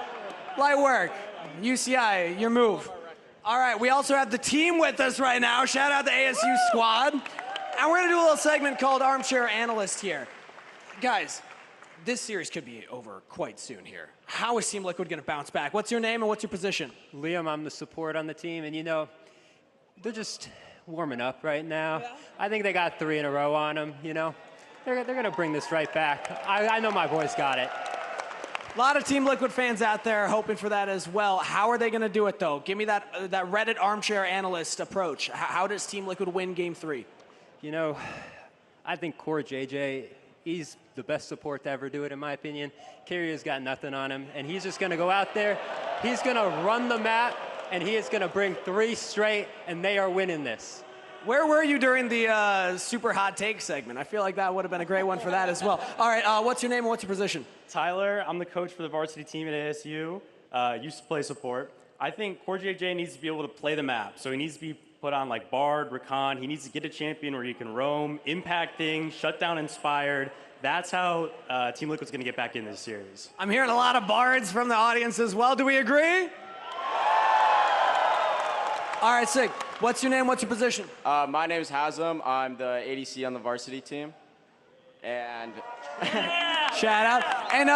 Light work. UCI, your move. All right, we also have the team with us right now. Shout out the ASU squad. And we're gonna do a little segment called Armchair Analyst here. Guys, this series could be over quite soon here. How is Team Liquid gonna bounce back? What's your name and what's your position? Liam, I'm the support on the team, and you know, they're just warming up right now. Yeah. I think they got 3 in a row on them, you know. They're gonna bring this right back. I know my boys got it. A lot of Team Liquid fans out there hoping for that as well. How are they gonna do it though? Give me that Reddit armchair analyst approach. How does Team Liquid win game 3? You know, I think Core JJ, he's the best support to ever do it, in my opinion. Carrier's got nothing on him, and he's just going to go out there, he's going to run the map, and he is going to bring 3 straight, and they are winning this. Where were you during the super hot take segment? I feel like that would have been a great one for that as well. All right, what's your name and what's your position? Tyler, I'm the coach for the varsity team at ASU. Used to play support. I think Core JJ needs to be able to play the map, so he needs to be put on like Bard, Rakan. He needs to get a champion where he can roam, impact things, shut down Inspired. That's how Team Liquid's gonna get back in this series. I'm hearing a lot of bards from the audience as well. Do we agree? All right, sick. What's your name? What's your position? My name is Hazem. I'm the ADC on the varsity team. And shout out. And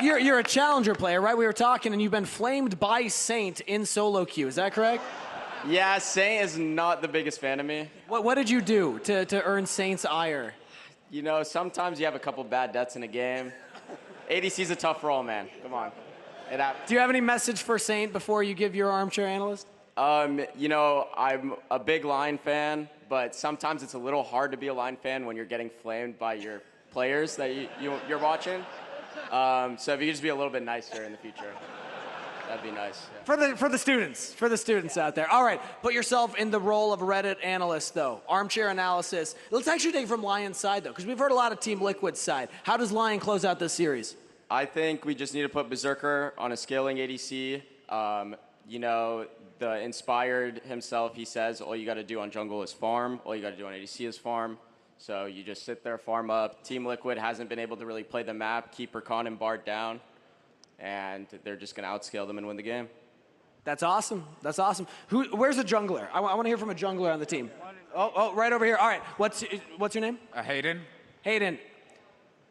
you're a challenger player, right? We were talking, and you've been flamed by Saint in solo queue. Is that correct? Yeah, Saint is not the biggest fan of me. What did you do to earn Saint's ire? You know, sometimes you have a couple bad deaths in a game. ADC's a tough role, man. Come on. Do you have any message for Saint before you give your armchair analyst? You know, I'm a big Lyon fan, but sometimes it's a little hard to be a Lyon fan when you're getting flamed by your players that you're watching. So if you could just be a little bit nicer in the future. That'd be nice. Yeah. For the students out there. All right, put yourself in the role of a Reddit analyst, though. Armchair analysis. Let's actually take from Lyon's side, though, because we've heard a lot of Team Liquid's side. How does Lyon close out this series? I think we just need to put Berserker on a scaling ADC. You know, the Inspired himself, he says, all you got to do on jungle is farm. All you got to do on ADC is farm. So you just sit there, farm up. Team Liquid hasn't been able to really play the map, keep Rakan and Bard down. And they're just going to outscale them and win the game. That's awesome. That's awesome. Where's the jungler? I want to hear from a jungler on the team. Oh, right over here. All right. What's your name? Hayden. Hayden.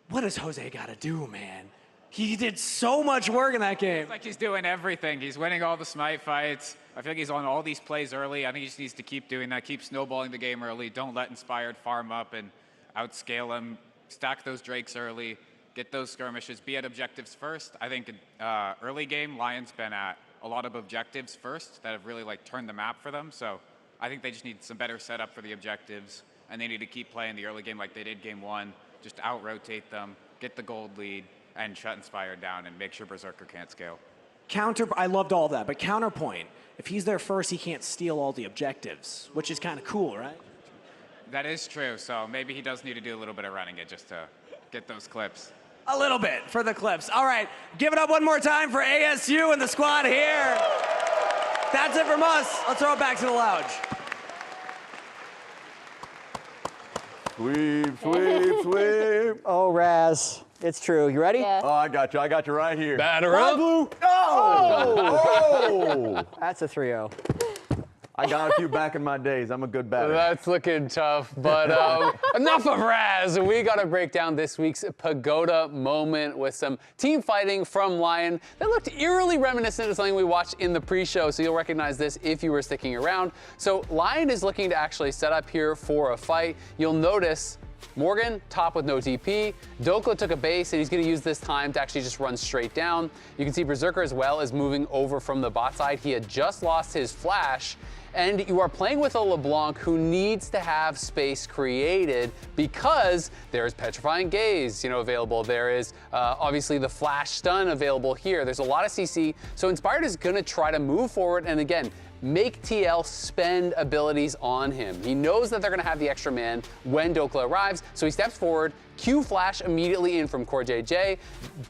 What does Jose got to do, man? He did so much work in that game. It's like he's doing everything. He's winning all the smite fights. I feel like he's on all these plays early. I think he just needs to keep doing that, keep snowballing the game early. Don't let Inspired farm up and outscale him. Stack those Drakes early. Get those skirmishes, be at objectives first. I think early game, Lyon's been at a lot of objectives first that have really like turned the map for them. So I think they just need some better setup for the objectives, and they need to keep playing the early game like they did game 1, just out-rotate them, get the gold lead, and shut Inspired down and make sure Berserker can't scale. I loved all that, but counterpoint, if he's there first, he can't steal all the objectives, which is kind of cool, right? That is true, so maybe he does need to do a little bit of running it just to get those clips. A little bit for the clips. All right, give it up one more time for ASU and the squad here. That's it from us. Let's throw it back to the lounge. Sweep, sweep, sweep. Oh, Raz, it's true. You ready? Yeah. Oh, I got you right here. Batter up. Blue. Oh! That's a 3-0. I got a few back in my days. I'm a good batter. That's looking tough, but enough of Raz. We got to break down this week's Pagoda moment with some team fighting from Lyon that looked eerily reminiscent of something we watched in the pre-show, so you'll recognize this if you were sticking around. So Lyon is looking to actually set up here for a fight. You'll notice Morgan, top with no TP. Dokla took a base, and he's going to use this time to actually just run straight down. You can see Berserker as well is moving over from the bot side. He had just lost his flash, and you are playing with a LeBlanc who needs to have space created because there is Petrifying Gaze, available. There is obviously the Flash Stun available here. There's a lot of CC, so Inspired is going to try to move forward and again, make TL spend abilities on him. He knows that they're going to have the extra man when Dokla arrives, so he steps forward, Q flash immediately in from CoreJJ.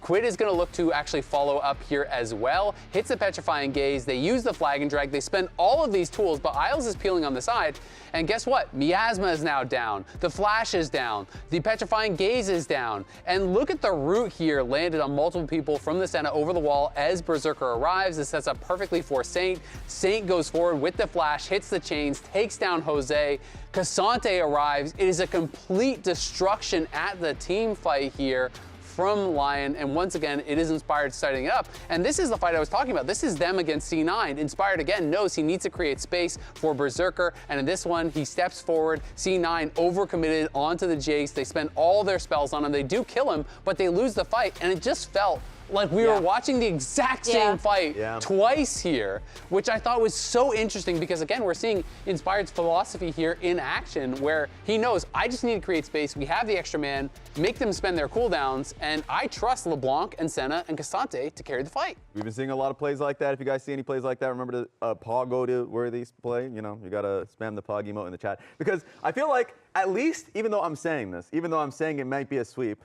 Quid is going to look to actually follow up here as well. Hits the Petrifying Gaze. They use the Flag and Drag. They spend all of these tools, but Isles is peeling on the side. And guess what? Miasma is now down. The Flash is down. The Petrifying Gaze is down. And look at the root here landed on multiple people from the Senna over the wall as Berserker arrives. This sets up perfectly for Saint. Saint goes forward with the Flash, hits the chains, takes down Jose. Cassante arrives. It is a complete destruction at the team fight here from Lyon, and once again, it is Inspired starting it up. And this is the fight I was talking about. This is them against C9. Inspired, again, knows he needs to create space for Berserker, and in this one, he steps forward. C9 overcommitted onto the Jace. They spend all their spells on him. They do kill him, but they lose the fight, and it just felt like we were watching the exact same fight twice here, which I thought was so interesting because, again, we're seeing Inspired's philosophy here in action where he knows, I just need to create space. We have the extra man, make them spend their cooldowns, and I trust LeBlanc and Senna and Cassante to carry the fight. We've been seeing a lot of plays like that. If you guys see any plays like that, remember to go to where these play. You know, you got to spam the pog emote in the chat. Because I feel like, at least, even though I'm saying this, even though I'm saying it might be a sweep,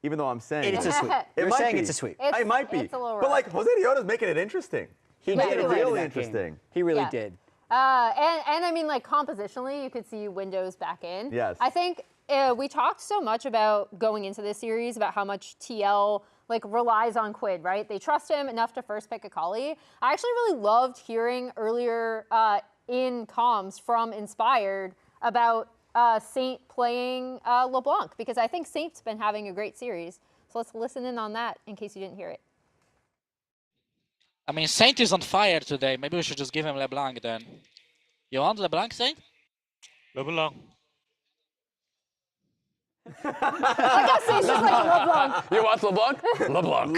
even though I'm saying it's a sweep. You're saying it's a sweep. It might be. But like Jose Leota's making it interesting. He made it really interesting. interesting. He really did. And I mean, like, compositionally, you could see Windows back in. Yes. I think we talked so much about going into this series about how much TL like relies on Quid, right? They trust him enough to first pick Akali. I actually really loved hearing earlier in comms from Inspired about Saint playing LeBlanc, because I think Saint's been having a great series. So let's listen in on that in case you didn't hear it. I mean, Saint is on fire today. Maybe we should just give him LeBlanc then. You want LeBlanc, Saint? LeBlanc. I guess Saint's just like LeBlanc. You want LeBlanc? LeBlanc.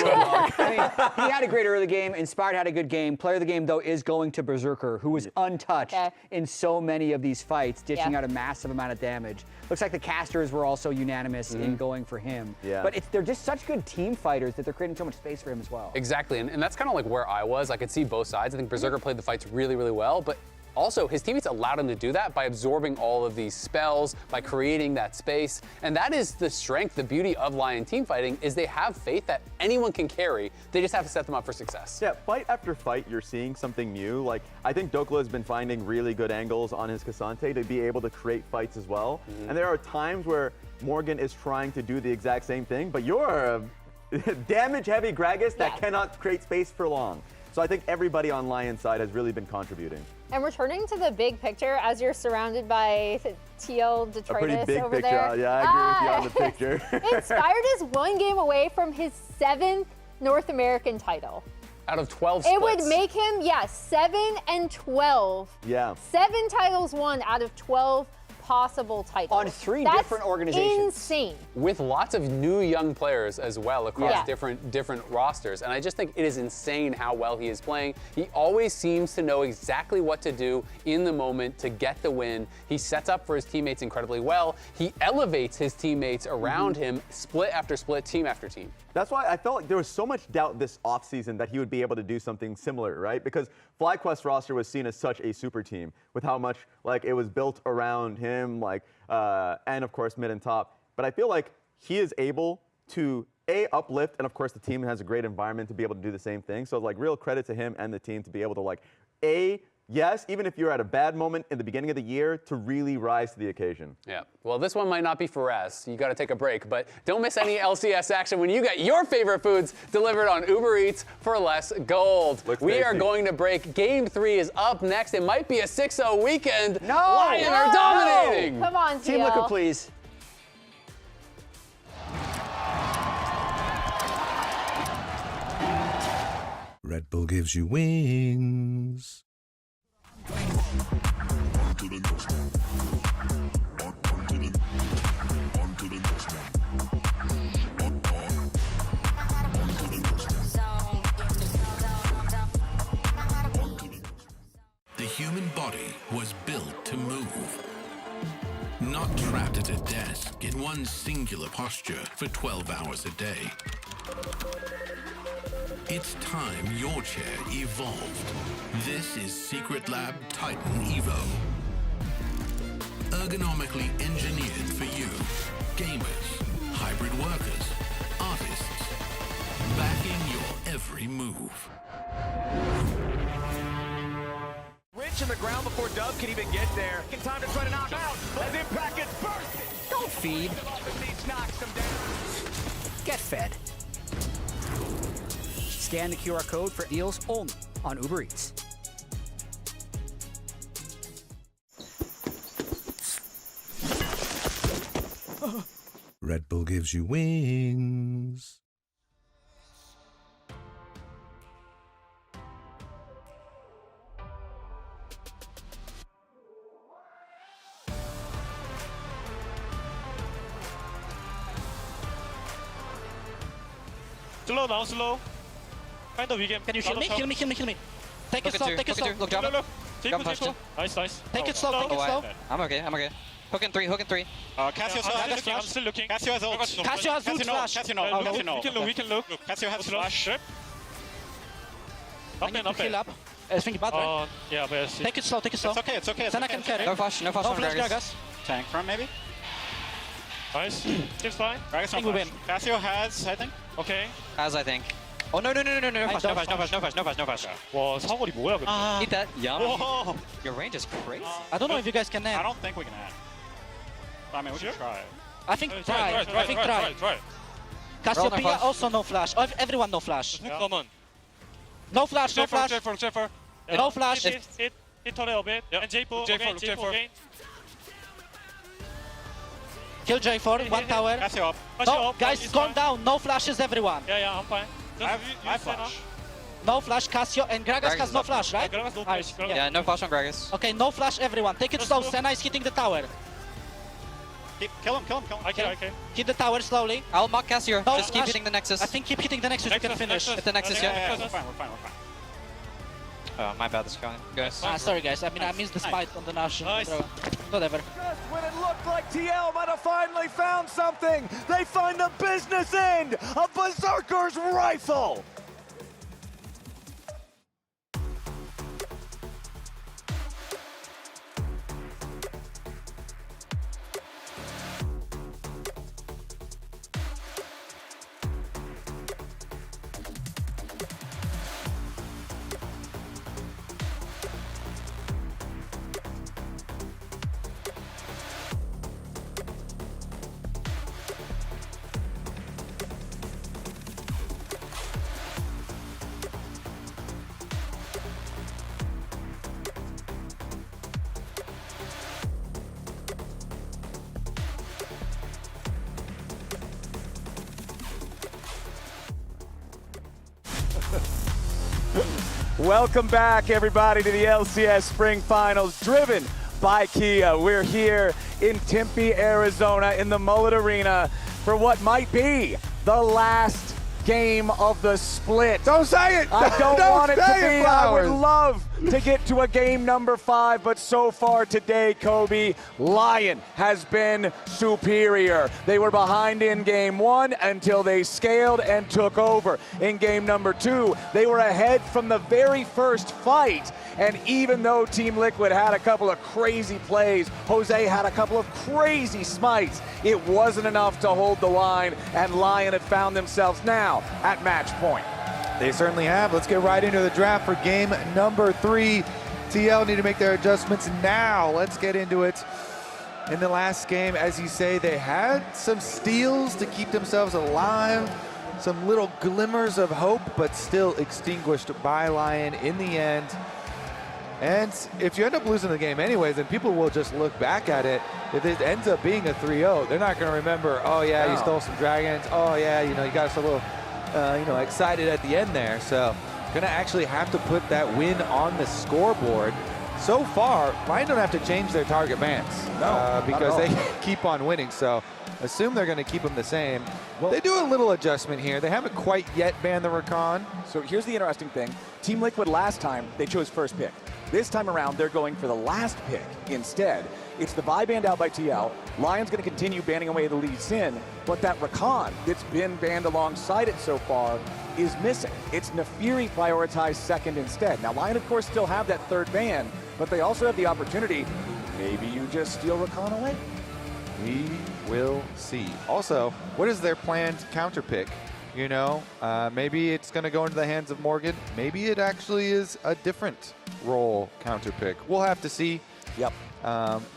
I mean, he had a great early game. Inspired had a good game. Player of the game, though, is going to Berserker, who was untouched in so many of these fights, dishing out a massive amount of damage. Looks like the casters were also unanimous in going for him. Yeah. But they're just such good team fighters that they're creating so much space for him as well. Exactly, and that's kind of like where I was. I could see both sides. I think Berserker played the fights really, really well, but also, his teammates allowed him to do that by absorbing all of these spells, by creating that space. And that is the strength, the beauty of Lyon teamfighting, is they have faith that anyone can carry. They just have to set them up for success. Yeah, fight after fight, you're seeing something new. Like, I think Dokla has been finding really good angles on his Cassante to be able to create fights as well. And there are times where Morgan is trying to do the exact same thing, but you're a damage-heavy Gragas that cannot create space for long. So I think everybody on Lyon's side has really been contributing. And returning to the big picture, as you're surrounded by TL detritus A pretty big over picture. there. Yeah, I agree with you on the picture. Inspired is 1 game away from his 7th North American title. Out of 12 splits. It would make him, 7 and 12. Yeah. 7 titles won out of 12 possible titles. On 3 That's different organizations. Insane. With lots of new young players as well across different rosters. And I just think it is insane how well he is playing. He always seems to know exactly what to do in the moment to get the win. He sets up for his teammates incredibly well. He elevates his teammates around him, split after split, team after team. That's why I felt like there was so much doubt this offseason that he would be able to do something similar, right? Because FlyQuest roster was seen as such a super team with how much like it was built around him, like and of course mid and top. But I feel like he is able to uplift, and of course the team has a great environment to be able to do the same thing. So like real credit to him and the team to be able to like yes, even if you're at a bad moment in the beginning of the year, to really rise to the occasion. Yeah, well, this one might not be for us. You got to take a break, but don't miss any LCS action when you get your favorite foods delivered on Uber Eats for less gold. We are going to break. Game 3 is up next. It might be a 6-0 weekend. No! Lyon are dominating. Come on, Team Liquid, please. Red Bull gives you wings. The human body was built to move. Not trapped at a desk in one singular posture for 12 hours a day. It's time your chair evolved. This is Secret Lab Titan Evo. Ergonomically engineered for you, gamers, hybrid workers, artists, backing your every move. Rich in the ground before Dub can even get there. In time to try to knock out as Impact gets bursted. Don't feed. Get fed. Scan the QR code for deals only on Uber Eats. Red Bull gives you wings. Slow now, slow. Find the weekend. Can you heal me? Heal me, heal me, heal me. Take it slow, take it slow. Look, jump. Nice, nice. Take it slow, take it slow. I'm okay, I'm okay. Hook in 3, hook in 3. Cassio, I'm still looking. Cassio has ult. Cassio has ult flash. We can look. Cassio has flash. Up I need to heal up. I think bad, right? Yeah, but Take it slow, take it slow. It's okay, it's okay. Then I can carry. No flash No from flash, Gragas. Gragas. Tank from maybe? Nice. Seems fine. Gragas I think we no flash. win. Cassio has, I think. Okay. Has, I think. Oh, no flash, no flash. 와, 사거리 뭐야, 근데? Eat that. Yum. Whoa. Your range is crazy. I don't know if you guys can I end. don't think we can add. I mean, we should try. I think try. I think try. Cassiopeia also no flash. Everyone no flash. Common. No flash, no flash. No flash. Hit a little bit. And J4 again. Kill J4, one tower. Cassio up. No, guys, calm down. No flashes, everyone. Yeah, I'm fine. I flash. No flash, Cassio, and Gragas has no flash, right? Yeah, no flash on Gragas. Okay, no flash, everyone. Take it slow. Senna is hitting the tower. Kill him. Okay. Hit the tower slowly. I'll mock Cassio. No Just keep flash. hitting the Nexus. I think keep hitting the Nexus, you can finish. Hit the Nexus, yeah. We're fine. Oh, my bad, this guy. Guys. Sorry, guys. I mean, I missed the spite on the Nash. Whatever. Just when it looked like TL might have finally found something, they find the business end of Berserker's rifle. Welcome back, everybody, to the LCS Spring Finals, driven by Kia. We're here in Tempe, Arizona, in the Mullet Arena for what might be the last game of the split. Don't say it! I don't want it to say be. it, I would Flowers. love to get to a game number 5, but so far today, Kobe, Lyon has been superior. They were behind in game 1 until they scaled and took over. In game number 2, they were ahead from the very first fight. And even though Team Liquid had a couple of crazy plays, Jose had a couple of crazy smites, it wasn't enough to hold the line, and Lyon had found themselves now at match point. They certainly have. Let's get right into the draft for game number 3. TL need to make their adjustments now. Let's get into it. In the last game, as you say, they had some steals to keep themselves alive, some little glimmers of hope, but still extinguished by Lyon in the end. And if you end up losing the game anyways, then people will just look back at it. If it ends up being a 3-0, they're not going to remember, oh yeah, you stole some dragons. Oh yeah, you got us a little excited at the end there. So gonna actually have to put that win on the scoreboard. So far, Lyon don't have to change their target bans because they keep on winning. So assume they're gonna keep them the same. Well, they do a little adjustment here. They haven't quite yet banned the Rakan. So here's the interesting thing. Team Liquid last time, they chose first pick. This time around, they're going for the last pick instead. It's the Vi banned out by TL. Lyon's going to continue banning away the Lee Sin, but that Rakan that's been banned alongside it so far is missing. It's Nefiri prioritized second instead. Now, Lyon, of course, still have that third ban, but they also have the opportunity. Maybe you just steal Rakan away. We will see. Also, what is their planned counter pick? You know, maybe it's going to go into the hands of Morgan. Maybe it actually is a different role counter pick. We'll have to see. Yep.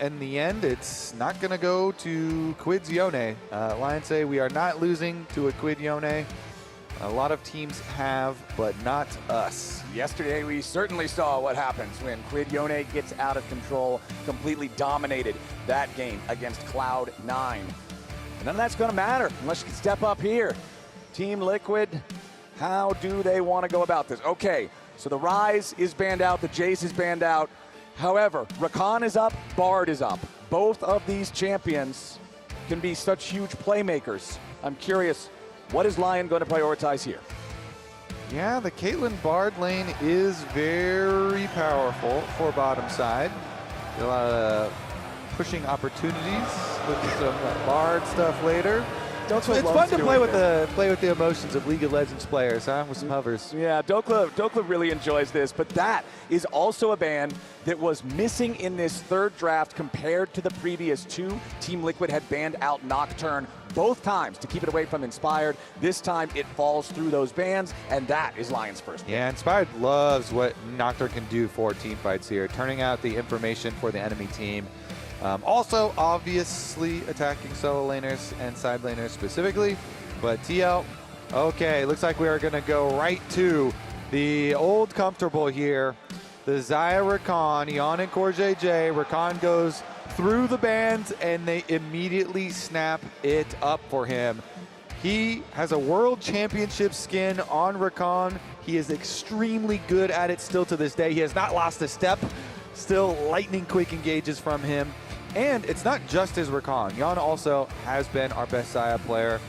In the end, it's not going to go to Quid's Yone. Lions say we are not losing to a Quid Yone. A lot of teams have, but not us. Yesterday, we certainly saw what happens when Quid Yone gets out of control, completely dominated that game against Cloud9. And none of that's going to matter unless you can step up here. Team Liquid, how do they want to go about this? Okay, so the Rise is banned out, the Jace is banned out. However, Rakan is up, Bard is up. Both of these champions can be such huge playmakers. I'm curious, what is Lyon going to prioritize here? Yeah, the Caitlyn Bard lane is very powerful for bottom side. A lot of pushing opportunities with some Bard stuff later. It's fun to play with the emotions of League of Legends players, huh? With some hovers. Yeah, Dokla really enjoys this, but that is also a ban that was missing in this third draft compared to the previous two. Team Liquid had banned out Nocturne both times to keep it away from Inspired. This time it falls through those bans, and that is Lion's first ban. Yeah, Inspired loves what Nocturne can do for team fights here, turning out the information for the enemy team. Also, obviously, attacking solo laners and side laners specifically. But TL, okay, looks like we are going to go right to the old comfortable here. The Xayah Rakan, Yon and Core JJ. Rakan goes through the bans, and they immediately snap it up for him. He has a world championship skin on Rakan. He is extremely good at it still to this day. He has not lost a step. Still lightning quick engages from him. And it's not just his Rakan. Yon also has been our best Xayah player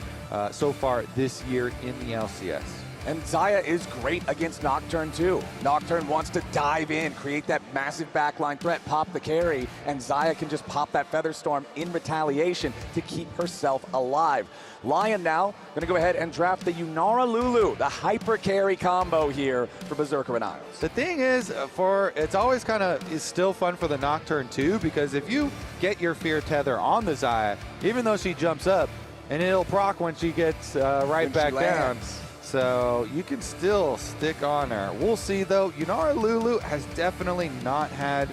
so far this year in the LCS. And Xayah is great against Nocturne too. Nocturne wants to dive in, create that massive backline threat, pop the carry, and Xayah can just pop that Featherstorm in retaliation to keep herself alive. Lyon now gonna go ahead and draft the Yunara Lulu, the hyper carry combo here for Berserker and Isles. The thing is, it's always kind of is still fun for the Nocturne too, because if you get your Fear Tether on the Xayah, even though she jumps up, and it'll proc when she gets right back down. So you can still stick on her. We'll see though. Yunara Lulu has definitely not had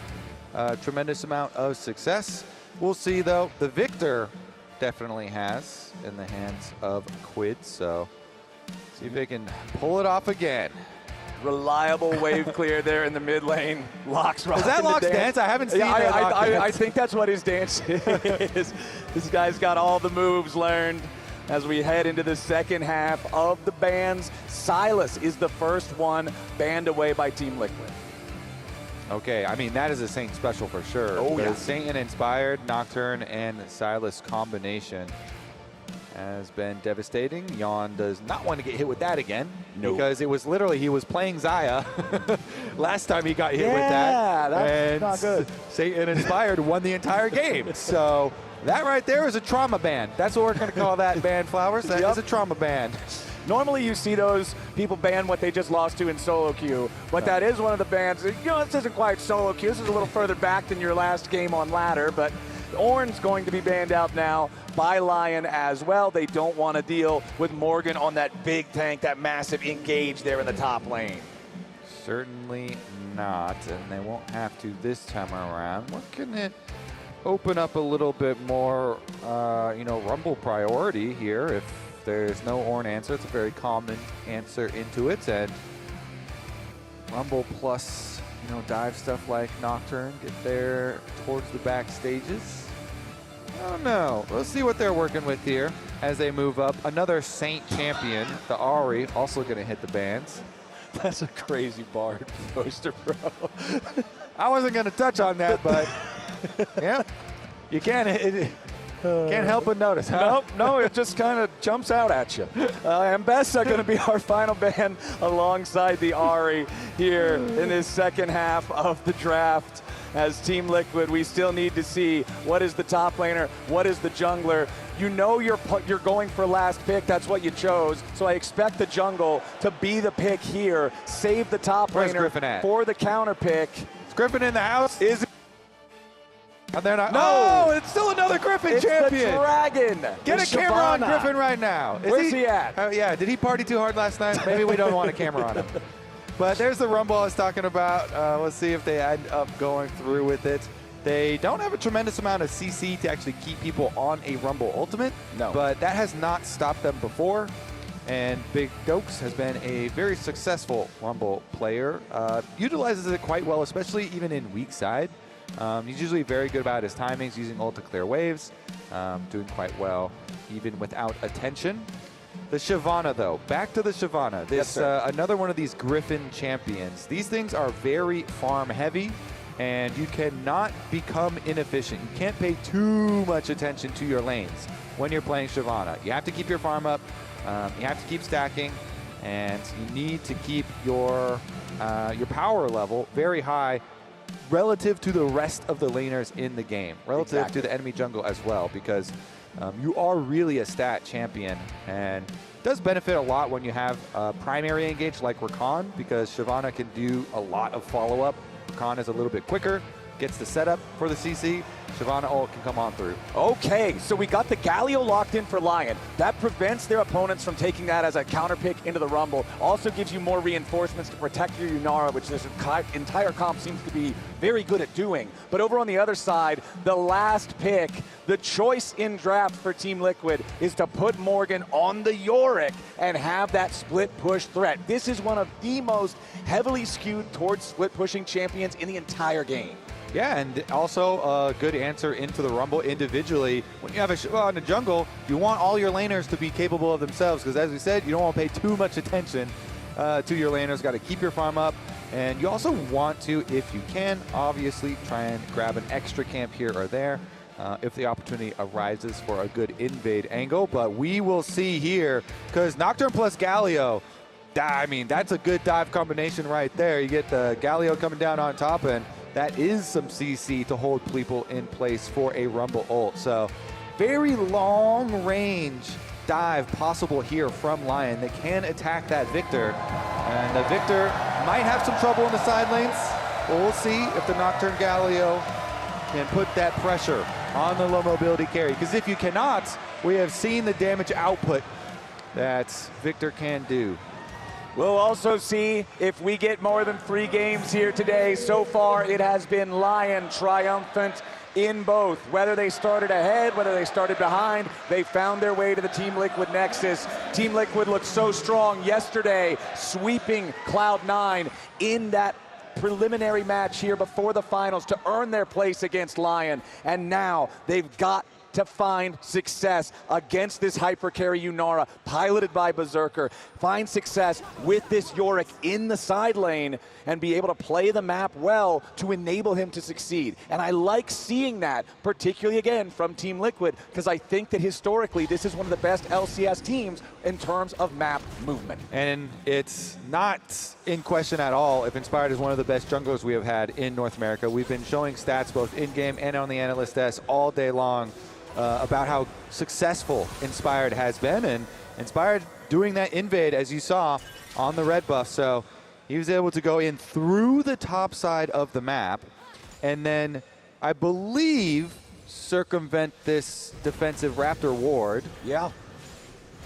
a tremendous amount of success. We'll see though. The Victor definitely has in the hands of Quid. So see if they can pull it off again. Reliable wave clear there in the mid lane. Locks right. Is that Locks dance? I haven't seen that. I think that's what his dance is. This guy's got all the moves learned. As we head into the second half of the bans, Silas is the first one banned away by Team Liquid. Okay, I mean, that is a Saint special for sure. Oh, yeah. Saint and Inspired, Nocturne, and Silas combination has been devastating. Yon does not want to get hit with that again. No. Because it was literally, he was playing Xayah last time he got hit with that. Yeah, that's not good. Saint and Inspired won the entire game. So that right there is a trauma ban. That's what we're going to call that ban, Flowers. That is a trauma ban. Normally you see those people ban what they just lost to in solo queue, but that is one of the bans. You know, this isn't quite solo queue. This is a little further back than your last game on ladder, but Ornn's going to be banned out now by Lyon as well. They don't want to deal with Morgan on that big tank, that massive engage there in the top lane. Certainly not, and they won't have to this time around. What can it open up a little bit more, Rumble priority here if there's no Ornn answer? It's a very common answer into it, and Rumble plus, dive stuff like Nocturne, get there towards the back stages. I don't know. Let's see what they're working with here as they move up. Another Saint champion, the Ahri, also going to hit the bans. That's a crazy Bard poster, bro. I wasn't going to touch on that, but yeah, you can't help but notice, huh? No, it just kind of jumps out at you. Ambessa going to be our final ban alongside the Ahri here in this second half of the draft. As Team Liquid, we still need to see what is the top laner, what is the jungler. You know you're going for last pick, that's what you chose. So I expect the jungle to be the pick here. Save the top laner for the counter pick. Is Griffin in the house? Are they not? No! Oh, it's still another Griffin It's champion. the Dragon. Get a camera on Griffin right now. Where's he at? Yeah, did he party too hard last night? Maybe we don't want a camera on him. But there's the Rumble I was talking about. Let's see if they end up going through with it. They don't have a tremendous amount of CC to actually keep people on a Rumble Ultimate. No. But that has not stopped them before. And Big Dokes has been a very successful Rumble player. Utilizes it quite well, especially even in weak side. He's usually very good about his timings, using ult to clear waves. Doing quite well, even without attention. The Shyvana, though. Back to the Shyvana. This another one of these Griffin champions. These things are very farm heavy, and you cannot become inefficient. You can't pay too much attention to your lanes when you're playing Shyvana. You have to keep your farm up. You have to keep stacking, and you need to keep your power level very high relative to the rest of the laners in the game, relative to the enemy jungle as well, because you are really a stat champion, and it does benefit a lot when you have primary engage like Rakan, because Shyvana can do a lot of follow-up. Rakan is a little bit quicker, gets the setup for the CC. Shyvana ult can come on through. Okay, so we got the Galio locked in for Lyon. That prevents their opponents from taking that as a counter pick into the Rumble. Also gives you more reinforcements to protect your Yunara, which this entire comp seems to be very good at doing. But over on the other side, the last pick, the choice in draft for Team Liquid is to put Morgan on the Yorick and have that split push threat. This is one of the most heavily skewed towards split pushing champions in the entire game. Yeah, and also a good answer into the Rumble individually. When you have a Shyvana in the jungle, you want all your laners to be capable of themselves, because as we said, you don't want to pay too much attention to your laners. Got to keep your farm up, and you also want to, if you can, obviously try and grab an extra camp here or there if the opportunity arises for a good invade angle. But we will see here, because Nocturne plus Galio, I mean, that's a good dive combination right there. You get the Galio coming down on top, and that is some CC to hold people in place for a Rumble ult. So very long range dive possible here from Lyon. They can attack that Victor, and the Victor might have some trouble in the side lanes. But we'll see if the Nocturne Galio can put that pressure on the low mobility carry. Because if you cannot, we have seen the damage output that Victor can do. We'll also see if we get more than 3 games here today. So far, it has been Lyon triumphant in both. Whether they started ahead, whether they started behind, they found their way to the Team Liquid Nexus. Team Liquid looked so strong yesterday, sweeping Cloud9 in that preliminary match here before the finals to earn their place against Lyon. And now they've got to find success against this hypercarry Yunara, piloted by Berserker. Find success with this Yorick in the side lane and be able to play the map well to enable him to succeed. And I like seeing that, particularly again from Team Liquid, because I think that historically this is one of the best LCS teams in terms of map movement. And it's not in question at all if Inspired is one of the best junglers we have had in North America. We've been showing stats both in-game and on the analyst desk all day long about how successful Inspired has been, and Inspired doing that invade, as you saw, on the red buff. So he was able to go in through the top side of the map, and then I believe circumvent this defensive Raptor ward. Yeah.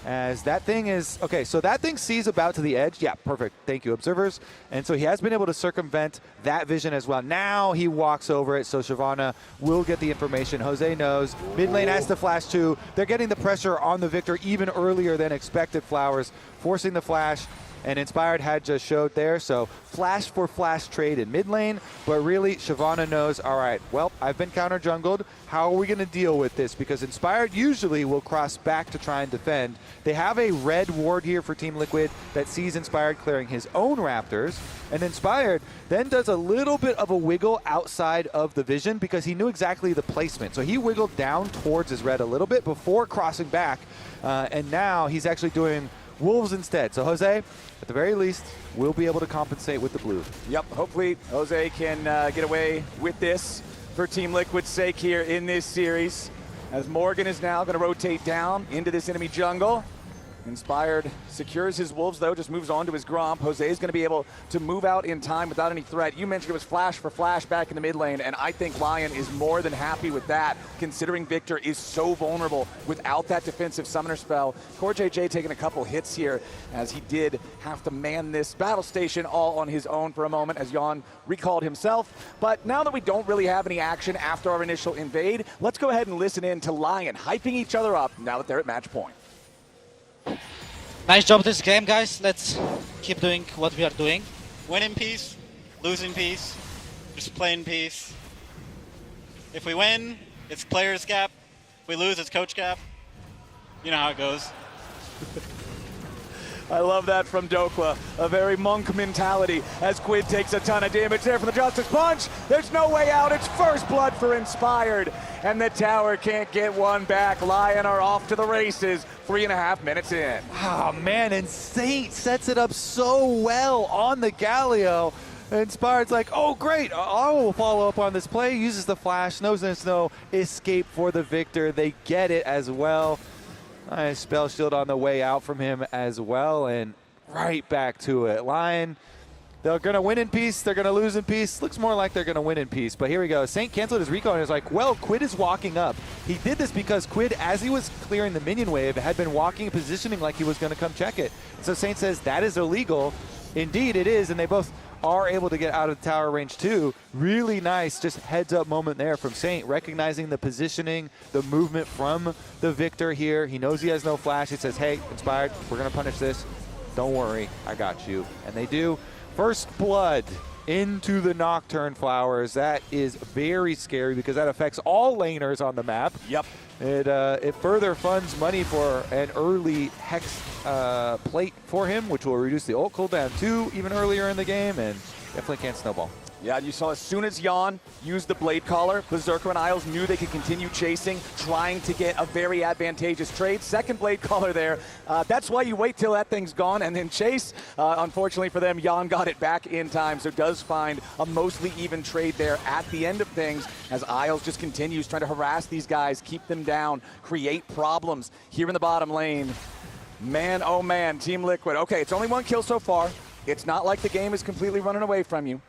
As that thing is, okay, so that thing sees about to the edge. Yeah, perfect. Thank you, observers. And so he has been able to circumvent that vision as well. Now he walks over it, so Shyvana will get the information. Jose knows. Mid lane has to flash too. They're getting the pressure on the Victor even earlier than expected. Flowers forcing the flash, and Inspired had just showed there. So flash for flash trade in mid lane, but really Shyvana knows, all right, well, I've been counter jungled. How are we going to deal with this? Because Inspired usually will cross back to try and defend. They have a red ward here for Team Liquid that sees Inspired clearing his own Raptors, and Inspired then does a little bit of a wiggle outside of the vision because he knew exactly the placement. So he wiggled down towards his red a little bit before crossing back, and now he's actually doing Wolves instead. So Jose, at the very least, will be able to compensate with the blue. Yep, hopefully Jose can get away with this for Team Liquid's sake here in this series, as Morgan is now going to rotate down into this enemy jungle. Inspired secures his wolves, though, just moves on to his Gromp. Jose is going to be able to move out in time without any threat. You mentioned it was flash for flash back in the mid lane, and I think Lyon is more than happy with that, considering Victor is so vulnerable without that defensive summoner spell. CoreJJ taking a couple hits here, as he did have to man this battle station all on his own for a moment, as Jan recalled himself. But now that we don't really have any action after our initial invade, let's go ahead and listen in to Lyon hyping each other up now that they're at match point. Nice job this game, guys. Let's keep doing what we are doing. Win in peace, lose in peace, just play in peace. If we win, it's players cap. If we lose, it's coach cap. You know how it goes. I love that from Dokla, a very monk mentality as Quid takes a ton of damage there from the Justice Punch. There's no way out. It's first blood for Inspired, and the tower can't get one back. Lyon are off to the races, 3.5 minutes in. Oh, man, and Saint sets it up so well on the Galio. Inspired's like, oh, great, I will follow up on this play. Uses the flash, knows there's no escape for the victor. They get it as well. Nice spell shield on the way out from him as well, and right back to it. Lyon, they're going to win in peace, they're going to lose in peace. Looks more like they're going to win in peace, but here we go. Saint canceled his recall and is like, well, Quid is walking up. He did this because Quid, as he was clearing the minion wave, had been walking and positioning like he was going to come check it. So Saint says that is illegal. Indeed it is, and they both are able to get out of the tower range too. Really nice, just heads up moment there from Saint, recognizing the positioning, the movement from the victor here. He knows he has no flash. He says, hey, Inspired, we're gonna punish this. Don't worry, I got you. And they do. First blood into the Nocturne Flowers. That is very scary because that affects all laners on the map. Yep. It further funds money for an early Hex plate for him, which will reduce the ult cooldown too even earlier in the game, and definitely can't snowball. Yeah, you saw as soon as Jan used the Blade Collar, Berserker and Isles knew they could continue chasing, trying to get a very advantageous trade. Second Blade Collar there. That's why you wait till that thing's gone and then chase. Unfortunately for them, Jan got it back in time, so does find a mostly even trade there at the end of things as Isles just continues trying to harass these guys, keep them down, create problems here in the bottom lane. Man, oh man, Team Liquid. Okay, it's only one kill so far. It's not like the game is completely running away from you.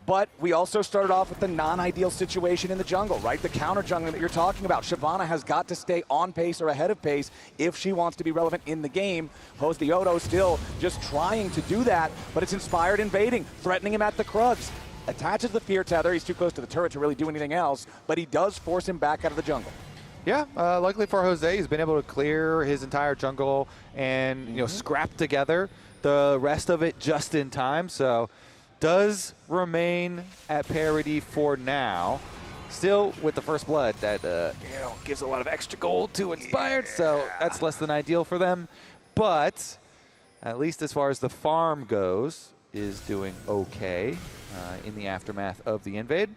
But we also started off with the non-ideal situation in the jungle, right? The counter jungling that you're talking about. Shyvana has got to stay on pace or ahead of pace if she wants to be relevant in the game. Hosdiodo still just trying to do that, but it's Inspired invading, threatening him at the Krugs. Attaches the Fear Tether. He's too close to the turret to really do anything else, but he does force him back out of the jungle. Yeah, luckily for Jose, he's been able to clear his entire jungle and scrap together the rest of it just in time. So does remain at parity for now. Still with the first blood that gives a lot of extra gold to Inspired, so that's less than ideal for them. But at least as far as the farm goes, is doing okay in the aftermath of the invade.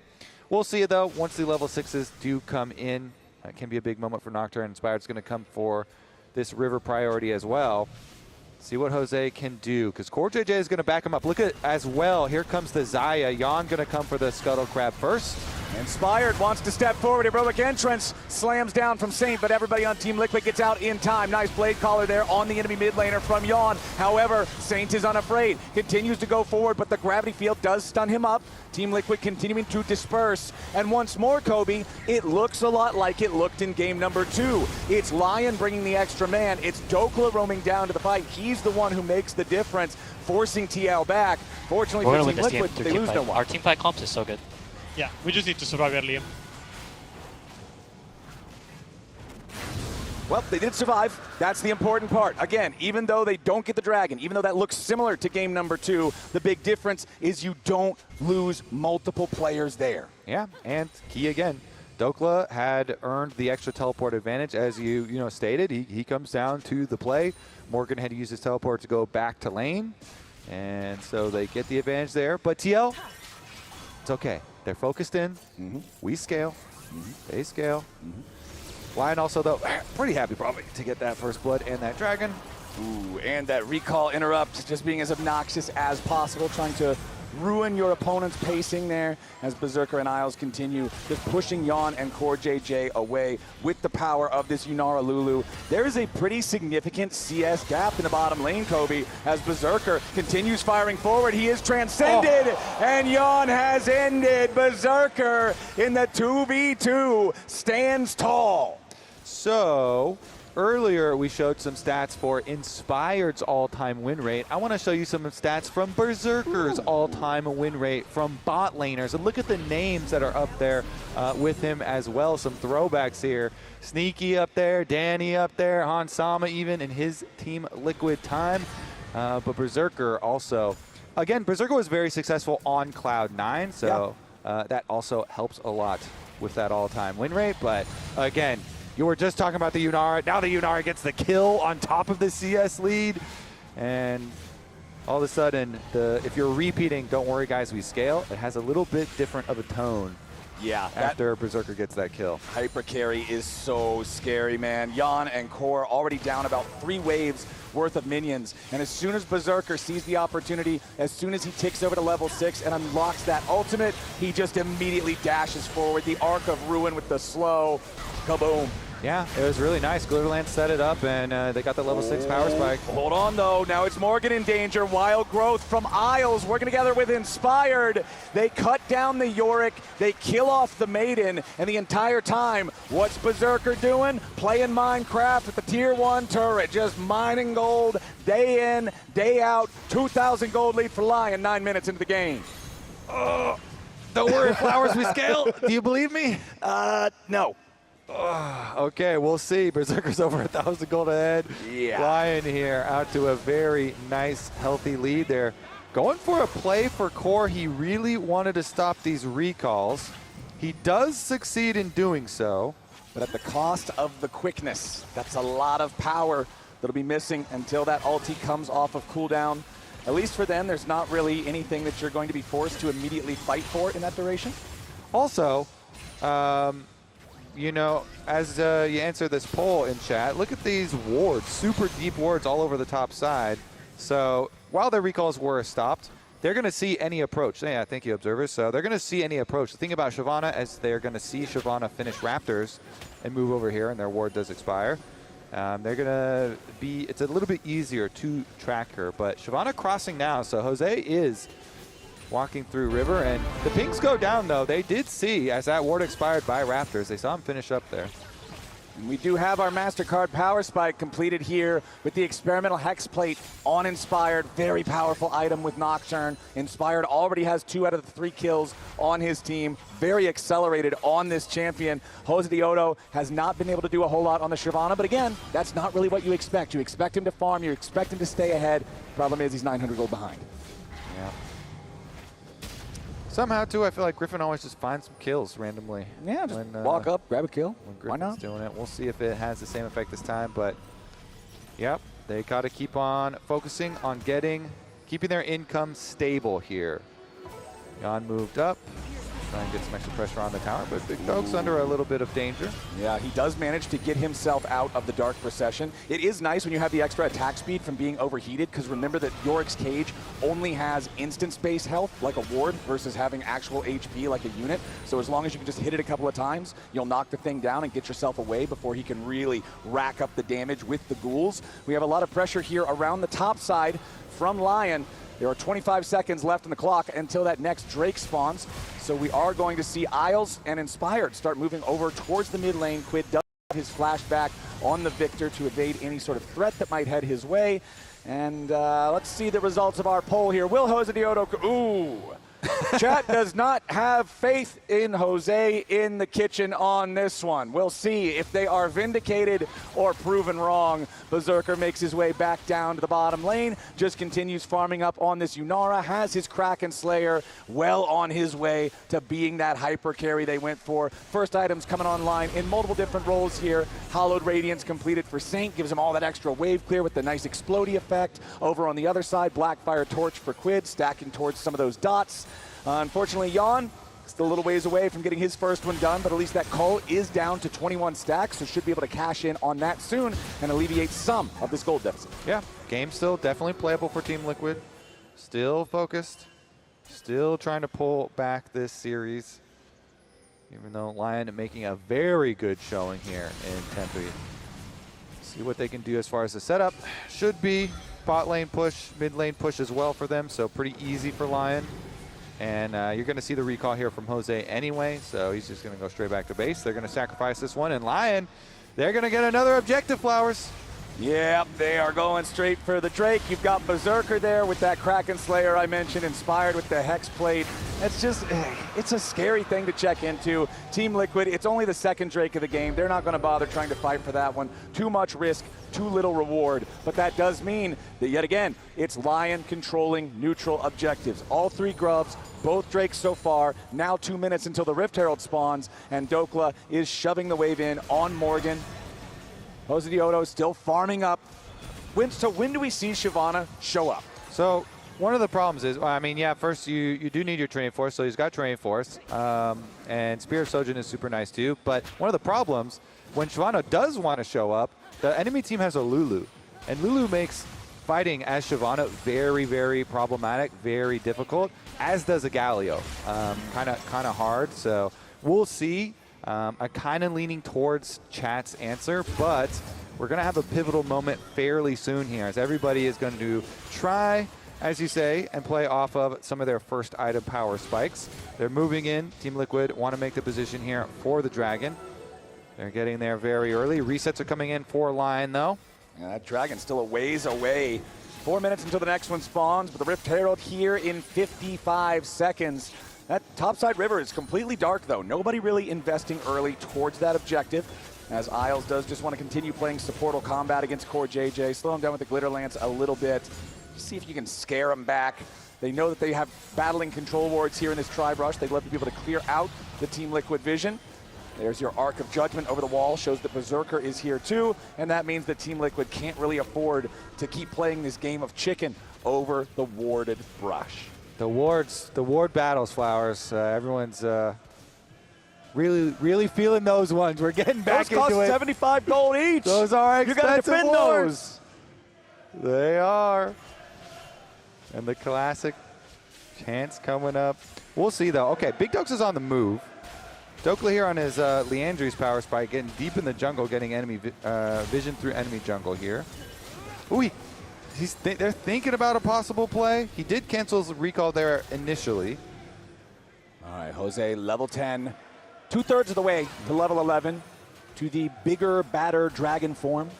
We'll see it though once the level 6s do come in. That can be a big moment for Nocturne. Inspired's going to come for this river priority as well. See what Jose can do, because CoreJJ is going to back him up. Look at as well, here comes the Xayah. Jan going to come for the Scuttle Crab first. Inspired wants to step forward. Heroic entrance slams down from Saint, but everybody on Team Liquid gets out in time. Nice Blade Collar there on the enemy mid laner from Jan. However, Saint is unafraid, continues to go forward, but the gravity field does stun him up. Team Liquid continuing to disperse. And once more, Kobe, it looks a lot like it looked in game number 2. It's Lyon bringing the extra man. It's Dokla roaming down to the fight. He's the one who makes the difference, forcing TL back. Fortunately for Team Liquid, they lose no one. Our team fight comps is so good. Yeah, we just need to survive early. Well, they did survive. That's the important part. Again, even though they don't get the dragon, even though that looks similar to game number 2, the big difference is you don't lose multiple players there. Yeah, and key again. Dokla had earned the extra teleport advantage, as you stated. He comes down to the play. Morgan had to use his teleport to go back to lane, and so they get the advantage there. But TL, it's okay. They're focused in. We scale. They scale. Lyon also, though, pretty happy probably to get that first blood and that dragon. Ooh, and that recall interrupt just being as obnoxious as possible, trying to ruin your opponent's pacing there as Berserker and Isles continue just pushing Yon and Core JJ away with the power of this Yunara Lulu. There is a pretty significant CS gap in the bottom lane, Kobe, as Berserker continues firing forward. He is transcended, and Yon has ended. Berserker in the 2v2 stands tall. So, earlier we showed some stats for Inspired's all-time win rate. I want to show you some stats from Berserker's all-time win rate from bot laners. And look at the names that are up there with him as well. Some throwbacks here. Sneaky up there, Danny up there, Hansama even in his Team Liquid time. But Berserker also, again, Berserker was very successful on Cloud9, so that also helps a lot with that all-time win rate. But again, you were just talking about the Yunara. Now the Yunara gets the kill on top of the CS lead. And all of a sudden, if you're repeating, don't worry guys, we scale, it has a little bit different of a tone. Yeah. After Berserker gets that kill. Hyper carry is so scary, man. Yon and Core already down about 3 waves worth of minions. And as soon as Berserker sees the opportunity, as soon as he ticks over to level 6 and unlocks that ultimate, he just immediately dashes forward. The Arc of Ruin with the slow kaboom. Yeah, it was really nice. Glitterland set it up, and they got the level 6 power spike. Hold on, though. Now it's Morgan in danger. Wild Growth from Isles working together with Inspired. They cut down the Yorick. They kill off the Maiden. And the entire time, what's Berserker doing? Playing Minecraft with the Tier 1 turret. Just mining gold day in, day out. 2,000 gold lead for Lyon 9 minutes into the game. Don't worry, Flowers, we scale. Do you believe me? No. Okay, we'll see. Berserker's over 1,000 gold ahead. Yeah. Lyon here out to a very nice, healthy lead there. Going for a play for Core. He really wanted to stop these recalls. He does succeed in doing so. But at the cost of the quickness. That's a lot of power that'll be missing until that ulti comes off of cooldown. At least for them, there's not really anything that you're going to be forced to immediately fight for in that duration. Also, you know, as you answer this poll in chat, look at these wards, super deep wards all over the top side. So while their recalls were stopped, they're going to see any approach. Yeah, thank you, observers. So they're going to see any approach. The thing about Shyvana is they're going to see Shyvana finish Raptors and move over here, and their ward does expire. They're going to be, it's a little bit easier to track her, but Shyvana crossing now, so Jose is walking through river, and the pings go down though. They did see, as that ward expired by Raptors, they saw him finish up there. And we do have our MasterCard Power Spike completed here with the Experimental Hex Plate on Inspired. Very powerful item with Nocturne. Inspired already has 2 out of the 3 kills on his team. Very accelerated on this champion. Jose Daejeon has not been able to do a whole lot on the Shyvana, but again, that's not really what you expect. You expect him to farm, you expect him to stay ahead. Problem is he's 900 gold behind. Yeah. Somehow, too, I feel like Griffin always just finds some kills randomly. Yeah, just walk up, grab a kill. When Griffin's doing it. We'll see if it has the same effect this time, but yep, they got to keep on focusing on keeping their income stable here. Yon moved up. Try and get some extra pressure on the tower, but Big Dog's under a little bit of danger. Yeah, he does manage to get himself out of the Dark Procession. It is nice when you have the extra attack speed from being overheated, because remember that Yorick's Cage only has instant space health, like a ward, versus having actual HP like a unit. So as long as you can just hit it a couple of times, you'll knock the thing down and get yourself away before he can really rack up the damage with the ghouls. We have a lot of pressure here around the top side from Lyon. There are 25 seconds left on the clock until that next Drake spawns. So we are going to see Isles and Inspired start moving over towards the mid lane. Quid does have his flashback on the Victor to evade any sort of threat that might head his way. And let's see the results of our poll here. Will Jose Daejeon... Ooh. Chat does not have faith in Jose in the kitchen on this one. We'll see if they are vindicated or proven wrong. Berserker makes his way back down to the bottom lane, just continues farming up on this Yunara, has his Kraken Slayer well on his way to being that hyper carry they went for. First items coming online in multiple different roles here. Hallowed Radiance completed for Saint, gives him all that extra wave clear with the nice explodey effect. Over on the other side, Blackfire Torch for Quid, stacking towards some of those dots. Unfortunately, Yon still a little ways away from getting his first one done, but at least that call is down to 21 stacks, so should be able to cash in on that soon and alleviate some of this gold deficit. Yeah, game still definitely playable for Team Liquid. Still focused. Still trying to pull back this series, even though Lyon making a very good showing here in Tempe. See what they can do as far as the setup. Should be bot lane push, mid lane push as well for them, so pretty easy for Lyon. And you're going to see the recall here from Jose anyway, so he's just going to go straight back to base. They're going to sacrifice this one, and Lyon, they're going to get another objective, Flowers. Yep, they are going straight for the Drake. You've got Berserker there with that Kraken Slayer I mentioned, inspired with the Hex Plate. It's just, it's a scary thing to check into. Team Liquid, it's only the second Drake of the game. They're not going to bother trying to fight for that one. Too much risk, too little reward. But that does mean that, yet again, it's Lyon controlling neutral objectives. All 3 Grubs, both Drakes so far. Now 2 minutes until the Rift Herald spawns, and Dokla is shoving the wave in on Morgan. Jose Diodo still farming up. So when do we see Shyvana show up? So one of the problems is, well, I mean, yeah, first you do need your Training Force, so he's got Training Force, and Spear of Sojin is super nice too. But one of the problems, when Shyvana does want to show up, the enemy team has a Lulu, and Lulu makes fighting as Shyvana very, very problematic, very difficult, as does a Galio. Kind of hard, so we'll see. I'm kind of leaning towards chat's answer, but we're going to have a pivotal moment fairly soon here, as everybody is going to try, as you say, and play off of some of their first item power spikes. They're moving in. Team Liquid want to make the position here for the Dragon. They're getting there very early. Resets are coming in for Lyon, though. Yeah, that Dragon's still a ways away. 4 minutes until the next one spawns, but the Rift Herald here in 55 seconds. That topside river is completely dark, though. Nobody really investing early towards that objective, as Isles does just want to continue playing supportal combat against Core JJ. Slow him down with the Glitter Lance a little bit. See if you can scare him back. They know that they have battling control wards here in this Tri-Brush. They'd love to be able to clear out the Team Liquid vision. There's your Arc of Judgment over the wall, shows that Berserker is here too, and that means that Team Liquid can't really afford to keep playing this game of chicken over the warded brush. The ward battles, Flowers. Everyone's really feeling those ones. We're getting back into it. Those cost 75 gold each. Those are expensive. You got to defend wards. Those. They are. And the classic chance coming up. We'll see, though. Okay, Big Dokes is on the move. Dokla here on his Leandri's power spike, getting deep in the jungle, getting enemy vision through enemy jungle here. Ooh, they're thinking about a possible play. He did cancel his recall there initially. All right, Jose, level 10. 2/3 of the way to level 11, to the bigger, badder Dragon form.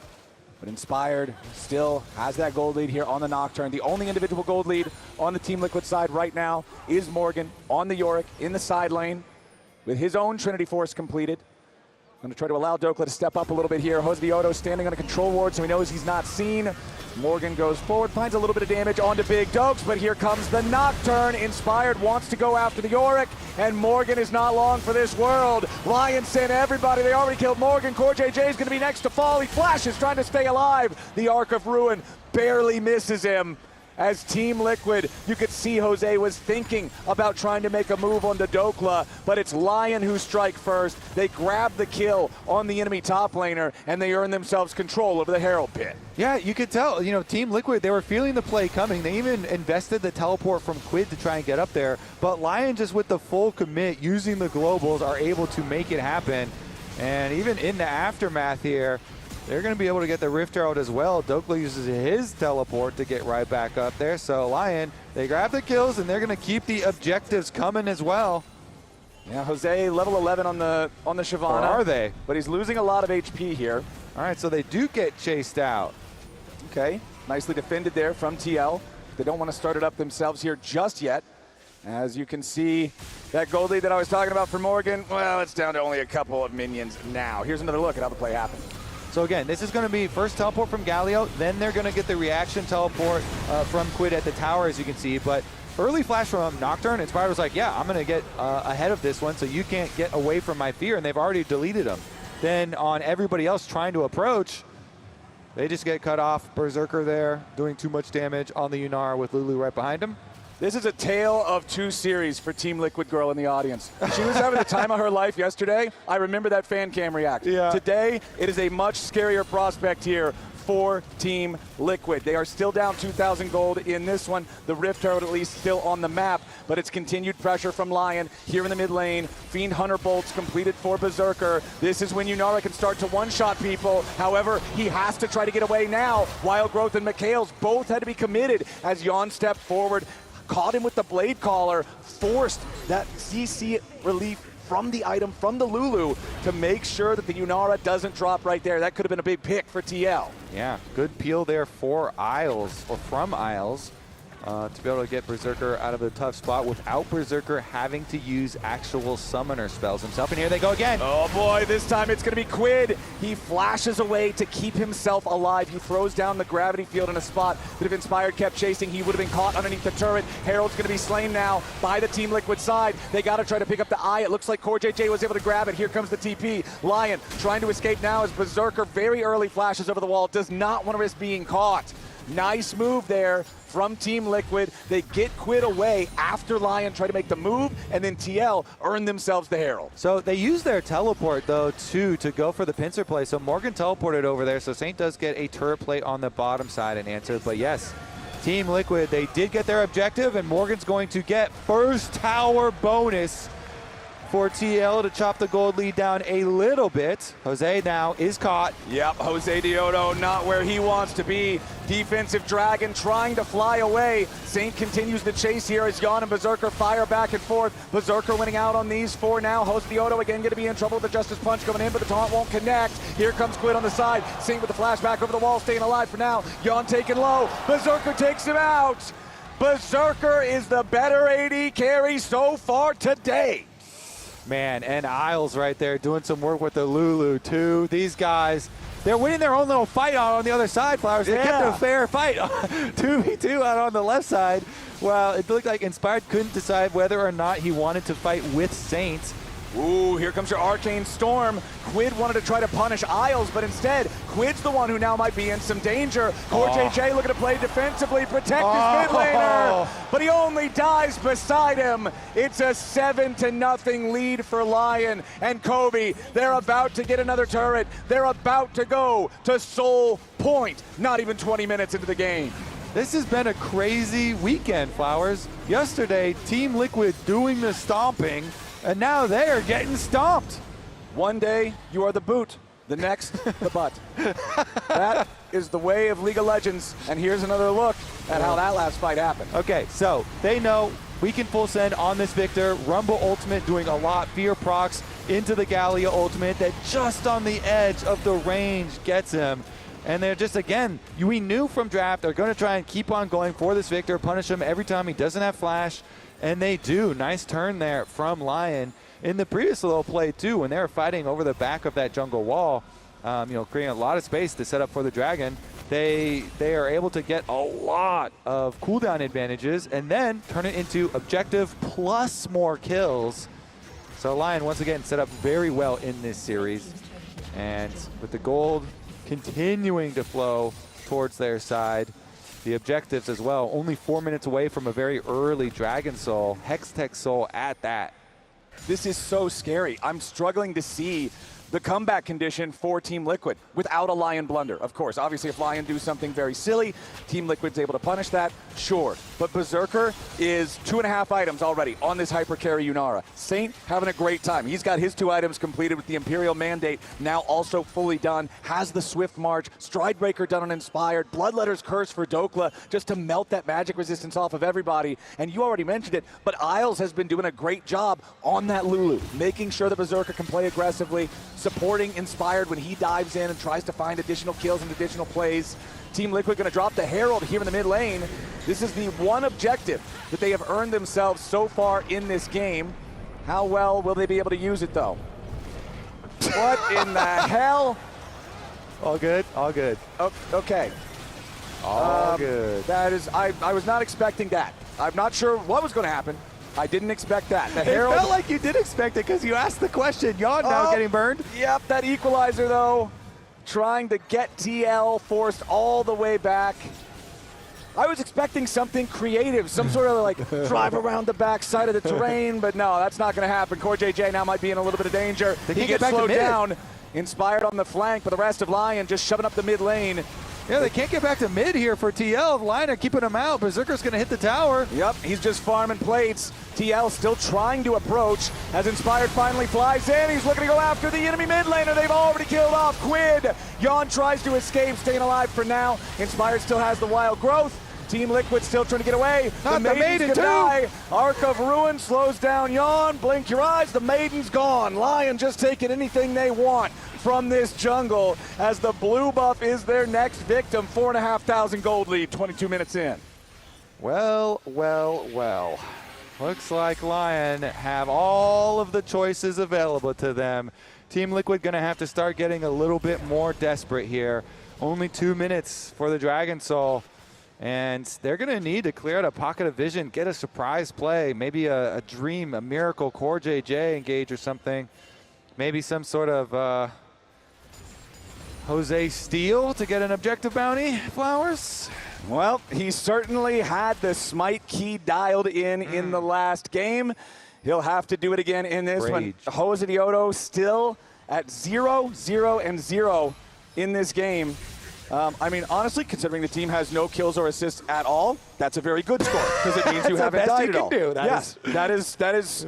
But Inspired still has that gold lead here on the Nocturne. The only individual gold lead on the Team Liquid side right now is Morgan on the Yorick in the side lane with his own Trinity Force completed. Going to try to allow Dokla to step up a little bit here. Jose Diodo standing on a control ward, so he knows he's not seen. Morgan goes forward, finds a little bit of damage onto Big Dokes, but here comes the Nocturne. Inspired wants to go after the Yorick, and Morgan is not long for this world. Lyon sent everybody. They already killed Morgan. Core JJ is going to be next to fall. He flashes, trying to stay alive. The Arc of Ruin barely misses him. As Team Liquid, you could see Jose was thinking about trying to make a move on the Dokla, but it's Lyon who strike first. They grab the kill on the enemy top laner, and they earn themselves control over the Herald Pit. Yeah, you could tell, Team Liquid, they were feeling the play coming. They even invested the teleport from Quid to try and get up there, but Lyon just with the full commit, using the globals, are able to make it happen. And even in the aftermath here, they're going to be able to get the Rift Herald as well. Dokla uses his teleport to get right back up there. So Lyon, they grab the kills, and they're going to keep the objectives coming as well. Yeah, Jose level 11 on the Shyvana. Or are they? But he's losing a lot of HP here. All right, so they do get chased out. Okay, nicely defended there from TL. They don't want to start it up themselves here just yet. As you can see, that gold lead that I was talking about for Morgan, well, it's down to only a couple of minions now. Here's another look at how the play happened. So again, this is going to be first teleport from Galio, then they're going to get the reaction teleport from Quid at the tower, as you can see. But early flash from Nocturne, Inspired was like, yeah, I'm going to get ahead of this one so you can't get away from my fear, and they've already deleted him. Then on everybody else trying to approach, they just get cut off. Berserker there doing too much damage on the Yunar with Lulu right behind him. This is a tale of two series for Team Liquid Girl in the audience. She was having the time of her life yesterday. I remember that fan cam react. Yeah. Today, it is a much scarier prospect here for Team Liquid. They are still down 2,000 gold in this one. The Rift Herald at least still on the map, but it's continued pressure from Lyon here in the mid lane. Fiend Hunter bolts completed for Berserker. This is when Yunara can start to one-shot people. However, he has to try to get away now. Wild Growth and Mikhails both had to be committed as Jan stepped forward, caught him with the Blade Caller, forced that CC relief from the item, from the Lulu, to make sure that the Yunara doesn't drop right there. That could have been a big pick for TL. Yeah, good peel there for Isles, or from Isles, to be able to get Berserker out of a tough spot without Berserker having to use actual summoner spells himself. And here they go again. Oh boy, this time it's going to be Quid. He flashes away to keep himself alive. He throws down the gravity field in a spot that if Inspired kept chasing, he would have been caught underneath the turret. Herald's going to be slain now by the Team Liquid side. They got to try to pick up the eye. It looks like CoreJJ was able to grab it. Here comes the TP. Lyon trying to escape now as Berserker very early flashes over the wall. Does not want to risk being caught. Nice move there from Team Liquid. They get Quid away after Lyon tried to make the move, and then TL earned themselves the Herald. So they use their teleport, though, too, to go for the pincer play. So Morgan teleported over there, so Saint does get a turret plate on the bottom side and answer. But yes, Team Liquid, they did get their objective, and Morgan's going to get first tower bonus for TL to chop the gold lead down a little bit. Jose now is caught. Yep, Jose Daejeon not where he wants to be. Defensive Dragon trying to fly away. Saint continues the chase here as Jan and Berserker fire back and forth. Berserker winning out on these four now. Jose Daejeon again going to be in trouble with the Justice Punch coming in, but the taunt won't connect. Here comes Quid on the side. Saint with the flashback over the wall, staying alive for now. Jan taken low. Berserker takes him out. Berserker is the better AD carry so far today. Man, and Isles right there doing some work with the Lulu, too. These guys, they're winning their own little fight out on the other side, Flowers. They kept it a fair fight. 2v2 out on the left side. Well, it looked like Inspired couldn't decide whether or not he wanted to fight with Saints. Ooh, here comes your Arcane Storm. Quid wanted to try to punish Isles, but instead, Quid's the one who now might be in some danger. CoreJJ looking to play defensively, protect his mid laner, but he only dies beside him. It's a 7-0 lead for Lyon and Kobe. They're about to get another turret. They're about to go to Soul Point, not even 20 minutes into the game. This has been a crazy weekend, Flowers. Yesterday, Team Liquid doing the stomping, and now they are getting stomped. One day, you are the boot. The next, the butt. That is the way of League of Legends. And here's another look at how that last fight happened. Okay, so they know we can full send on this Victor. Rumble ultimate doing a lot. Fear procs into the Gallia ultimate that just on the edge of the range gets him. And they're just, again, we knew from draft they're going to try and keep on going for this Victor, punish him every time he doesn't have flash. And they do. Nice turn there from Lyon. In the previous little play, too, when they were fighting over the back of that jungle wall, creating a lot of space to set up for the Dragon, they are able to get a lot of cooldown advantages and then turn it into objective plus more kills. So Lyon, once again, set up very well in this series. And with the gold continuing to flow towards their side, the objectives as well, only 4 minutes away from a very early Dragon Soul, Hextech Soul at that. This is so scary. I'm struggling to see the comeback condition for Team Liquid without a Lyon blunder. Of course, obviously if Lyon do something very silly, Team Liquid's able to punish that, sure. But Berserker is 2.5 items already on this hyper carry Yunara. Saint having a great time. He's got his 2 items completed with the Imperial Mandate now also fully done, has the Swift March, Stridebreaker done on Inspired, Bloodletter's Curse for Dokla just to melt that magic resistance off of everybody. And you already mentioned it, but Isles has been doing a great job on that Lulu, making sure that Berserker can play aggressively, supporting Inspired when he dives in and tries to find additional kills and additional plays. Team Liquid going to drop the Herald here in the mid lane. This is the one objective that they have earned themselves so far in this game. How well will they be able to use it, though? What in the hell? All good, all good. Oh, okay. All good. That is, I was not expecting that. I'm not sure what was going to happen. I didn't expect that. The Herald, it felt like you did expect it because you asked the question. Jan now getting burned. Yep, that equalizer though, trying to get TL forced all the way back. I was expecting something creative, some sort of like drive around the back side of the terrain, but no, that's not going to happen. CoreJJ now might be in a little bit of danger. He gets slowed down, Inspired on the flank, but the rest of Lyon just shoving up the mid lane. Yeah, they can't get back to mid here for TL. Lyon are keeping him out. Berserker's going to hit the tower. Yep, he's just farming plates. TL still trying to approach as Inspired finally flies in. He's looking to go after the enemy mid laner. They've already killed off Quid. Yon tries to escape, staying alive for now. Inspired still has the wild growth. Team Liquid still trying to get away. Not the Maiden, too. Die. Arc of Ruin slows down Yon. Blink your eyes, the Maiden's gone. Lyon just taking anything they want from this jungle as the blue buff is their next victim. 4,500 gold lead, 22 minutes in. Well, well, well. Looks like Lyon have all of the choices available to them. Team Liquid gonna have to start getting a little bit more desperate here. Only 2 minutes for the Dragon Soul. And they're gonna need to clear out a pocket of vision, get a surprise play, maybe a dream, a miracle Core JJ engage or something. Maybe some sort of Jose steal to get an objective bounty, Flowers? Well, he certainly had the smite key dialed in the last game. He'll have to do it again in this one. Jose Diodo still at 0-0-0 in this game. I mean, honestly, considering the team has no kills or assists at all, that's a very good score because it means you haven't died at all. Yes, that is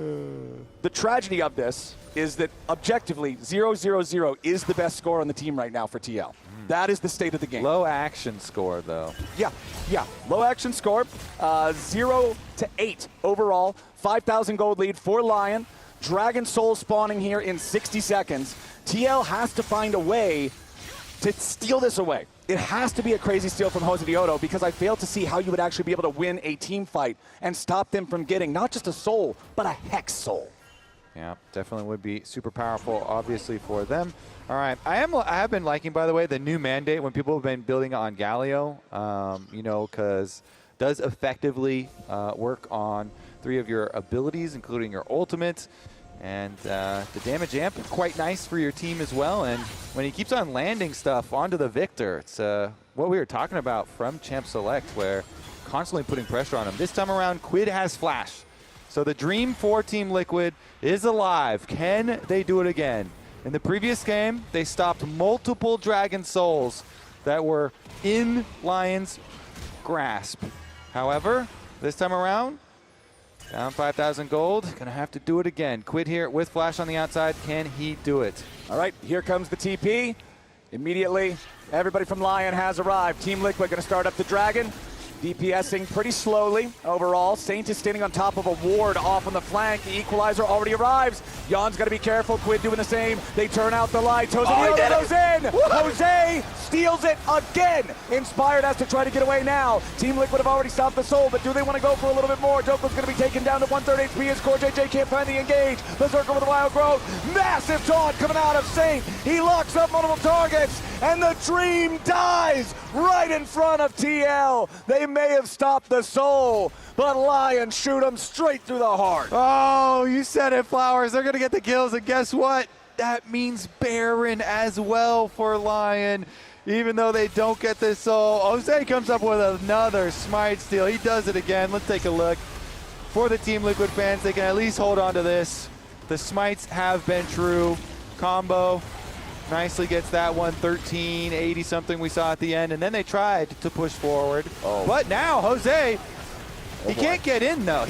the tragedy of this is that objectively 0-0-0 is the best score on the team right now for TL. That is the state of the game. Low action score, though. Yeah. Low action score, 0 to 8 overall. 5,000 gold lead for Lyon. Dragon Soul spawning here in 60 seconds. TL has to find a way to steal this away. It has to be a crazy steal from Jose Diodo because I fail to see how you would actually be able to win a team fight and stop them from getting not just a soul, but a Hex Soul. Yeah, definitely would be super powerful, obviously, for them. All right, I have been liking, by the way, the new mandate when people have been building on Galio, you know, because does effectively work on 3 of your abilities, including your ultimate. And the damage amp, quite nice for your team as well. And when he keeps on landing stuff onto the Victor, it's what we were talking about from Champ Select, where constantly putting pressure on him. This time around, Quid has Flash. So the dream for Team Liquid is alive. Can they do it again? In the previous game, they stopped multiple Dragon Souls that were in Lyon's grasp. However, this time around, down 5,000 gold, gonna have to do it again. Quid here with Flash on the outside. Can he do it? All right, here comes the TP. Immediately, everybody from Lyon has arrived. Team Liquid gonna start up the Dragon. DPSing pretty slowly overall. Saint is standing on top of a ward off on the flank. The equalizer already arrives. Yon's got to be careful. Quid doing the same. They turn out the lights. Jose Diodo goes in. Jose steals it again. Inspired has to try to get away now. Team Liquid have already stopped the soul, but do they want to go for a little bit more? Dokla's going to be taken down to 1/3 HP as Core JJ can't find the engage. Berserker with a wild growth. Massive taunt coming out of Saint. He locks up multiple targets, and the dream dies right in front of TL. They may have stopped the soul, but Lyon shoot him straight through the heart. Oh, you said it, Flowers. They're going to get the kills, and guess what? That means Baron as well for Lyon. Even though they don't get the soul, Jose comes up with another smite steal. He does it again. Let's take a look. For the Team Liquid fans, they can at least hold on to this. The smites have been true. Combo nicely gets that one, 1380 something we saw at the end, and then they tried to push forward. But now Jose, he can't get in though.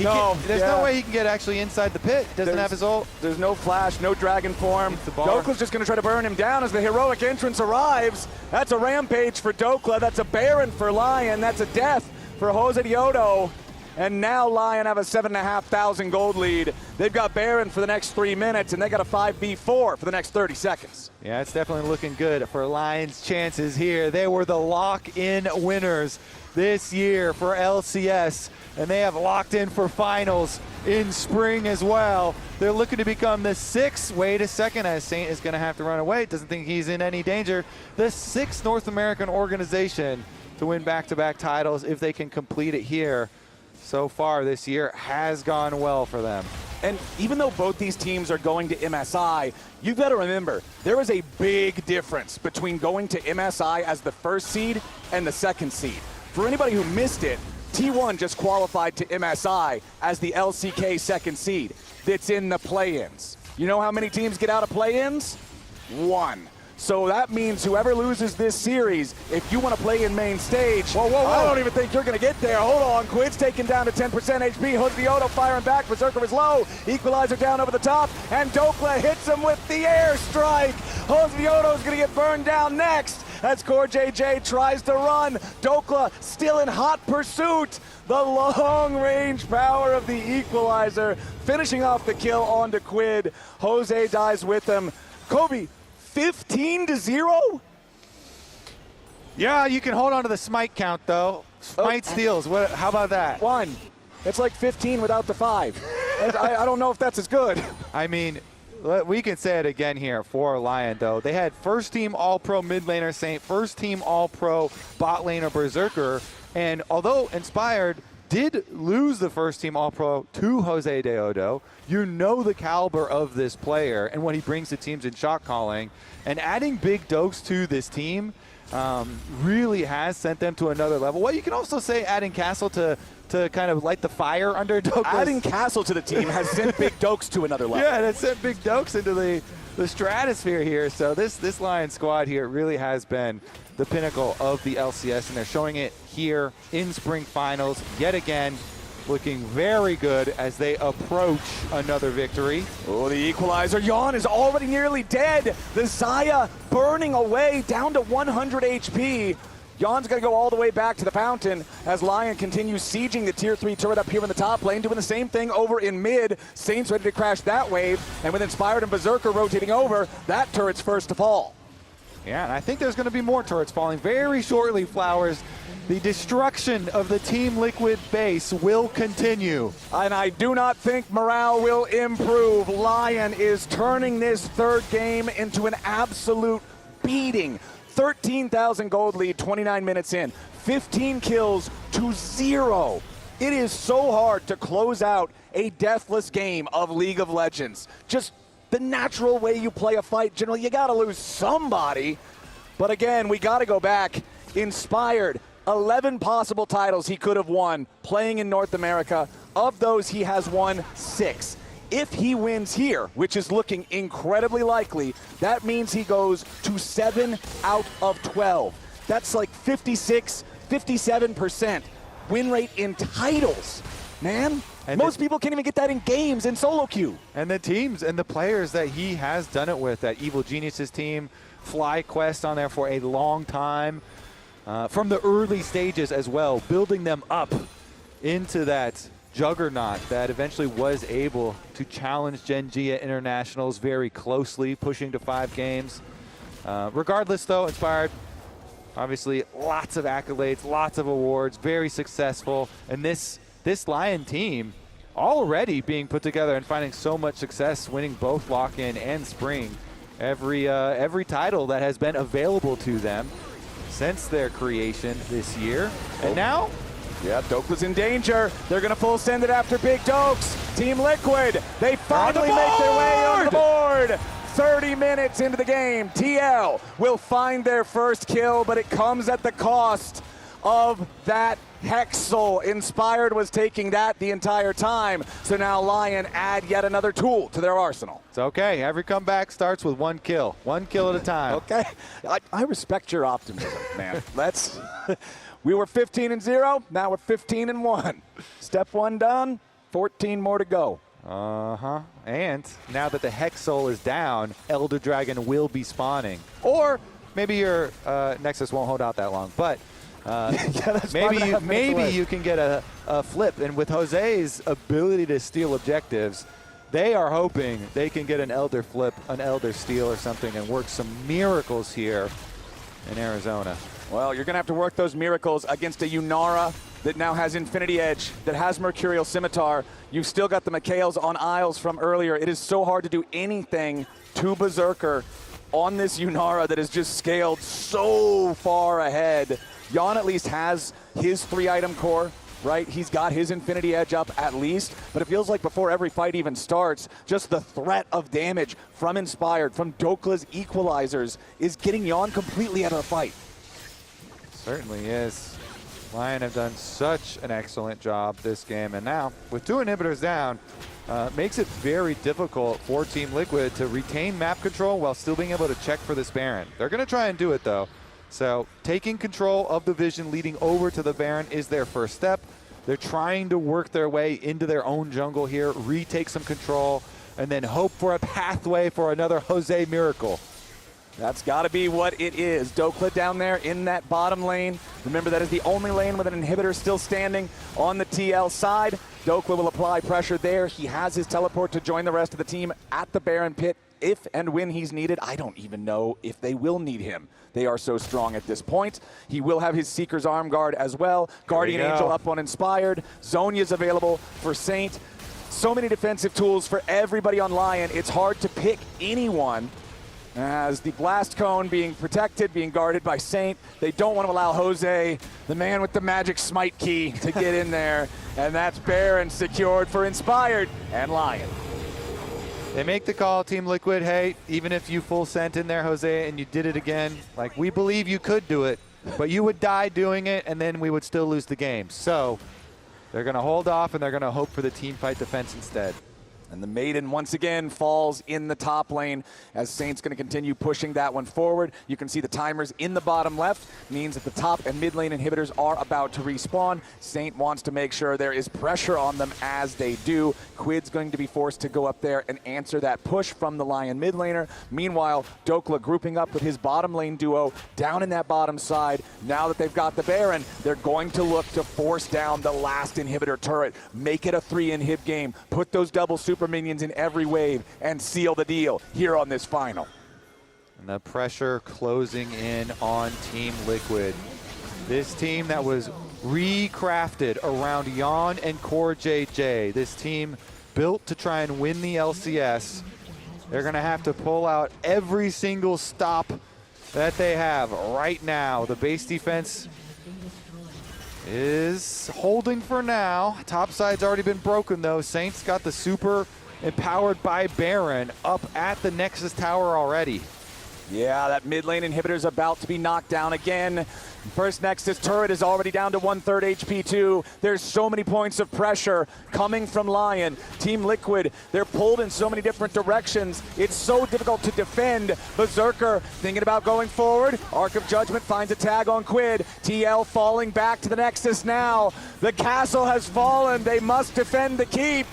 There's no way he can get actually inside the pit. Doesn't have his ult. There's no flash, no dragon form. Dokla's just going to try to burn him down as the heroic entrance arrives. That's a rampage for Dokla. That's a Baron for Lyon. That's a death for Jose Diodo. And now Lyon have a 7,500 gold lead. They've got Baron for the next 3 minutes, and they got a 5v4 for the next 30 seconds. Yeah, it's definitely looking good for Lyon's chances here. They were the lock-in winners this year for LCS, and they have locked in for finals in spring as well. They're looking to become the 6th, wait a second, as Saint is going to have to run away. Doesn't think he's in any danger. The 6th North American organization to win back-to-back titles if they can complete it here. So far this year has gone well for them. And even though both these teams are going to MSI, you've got to remember, there is a big difference between going to MSI as the 1st seed and the 2nd seed. For anybody who missed it, T1 just qualified to MSI as the LCK 2nd seed that's in the play-ins. You know how many teams get out of play-ins? 1. So that means whoever loses this series, if you want to play in main stage, I don't even think you're going to get there. Hold on, Quid's taken down to 10% HP. Hosdioto firing back. Berserker is low. Equalizer down over the top, and Dokla hits him with the airstrike. Hosdioto's going to get burned down next as CoreJJ tries to run. Dokla still in hot pursuit. The long-range power of the equalizer, finishing off the kill onto Quid. Jose dies with him. Kobe, 15-0? Yeah, you can hold on to the smite count, though. Smite steals, how about that? 1. It's like 15 without the 5. I don't know if that's as good. I mean, we can say it again here for Lyon, though. They had first-team All-Pro mid laner Saint, first-team All-Pro bot laner Berserker, and although Inspired did lose the first-team All-Pro to Jose Daejeon, you know the caliber of this player and what he brings to teams in shot calling. And adding Big Dokes to this team really has sent them to another level. Well, you can also say adding Castle to kind of light the fire under Dokes. Adding Castle to the team has sent Big Dokes to another level. Yeah, that sent Big Dokes into the stratosphere here. So this Lyon squad here really has been the pinnacle of the LCS, and they're showing it here in Spring Finals yet again, looking very good as they approach another victory. Oh, the equalizer. Yawn is already nearly dead. The Xayah burning away down to 100 HP. Yawn's going to go all the way back to the fountain as Lyon continues sieging the tier 3 turret up here in the top lane, doing the same thing over in mid. Saints ready to crash that wave, and with Inspired and Berserker rotating over, that turret's first to fall. Yeah, and I think there's going to be more turrets falling very shortly, Flowers. The destruction of the Team Liquid base will continue. And I do not think morale will improve. Lyon is turning this third game into an absolute beating. 13,000 gold lead, 29 minutes in. 15 kills to 0. It is so hard to close out a deathless game of League of Legends. Just the natural way you play a fight, generally, you got to lose somebody. But again, we got to go back. Inspired, 11 possible titles he could have won playing in North America. Of those, he has won 6. If he wins here, which is looking incredibly likely, that means he goes to 7 out of 12. That's like 56, 57% win rate in titles, man. And most people can't even get that in games in solo queue. And the teams and the players that he has done it with, that Evil Geniuses team, FlyQuest on there for a long time, from the early stages as well, building them up into that juggernaut that eventually was able to challenge Gen G at internationals very closely, pushing to 5 games. Regardless, though, Inspired, obviously lots of accolades, lots of awards, very successful, and this Lyon team already being put together and finding so much success, winning both Lock-In and Spring, every title that has been available to them since their creation this year. And now, yeah, Dokla's in danger. They're going to full send it after Big Dokes. Team Liquid, they finally make their way on the board. 30 minutes into the game, TL will find their first kill, but it comes at the cost of that Hexal. Inspired was taking that the entire time, so now Lyon add yet another tool to their arsenal. It's okay. Every comeback starts with 1 kill. 1 kill at a time. Okay. I respect your optimism, man. We were 15-0, now we're 15-1. Step 1 done, 14 more to go. Uh-huh. And now that the Hexal is down, Elder Dragon will be spawning. Or maybe your Nexus won't hold out that long, but maybe you can get a flip. And with Jose's ability to steal objectives, they are hoping they can get an Elder flip, an Elder steal or something, and work some miracles here in Arizona. Well, you're going to have to work those miracles against a Yunara that now has Infinity Edge, that has Mercurial Scimitar. You've still got the Mikhails on Isles from earlier. It is so hard to do anything to Berserker on this Yunara that is just scaled so far ahead. Jan at least has his 3-item core, right? He's got his Infinity Edge up at least, but it feels like before every fight even starts, just the threat of damage from Inspired, from Dokla's equalizers, is getting Jan completely out of the fight. Certainly is. Lyon have done such an excellent job this game, and now with 2 inhibitors down, makes it very difficult for Team Liquid to retain map control while still being able to check for this Baron. They're going to try and do it, though. So taking control of the vision leading over to the Baron is their first step. They're trying to work their way into their own jungle here, retake some control, and then hope for a pathway for another Jose miracle. That's got to be what it is. Dokla down there in that bottom lane. Remember, that is the only lane with an inhibitor still standing on the TL side. Dokla will apply pressure there. He has his teleport to join the rest of the team at the Baron pit if and when he's needed. I don't even know if they will need him. They are so strong at this point. He will have his Seeker's Arm Guard as well. Guardian Angel up on Inspired. Zonya's available for Saint. So many defensive tools for everybody on Lyon. It's hard to pick anyone. As the blast cone being protected, being guarded by Saint. They don't want to allow Jose, the man with the magic smite key, to get in there. And that's Baron secured for Inspired and Lyon. They make the call, Team Liquid, hey, even if you full sent in there, Jose, and you did it again, like, we believe you could do it, but you would die doing it, and then we would still lose the game. So they're going to hold off, and they're going to hope for the team fight defense instead. And the Maiden once again falls in the top lane as Saint's going to continue pushing that one forward. You can see the timers in the bottom left, means that the top and mid lane inhibitors are about to respawn. Saint wants to make sure there is pressure on them as they do. Quid's going to be forced to go up there and answer that push from the Lyon mid laner. Meanwhile, Dokla grouping up with his bottom lane duo down in that bottom side. Now that they've got the Baron, they're going to look to force down the last inhibitor turret. Make it a 3-inhib game. Put those double super minions in every wave and seal the deal here on this final. And the pressure closing in on Team Liquid. This team that was recrafted around Yon and Core JJ. This team built to try and win the LCS. They're going to have to pull out every single stop that they have right now. The base defense is holding for now. Top side's already been broken, though. Saints got the super empowered by Baron up at the Nexus Tower already. Yeah, that mid lane inhibitor is about to be knocked down again. First Nexus turret is already down to 1/3 HP too. There's so many points of pressure coming from Lyon. Team Liquid, they're pulled in so many different directions. It's so difficult to defend. Berserker thinking about going forward. Arc of Judgment finds a tag on Quid. TL falling back to the Nexus now. The castle has fallen. They must defend the keep.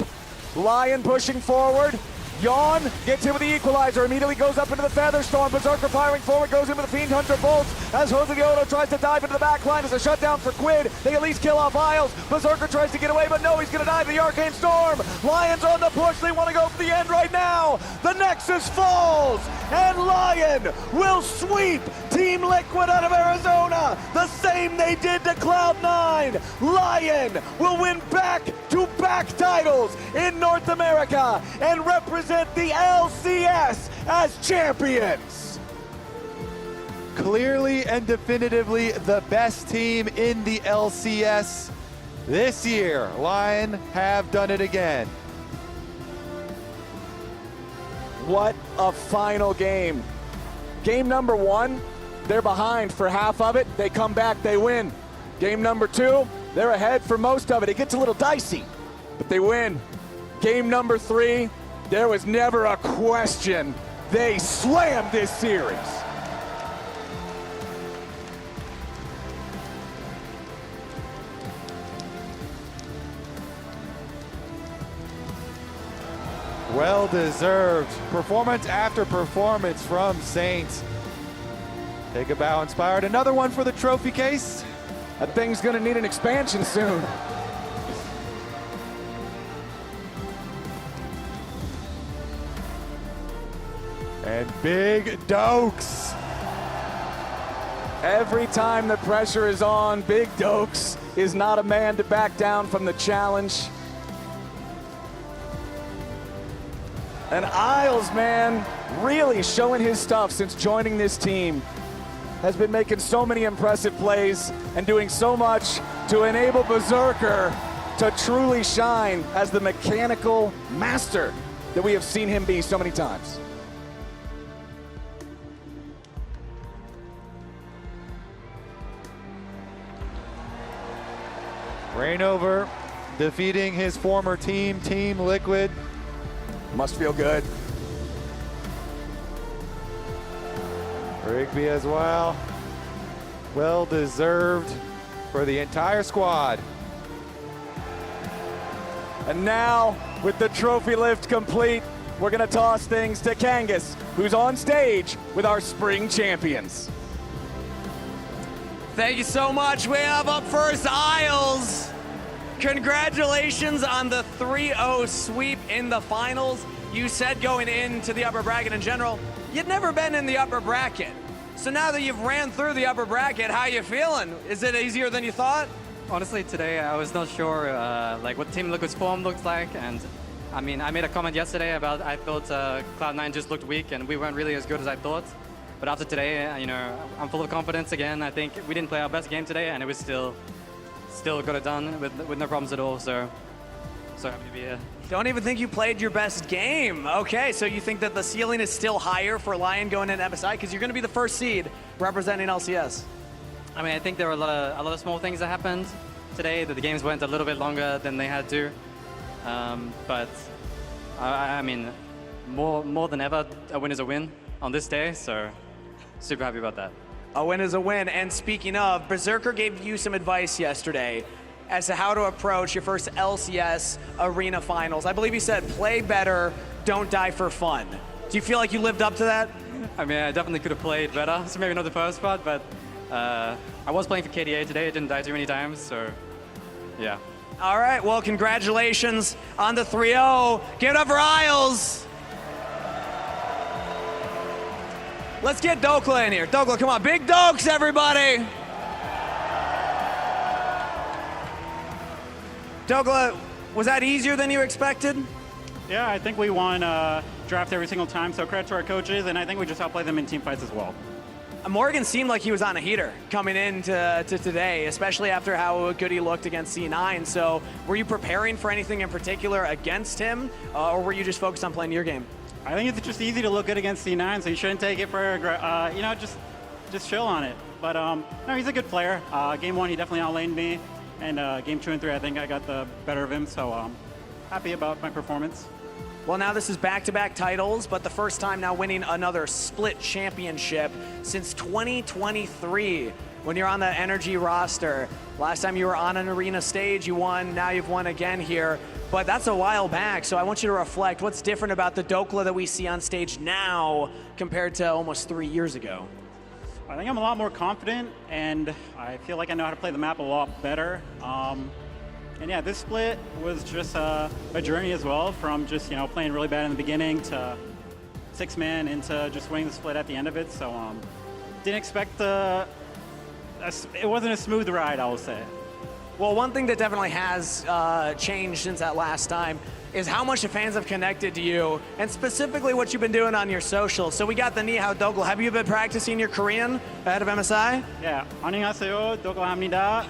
Lyon pushing forward. Yawn gets hit with the equalizer, immediately goes up into the Featherstorm. Berserker firing forward, goes in with the Fiend Hunter bolts as Joseyoto tries to dive into the back line as a shutdown for Quid. They at least kill off Isles. Berserker tries to get away, but no, he's going to die to the Arcane Storm. Lions on the push, they want to go for the end right now. The Nexus falls, and Lyon will sweep Team Liquid out of Arizona, the same they did to Cloud9. Lyon will win back-to-back titles in North America and represent the LCS as champions. Clearly and definitively the best team in the LCS this year. Lyon have done it again. What a final game. Game number 1, they're behind for half of it. They come back, they win. Game number 2, they're ahead for most of it. It gets a little dicey, but they win. Game number 3, there was never a question. They slammed this series. Well deserved. Performance after performance from Saints. Take a bow, Inspired. Another one for the trophy case. That thing's gonna need an expansion soon. And Big Dokes. Every time the pressure is on, Big Dokes is not a man to back down from the challenge. And Isles, man, really showing his stuff since joining this team. Has been making so many impressive plays and doing so much to enable Berserker to truly shine as the mechanical master that we have seen him be so many times. Reign over defeating his former team, Team Liquid. Must feel good. Rigby as well. Well deserved for the entire squad. And now, with the trophy lift complete, we're going to toss things to Kangas, who's on stage with our spring champions. Thank you so much. We have up first Isles. Congratulations on the 3-0 sweep in the finals. You said going into the upper bracket in general, you'd never been in the upper bracket. So now that you've ran through the upper bracket, how you feeling? Is it easier than you thought? Honestly, today I was not sure like what Team Liquid's form looked like, and I mean, I made a comment yesterday about I thought Cloud9 just looked weak and we weren't really as good as I thought. But after today, you know, I'm full of confidence again. I think we didn't play our best game today, and it was still got it done with no problems at all. So happy to be here. Don't even think you played your best game. Okay, so you think that the ceiling is still higher for Lyon going into MSI because you're going to be the first seed representing LCS. I mean, I think there were a lot of small things that happened today. That the games went a little bit longer than they had to. But I mean, more than ever, a win is a win on this day. So super happy about that. A win is a win. And speaking of, Berserker gave you some advice yesterday as to how to approach your first LCS Arena Finals. I believe he said, play better, don't die for fun. Do you feel like you lived up to that? I mean, I definitely could have played better, so maybe not the first part, but I was playing for KDA today. I didn't die too many times, so yeah. All right, well, congratulations on the 3-0. Give it up for Isles. Let's get Dokla in here. Dokla, come on. Big Dokes, everybody. Dokla, was that easier than you expected? Yeah, I think we won draft every single time, so credit to our coaches, and I think we just outplayed them in team fights as well. Morgan seemed like he was on a heater coming into today, especially after how good he looked against C9. So were you preparing for anything in particular against him, or were you just focused on playing your game? I think it's just easy to look good against C9, so you shouldn't take it for, you know, just chill on it. But no, he's a good player. Game 1, he definitely outlaned me, and game 2 and 3, I think I got the better of him, so happy about my performance. Well, now this is back-to-back titles, but the first time now winning another split championship since 2023 when you're on the Energy roster. Last time you were on an arena stage, you won. Now you've won again here, but that's a while back, so I want you to reflect. What's different about the Dokla that we see on stage now compared to almost 3 years ago? I think I'm a lot more confident, and I feel like I know how to play the map a lot better. And yeah, this split was just a journey as well, from just, you know, playing really bad in the beginning to 6-man into just winning the split at the end of it. So didn't expect it wasn't a smooth ride, I will say. Well, one thing that definitely has changed since that last time is how much the fans have connected to you, and specifically what you've been doing on your socials. So we got the Ni Hao Dokla. Have you been practicing your Korean ahead of MSI? Yeah, 안녕하세요, Dokla.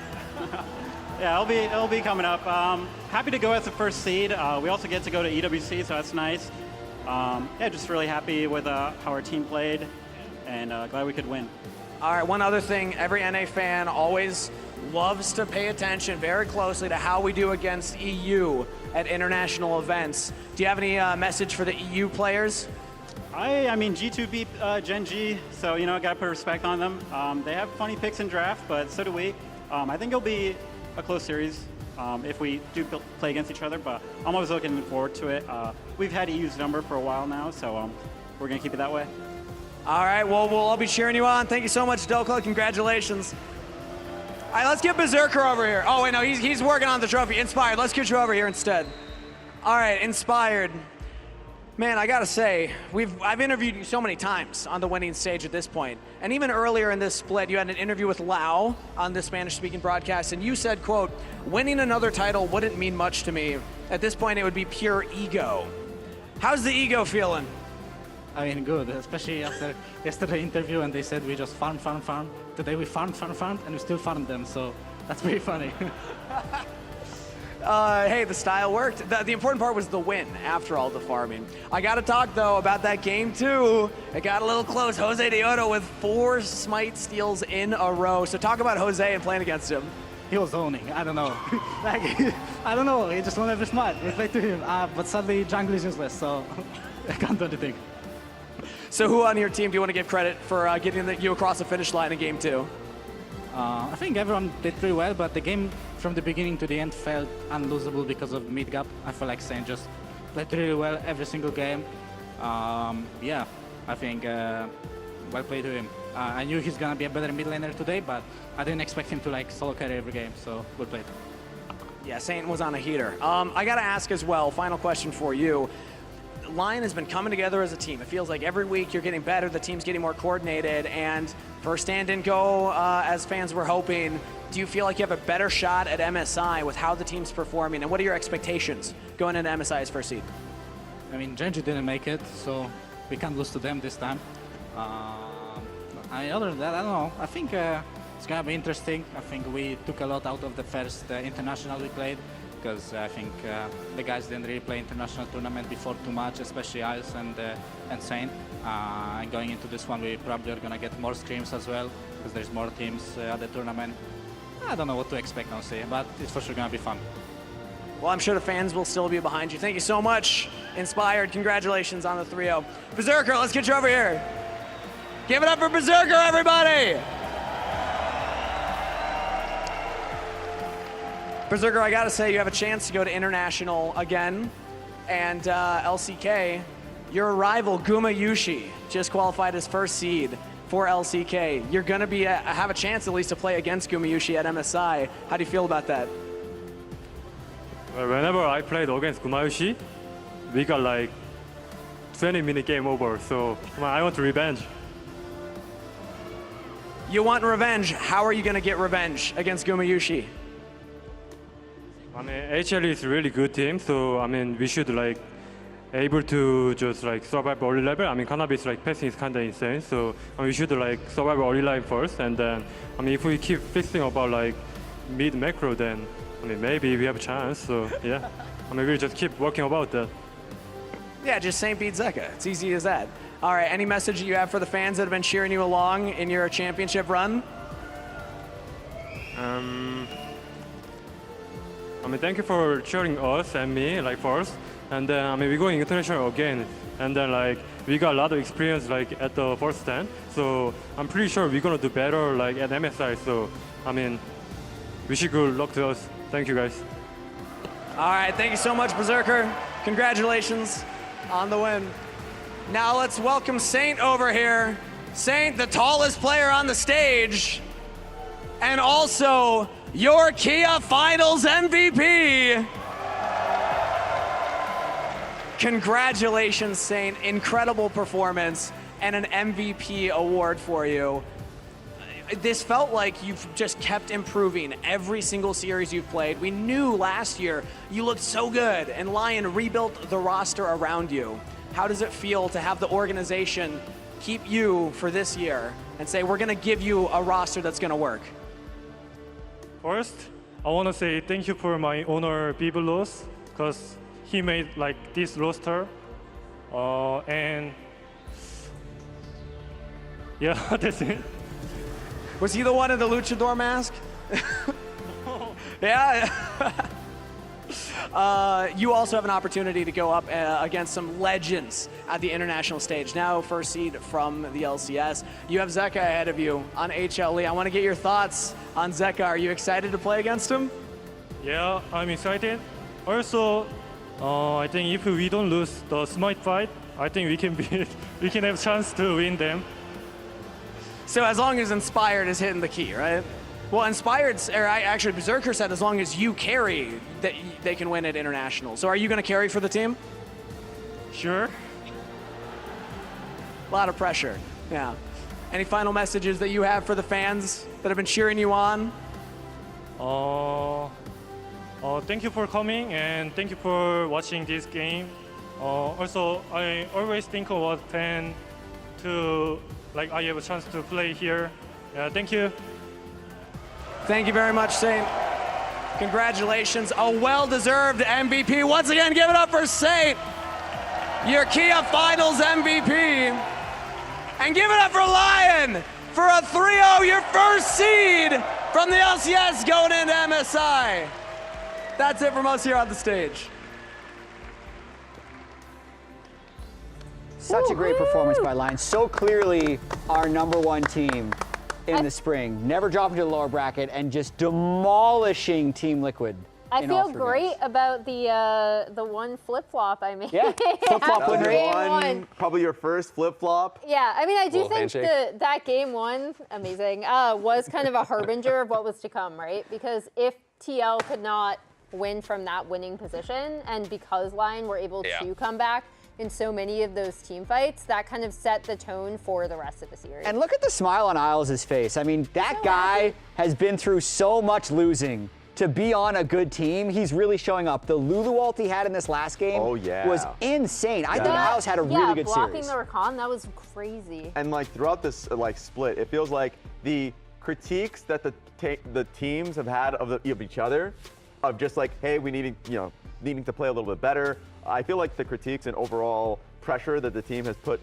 Yeah, it'll be coming up. Happy to go as the first seed. We also get to go to EWC, so that's nice. Yeah, just really happy with how our team played, and glad we could win. All right, one other thing, every NA fan always loves to pay attention very closely to how we do against EU at international events. Do you have any message for the EU players? I mean, G2 beat Gen G, so, you know, got to put respect on them. They have funny picks in draft, but so do we. I think it'll be a close series if we do play against each other, but I'm always looking forward to it. We've had EU's number for a while now, so we're going to keep it that way. All right, well, we'll all be cheering you on. Thank you so much, Dokla. Congratulations. All right, let's get Berserker over here. Oh, wait, no, he's working on the trophy. Inspired, let's get you over here instead. All right, Inspired. Man, I gotta say, I've interviewed you so many times on the winning stage at this point. And even earlier in this split, you had an interview with LCS on the Spanish-speaking broadcast, and you said, quote, winning another title wouldn't mean much to me. At this point, it would be pure ego. How's the ego feeling? I mean, good, especially after yesterday's interview, and they said we just farm. Today we farmed, and we still farmed them, so that's pretty funny. Hey, the style worked. The important part was the win after all the farming. I got to talk, though, about that game, too. It got a little close. Jose Daejeon with 4 smite steals in a row. So talk about Jose and playing against him. he was owning. I don't know. Like, I don't know. He just won every smite. We played to him. But sadly, jungle is useless, so I can't do anything. So who on your team do you want to give credit for getting you across the finish line in game 2? I think everyone did pretty well, but the game from the beginning to the end felt unlosable because of mid gap. I feel like Saint just played really well every single game. Yeah, I think well played to him. I knew he's gonna be a better mid laner today, but I didn't expect him to like solo carry every game, so well played. Yeah, Saint was on a heater. I gotta ask as well, final question for you. Lyon has been coming together as a team. It feels like every week you're getting better, the team's getting more coordinated, and first stand didn't go as fans were hoping. Do you feel like you have a better shot at MSI with how the team's performing, and what are your expectations going into MSI's first seed? I mean, Genji didn't make it, so we can't lose to them this time. Other than that, I don't know. I think it's gonna be interesting. I think we took a lot out of the first international we played, because I think the guys didn't really play international tournament before too much, especially Ice and Saint. And going into this one, we probably are gonna get more scrims as well, because there's more teams at the tournament. I don't know what to expect, honestly, but it's for sure gonna be fun. Well, I'm sure the fans will still be behind you. Thank you so much, Inspired. Congratulations on the 3-0. Berserker, let's get you over here. Give it up for Berserker, everybody! Berserker, I gotta say, you have a chance to go to international again. And LCK, your rival, Guma Yushi, just qualified as first seed for LCK. You're gonna be have a chance at least to play against Guma Yushi at MSI. How do you feel about that? Well, whenever I played against Guma Yushi, we got like 20-minute game over, so I want revenge. You want revenge. How are you gonna get revenge against Guma Yushi? I mean, HL is a really good team, so I mean, we should like able to just like survive early level. I mean, Cannabis like passing is kind of insane, so we should like survive early line first, and then I mean, if we keep fixing about like mid macro, then I mean, maybe we have a chance. So yeah, I mean, we'll just keep working about that. Yeah, just Saint beat Zeka. It's easy as that. All right, any message you have for the fans that have been cheering you along in your championship run? I mean, thank you for cheering us and me, like, first. And then, I mean, we're going international again. And then, like, we got a lot of experience, like, at the first stand. So I'm pretty sure we're going to do better, like, at MSI. So, I mean, wish you good luck to us. Thank you, guys. All right, thank you so much, Berserker. Congratulations on the win. Now let's welcome Saint over here. Saint, the tallest player on the stage, and also your Kia Finals MVP. Congratulations, Saint. Incredible performance and an MVP award for you. This felt like you've just kept improving every single series you've played. We knew last year you looked so good, and Lyon rebuilt the roster around you. How does it feel to have the organization keep you for this year and say, we're going to give you a roster that's going to work? First, I want to say thank you for my owner, Bibelos, because he made like this roster. And yeah, that's it. Was he the one in the luchador mask? Yeah. You also have an opportunity to go up against some legends at the international stage. Now first seed from the LCS. You have Zeka ahead of you on HLE. I want to get your thoughts on Zeka. Are you excited to play against him? Yeah, I'm excited. Also, I think if we don't lose the smite fight, I think we can have a chance to win them. So as long as Inspired is hitting the key, right? Well, actually Berserker said as long as you carry, that they can win at international. So are you going to carry for the team? Sure. A lot of pressure, yeah. Any final messages that you have for the fans that have been cheering you on? Thank you for coming and thank you for watching this game. Also, I always think about fan to like I have a chance to play here. Thank you. Thank you very much, Saint. Congratulations, a well-deserved MVP. Once again, give it up for Saint, your Kia Finals MVP. And give it up for Lyon for a 3-0, your first seed from the LCS going into MSI. That's it from us here on the stage. Such a great performance by Lyon. So clearly our #1 team in the spring. Never dropping to the lower bracket and just demolishing Team Liquid. I feel great about the one flip-flop I made. Yeah, flip-flop That was Game one, one. probably your first flip-flop. Yeah, I mean, I do Little think handshake. that game one, amazing, was kind of a harbinger of what was to come, right? Because if TL could not win from that winning position, and because Lyon were able to come back in so many of those team fights, that kind of set the tone for the rest of the series. And look at the smile on Isles' face. I mean, that guy has been through so much losing. To be on a good team, he's really showing up. The Lulu ult he had in this last game was insane. I think Isles had a really good blocking series. the Rakan, that was crazy. And like throughout this split, it feels like the critiques that the teams have had of each other, of just like, hey, we needing to play a little bit better. I feel like the critiques and overall pressure that the team has put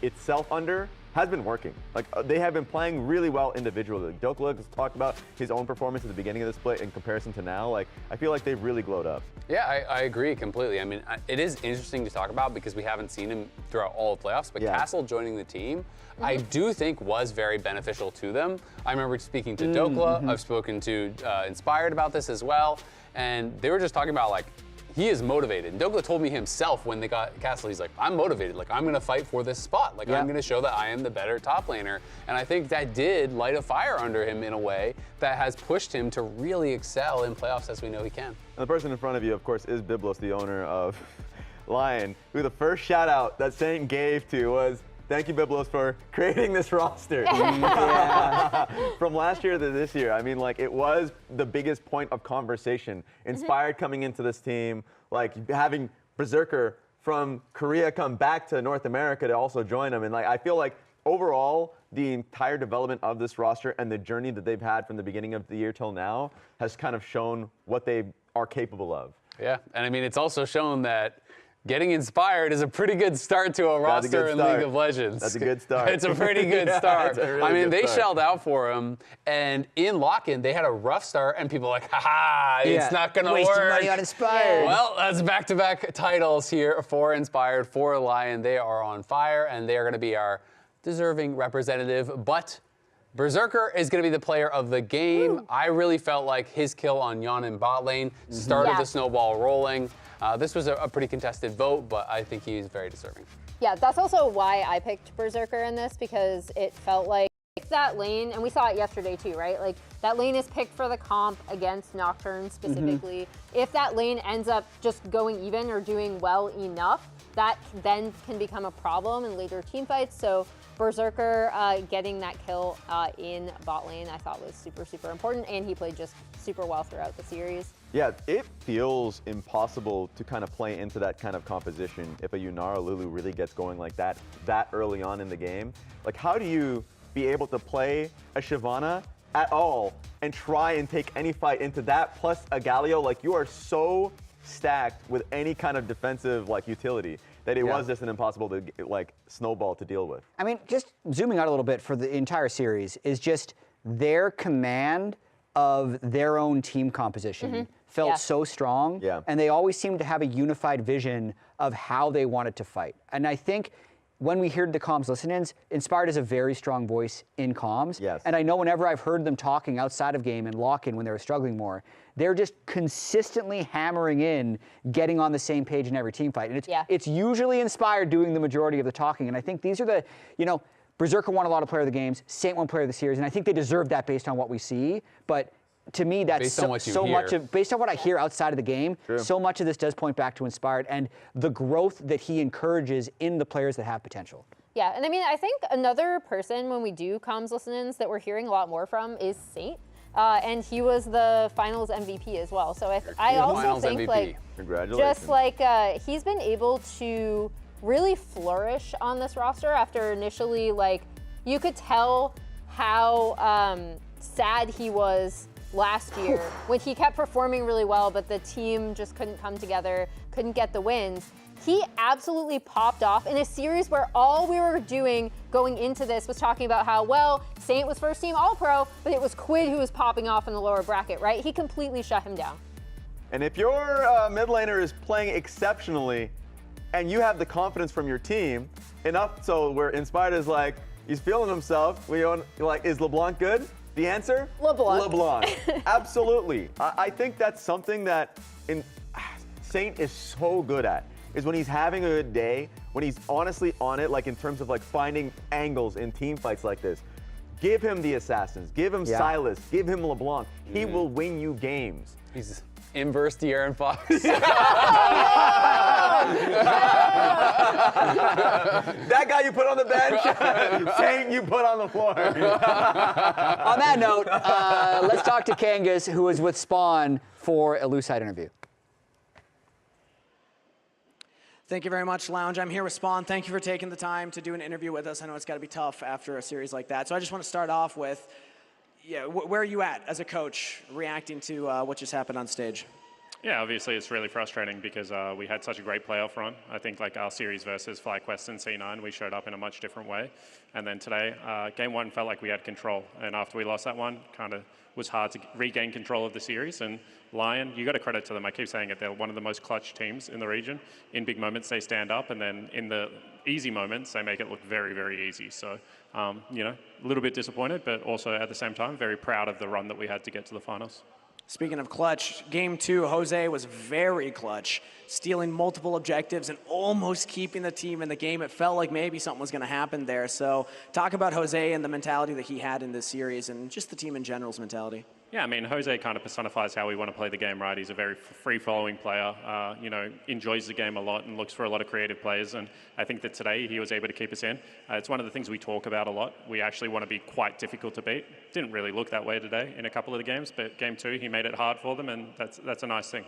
itself under has been working. Like they have been playing really well individually. Double has talked about his own performance at the beginning of the split in comparison to now. Like I feel like they've really glowed up. Yeah, I agree completely. I mean, it is interesting to talk about because we haven't seen him throughout all the playoffs, but Castle joining the team, I do think was very beneficial to them. I remember speaking to Dokla, I've spoken to Inspired about this as well, and they were just talking about like, he is motivated. And Dokla told me himself when they got Castle, he's like, I'm motivated. Like, I'm going to fight for this spot. Like, I'm going to show that I am the better top laner. And I think that did light a fire under him in a way that has pushed him to really excel in playoffs as we know he can. And the person in front of you, of course, is Biblos, the owner of Lyon, who the first shout out that Saint gave to was, thank you, Biblos, for creating this roster. From last year to this year, I mean, like, it was the biggest point of conversation. Inspired coming into this team, like, having Berserker from Korea come back to North America to also join them. And, like, I feel like overall, the entire development of this roster and the journey that they've had from the beginning of the year till now has kind of shown what they are capable of. Yeah, and I mean, it's also shown that getting Inspired is a pretty good start to a roster in League of Legends. That's a good start. It's a pretty good start. Really I mean, they start. shelled out for him, and in lock-in, they had a rough start, and people were like, ha-ha, it's not going to work. Wasting money on Inspired. Well, that's back-to-back titles here for Inspired, for Lyon. They are on fire, and they are going to be our deserving representative, but Berserker is going to be the player of the game. I really felt like his kill on Yon in bot lane started the snowball rolling. This was a pretty contested vote, but I think he's very deserving. Yeah, that's also why I picked Berserker in this, because it felt like that lane, and we saw it yesterday too, right? Like that lane is picked for the comp against Nocturne specifically. If that lane ends up just going even or doing well enough, that then can become a problem in later team fights. So Berserker getting that kill in bot lane I thought was super, super important, and he played just super well throughout the series. Yeah, it feels impossible to kind of play into that kind of composition if a Yunara Lulu really gets going like that early on in the game. Like, how do you be able to play a Shyvana at all and try and take any fight into that plus a Galio? Like, you are so stacked with any kind of defensive like utility that it was just an impossible to like snowball to deal with. I mean, just zooming out a little bit for the entire series is just their command of their own team composition felt so strong, and they always seemed to have a unified vision of how they wanted to fight. And I think when we heard the comms listen-ins, Inspired is a very strong voice in comms. And I know whenever I've heard them talking outside of game and lock-in when they were struggling more, they're just consistently hammering in, getting on the same page in every team fight. And it's usually Inspired doing the majority of the talking. And I think these are the, Berserker won a lot of player of the games, Saint won player of the series, and I think they deserve that based on what we see. But to me, that's based on what you hear. much of, based on what I hear outside of the game, so much of this does point back to Inspired and the growth that he encourages in the players that have potential. Yeah, and I mean, I think another person when we do comms listen-ins that we're hearing a lot more from is Saint. And he was the finals MVP as well. So I also think MVP. Just like he's been able to really flourish on this roster after initially, like, you could tell how sad he was last year when he kept performing really well, but the team just couldn't come together, couldn't get the wins. He absolutely popped off in a series where all we were doing going into this was talking about how, well, Saint was first team All-Pro, but it was Quid who was popping off in the lower bracket, right? He completely shut him down. And if your mid laner is playing exceptionally and you have the confidence from your team, enough so where Inspired is like, he's feeling himself, you're like, is LeBlanc good? The answer? LeBlanc. LeBlanc. Absolutely. I think that's something that Saint is so good at, is when he's having a good day, when he's honestly on it, like in terms of like finding angles in team fights like this. Give him the Assassins, give him Silas, give him LeBlanc. He will win you games. He's inverse De'Aaron Fox. That guy you put on the bench, Saint you put on the floor. On that note, let's talk to Kangas, who was with Spawn for a Loose Side interview. Thank you very much, Lounge. I'm here with Spawn. Thank you for taking the time to do an interview with us. I know it's got to be tough after a series like that. So I just want to start off with, where are you at as a coach reacting to what just happened on stage? Yeah, obviously it's really frustrating because we had such a great playoff run. I think like our series versus FlyQuest and C9, we showed up in a much different way. And then today, game one felt like we had control. And after we lost that one, kind of was hard to regain control of the series. And Lyon, you got to credit to them. I keep saying it. They're one of the most clutch teams in the region. In big moments, they stand up. And then in the easy moments, they make it look very, very easy. So, you know, a little bit disappointed, but also at the same time, very proud of the run that we had to get to the finals. Speaking of clutch, game two, Jose was very clutch, stealing multiple objectives and almost keeping the team in the game. It felt like maybe something was going to happen there. So talk about Jose and the mentality that he had in this series and just the team in general's mentality. Yeah, I mean, Jose kind of personifies how we want to play the game, right? He's a very free-flowing player, you know, enjoys the game a lot and looks for a lot of creative plays. And I think that today he was able to keep us in. It's one of the things we talk about a lot. We actually want to be quite difficult to beat. Didn't really look that way today in a couple of the games, but game two, he made it hard for them, and that's a nice thing.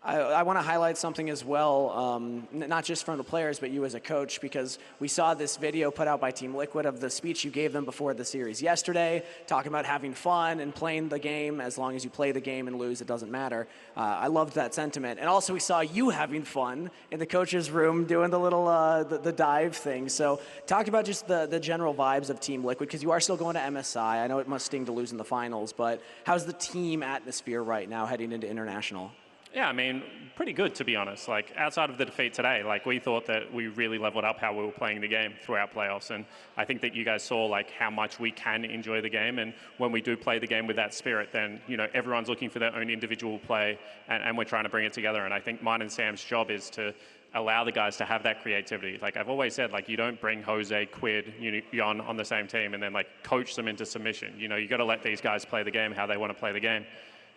I want to highlight something as well, not just from the players, but you as a coach, because we saw this video put out by Team Liquid of the speech you gave them before the series yesterday, talking about having fun and playing the game. As long as you play the game and lose, it doesn't matter. I loved that sentiment. And also we saw you having fun in the coach's room doing the little the dive thing. So talk about just the general vibes of Team Liquid, because you are still going to MSI. I know it must sting to lose in the finals, but how's the team atmosphere right now heading into International? Yeah, I mean, pretty good, to be honest. Like, outside of the defeat today, like, we thought that we really leveled up how we were playing the game throughout playoffs. And I think that you guys saw, like, how much we can enjoy the game. And when we do play the game with that spirit, then, you know, everyone's looking for their own individual play, and we're trying to bring it together. And I think mine and Sam's job is to allow the guys to have that creativity. Like I've always said, like, you don't bring Jose, Quid, Yon on the same team and then, like, coach them into submission. You know, you got to let these guys play the game how they want to play the game.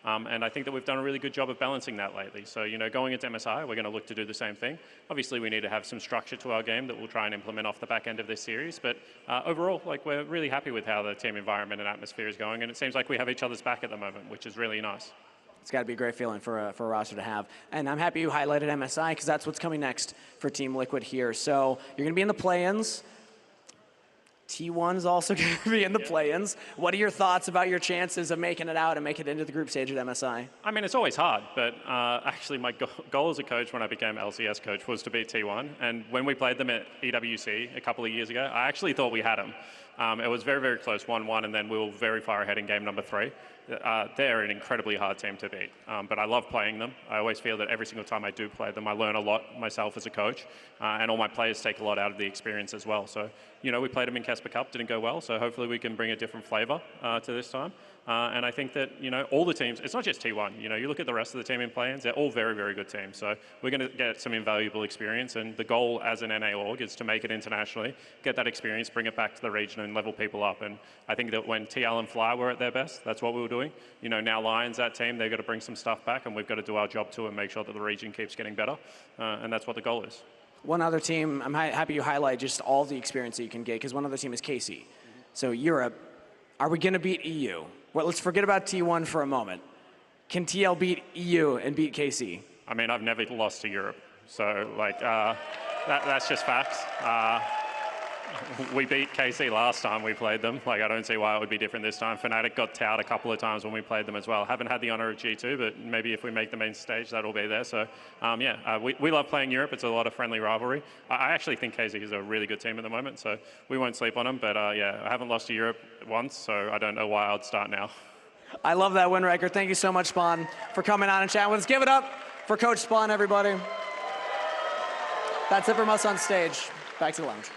And I think that we've done a really good job of balancing that lately. So, you know, going into MSI, we're going to look to do the same thing. Obviously, we need to have some structure to our game that we'll try and implement off the back end of this series. But overall, like, we're really happy with how the team environment and atmosphere is going. And it seems like we have each other's back at the moment, which is really nice. It's got to be a great feeling for a roster to have. And I'm happy you highlighted MSI, because that's what's coming next for Team Liquid here. So you're going to be in the play-ins. T1's also going to be in the play-ins. What are your thoughts about your chances of making it out and making it into the group stage at MSI? I mean, it's always hard, but actually my goal as a coach when I became LCS coach was to beat T1. And when we played them at EWC a couple of years ago, I actually thought we had them. It was very, very close, 1-1, and then we were very far ahead in game number 3. They're an incredibly hard team to beat, but I love playing them. I always feel that every single time I do play them, I learn a lot myself as a coach, and all my players take a lot out of the experience as well. So, you know, we played them in Casper Cup, didn't go well, so hopefully we can bring a different flavor to this time. And I think that, you know, all the teams, it's not just T1, you know, you look at the rest of the team in play-ins, they're all very, very good teams. So we're going to get some invaluable experience, and the goal as an NA org is to make it internationally, get that experience, bring it back to the region and level people up. And I think that when TL and Fly were at their best, that's what we were doing. You know, now Lion's that team, they've got to bring some stuff back, and we've got to do our job too and make sure that the region keeps getting better. And that's what the goal is. One other team, I'm happy you highlight just all the experience that you can get, because one other team is KC. So Europe, are we going to beat EU? Well, let's forget about T1 for a moment. Can TL beat EU and beat KC? I mean, I've never lost to Europe, so like that's just facts. We beat KC last time we played them. Like, I don't see why it would be different this time. Fnatic got towed a couple of times when we played them as well. Haven't had the honor of G2, but maybe if we make the main stage, that'll be there. So, we love playing Europe. It's a lot of friendly rivalry. I actually think KC is a really good team at the moment, so we won't sleep on them. But, I haven't lost to Europe once, so I don't know why I'd start now. I love that win record. Thank you so much, Spawn, for coming on and chatting with us. Give it up for Coach Spawn, everybody. That's it from us on stage. Back to the lounge.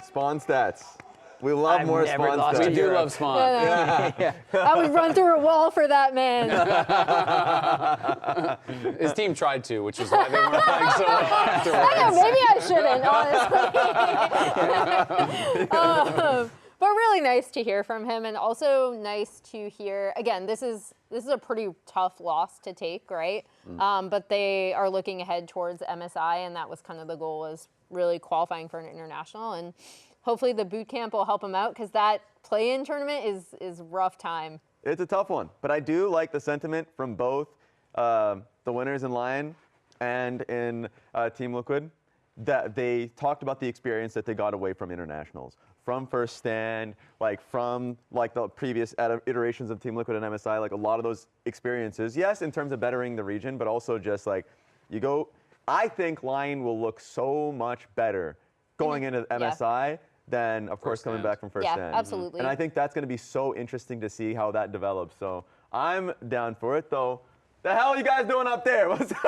Spawn stats. We love more Spawn stats. We do love Spawn. I would run through a wall for that man. His team tried to, which is why they weren't playing so well afterwards. I know, maybe I shouldn't, honestly. But really nice to hear from him, and also nice to hear, again, this is a pretty tough loss to take, right? But they are looking ahead towards MSI, and that was kind of the goal, was really qualifying for an international, and hopefully the boot camp will help them out, because that play-in tournament is rough time. It's a tough one, but I do like the sentiment from both the winners in Lyon and in Team Liquid, that they talked about the experience that they got away from internationals, from First Stand, from the previous iterations of Team Liquid and MSI, like a lot of those experiences. Yes, in terms of bettering the region, but also just you go. I think Lyon will look so much better going into MSI than, of course, coming back from First Stand. Yeah, absolutely. And I think that's going to be so interesting to see how that develops. So I'm down for it, though. The hell are you guys doing up there? Let's get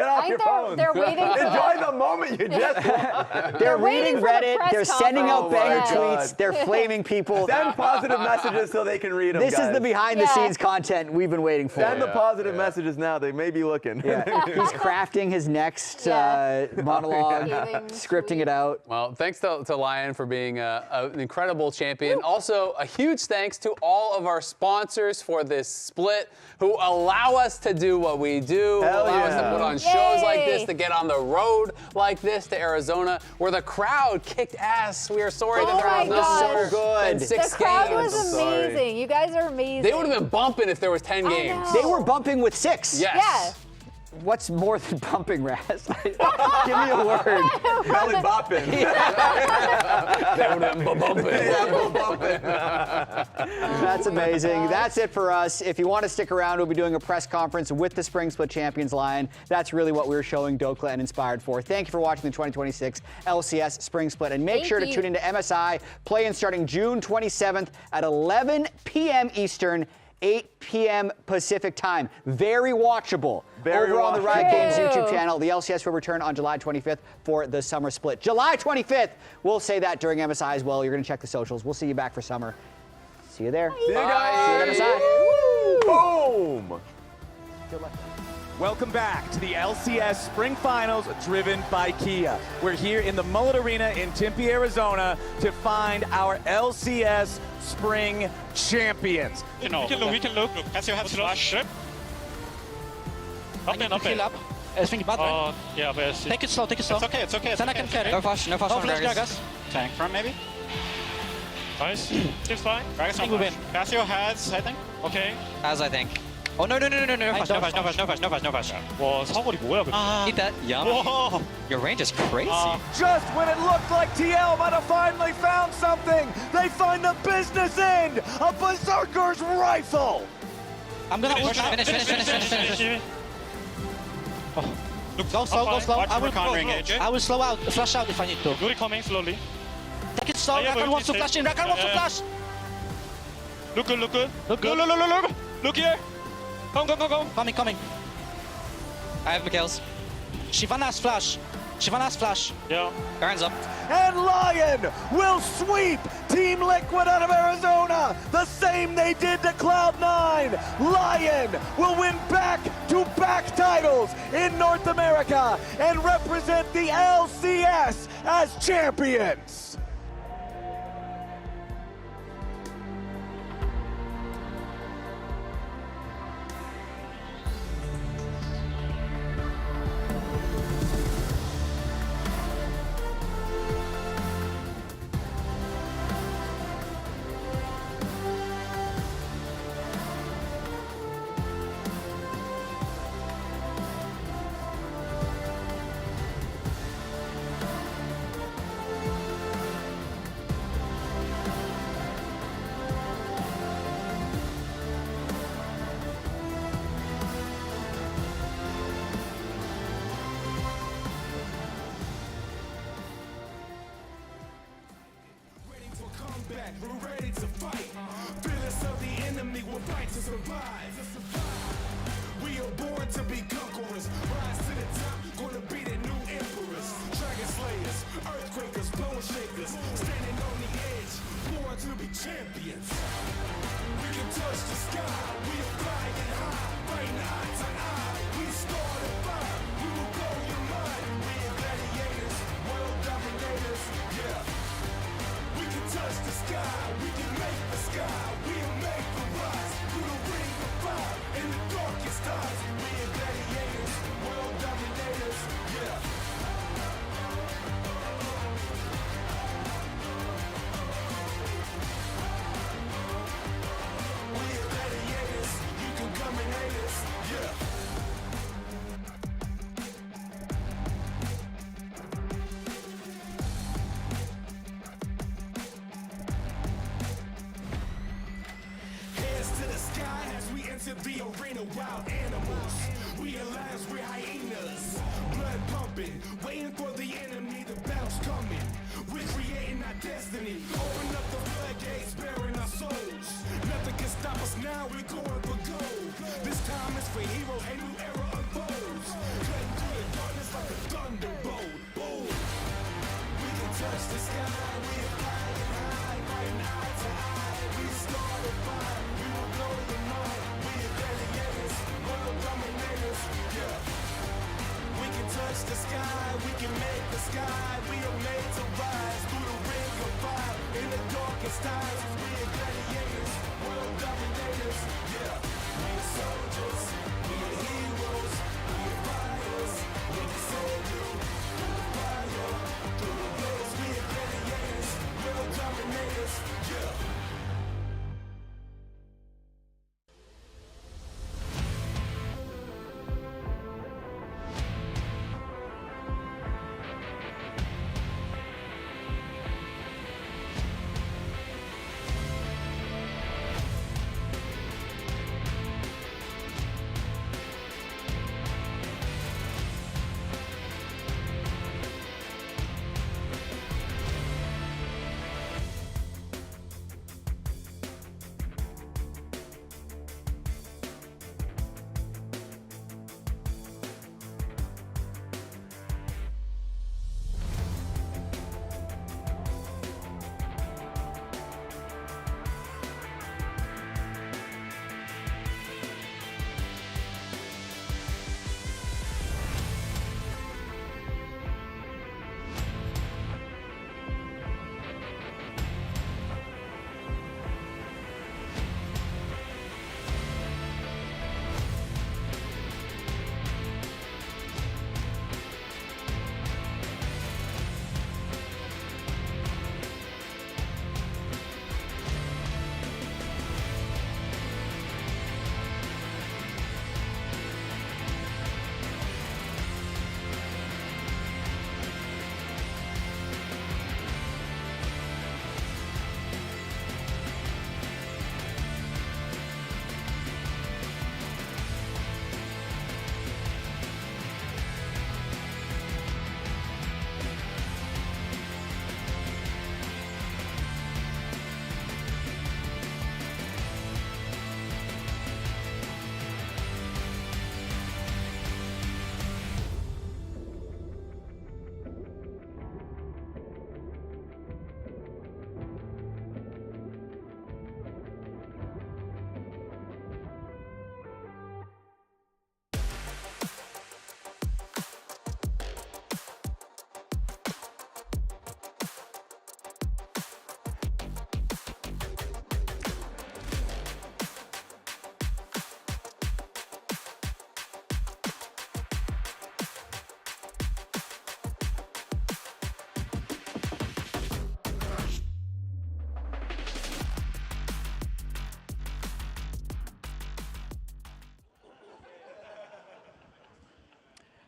off your phones. They're waiting. Enjoy the moment you just won. They're reading Reddit. They're sending out banger tweets. They're flaming people. Send positive messages so they can read them, This guys. is the behind-the-scenes content we've been waiting for. Send the positive messages now. They may be looking. Yeah. He's crafting his next monologue, scripting it out. Well, thanks to Lyon for being an incredible champion. Also, a huge thanks to all of our sponsors for this split, who allow us to do what we do, allow us to put on shows like this, to get on the road like this to Arizona, where the crowd kicked ass. We are sorry that there was no more than 6 games. The crowd was amazing. You guys are amazing. They would have been bumping if there was 10 games. They were bumping with 6. Yes. Yeah. What's more than bumping, Raz? Give me a word. Belly bopping. That's amazing. That's it for us. If you want to stick around, we'll be doing a press conference with the Spring Split champions, Lyon. That's really what we're showing Dokla and Inspired for. Thank you for watching the 2026 LCS Spring Split. And make sure to tune into MSI play-in starting June 27th at 11 p.m. Eastern, 8 p.m. Pacific time. Very watchable. Over on the Riot Games YouTube channel. The LCS will return on July 25th for the summer split. July 25th! We'll say that during MSI as well. You're going to check the socials. We'll see you back for summer. See you there. See you guys. See you at MSI. Boom! Good luck. Welcome back to the LCS Spring Finals driven by Kia. We're here in the Mullet Arena in Tempe, Arizona to find our LCS Spring champions. We can look. Casio has flash. Up and up. I think bad, right? Yeah, but Take it slow, take it slow. It's okay. Then I can carry. No flash No on flash, Gragas. Gragas. Tank from maybe? Nice. Seems fine. Gragas think we win. Casio has, I think. Okay. As I think. Oh, no flash. 와, 사거리 뭐야, 근데. Eat that. Yum. Whoa. Your range is crazy. Just when it looked like TL might have finally found something, they find the business end of Berserker's rifle. I'm gonna ult. Finish. Go slow, go slow. I will slow out, flash out if I need to. Yuri coming slowly. Take it slow. Rakan wants to flash in. Rakan wants to flash. Look good. Look here. Come. Coming. I have Mikhail's. Shyvana has flash. Yeah. Baron's up. And Lyon will sweep Team Liquid out of Arizona, the same they did to Cloud9. Lyon will win back-to-back titles in North America and represent the LCS as champions. back, we're ready to fight. Fearless of the enemy, we'll fight to survive. We are born to be conquerors. Rise to the top, gonna be the new emperors. Dragon slayers, earthquakers, bone shakers. Standing on the edge, born to be champions. We can touch the sky, we are flying high. Fighting eye to eye, we start a fire. We will blow your mind. We are gladiators, world dominators, yeah. We can touch the sky, we can make the sky. We'll make the rise through the ring of fire. In the darkest times, we are gladiators, world dominators, yeah. We are gladiators, you can come and hate us, yeah. Hands to the sky as we enter the arena, wild animals. We are lions, we're hyenas. Blood pumping, waiting for the enemy, the battle's coming. We're creating our destiny. Open up the floodgates, bearing our souls. Nothing can stop us now, we're going for gold. This time is for heroes, a new era unfolds. Cutting through the darkness like a thunderbolt. Boom. We can touch the sky, we are flying high, fighting eye to eye. We start a fire, we will blow your mind. We are gladiators, world dominators, yeah. We can touch the sky, we can make the sky. We are made to rise through the ring of fire. In the darkest times, we are gladiators, world dominators, yeah. We are soldiers, we are heroes, we are fighters. We can save you through the fire, through the blaze. We are gladiators, world dominators, yeah.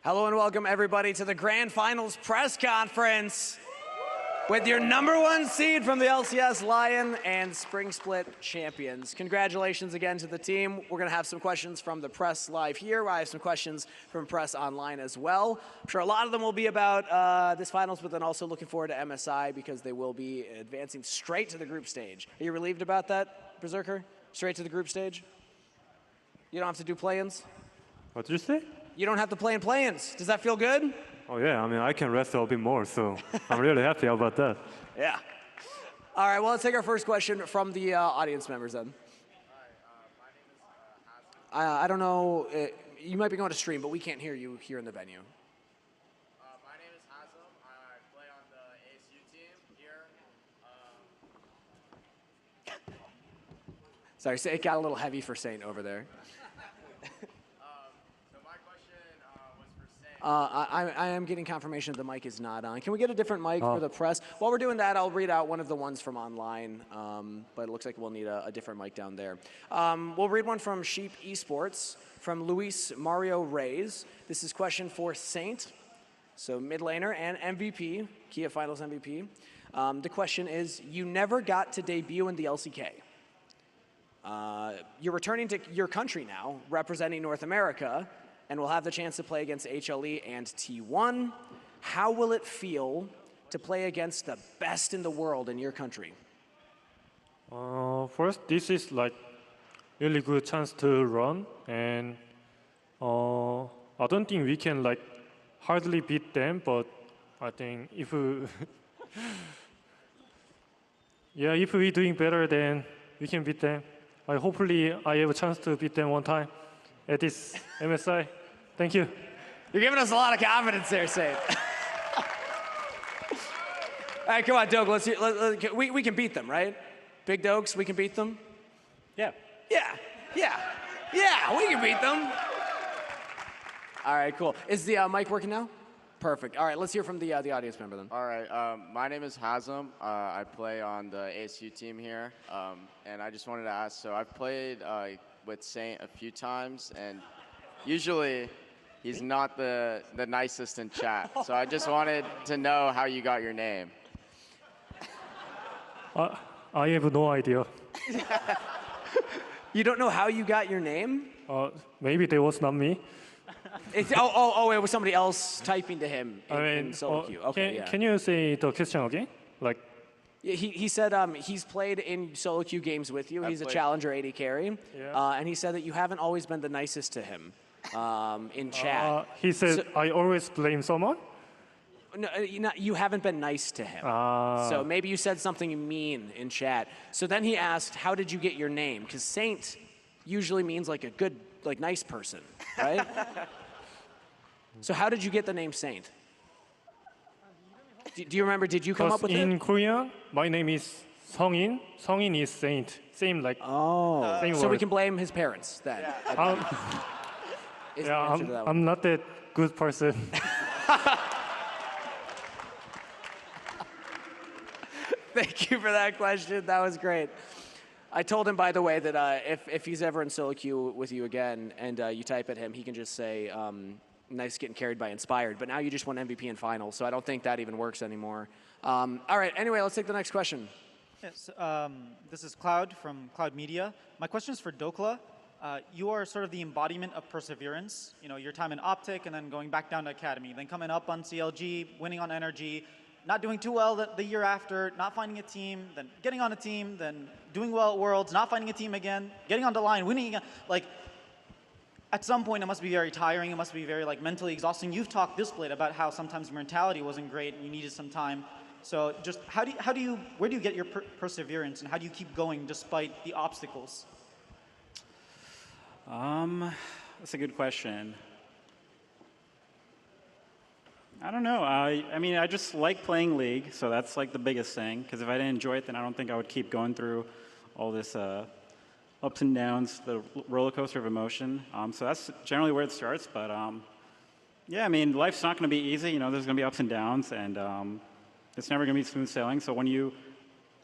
Hello and welcome everybody to the Grand Finals press conference. with your #1 seed from the LCS Lyon and Spring Split champions. Congratulations again to the team. We're going to have some questions from the press live here. I have some questions from press online as well. I'm sure a lot of them will be about this finals, but then also looking forward to MSI because they will be advancing straight to the group stage. Are you relieved about that, Berserker? Straight to the group stage? You don't have to do play-ins? What did you say? You don't have to play in play-ins. Does that feel good? Oh yeah, I mean I can rest a bit more, so I'm really happy about that. Yeah. All right, well, let's take our first question from the audience members then. I don't know, you might be going to stream, but we can't hear you here in the venue. My name is Hazem. I play on the ASU team here. Sorry, so it got a little heavy for Saint over there. So my question was for Saint. I am getting confirmation that the mic is not on. Can we get a different mic for the press? While we're doing that, I'll read out one of the ones from online, but it looks like we'll need a different mic down there. We'll read one from Sheep Esports, from Luis Mario Reyes. This is question for Saint, so mid laner and MVP, Kia Finals MVP. The question is, you never got to debut in the LCK. You're returning to your country now, representing North America, and will have the chance to play against HLE and T1. How will it feel to play against the best in the world in your country? First, this is like really good chance to run, and I don't think we can like hardly beat them, but I think if we if we're doing better, then we can beat them. Hopefully I have a chance to beat them one time at this MSI. Thank you. You're giving us a lot of confidence there, Saint. All right, come on, Doug. We can beat them, right? Big Dogs, we can beat them? Yeah. Yeah, we can beat them. All right, cool. Is the mic working now? Perfect. All right, let's hear from the audience member then. All right. My name is Hazem. I play on the ASU team here, and I just wanted to ask. So I've played with Saint a few times, and usually he's not the nicest in chat. So I just wanted to know how you got your name. I have no idea. You don't know how you got your name? Maybe that was not me. It was somebody else typing to him in solo queue. Okay, can you say the question again? Like, he said he's played in solo queue games with you. He's a challenger AD carry, and he said that you haven't always been the nicest to him in chat. He said I always blame someone. No, you haven't been nice to him. So maybe you said something mean in chat. So then he asked, how did you get your name? Because Saint usually means like a good, like nice person, right? So how did you get the name Saint? Do you remember, did you come up with it? In Korean, my name is Sungin. Sungin is Saint. Same like same so word. we can blame his parents then. I'm not that good person. Thank you for that question. That was great. I told him, by the way, that if he's ever in solo queue with you again and you type at him, he can just say, nice getting carried by Inspired. But now you just won MVP in finals, so I don't think that even works anymore. All right, anyway, let's take the next question. Yes, this is Cloud from Cloud Media. My question is for Dokla. You are sort of the embodiment of perseverance. You know, your time in Optic and then going back down to Academy, then coming up on CLG, winning on Energy, not doing too well the year after, not finding a team, then getting on a team, then doing well at Worlds, not finding a team again, getting onto Lyon, winning again. Like, at some point it must be very tiring, it must be very like mentally exhausting. You've talked this split about how sometimes your mentality wasn't great and you needed some time. So just where do you get your perseverance and how do you keep going despite the obstacles? That's a good question. I don't know. I mean, I just like playing League, so that's like the biggest thing. Because if I didn't enjoy it, then I don't think I would keep going through all this ups and downs, the roller coaster of emotion. So that's generally where it starts. But yeah, I mean, life's not going to be easy. You know, there's going to be ups and downs, and it's never going to be smooth sailing. So when you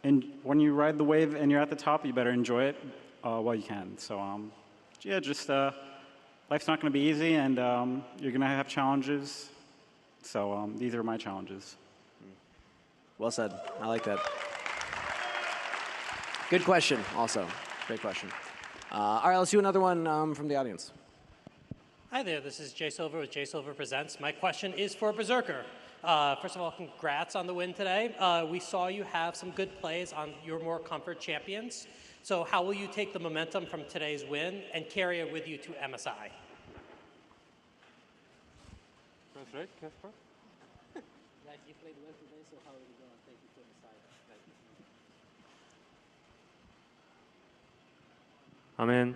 ride the wave and you're at the top, you better enjoy it while you can. So yeah, just life's not going to be easy, and you're going to have challenges. So these are my challenges. Well said. I like that. Good question, also. Great question. All right, let's do another one from the audience. Hi there, this is Jay Silver with Jay Silver Presents. My question is for Berserker. First of all, congrats on the win today. We saw you have some good plays on your more comfort champions. So how will you take the momentum from today's win and carry it with you to MSI? Translate, Casper? Like you played well today, so how are you going to take it to MSI? I mean,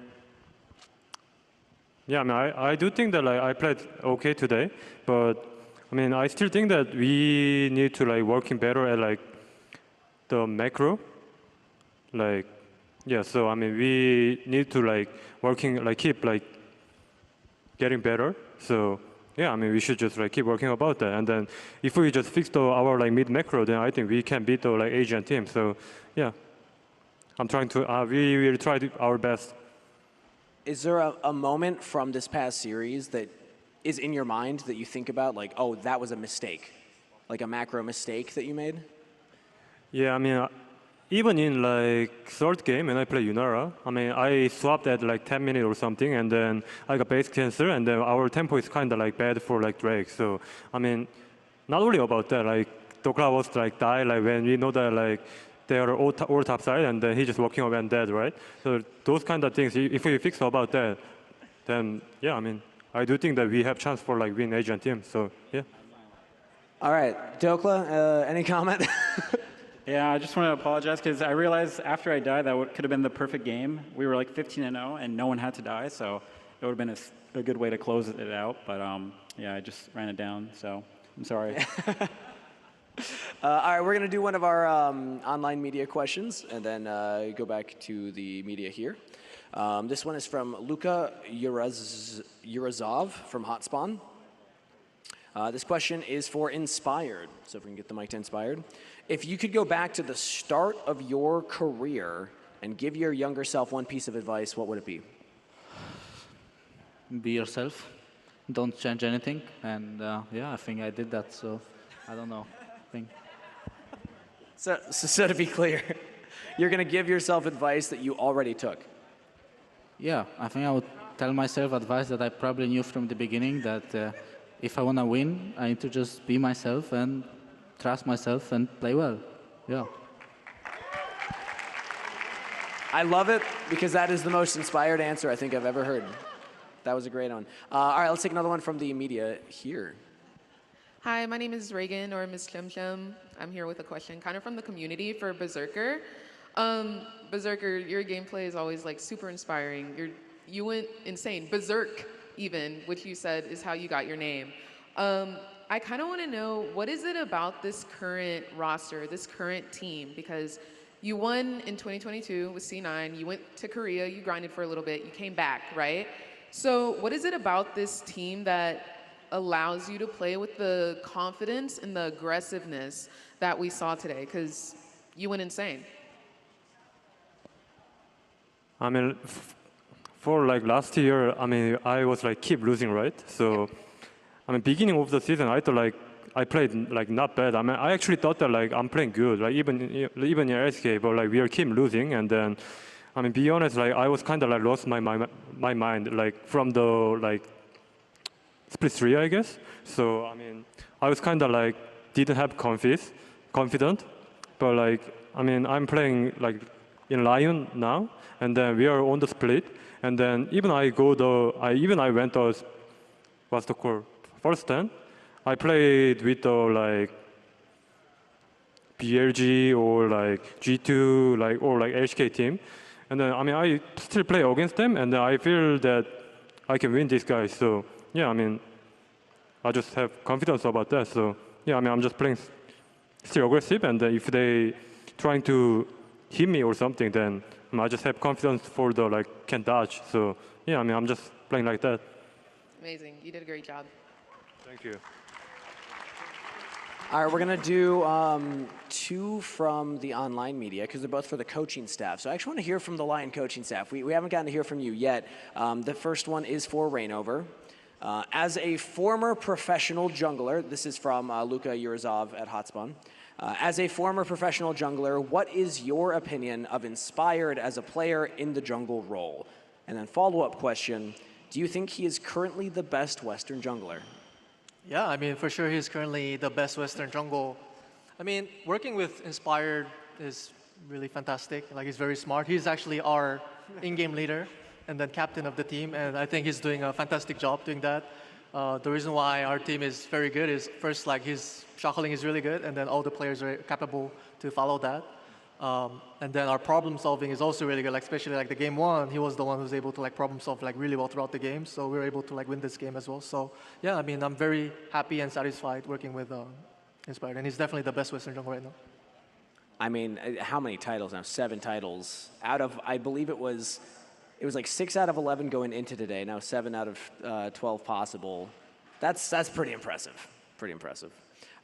yeah, I mean, I do think that like I played okay today, but I mean, I still think that we need to like working better at like the macro, like yeah. So I mean, we need to like working like keep like getting better. So yeah, I mean, we should just like keep working about that, and then if we just fix our like mid macro, then I think we can beat the like Asian team. So yeah, I'm trying to. We will try our best. Is there a moment from this past series that is in your mind that you think about, like, oh, that was a mistake, like a macro mistake that you made? Yeah, I mean, even in like third game when I play Yunara, I mean, I swapped at like 10 minutes or something, and then I got base cancel, and then our tempo is kind of like bad for like Drake. So I mean, not only about that, like Dokla was like die, like when we know that like they are all top side, and then he's just walking away and dead, right? So those kind of things, if we fix about that, then yeah, I mean, I do think that we have chance for like win Asian team. So yeah. All right, Dokla, any comment? Yeah, I just want to apologize because I realized after I died that could have been the perfect game. We were like 15-0 and no one had to die, so it would have been a good way to close it out. But yeah, I just ran it down, so I'm sorry. All right, we're going to do one of our online media questions and then go back to the media here. This one is from Luka Yurazov from Hotspawn. This question is for Inspired, so if we can get the mic to Inspired. If you could go back to the start of your career and give your younger self one piece of advice, what would it be? Be yourself. Don't change anything. And yeah, I think I did that, so I don't know. So to be clear, you're going to give yourself advice that you already took? Yeah, I think I would tell myself advice that I probably knew from the beginning, that if I want to win, I need to just be myself and trust myself and play well. Yeah. I love it because that is the most inspired answer I think I've ever heard. That was a great one. All right, let's take another one from the media here. Hi, my name is Reagan, or Miss Chum Chum. I'm here with a question kind of from the community for Berserker. Berserker, your gameplay is always like super inspiring. You went insane. Berserk even, which you said is how you got your name. I kind of want to know, what is it about this current roster, this current team? Because you won in 2022 with C9, you went to Korea, you grinded for a little bit, you came back, right? So what is it about this team that allows you to play with the confidence and the aggressiveness that we saw today? Because you went insane. I mean, for like last year, I mean, I was like keep losing, right? So, I mean, beginning of the season, I thought like I played like not bad. I mean, I actually thought that like I'm playing good, like even in LCK, but like we are keep losing, and then, I mean, be honest, like I was kind of like lost my mind, like from the like split 3, I guess. So I mean, I was kind of like didn't have confident, but like I mean, I'm playing like in Lyon now, and then we are on the split, and then even I went the what's the call first 10. I played with the like BLG or like G2 like or like HK team, and then I mean I still play against them, and then I feel that I can win these guys. So yeah, I mean I just have confidence about that. So yeah, I mean I'm just playing still aggressive, and if they trying to hit me or something, then I just have confidence for the like can dodge. So yeah, I mean I'm just playing like that. Amazing, you did a great job. Thank you. All right, we're going to do 2 from the online media because they're both for the coaching staff. So I actually want to hear from the Lyon coaching staff. We haven't gotten to hear from you yet. The first one is for Rainover. As a former professional jungler, this is from Luka Yurazov at Hotspawn. As a former professional jungler, what is your opinion of Inspired as a player in the jungle role? And then follow-up question, do you think he is currently the best Western jungler? Yeah, I mean, for sure he's currently the best Western jungle. I mean, working with Inspired is really fantastic. Like, he's very smart. He's actually our in-game leader and then captain of the team, and I think he's doing a fantastic job doing that. The reason why our team is very good is first, like, his shuffling is really good, and then all the players are capable to follow that. And then our problem solving is also really good, like, especially like the game one, he was the one who was able to like problem solve like really well throughout the game, so we were able to like win this game as well. So yeah, I mean, I'm very happy and satisfied working with Inspired, and he's definitely the best Western jungle right now. I mean, how many titles now? 7 titles out of, I believe it was like 6 out of 11 going into today. Now 7 out of 12 possible. That's pretty impressive. Pretty impressive.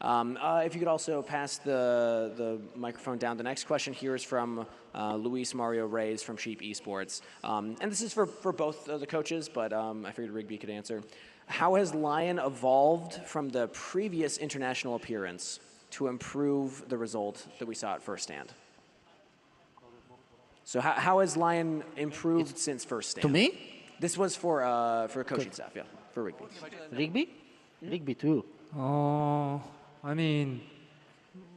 If you could also pass the microphone down. The next question here is from Luis Mario Reyes from Sheep Esports. And this is for both the coaches, but I figured Rigby could answer. How has Lyon evolved from the previous international appearance to improve the result that we saw at First Stand? So how has Lyon improved since First Stand? To me? This was for coaching staff, yeah, for Rigby. Rigby? Rigby too. I mean,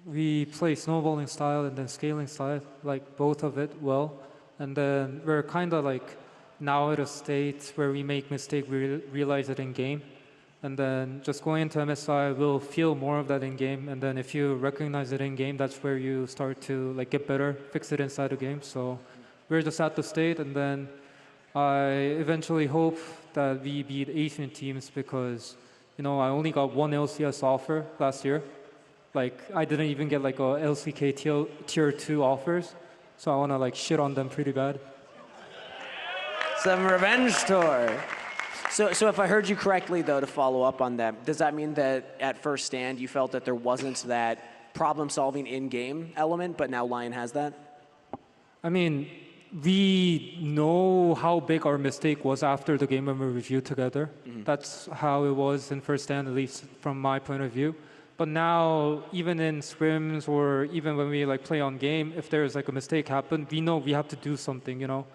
we play snowballing style and then scaling style, like both of it well. And then we're kind of like now at a state where we make mistake, we realize it in game. And then just going into MSI, we'll feel more of that in game. And then if you recognize it in game, that's where you start to like get better, fix it inside the game. So we're just at the state, and then I eventually hope that we beat Asian teams because, you know, I only got 1 LCS offer last year. Like, I didn't even get like a LCK tier 2 offers. So I want to like shit on them pretty bad. Some revenge tour. So if I heard you correctly, though, to follow up on that, does that mean that at First Stand you felt that there wasn't that problem-solving in-game element, but now Lyon has that? I mean, we know how big our mistake was after the game when we reviewed together. Mm-hmm. That's how it was in First Stand, at least from my point of view. But now, even in scrims or even when we like play on game, if there's like a mistake happen, we know we have to do something, you know,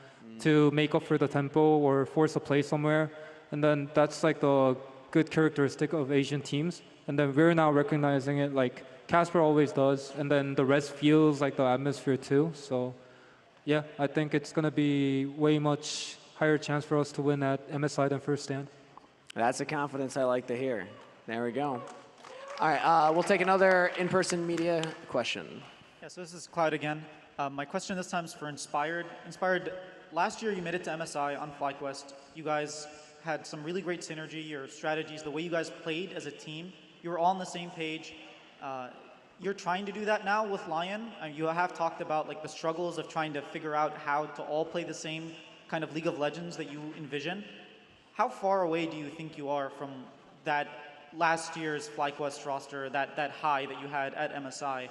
to make up for the tempo or force a play somewhere. And then that's like the good characteristic of Asian teams. And then we're now recognizing it like Casper always does. And then the rest feels like the atmosphere too. So yeah, I think it's going to be way much higher chance for us to win at MSI than First Stand. That's a confidence I like to hear. There we go. All right, we'll take another in-person media question. Yeah, so this is Cloud again. My question this time is for Inspired. Inspired, last year you made it to MSI on FlyQuest. You guys had some really great synergy, your strategies, the way you guys played as a team. You were all on the same page. You're trying to do that now with Lyon. You have talked about like the struggles of trying to figure out how to all play the same kind of League of Legends that you envision. How far away do you think you are from that last year's FlyQuest roster, that high that you had at MSI?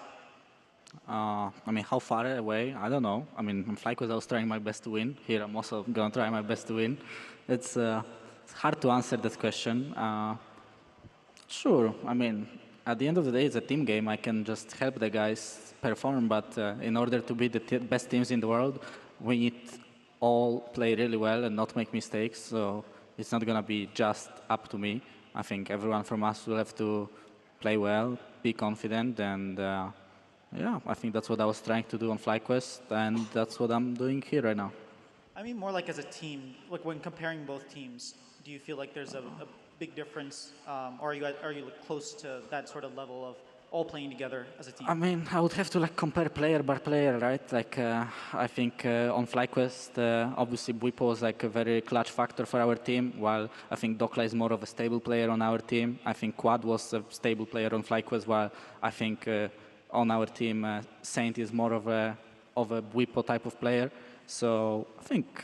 I mean, how far away? I don't know. I mean, on FlyQuest I was trying my best to win. Here I'm also going to try my best to win. It's hard to answer that question. Sure, I mean, at the end of the day, it's a team game. I can just help the guys perform, but in order to be the best teams in the world, we need all play really well and not make mistakes. So it's not going to be just up to me. I think everyone from us will have to play well, be confident, and yeah, I think that's what I was trying to do on FlyQuest, and that's what I'm doing here right now. I mean, more like as a team, like when comparing both teams, do you feel like there's a big difference, or are you close to that sort of level of all playing together as a team? I mean, I would have to like compare player by player, right? Like, I think on FlyQuest, obviously Buipo was like a very clutch factor for our team, while I think Dokla is more of a stable player on our team. I think Quad was a stable player on FlyQuest, while I think on our team, Saint is more of a Buipo type of player. So I think,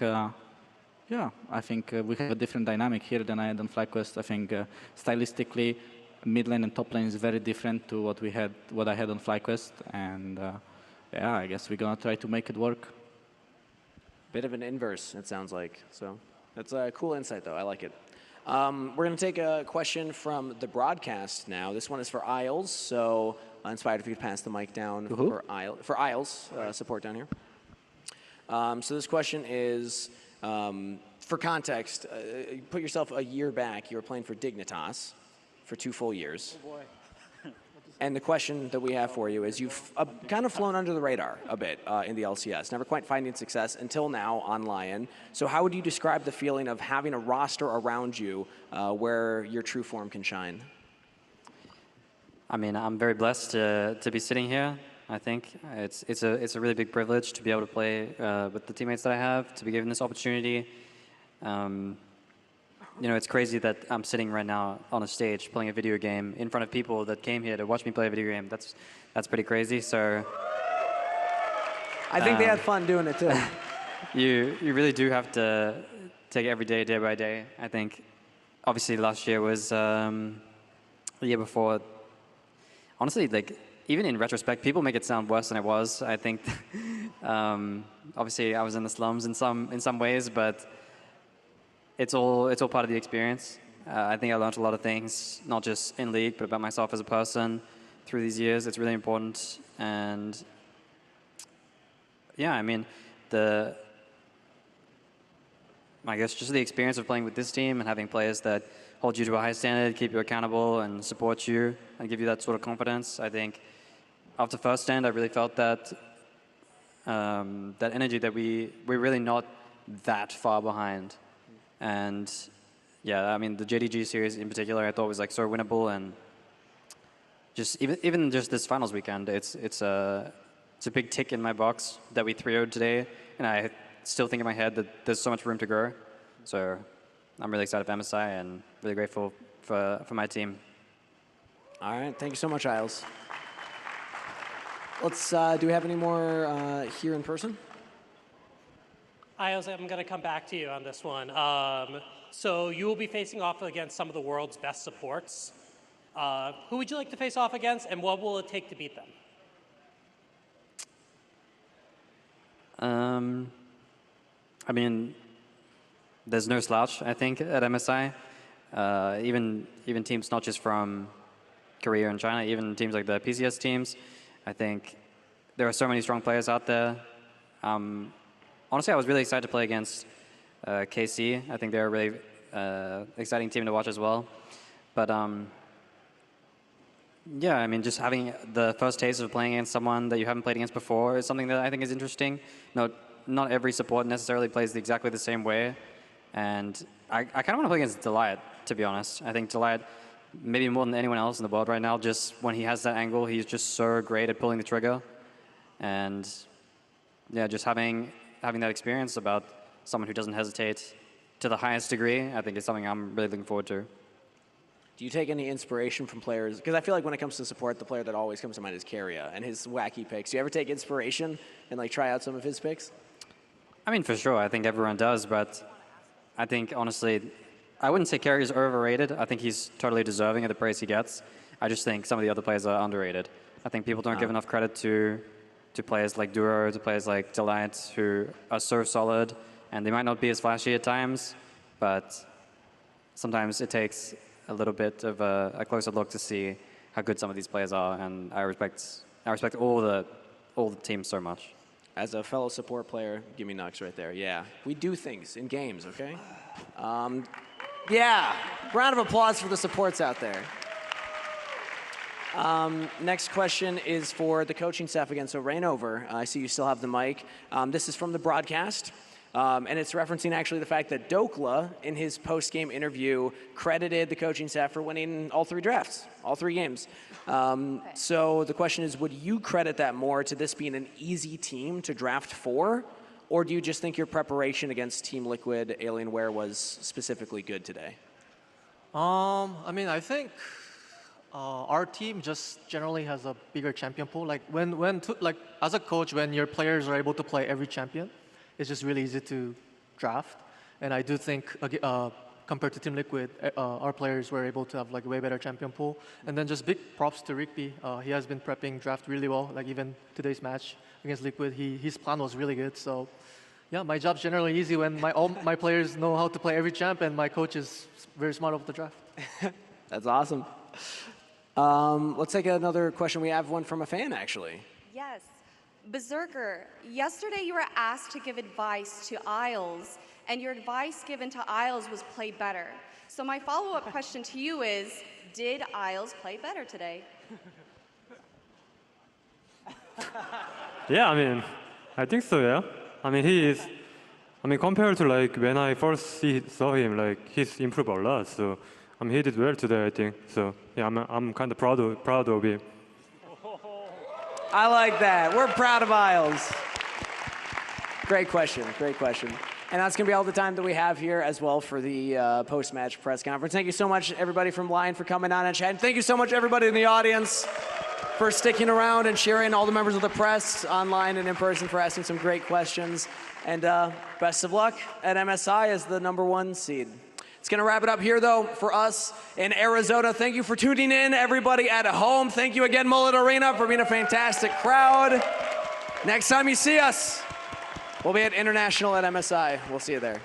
yeah, I think we have a different dynamic here than I had on FlyQuest. I think stylistically, mid lane and top lane is very different to what I had on FlyQuest, and yeah, I guess we're gonna try to make it work. Bit of an inverse, it sounds like. So that's a cool insight, though. I like it. We're going to take a question from the broadcast now. This one is for Isles. So, Inspired, if you could pass the mic down for Isles, support down here. So this question is, for context, put yourself a year back. You were playing for Dignitas for 2 full years. Oh boy. And the question that we have for you is you've kind of flown under the radar a bit in the LCS, never quite finding success until now on Lyon. So how would you describe the feeling of having a roster around you where your true form can shine? I mean, I'm very blessed to be sitting here. I think it's a really big privilege to be able to play with the teammates that I have, to be given this opportunity. You know, it's crazy that I'm sitting right now on a stage playing a video game in front of people that came here to watch me play a video game. That's pretty crazy. So I think they had fun doing it too. You really do have to take it every day, day by day. I think obviously last year was the year before. Honestly, like even in retrospect, people make it sound worse than it was. I think obviously I was in the slums in some ways, but it's all part of the experience. I think I learned a lot of things, not just in League, but about myself as a person through these years. It's really important. And yeah, I mean, I guess just the experience of playing with this team and having players that hold you to a high standard, keep you accountable, and support you, and give you that sort of confidence. I think after first stand, I really felt that that energy that we're really not that far behind. And yeah, I mean, the JDG series in particular, I thought was like so winnable, and just even just this finals weekend, it's a big tick in my box that we 3-0'd today, and I still think in my head that there's so much room to grow. So I'm really excited for MSI and really grateful for my team. All right, thank you so much, Isles. Let's, do we have any more here in person? Isles, I'm going to come back to you on this one. So you will be facing off against some of the world's best supports. Who would you like to face off against, and what will it take to beat them? I mean, there's no slouch, I think, at MSI. Even teams not just from Korea and China, even teams like the PCS teams, I think there are so many strong players out there. Honestly, I was really excited to play against KC. I think they're a really exciting team to watch as well. But yeah, I mean, just having the first taste of playing against someone that you haven't played against before is something that I think is interesting. Not every support necessarily plays exactly the same way. And I kind of want to play against Delight, to be honest. I think Delight, maybe more than anyone else in the world right now, just when he has that angle, he's just so great at pulling the trigger. And yeah, just having that experience about someone who doesn't hesitate to the highest degree, I think is something I'm really looking forward to. Do you take any inspiration from players? Because I feel like when it comes to support, the player that always comes to mind is Carrier and his wacky picks. Do you ever take inspiration and like try out some of his picks? I mean, for sure. I think everyone does, but I think, honestly, I wouldn't say Carrier's overrated. I think he's totally deserving of the praise he gets. I just think some of the other players are underrated. I think people don't give enough credit to players like Duro, to players like Delight, who are so solid, and they might not be as flashy at times, but sometimes it takes a little bit of a closer look to see how good some of these players are, and I respect all the teams so much. As a fellow support player, give me Nux right there. Yeah, we do things in games, okay? Yeah, round of applause for the supports out there. Next question is for the coaching staff again. So Rainover, I see you still have the mic. This is from the broadcast, and it's referencing actually the fact that Dokla, in his post-game interview, credited the coaching staff for winning all 3 drafts, all 3 games. So the question is, would you credit that more to this being an easy team to draft for, or do you just think your preparation against Team Liquid Alienware was specifically good today? I mean, I think our team just generally has a bigger champion pool. Like like as a coach, when your players are able to play every champion, it's just really easy to draft. And I do think compared to Team Liquid, our players were able to have like a way better champion pool. And then just big props to Rigby. He has been prepping draft really well. Like even today's match against Liquid, his plan was really good. So Yeah, my job's generally easy when all my players know how to play every champ, and my coach is very smart over the draft. That's awesome. Let's take another question. We have one from a fan, actually. Yes. Berserker, yesterday you were asked to give advice to Isles, and your advice given to Isles was play better. So my follow-up question to you is, did Isles play better today? Yeah, I mean, I think so, yeah. I mean, compared to like when I first saw him, like he's improved a lot. So, I mean, he did well today, I think. So, yeah, I'm kind of proud of him. I like that. We're proud of Isles. Great question. Great question. And that's going to be all the time that we have here as well for the post-match press conference. Thank you so much, everybody from Lyon, for coming on and chatting. Thank you so much, everybody in the audience, for sticking around and cheering, all the members of the press online and in person for asking some great questions. And best of luck at MSI as the #1 seed. It's going to wrap it up here, though, for us in Arizona. Thank you for tuning in, everybody at home. Thank you again, Mullet Arena, for being a fantastic crowd. Next time you see us, we'll be at International at MSI. We'll see you there.